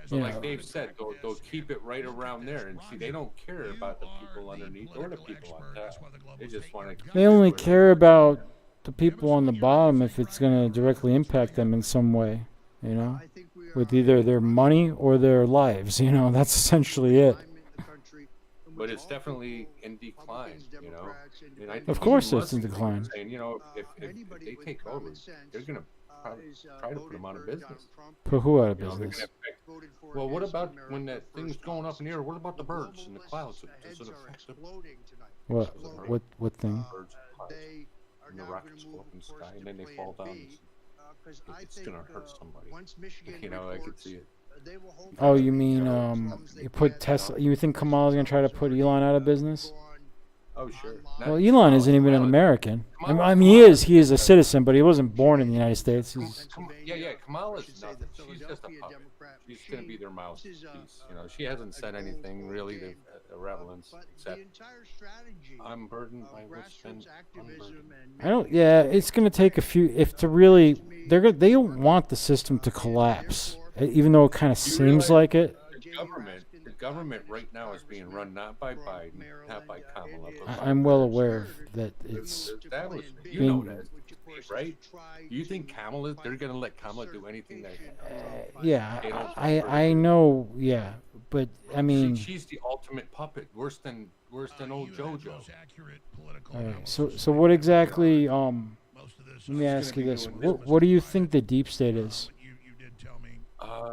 So like Dave said, they'll keep it right around there, and see, they don't care about the people underneath or the people on top. They just want to. They only care about the people on the bottom if it's going to directly impact them in some way, with either their money or their lives. That's essentially it. But it's definitely in decline, And I think Of course Elon it's in Musk is decline. Saying, if they take over, they're going to try to put them out of business. Put who out of They're business? gonna affect- well, what about when that thing's going up in the air? What about the birds in the clouds? Does it affect them? What thing? Birds, clouds, and the rockets go up in the sky, and then they fall down. It's gonna hurt somebody. I could see it. Oh, you mean you put Tesla? You think Kamala's going to try to put Elon out of business? Oh, sure. Well, Elon isn't even an American. I mean, he is a citizen, but he wasn't born in the United States. Kamala's nothing. She's just a puppet. She's going to be their mouthpiece. She hasn't said anything really to relevance except I'm burdened by what's been unburdened. It's going to take a few. They don't want the system to collapse, even though it kind of seems like it. The government right now is being run not by Biden, not by Kamala. I'm well aware that it's being. Right? You think they're going to let Kamala do anything that? I know. Yeah, but I mean. She's the ultimate puppet, worse than old JoJo. All right. So what exactly? Let me ask you this: what do you think the deep state is?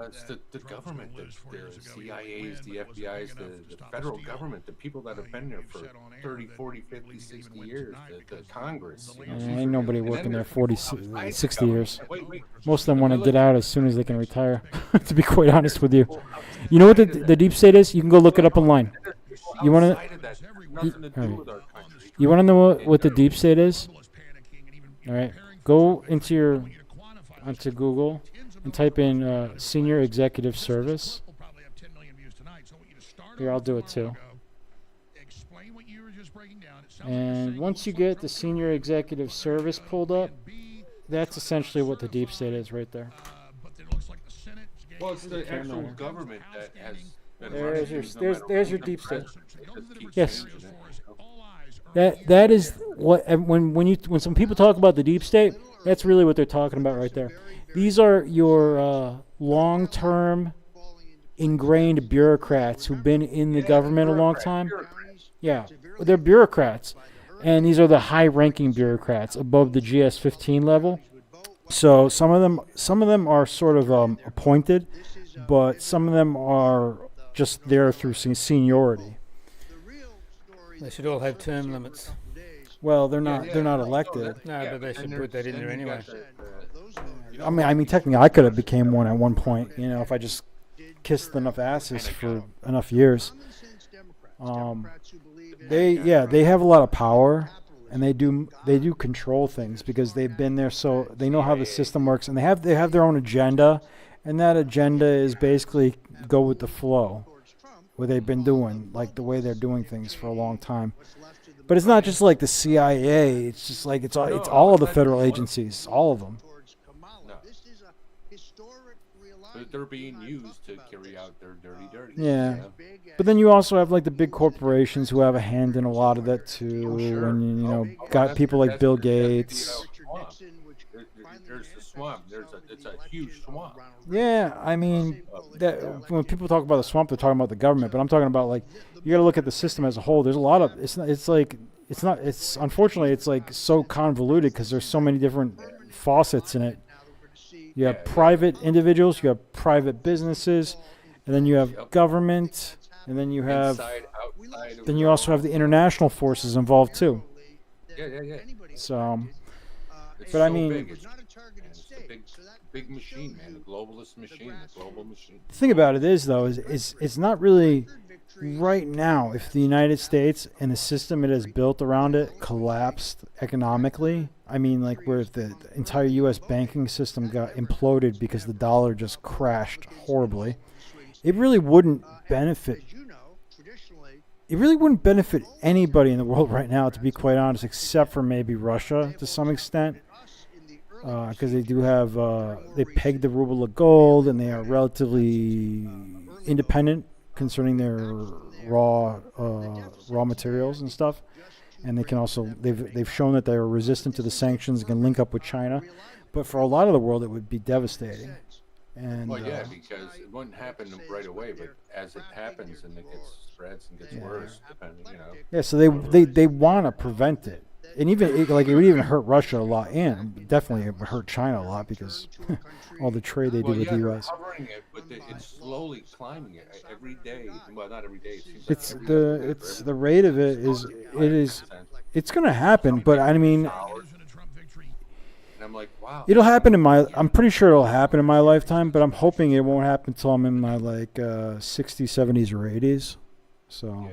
It's the government, the CIAs, the FBIs, the federal government, the people that have been there for 30, 40, 50, 60 years, the Congress. Ain't nobody working there 40, 60 years. Most of them want to get out as soon as they can retire, to be quite honest with you. You know what the deep state is? You can go look it up online. You want to? You want to know what the deep state is? All right. Go onto Google and type in Senior Executive Service. Here, I'll do it too. And once you get the Senior Executive Service pulled up, that's essentially what the deep state is right there. Well, it's the actual government that has been there's your deep state. Yes. That is what when some people talk about the deep state, that's really what they're talking about right there. These are your long-term ingrained bureaucrats who've been in the government a long time. Yeah, they're bureaucrats. And these are the high-ranking bureaucrats above the GS-15 level. So some of them are sort of appointed, but some of them are just there through seniority. They should all have term limits. Well, they're not elected. No, but they should put that in there anyway. I mean, technically, I could have became one at one point. You know, if I just kissed enough asses for enough years. They have a lot of power, and they do control things because they've been there, so they know how the system works, and they have their own agenda, and that agenda is basically go with the flow, what they've been doing, like the way they're doing things for a long time. But it's not just like the CIA. It's just like it's all of the federal agencies, all of them. They're being used to carry out their dirty. Yeah, but then you also have like the big corporations who have a hand in a lot of that too, and you know, got people like Bill Gates. There's the swamp. It's a huge swamp. Yeah, I mean, that when people talk about the swamp, they're talking about the government, but I'm talking about like you got to look at the system as a whole. There's a lot of it's unfortunately it's like so convoluted because there's so many different faucets in it. You have private individuals, you have private businesses, and then you have government, and then you have then you also have the international forces involved too. Yeah. So, It's but so I mean, big. It's a big machine, man. The globalist machine, the global machine. the thing about it is though is it's not really right now. If the United States and the system it has built around it collapsed economically, I mean, like where if the entire U.S. banking system got imploded because the dollar just crashed horribly, it really wouldn't benefit. It really wouldn't benefit anybody in the world right now, to be quite honest, except for maybe Russia to some extent, because they do have they peg the ruble of gold, and they are relatively independent concerning their raw materials and stuff. And they can also they've shown that they are resistant to the sanctions and can link up with China, but for a lot of the world it would be devastating. And well, yeah, because it wouldn't happen right away, but as it happens and it spreads and gets worse, depending, you know. Yeah, so they want to prevent it, and even it would even hurt Russia a lot, and definitely it would hurt China a lot because all the trade they do with the U.S. They're covering it, but it's slowly climbing it every day. Well, not every day. It's the rate of it is it's going to happen, but I mean. And I'm like, wow. It'll happen I'm pretty sure it'll happen in my lifetime, but I'm hoping it won't happen until I'm in my like 60s, 70s, or 80s. So,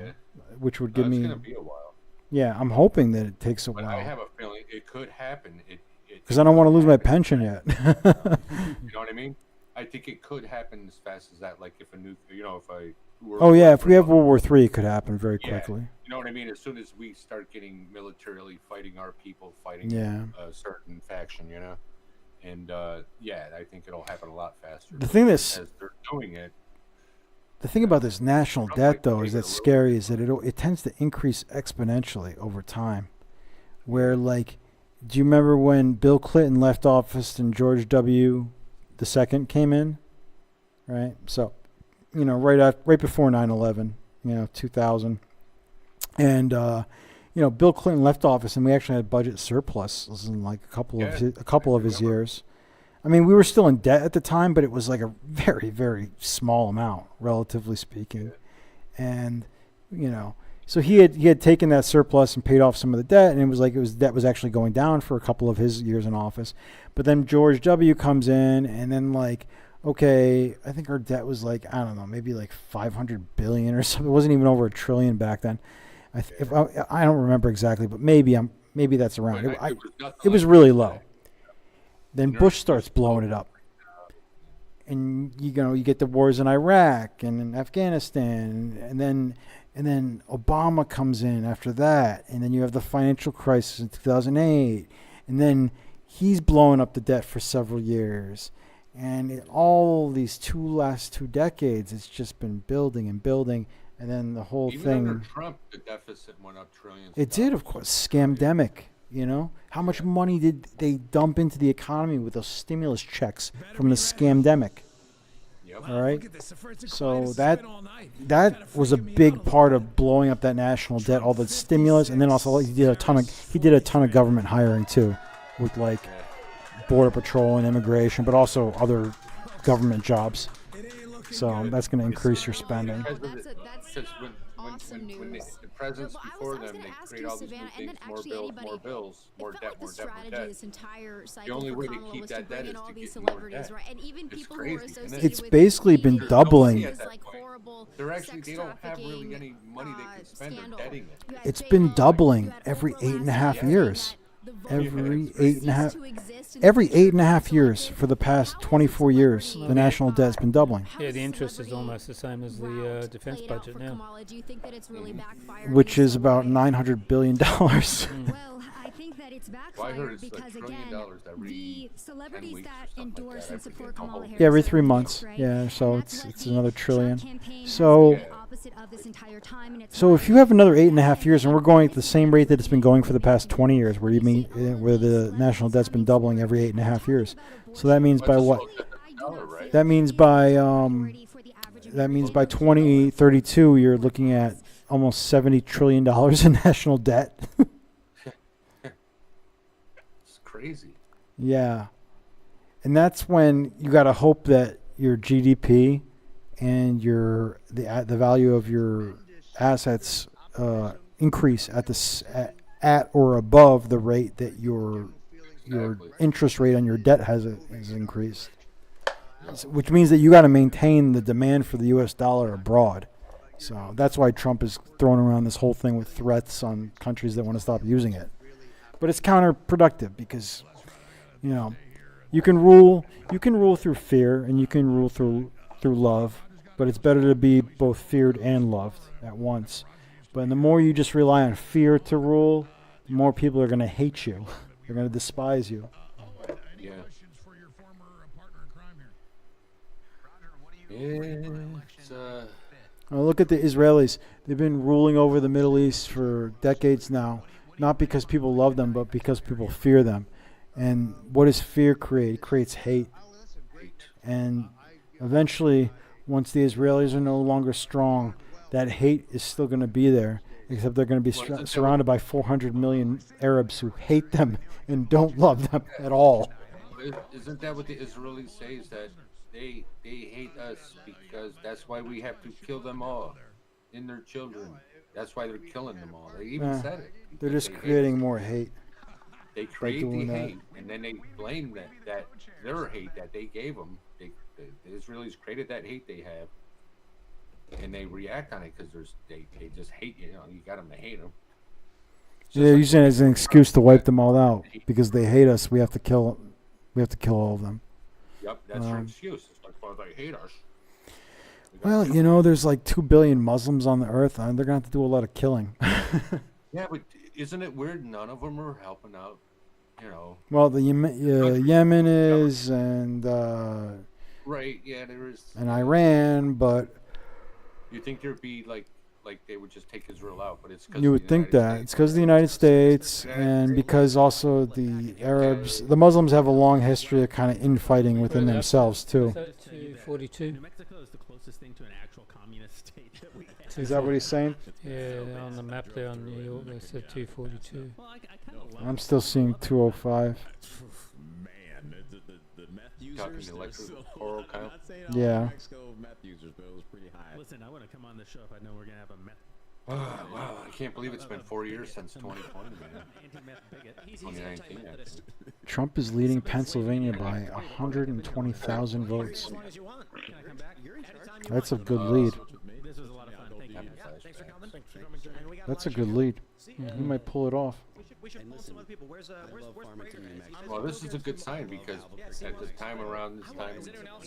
which would give me. It's gonna be a while. Yeah, I'm hoping that it takes a while. I have a feeling it could happen. Because I don't want to lose my pension yet. You know what I mean? I think it could happen as fast as that. Like if if we have World War III, it could happen very quickly. You know what I mean? As soon as we start getting militarily fighting our people, fighting a certain faction, you know, and I think it'll happen a lot faster. The thing as they're doing it. The thing about this national debt, though, is that's scary. Is that it tends to increase exponentially over time. Where like, do you remember when Bill Clinton left office and George W. II came in? Right. So, you know, right before 9/11, 2000. And Bill Clinton left office, and we actually had budget surpluses in like a couple of his years. I mean, we were still in debt at the time, but it was like a very, very small amount, relatively speaking. And so he had taken that surplus and paid off some of the debt, and it was like debt was actually going down for a couple of his years in office. But then George W. comes in, and then like, okay, I think our debt was like, I don't know, maybe like $500 billion or something. It wasn't even over $1 trillion back then. I don't remember exactly, but maybe that's around. It was really low. Then Bush starts blowing it up, and you get the wars in Iraq and in Afghanistan, and then Obama comes in after that, and then you have the financial crisis in 2008, and then he's blowing up the debt for several years. And in all these last two decades, it's just been building and building, and then the whole Even thing. Under Trump, the deficit went up trillions. It did, of course. Scamdemic. How much money did they dump into the economy with those stimulus checks from the scamdemic? Yep. All right. So that was a big part of blowing up that national debt, all the stimulus, and then also he did a ton of government hiring too, with like border patrol and immigration, but also other government jobs. So that's going to increase your spending. Because when awesome when news. the presidents But I before was them, gonna they ask create you, all these new Savannah, and things, then more actually bills, anybody. more bills, more It felt debt, like more the debt, more strategy debt. this entire The cycle only for way to Kamala keep was to that bring debt in is all to these get more celebrities, debt. right? And even It's people who are crazy, isn't it? associated It's with basically been TV doubling. shows like horrible They're actually, sex they don't have really trafficking, any money they can spend. scandal. They're debting it. You had It's J-Lo, been you doubling had every Oprah 8.5 last night years. saying that the Every vote 8.5, ceased to exist in the every future of 8.5 being years selected. for the past 24 years, the national debt's been doubling. Yeah, the interest is almost the same as the defense played out budget for now. Kamala? Do you think that it's really backfired? Which in is some about way? $900 billion. Well, I think that it's Well, I heard backfired it's like because $1 trillion again, every the 10 celebrities weeks or that something like endorse that. I and support forget how Kamala much. Harris Yeah, every are 3 rich, months. right? Yeah, so And that's it's what another the trillion. Trump campaign has So been the opposite of this entire time, and it's So if you have another 8.5 years, and we're going at the same rate that it's been going for the past 20 years, where where the national debt's been doubling every 8.5 years. So that means by what? That means by 2032, you're looking at almost $70 trillion in national debt. It's crazy. Yeah, and that's when you got to hope that your GDP and the value of your assets increase at or above the rate that your interest rate on your debt has increased, which means that you got to maintain the demand for the U.S. dollar abroad. So that's why Trump is throwing around this whole thing with threats on countries that want to stop using it. But it's counterproductive because, you can rule through fear and you can rule through love, but it's better to be both feared and loved at once. But the more you just rely on fear to rule, the more people are going to hate you. They're going to despise you. Yeah. It's, Well, look at the Israelis. They've been ruling over the Middle East for decades now, not because people love them, but because people fear them. And what does fear create? It creates hate. And eventually, once the Israelis are no longer strong, that hate is still going to be there, except they're going to be surrounded by 400 million Arabs who hate them and don't love them at all. Isn't that what the Israelis say? Is that they hate us because that's why we have to kill them all, and their children. That's why they're killing them all. They even said it. They're just creating more hate. They create the hate, and then they blame that their hate that they gave them. The Israelis created that hate they have, and they react on it because they just hate you. You got them to hate them. They're using it as an excuse to wipe them all out because they hate us. We have to kill all of them. Yep, that's their excuse. It's like, well, they hate us. Well, there's like 2 billion Muslims on the earth, and they're going to have to do a lot of killing. Yeah, but isn't it weird? None of them are helping out. Well, the Yemen is, and right, yeah, there is. And Iran, but you think there'd be like they would just take Israel out, but it's because you would think that it's because of the United States, and because also the Arabs, the Muslims have a long history of kind of infighting within themselves too. 242. New Mexico is the closest thing to an actual communist state that we have. Is that what he's saying? Yeah, on the map there on New York, they said 242. Well, I kind of love I'm still seeing 205. Man, the meth Talking users. electrical coral I'm count? not saying all Yeah. New Mexico meth users, but it was pretty high. Listen, I want to come on the show if I know we're gonna have a meth. Wow, I can't believe it's been 4 years since 2020, man. Anti-meth bigot. He's 2019, I think. Trump is leading Pennsylvania by 120,000 votes. As long as you want. Can I come back? Anytime you That's a want. good lead. This was a lot of fun. Thank you. Yeah, thanks for coming. Thanks for coming. And we got That's a lunch. good lead. He might pull it off. We should pull some other people. Where's Prager? Well, this is a good sign because at the time around this time,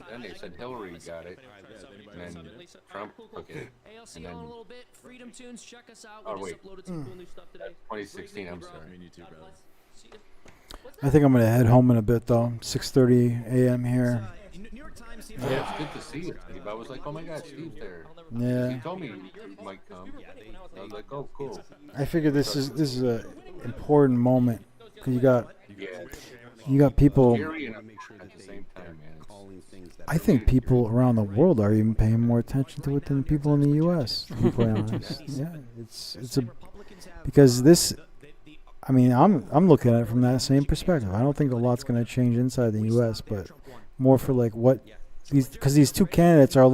then they said Hillary got it, and then Trump took it, and then a little bit. Freedom Tunes, check us out. Oh, We wait. just uploaded some cool new stuff today. 2016. I'm sorry. I think I'm gonna head home in a bit though. 6:30 a.m. here. Yeah, it's good to see you, Steve. I was like, oh my God, Steve's there. Yeah. He told me you might come. I was like, oh, cool. I figure this is a important moment because you got people. Scary and at the same time, man. I think people around the world are even paying more attention to it than people in the U.S. To be quite honest, yeah, it's a because this. I mean, I'm looking at it from that same perspective. I don't think a lot's going to change inside the U.S., but more for like what these because these two candidates are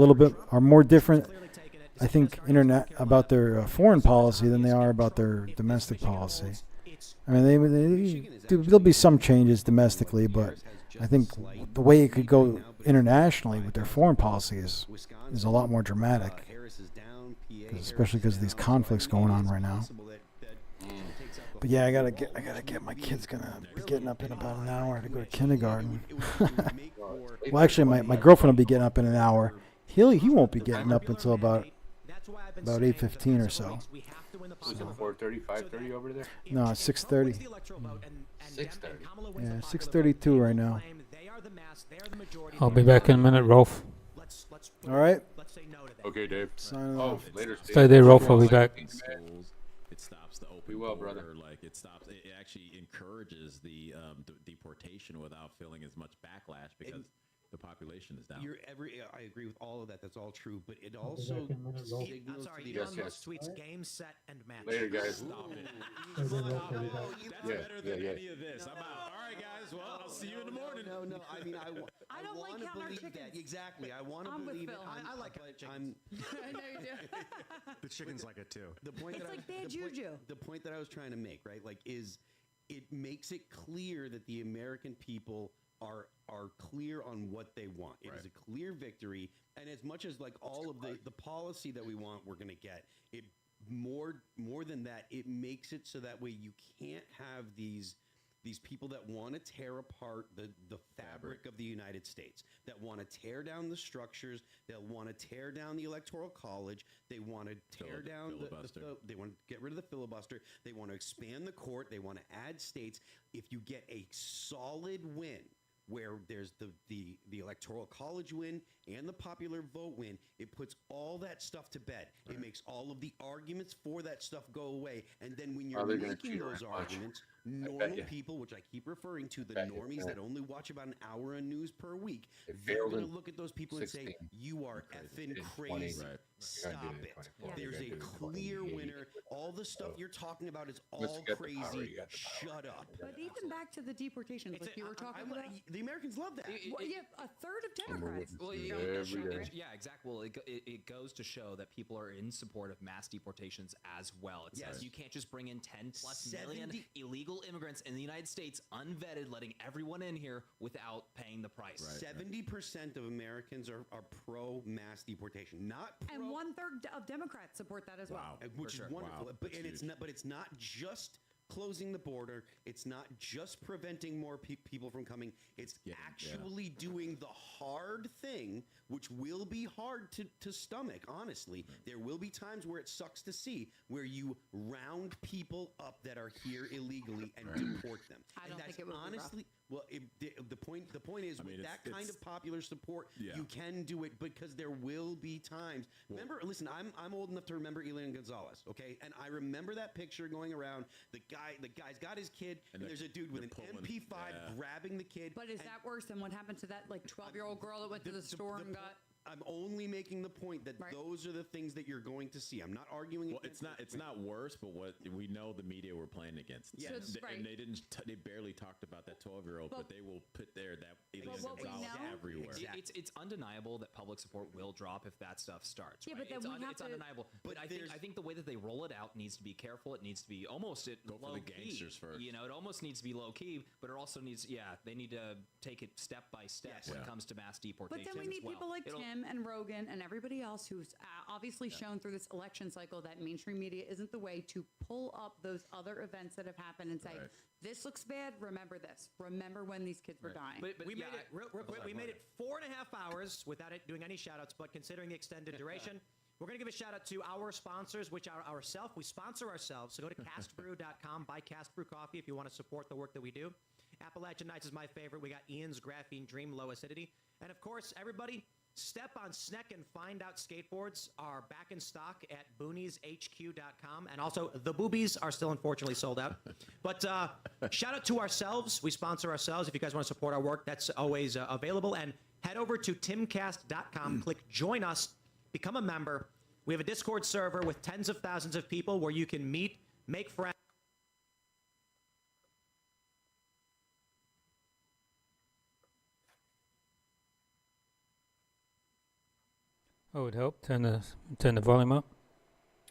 more different I think, about their foreign policy than they are about their domestic policy. I mean, there'll be some changes domestically, but I think the way it could go internationally with their foreign policy is a lot more dramatic, especially because of these conflicts going on right now. But yeah, I gotta get my kid's gonna be getting up in about an hour to go to kindergarten. Well, actually, my girlfriend will be getting up in an hour. He won't be getting up until about 8:15 or so. Is it 4:30, 5:30 over there? No, it's 6:30. 6:30. Yeah, 6:32 right now. I'll be back in a minute, Rolf. All right. Okay, Dave. Signing off. Later. Stay there, Rolf. I'll be back. It stops the open Be well, border, brother. like it actually encourages the deportation without feeling as much backlash because the population is down. I agree with all of that. That's all true. But it also signals I'm sorry, to the Elon Musk tweets game, set, and match. Later, guys. Stop it. That's better than any of this. I'm out. All right, guys. Well, I'll see you in the morning. No. I mean, I don't want like to counter believe chickens. that. Exactly. I want to I'm with believe it. Phil. I like chickens. I know you do. The chicken's like it too. The point It's that like bad juju. The point that I was trying to make, right, like, is it makes it clear that the American people are clear on what they want. It is a clear victory, and as much as like all of the policy that we want, we're going to get it. More than that, it makes it so that way you can't have these people that want to tear apart the fabric of the United States, that want to tear down the structures, that want to tear down the Electoral College, they want to tear down they want to get rid of the filibuster, they want to expand the court, they want to add states. If you get a solid win, where there's the Electoral College win and the popular vote win, it puts all that stuff to bed. Right. It makes all of the arguments for that stuff go away. And then when you're making those arguments, normal people, which I keep referring to, the normies that only watch about an hour of news per week, they're going to look at those people and say, you are effing crazy. Right. Stop it. There's a clear winner. All the stuff you're talking about is all crazy. Shut up. But even back to the deportations, like you were talking about. The Americans love that. Well, yeah, a third of Democrats. Well, yeah, exactly. Well, it goes to show that people are in support of mass deportations as well. It says you can't just bring in 10 plus million illegal immigrants in the United States unvetted, letting everyone in here without paying the price. 70% of Americans are pro mass deportation, not pro. And 1/3 of Democrats support that as well. Which is wonderful. Wow. But it's not just closing the border. It's not just preventing more people from coming. It's actually doing the hard thing, which will be hard to stomach, honestly. There will be times where it sucks to see, where you round people up that are here illegally and deport them. I don't think it would honestly. Well, the point is, with that kind of popular support, you can do it because there will be times. Remember, listen, I'm old enough to remember Elian Gonzalez, okay? And I remember that picture going around. The guy's got his kid, and there's a dude with an MP5 grabbing the kid. But is that worse than what happened to that 12-year-old girl that went to the store and got? I'm only making the point that those are the things that you're going to see. I'm not arguing. Well, it's not worse, but what we know the media were playing against. Yes, and they barely talked about that 12-year-old, but they will put that Elian Gonzalez everywhere. It's undeniable that public support will drop if that stuff starts. Yeah, right? but then it's undeniable. But I think the way that they roll it out needs to be careful. It needs to be almost low the key. gangsters first. You know, it almost needs to be low key, but it also needs. they need to take it step by step when it comes to mass deportation. But then we need people like Tim and Rogan and everybody else who's obviously shown through this election cycle that mainstream media isn't the way to pull up those other events that have happened and say, this looks bad, remember this. Remember when these kids were dying. But we made it real quick. We made it 4.5 hours without it doing any shout outs, but considering the extended duration, we're going to give a shout out to our sponsors, which are ourselves. We sponsor ourselves. So go to castbrew.com, buy Cast Brew coffee if you want to support the work that we do. Appalachian Nights is my favorite. We got Ian's Graphene Dream Low Acidity. And of course, everybody, Step on Sneck and Find Out skateboards are back in stock at boonieshq.com. And also, the boobies are still unfortunately sold out. But shout out to ourselves. We sponsor ourselves. If you guys want to support our work, that's always available. And head over to timcast.com, click Join Us, become a member. We have a Discord server with tens of thousands of people where you can meet, make friends. Oh, it would help. Turn the volume up.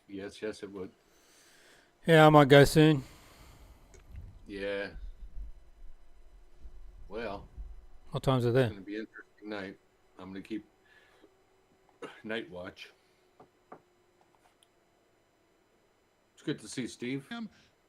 Yes, it would. Yeah, I might go soon. Yeah. Well. What time's it there? It's going to be an interesting night. I'm going to keep night watch. It's good to see Steve.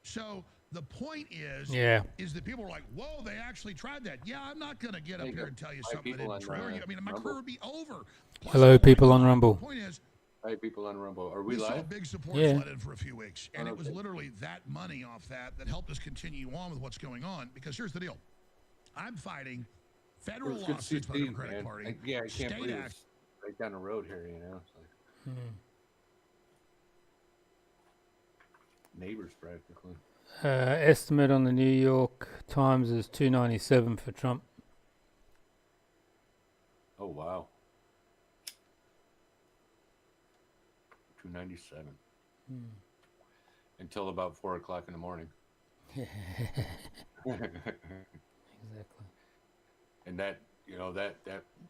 So the point is that people are like, whoa, they actually tried that. Yeah, I'm not going to get up here and tell you something that isn't true. I mean, my career would be over. Plus, hello, people on Rumble. The point is, hi, people on Rumble. Are we saw live? big support flooded for a few weeks, and it was literally that money off that helped us continue on with what's going on. Because here's the deal. I'm fighting federal lawsuits by the Democratic Party. I can't believe it's right down the road here, you know. It's like neighbors practically. Estimate on the New York Times is 297 for Trump. Oh wow. 297. Until about 4 o'clock in the morning. Exactly. And that, you know, that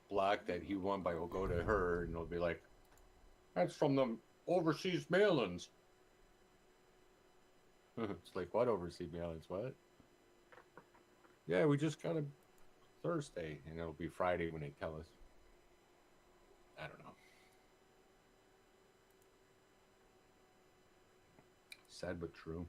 block that he won by will go to her, and it'll be like, that's from the overseas mail-ins. It's like, what overseas mail-ins? What? Yeah, we just got a Thursday, and it'll be Friday when they tell us. I don't know. Sad but true.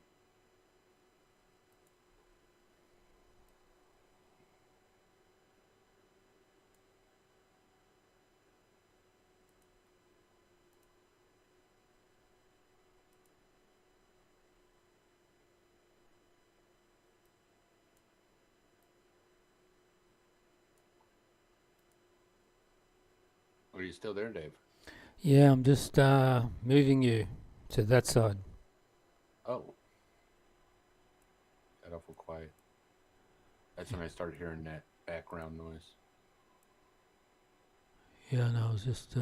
Are you still there, Dave? Yeah, I'm just moving you to that side. Oh. Got awful quiet. That's when I started hearing that background noise. Yeah, no, I was just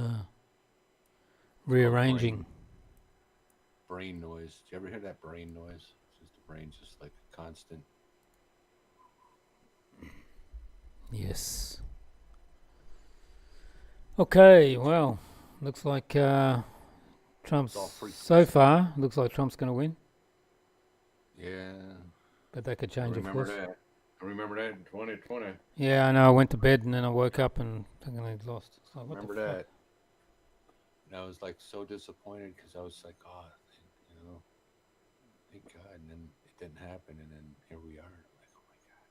rearranging. Brain noise. Do you ever hear that brain noise? It's just the brain's just like constant. Yes. Okay, well, looks like Trump's so far. Looks like Trump's going to win. Yeah. But that could change, of course. I remember that in 2020. Yeah, I know. I went to bed and then I woke up and thinking I'd lost. Like, what remember the that. fuck? And I was like so disappointed because I was like, oh, you know, thank God. And then it didn't happen. And then here we are. I'm like, oh my God.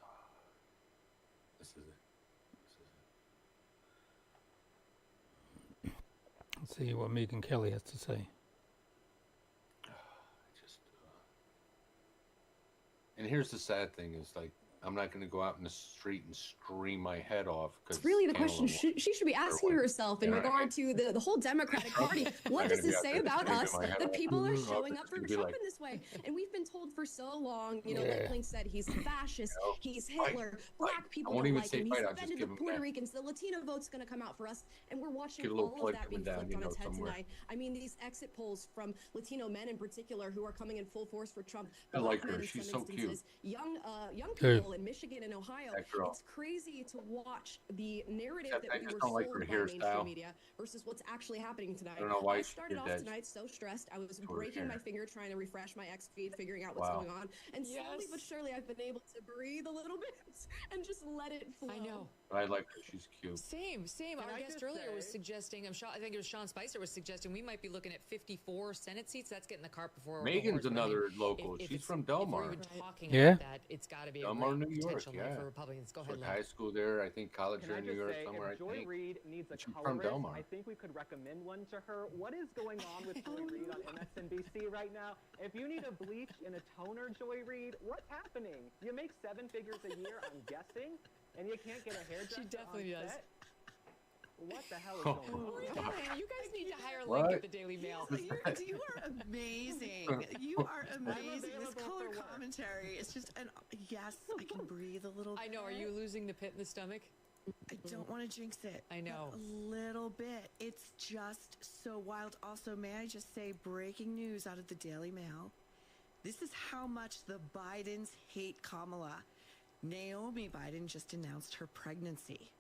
Oh, this is it. Let's see what Megyn Kelly has to say. And here's the sad thing is, like, I'm not going to go out in the street and scream my head off. It's really the question she should be asking herself in regard to the whole Democratic Party. What does this say about us that people are showing up for Trump in this way? And we've been told for so long, you know, like Blink said, he's fascist, he's Hitler, black people don't like him, he's offended the Puerto Ricans, the Latino vote's going to come out for us. And we're watching all of that being flipped on its head tonight. I mean, these exit polls from Latino men in particular who are coming in full force for Trump. I like her. She's so cute. Young people in Michigan and Ohio. It's crazy to watch the narrative that we were sold by mainstream media versus what's actually happening tonight. I don't know why I started off tonight so stressed. I was breaking my finger trying to refresh my X feed, figuring out what's going on. And slowly but surely, I've been able to breathe a little bit and just let it flow. I know. I like her. She's cute. Same. Our guest earlier was suggesting, I think it was Sean Spicer was suggesting we might be looking at 54 Senate seats. That's getting the cart before Megan's another local. She's from Delmar. If we're even talking about that, it's got to be Delmar, a New York, potential for Republicans. Go ahead, high school there. I think college Can here I in New just York say, somewhere. if Joy Reid needs a from colorist, Delmar. I think we could recommend one to her. What is going on with Joy Reid on MSNBC right now? If you need a bleach and a toner, Joy Reid, what's happening? You make 7 figures a year, I'm guessing, and you can't get a hairdresser. She definitely does. Set? What the hell is going on? You guys need to hire What? Link at the Daily Mail. You are amazing. You are amazing. This color commentary is just yes, I can breathe a little bit. I know. Are you losing the pit in the stomach? I don't want to jinx it. I know. A little bit. It's just so wild. Also, may I just say, breaking news out of the Daily Mail. This is how much the Bidens hate Kamala. Naomi Biden just announced her pregnancy.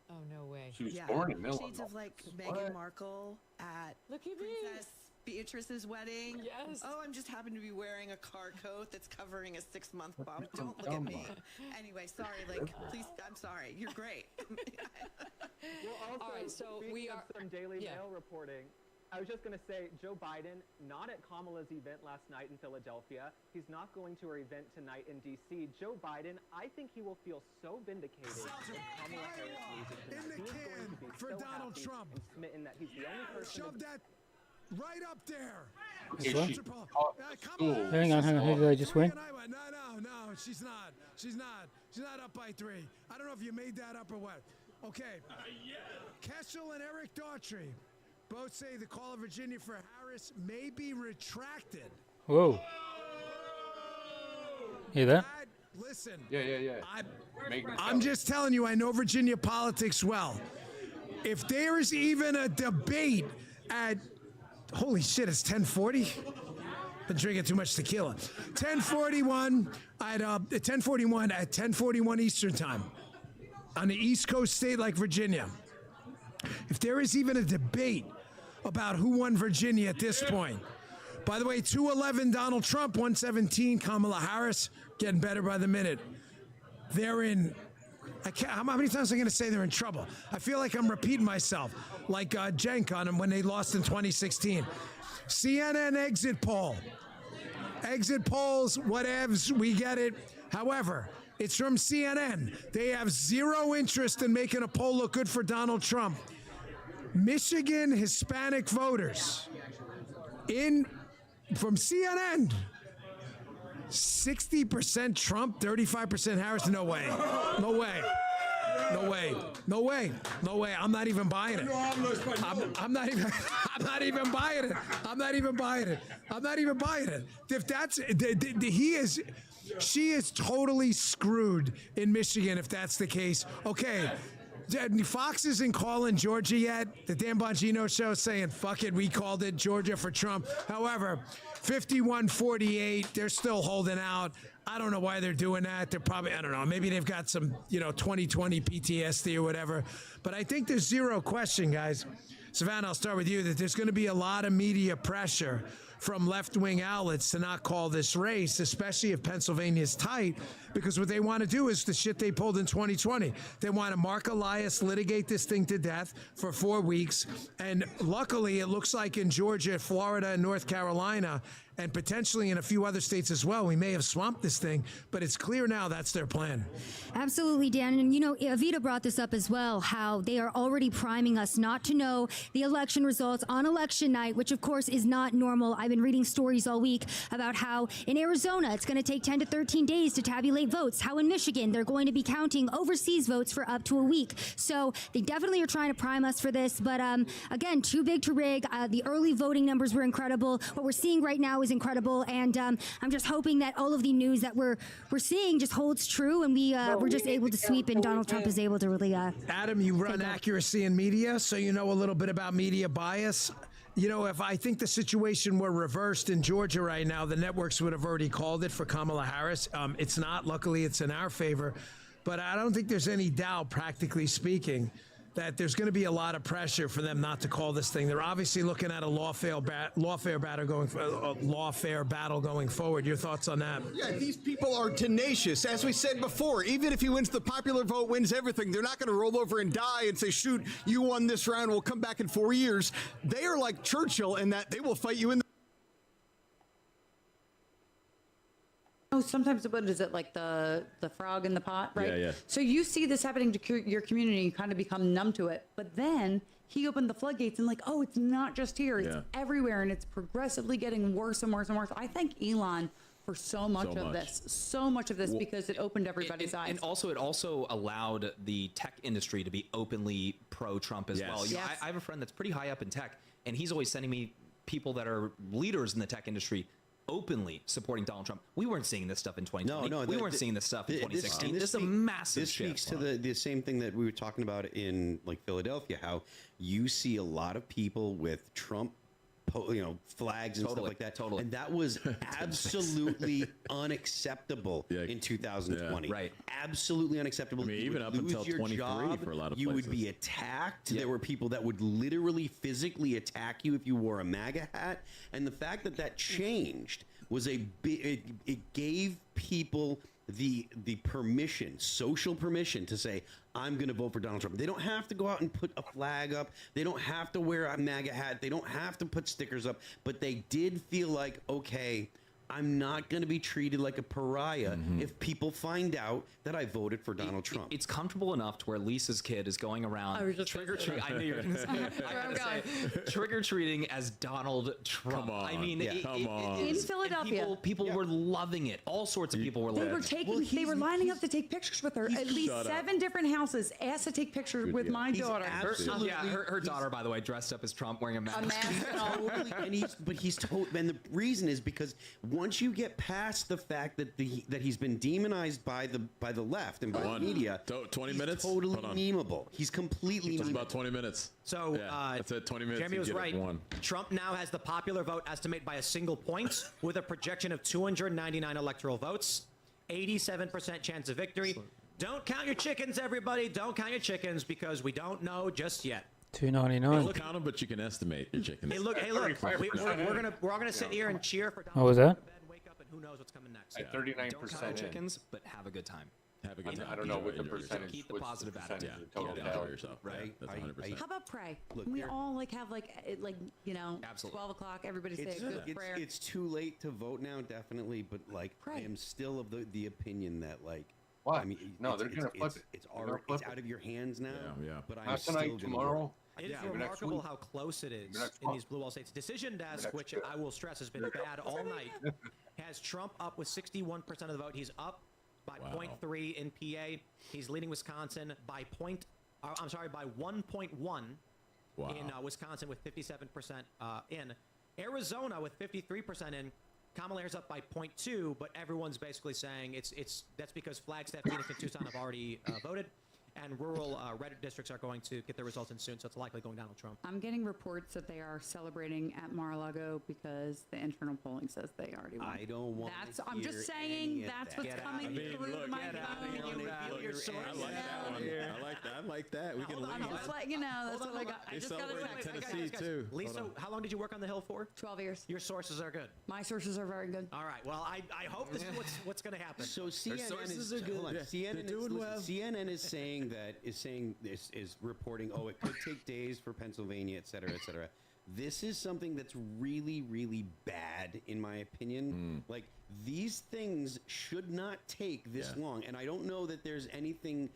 Oh, no way. She was born in Milan. Shades of like Meghan Markle at Princess Beatrice's wedding. Yes. Oh, I'm just happen to be wearing a car coat that's covering a 6-month bump. Don't look at me. Anyway, sorry. Like, please, I'm sorry. You're great. Well, also, All right, so speaking we of are- some Daily yeah. Mail reporting. I was just going to say, Joe Biden, not at Kamala's event last night in Philadelphia. He's not going to her event tonight in D.C. Joe Biden, I think he will feel so vindicated if Kamala Harris loses tonight. He is going to be for so Donald happy Trump. and smitten that he's the only person. Shove that right up there. Is what? Hang on. Who did I just win? No, she's not. She's not up by 3. I don't know if you made that up or what. Okay. Kessel and Eric Daughtry both say the call of Virginia for Harris may be retracted. Whoa. Hear that? Listen. Yeah. I'm just telling you, I know Virginia politics well. If there is even a debate at, holy shit, it's 10:40? Been drinking too much tequila. 10:41 at 10:41 Eastern time on the East Coast state like Virginia. If there is even a debate about who won Virginia at this point. By the way, 211 Donald Trump, 117 Kamala Harris, getting better by the minute. They're in. How many times am I going to say they're in trouble? I feel like I'm repeating myself, like Cenk on them when they lost in 2016. CNN exit poll. Exit polls, whatevs, we get it. However, it's from CNN. They have zero interest in making a poll look good for Donald Trump. Michigan Hispanic voters from CNN. 60% Trump, 35% Harris. No way. I'm not even buying it. I'm not even buying it. If that's she is totally screwed in Michigan if that's the case. Okay. Fox isn't calling Georgia yet. The Dan Bongino show saying, fuck it, we called it Georgia for Trump. However, 51-48, they're still holding out. I don't know why they're doing that. They're probably, I don't know, maybe they've got some, 2020 PTSD or whatever. But I think there's zero question, guys. Savannah, I'll start with you, that there's going to be a lot of media pressure from left-wing outlets to not call this race, especially if Pennsylvania's tight, because what they want to do is the shit they pulled in 2020. They want to Mark Elias litigate this thing to death for 4 weeks, and luckily it looks like in Georgia, Florida, and North Carolina, and potentially in a few other states as well, we may have swamped this thing, but it's clear now that's their plan. Absolutely, Dan. And Avita brought this up as well, how they are already priming us not to know the election results on election night, which of course is not normal. I've been reading stories all week about how in Arizona it's going to take 10 to 13 days to tabulate votes, how in Michigan they're going to be counting overseas votes for up to a week. So they definitely are trying to prime us for this. But again, too big to rig. The early voting numbers were incredible. What we're seeing right now is incredible, and I'm just hoping that all of the news that we're seeing just holds true, and we're just able to sweep, and Donald Trump is able to really. Adam, you run accuracy in media, so you know a little bit about media bias. If I think the situation were reversed in Georgia right now, the networks would have already called it for Kamala Harris. It's not. Luckily, it's in our favor, but I don't think there's any doubt, practically speaking, that there's going to be a lot of pressure for them not to call this thing. They're obviously looking at a lawfare battle going forward. Your thoughts on that? Yeah, these people are tenacious. As we said before, even if he wins the popular vote, wins everything, they're not going to roll over and die and say, shoot, you won this round, we'll come back in 4 years. They are like Churchill in that they will fight you in the Sometimes, what is it, like the frog in the pot, right? Yeah. So you see this happening to your community, you kind of become numb to it. But then he opened the floodgates and like, oh, it's not just here, it's everywhere, and it's progressively getting worse and worse and worse. I thank Elon for so much of this because it opened everybody's eyes. And also, it also allowed the tech industry to be openly pro-Trump as well. I have a friend that's pretty high up in tech, and he's always sending me people that are leaders in the tech industry openly supporting Donald Trump. We weren't seeing this stuff in 2020. No, we weren't seeing this stuff in 2016. This is a massive shift. This speaks to the same thing that we were talking about in like Philadelphia, how you see a lot of people with Trump flags and stuff like that. Totally. And that was absolutely unacceptable in 2020. Yeah. Right. Absolutely unacceptable. I mean, You even would up lose until your 23 job, for a lot of you would places. be attacked. There were people that would literally physically attack you if you wore a MAGA hat. And the fact that that changed was it gave people the permission, social permission, to say, I'm going to vote for Donald Trump. They don't have to go out and put a flag up. They don't have to wear a MAGA hat. They don't have to put stickers up. But they did feel like, okay, I'm not going to be treated like a pariah if people find out that I voted for Donald Trump. It's comfortable enough to where Lisa's kid is going around trick-or-treating. I knew you were going to say trick-or-treating as Donald Trump. Come on. I mean, Come on. In Philadelphia. People were loving it. All sorts of people were They loving were it. taking. They were lining up to take pictures with her. At least Shut up. 7 different houses asked to take pictures with my daughter. Her daughter, by the way, dressed up as Trump wearing a mask. And the reason is because once you get past the fact that he's been demonized by the left and by the media, 20 he's minutes? totally Hold on. memeable. He's completely Just memeable. about 20 minutes. So that's it. 20 minutes. Jeremy you was get it right. one. Trump now has the popular vote estimated by a single point with a projection of 299 electoral votes, 87% chance of victory. Don't count your chickens, everybody. Don't count your chickens because we don't know just yet. You $2.99. count them, but you can estimate your chickens. Hey, look! We're all gonna sit here and cheer for. What was that? Wake up and who knows what's coming next? At 39% Don't count chickens, but have a good time. Have a good time. I don't know what the Enjoy yourself. percentage. Keep the what's positive percentage attitude. of the total Enjoy tally. yourself. Right. That's 100%. How about pray? Look, Can we there- all have 12 o'clock? Everybody say a good prayer. It's too late to vote now, definitely. But I am still of the opinion that What? I mean, No, it's, they're gonna flip it. It's They're gonna already flip it's it. out of your hands now. Yeah. But I'm Not still tonight, gonna tomorrow. vote. It is Yeah, next remarkable week. how close it is Next in month. these blue wall states. Decision Desk, Next which year. I will stress has been bad all night, has Trump up with 61% of the vote. He's up by 0.3 in PA. He's leading Wisconsin by 1.1 in Wisconsin with 57% in. Arizona with 53% in. Kamala Harris up by 0.2, but everyone's basically saying that's because Flagstaff, Phoenix, and Tucson have already voted. And rural red districts are going to get their results in soon, so it's likely going Donald Trump. I'm getting reports that they are celebrating at Mar-a-Lago because the internal polling says they already won. I don't want. I'm just saying that's what's coming through my phone. I like that. We can I'm just letting you know. That's what I got. I They just got a celebrate text. Tennessee too. Lisa, how long did you work on the Hill for? 12 years. Your sources are good. My sources are very good. All right. Well, I hope this is what's going to happen. So CNN sources is are good. hold on. Yeah, CNN they're is, doing listen, well. CNN is saying this is reporting. Oh, it could take days for Pennsylvania, et cetera, et cetera. This is something that's really, really bad, in my opinion. Like, these things should not take this long. And I don't know that there's anything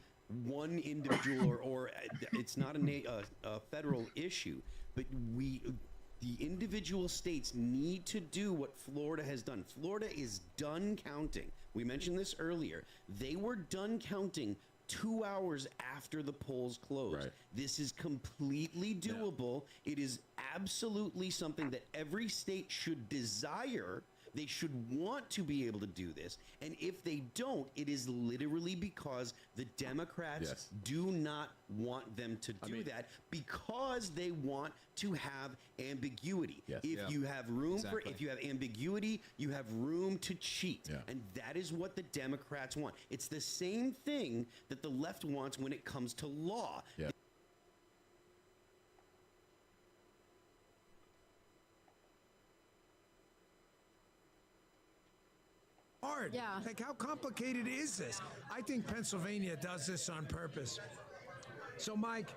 one individual or it's not a federal issue, but the individual states need to do what Florida has done. Florida is done counting. We mentioned this earlier. They were done counting 2 hours after the polls closed. Right. This is completely doable. It is absolutely something that every state should desire. They should want to be able to do this. And if they don't, it is literally because the Democrats do not want them to do that because they want to have ambiguity. If you have room if you have ambiguity, you have room to cheat. And that is what the Democrats want. It's the same thing that the left wants when it comes to law. Hard. Yeah. Like, how complicated is this? I think Pennsylvania does this on purpose. So, Mike,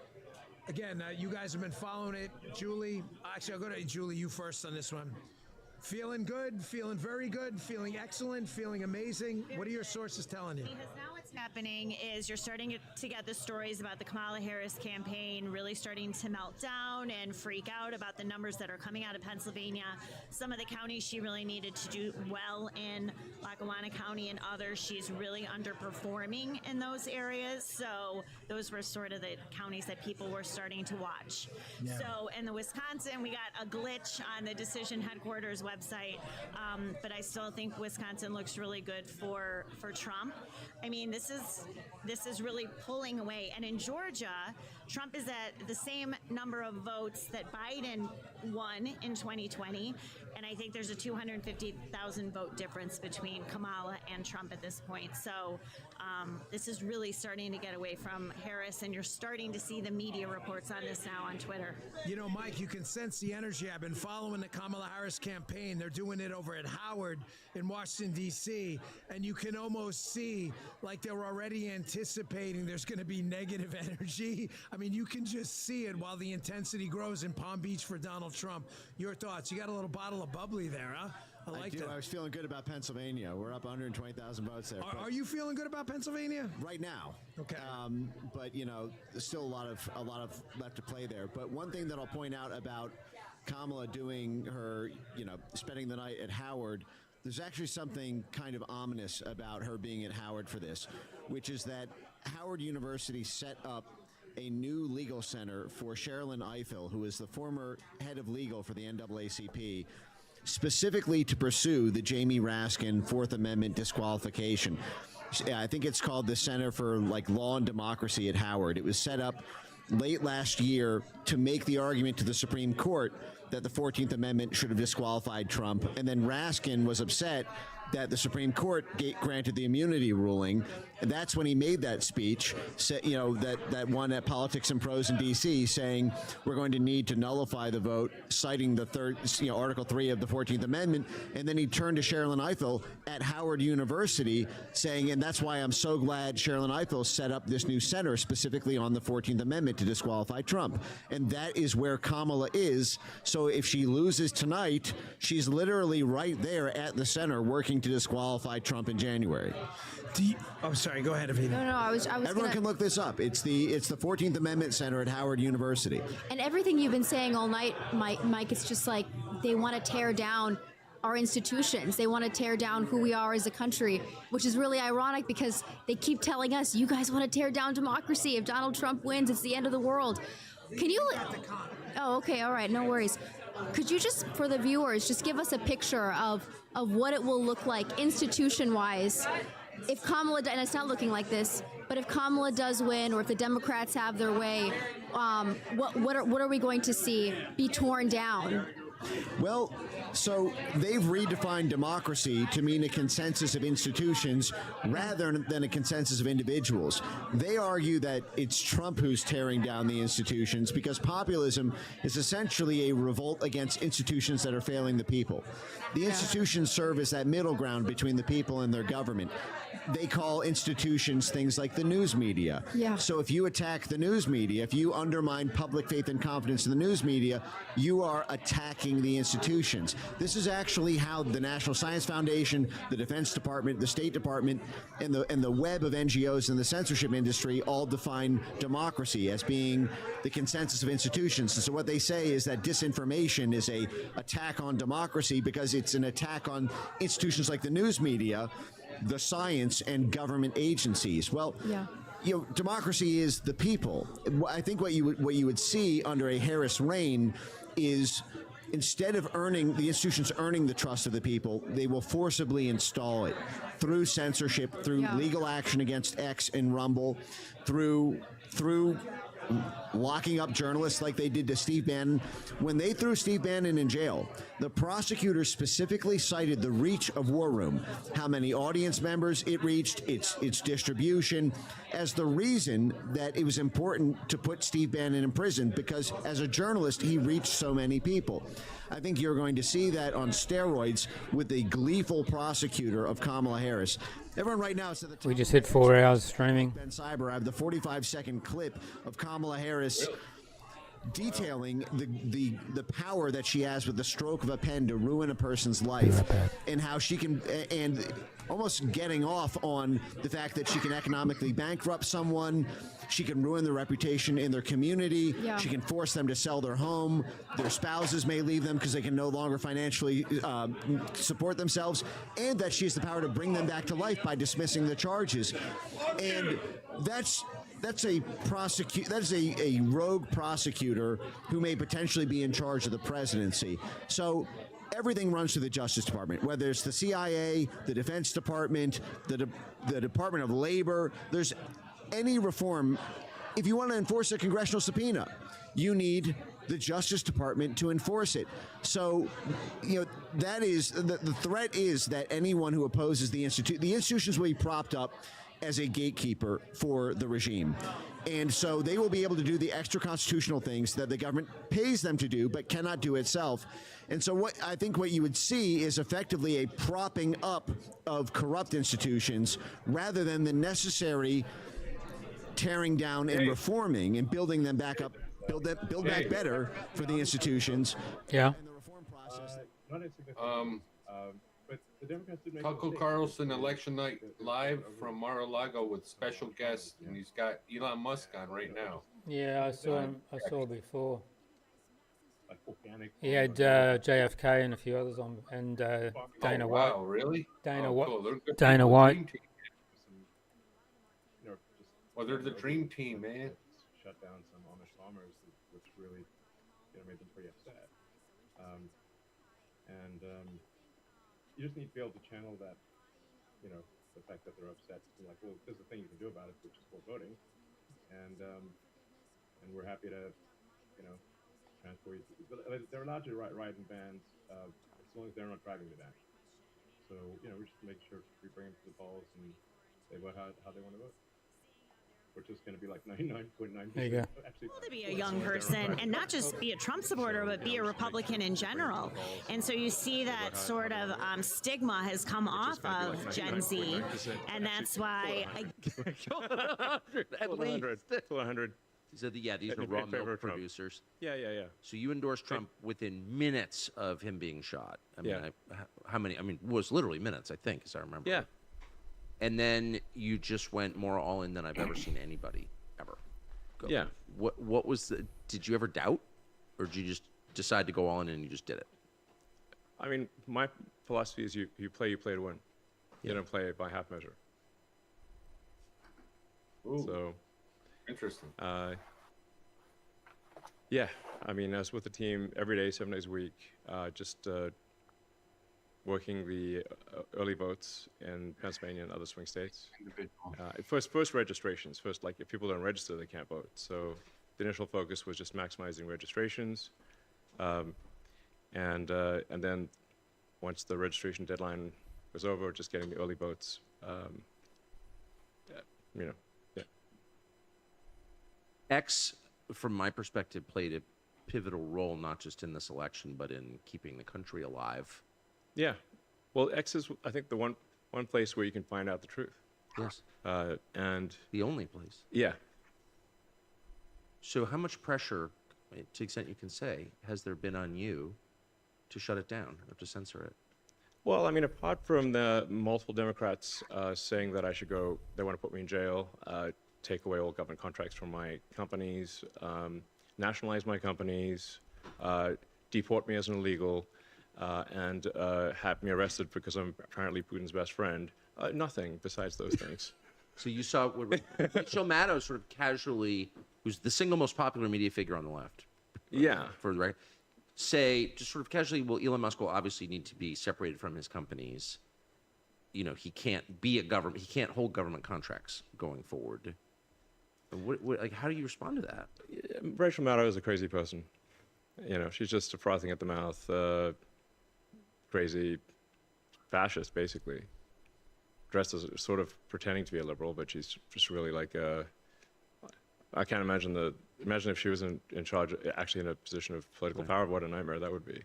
again, you guys have been following it. Julie, actually, I'll go to Julie, you first on this one. Feeling good, feeling very good, feeling excellent, feeling amazing. What are your sources telling you? Because now what's happening is you're starting to get the stories about the Kamala Harris campaign really starting to melt down and freak out about the numbers that are coming out of Pennsylvania. Some of the counties she really needed to do well in, Lackawanna County and others, she's really underperforming in those areas. So those were sort of the counties that people were starting to watch. Yeah. So in the Wisconsin, we got a glitch on the decision headquarters website, but I still think Wisconsin looks really good for Trump. I mean, this is really pulling away. And in Georgia, Trump is at the same number of votes that Biden won in 2020. And I think there's a 250,000 vote difference between Kamala and Trump at this point. So this is really starting to get away from Harris, and you're starting to see the media reports on this now on Twitter. You know, Mike, you can sense the energy. I've been following the Kamala Harris campaign. They're doing it over at Howard in Washington, D.C., and you can almost see like they were already anticipating there's going to be negative energy. I mean, you can just see it while the intensity grows in Palm Beach for Donald Trump. Your thoughts? You got a little bottle of bubbly there, huh? I like that. I was feeling good about Pennsylvania. We're up 120,000 votes there. Are you feeling good about Pennsylvania? Right now. Okay. But you know, there's still a lot of left to play there. But one thing that I'll point out about Kamala doing her, spending the night at Howard, there's actually something kind of ominous about her being at Howard for this, which is that Howard University set up a new legal center for Sherilyn Ifill, who is the former head of legal for the NAACP, specifically to pursue the Jamie Raskin Fourth Amendment disqualification. I think it's called the Center for Law and Democracy at Howard. It was set up late last year to make the argument to the Supreme Court that the 14th Amendment should have disqualified Trump. And then Raskin was upset that the Supreme Court granted the immunity ruling. And that's when he made that speech, that one at Politics and Prose in D.C., saying we're going to need to nullify the vote, citing the Article 3 of the 14th Amendment. And then he turned to Sherilyn Ifill at Howard University saying, and that's why I'm so glad Sherilyn Ifill set up this new center specifically on the 14th Amendment to disqualify Trump. And that is where Kamala is. So if she loses tonight, she's literally right there at the center working to disqualify Trump in January. Sorry, go ahead, Avita. No, I was Everyone can look this up. It's the 14th Amendment Center at Howard University. And everything you've been saying all night, Mike, it's just like they want to tear down our institutions. They want to tear down who we are as a country, which is really ironic because they keep telling us, you guys want to tear down democracy. If Donald Trump wins, it's the end of the world. Can you... Oh, okay, all right, no worries. Could you just, for the viewers, just give us a picture of what it will look like institution-wise if Kamala, and it's not looking like this, but if Kamala does win or if the Democrats have their way, what are we going to see be torn down? Well, so they've redefined democracy to mean a consensus of institutions rather than a consensus of individuals. They argue that it's Trump who's tearing down the institutions because populism is essentially a revolt against institutions that are failing the people. The institutions serve as that middle ground between the people and their government. They call institutions things like the news media. Yeah. So if you attack the news media, if you undermine public faith and confidence in the news media, you are attacking the institutions. This is actually how the National Science Foundation, the Defense Department, the State Department, and the web of NGOs in the censorship industry all define democracy as being the consensus of institutions. And so what they say is that disinformation is an attack on democracy because it's an attack on institutions like the news media, the science, and government agencies. Well, democracy is the people. I think what you would see under a Harris reign is instead of the institutions earning the trust of the people, they will forcibly install it through censorship, through legal action against X and Rumble, through locking up journalists like they did to Steve Bannon. When they threw Steve Bannon in jail, the prosecutors specifically cited the reach of War Room, how many audience members it reached, its distribution, as the reason that it was important to put Steve Bannon in prison because as a journalist, he reached so many people. I think you're going to see that on steroids with the gleeful prosecutor of Kamala Harris. Everyone right now is at the top. We just hit 4 hours streaming. Ben Cyber, I have the 45-second clip of Kamala Harris detailing the power that she has with the stroke of a pen to ruin a person's life, and how she can, and almost getting off on the fact that she can economically bankrupt someone, she can ruin their reputation in their community, she can force them to sell their home, their spouses may leave them because they can no longer financially support themselves, and that she has the power to bring them back to life by dismissing the charges. And that's a rogue prosecutor who may potentially be in charge of the presidency. So everything runs through the Justice Department, whether it's the CIA, the Defense Department, the Department of Labor. There's any reform. If you want to enforce a congressional subpoena, you need the Justice Department to enforce it. So, that is the threat is that anyone who opposes the institutions will be propped up as a gatekeeper for the regime. And so they will be able to do the extra constitutional things that the government pays them to do, but cannot do itself. And so what you would see is effectively a propping up of corrupt institutions rather than the necessary tearing down and reforming and building them back up, build back better for the institutions. Yeah. But the Democrats did make Tucker Carlson election night live from Mar-a-Lago with special guests, and he's got Elon Musk on right now. Yeah, I saw him. I saw before. Like organic. He had JFK and a few others on, and Dana White. Wow, really? Dana Cool. Dana White. Well, they're the dream team, man. Shut down some Amish farmers, which really made them pretty upset. You just need to be able to channel that, the fact that they're upset. Like, well, there's a thing you can do about it, which is for voting, and we're happy to, transfer you. They're allowed to ride in bands as long as they're not driving the van. So, we just make sure we bring them to the polls and they vote how they want to vote. Which is going to be like 99.9%. There you go. To be a young person and not just be a Trump supporter, but be a Republican in general. And so you see that sort of stigma has come off of Gen Z, and that's why. At least 100. So these are raw milk producers. Yeah. So you endorsed Trump within minutes of him being shot. I mean, how many? I mean, it was literally minutes, I think, as I remember. Yeah. And then you just went more all in than I've ever seen anybody ever go. Yeah. What was did you ever doubt, or did you just decide to go all in and you just did it? I mean, my philosophy is you play to win. You don't play by half measure. Ooh, so interesting. Yeah, I mean, I was with the team every day, 7 days a week, just working the early votes in Pennsylvania and other swing states. First registrations. First, like, if people don't register, they can't vote. So the initial focus was just maximizing registrations, and then once the registration deadline was over, just getting the early votes. X, from my perspective, played a pivotal role not just in this election, but in keeping the country alive. Yeah, well, X is, I think, the one place where you can find out the truth. Yes. And the only place. Yeah. So how much pressure, to the extent you can say, has there been on you to shut it down or to censor it? Well, I mean, apart from the multiple Democrats saying that I should go, they want to put me in jail, take away all government contracts from my companies, nationalize my companies, deport me as an illegal, and have me arrested because I'm apparently Putin's best friend. Nothing besides those things. So you saw Rachel Maddow sort of casually, who's the single most popular media figure on the left. Yeah. For the record, say just sort of casually, well, Elon Musk will obviously need to be separated from his companies. You know, he can't be a government. He can't hold government contracts going forward. Like, how do you respond to that? Rachel Maddow is a crazy person. You know, she's just frothing at the mouth, crazy fascist, basically. Dressed as sort of pretending to be a liberal, but she's just really like I can't imagine imagine if she was in charge, actually in a position of political power. What a nightmare that would be.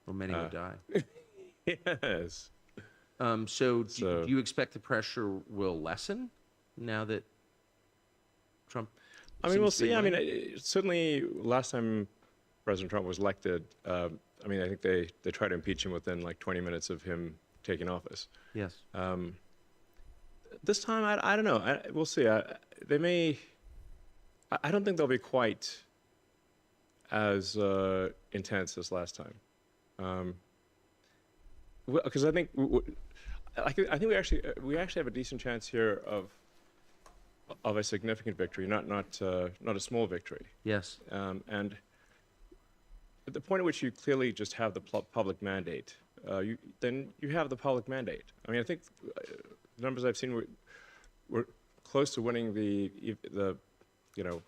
Well, many would die. Yes. So do you expect the pressure will lessen now that Trump? I mean, we'll see. I mean, certainly last time President Trump was elected, I mean, I think they tried to impeach him within like 20 minutes of him taking office. Yes. This time, I don't know. We'll see. They may. I don't think they'll be quite as intense as last time, because I think we actually have a decent chance here of a significant victory, not a small victory. Yes. And at the point at which you clearly just have the public mandate, then you have the public mandate. I mean, I think the numbers I've seen, we're close to winning the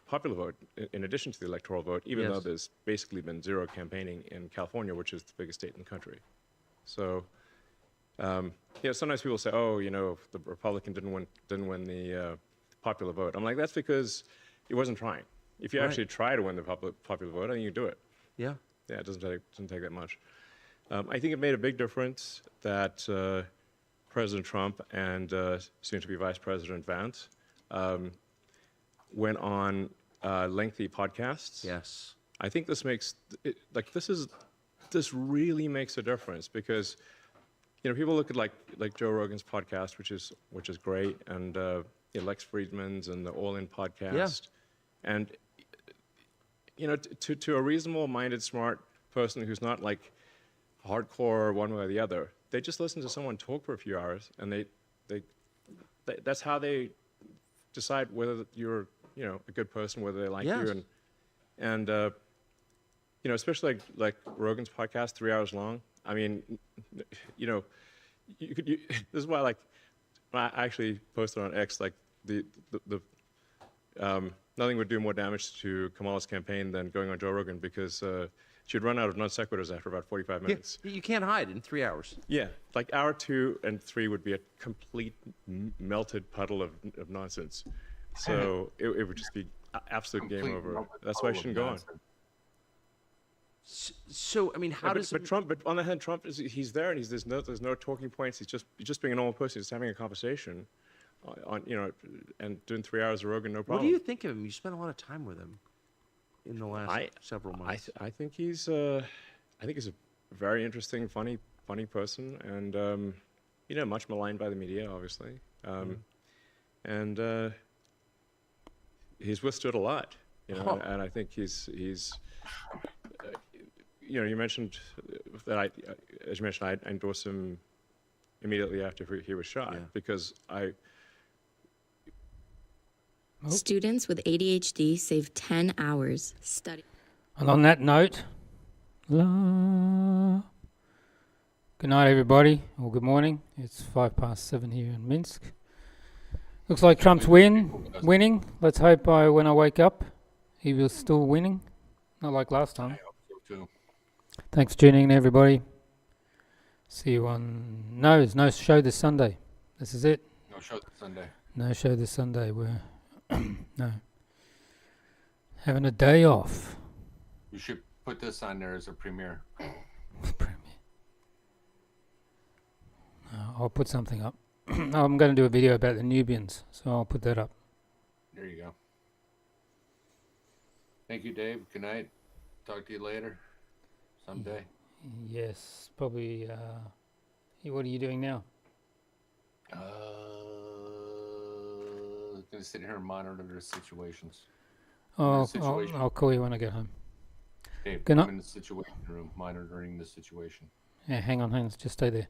popular vote in addition to the electoral vote, even Yes. though there's basically been zero campaigning in California, which is the biggest state in the country. So, sometimes people say, "Oh, the Republican didn't win the popular vote." I'm like, that's because he wasn't trying. If you Right. actually try to win the popular vote, I think you do it. Yeah. Yeah, it doesn't take that much. I think it made a big difference that President Trump and soon-to-be Vice President Vance went on lengthy podcasts. Yes. I think this makes it, this really makes a difference because people look at like Joe Rogan's podcast, which is great, and Lex Friedman's and the All In podcast, and to a reasonable-minded, smart person who's not like hardcore one way or the other, they just listen to someone talk for a few hours, and they that's how they decide whether you're a good person, whether they like Yes. you, and especially like Rogan's podcast, 3 hours long. I mean, you could. This is why I actually posted on X the nothing would do more damage to Kamala's campaign than going on Joe Rogan because she'd run out of non sequiturs after about 45 minutes. You can't hide in 3 hours. Yeah, like hour 2 and 3 would be a complete melted puddle of nonsense. So it would just be absolute game Complete over. melted That's why I puddle of shouldn't go on. nonsense. So I mean, how does but Trump? But on the hand, Trump he's there and there's no talking points. He's just being a normal person. He's having a conversation, and doing 3 hours of Rogan, no What problem. do you think of him? You spent a lot of time with him in the last several months. I think he's a very interesting, funny person, and much maligned by the media, obviously, and he's withstood a lot, and I think he's. You mentioned that as you mentioned, I endorsed him immediately after he was shot because Students with ADHD save 10 hours study. And on that note, good night, everybody, or good morning. It's 7:05 here in Minsk. Looks like Trump's winning. Let's hope when I wake up, he was still winning, not like last time. I hope so too. Thanks for tuning in, everybody. See you on. No, there's no show this Sunday. This is it. No show this Sunday. No show this Sunday. We're no having a day off. You should put this on there as a premiere. I'll put something up. I'm going to do a video about the Nubians, so I'll put that up. There you go. Thank you, Dave. Good night. Talk to you later. Someday. Yes, probably. What are you doing now? Gonna sit here and monitor the situations. Oh, Situation. I'll call you when I get home. Dave, Good I'm night. in the situation room monitoring the situation. Yeah, hang on, just stay there.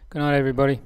Good night, everybody.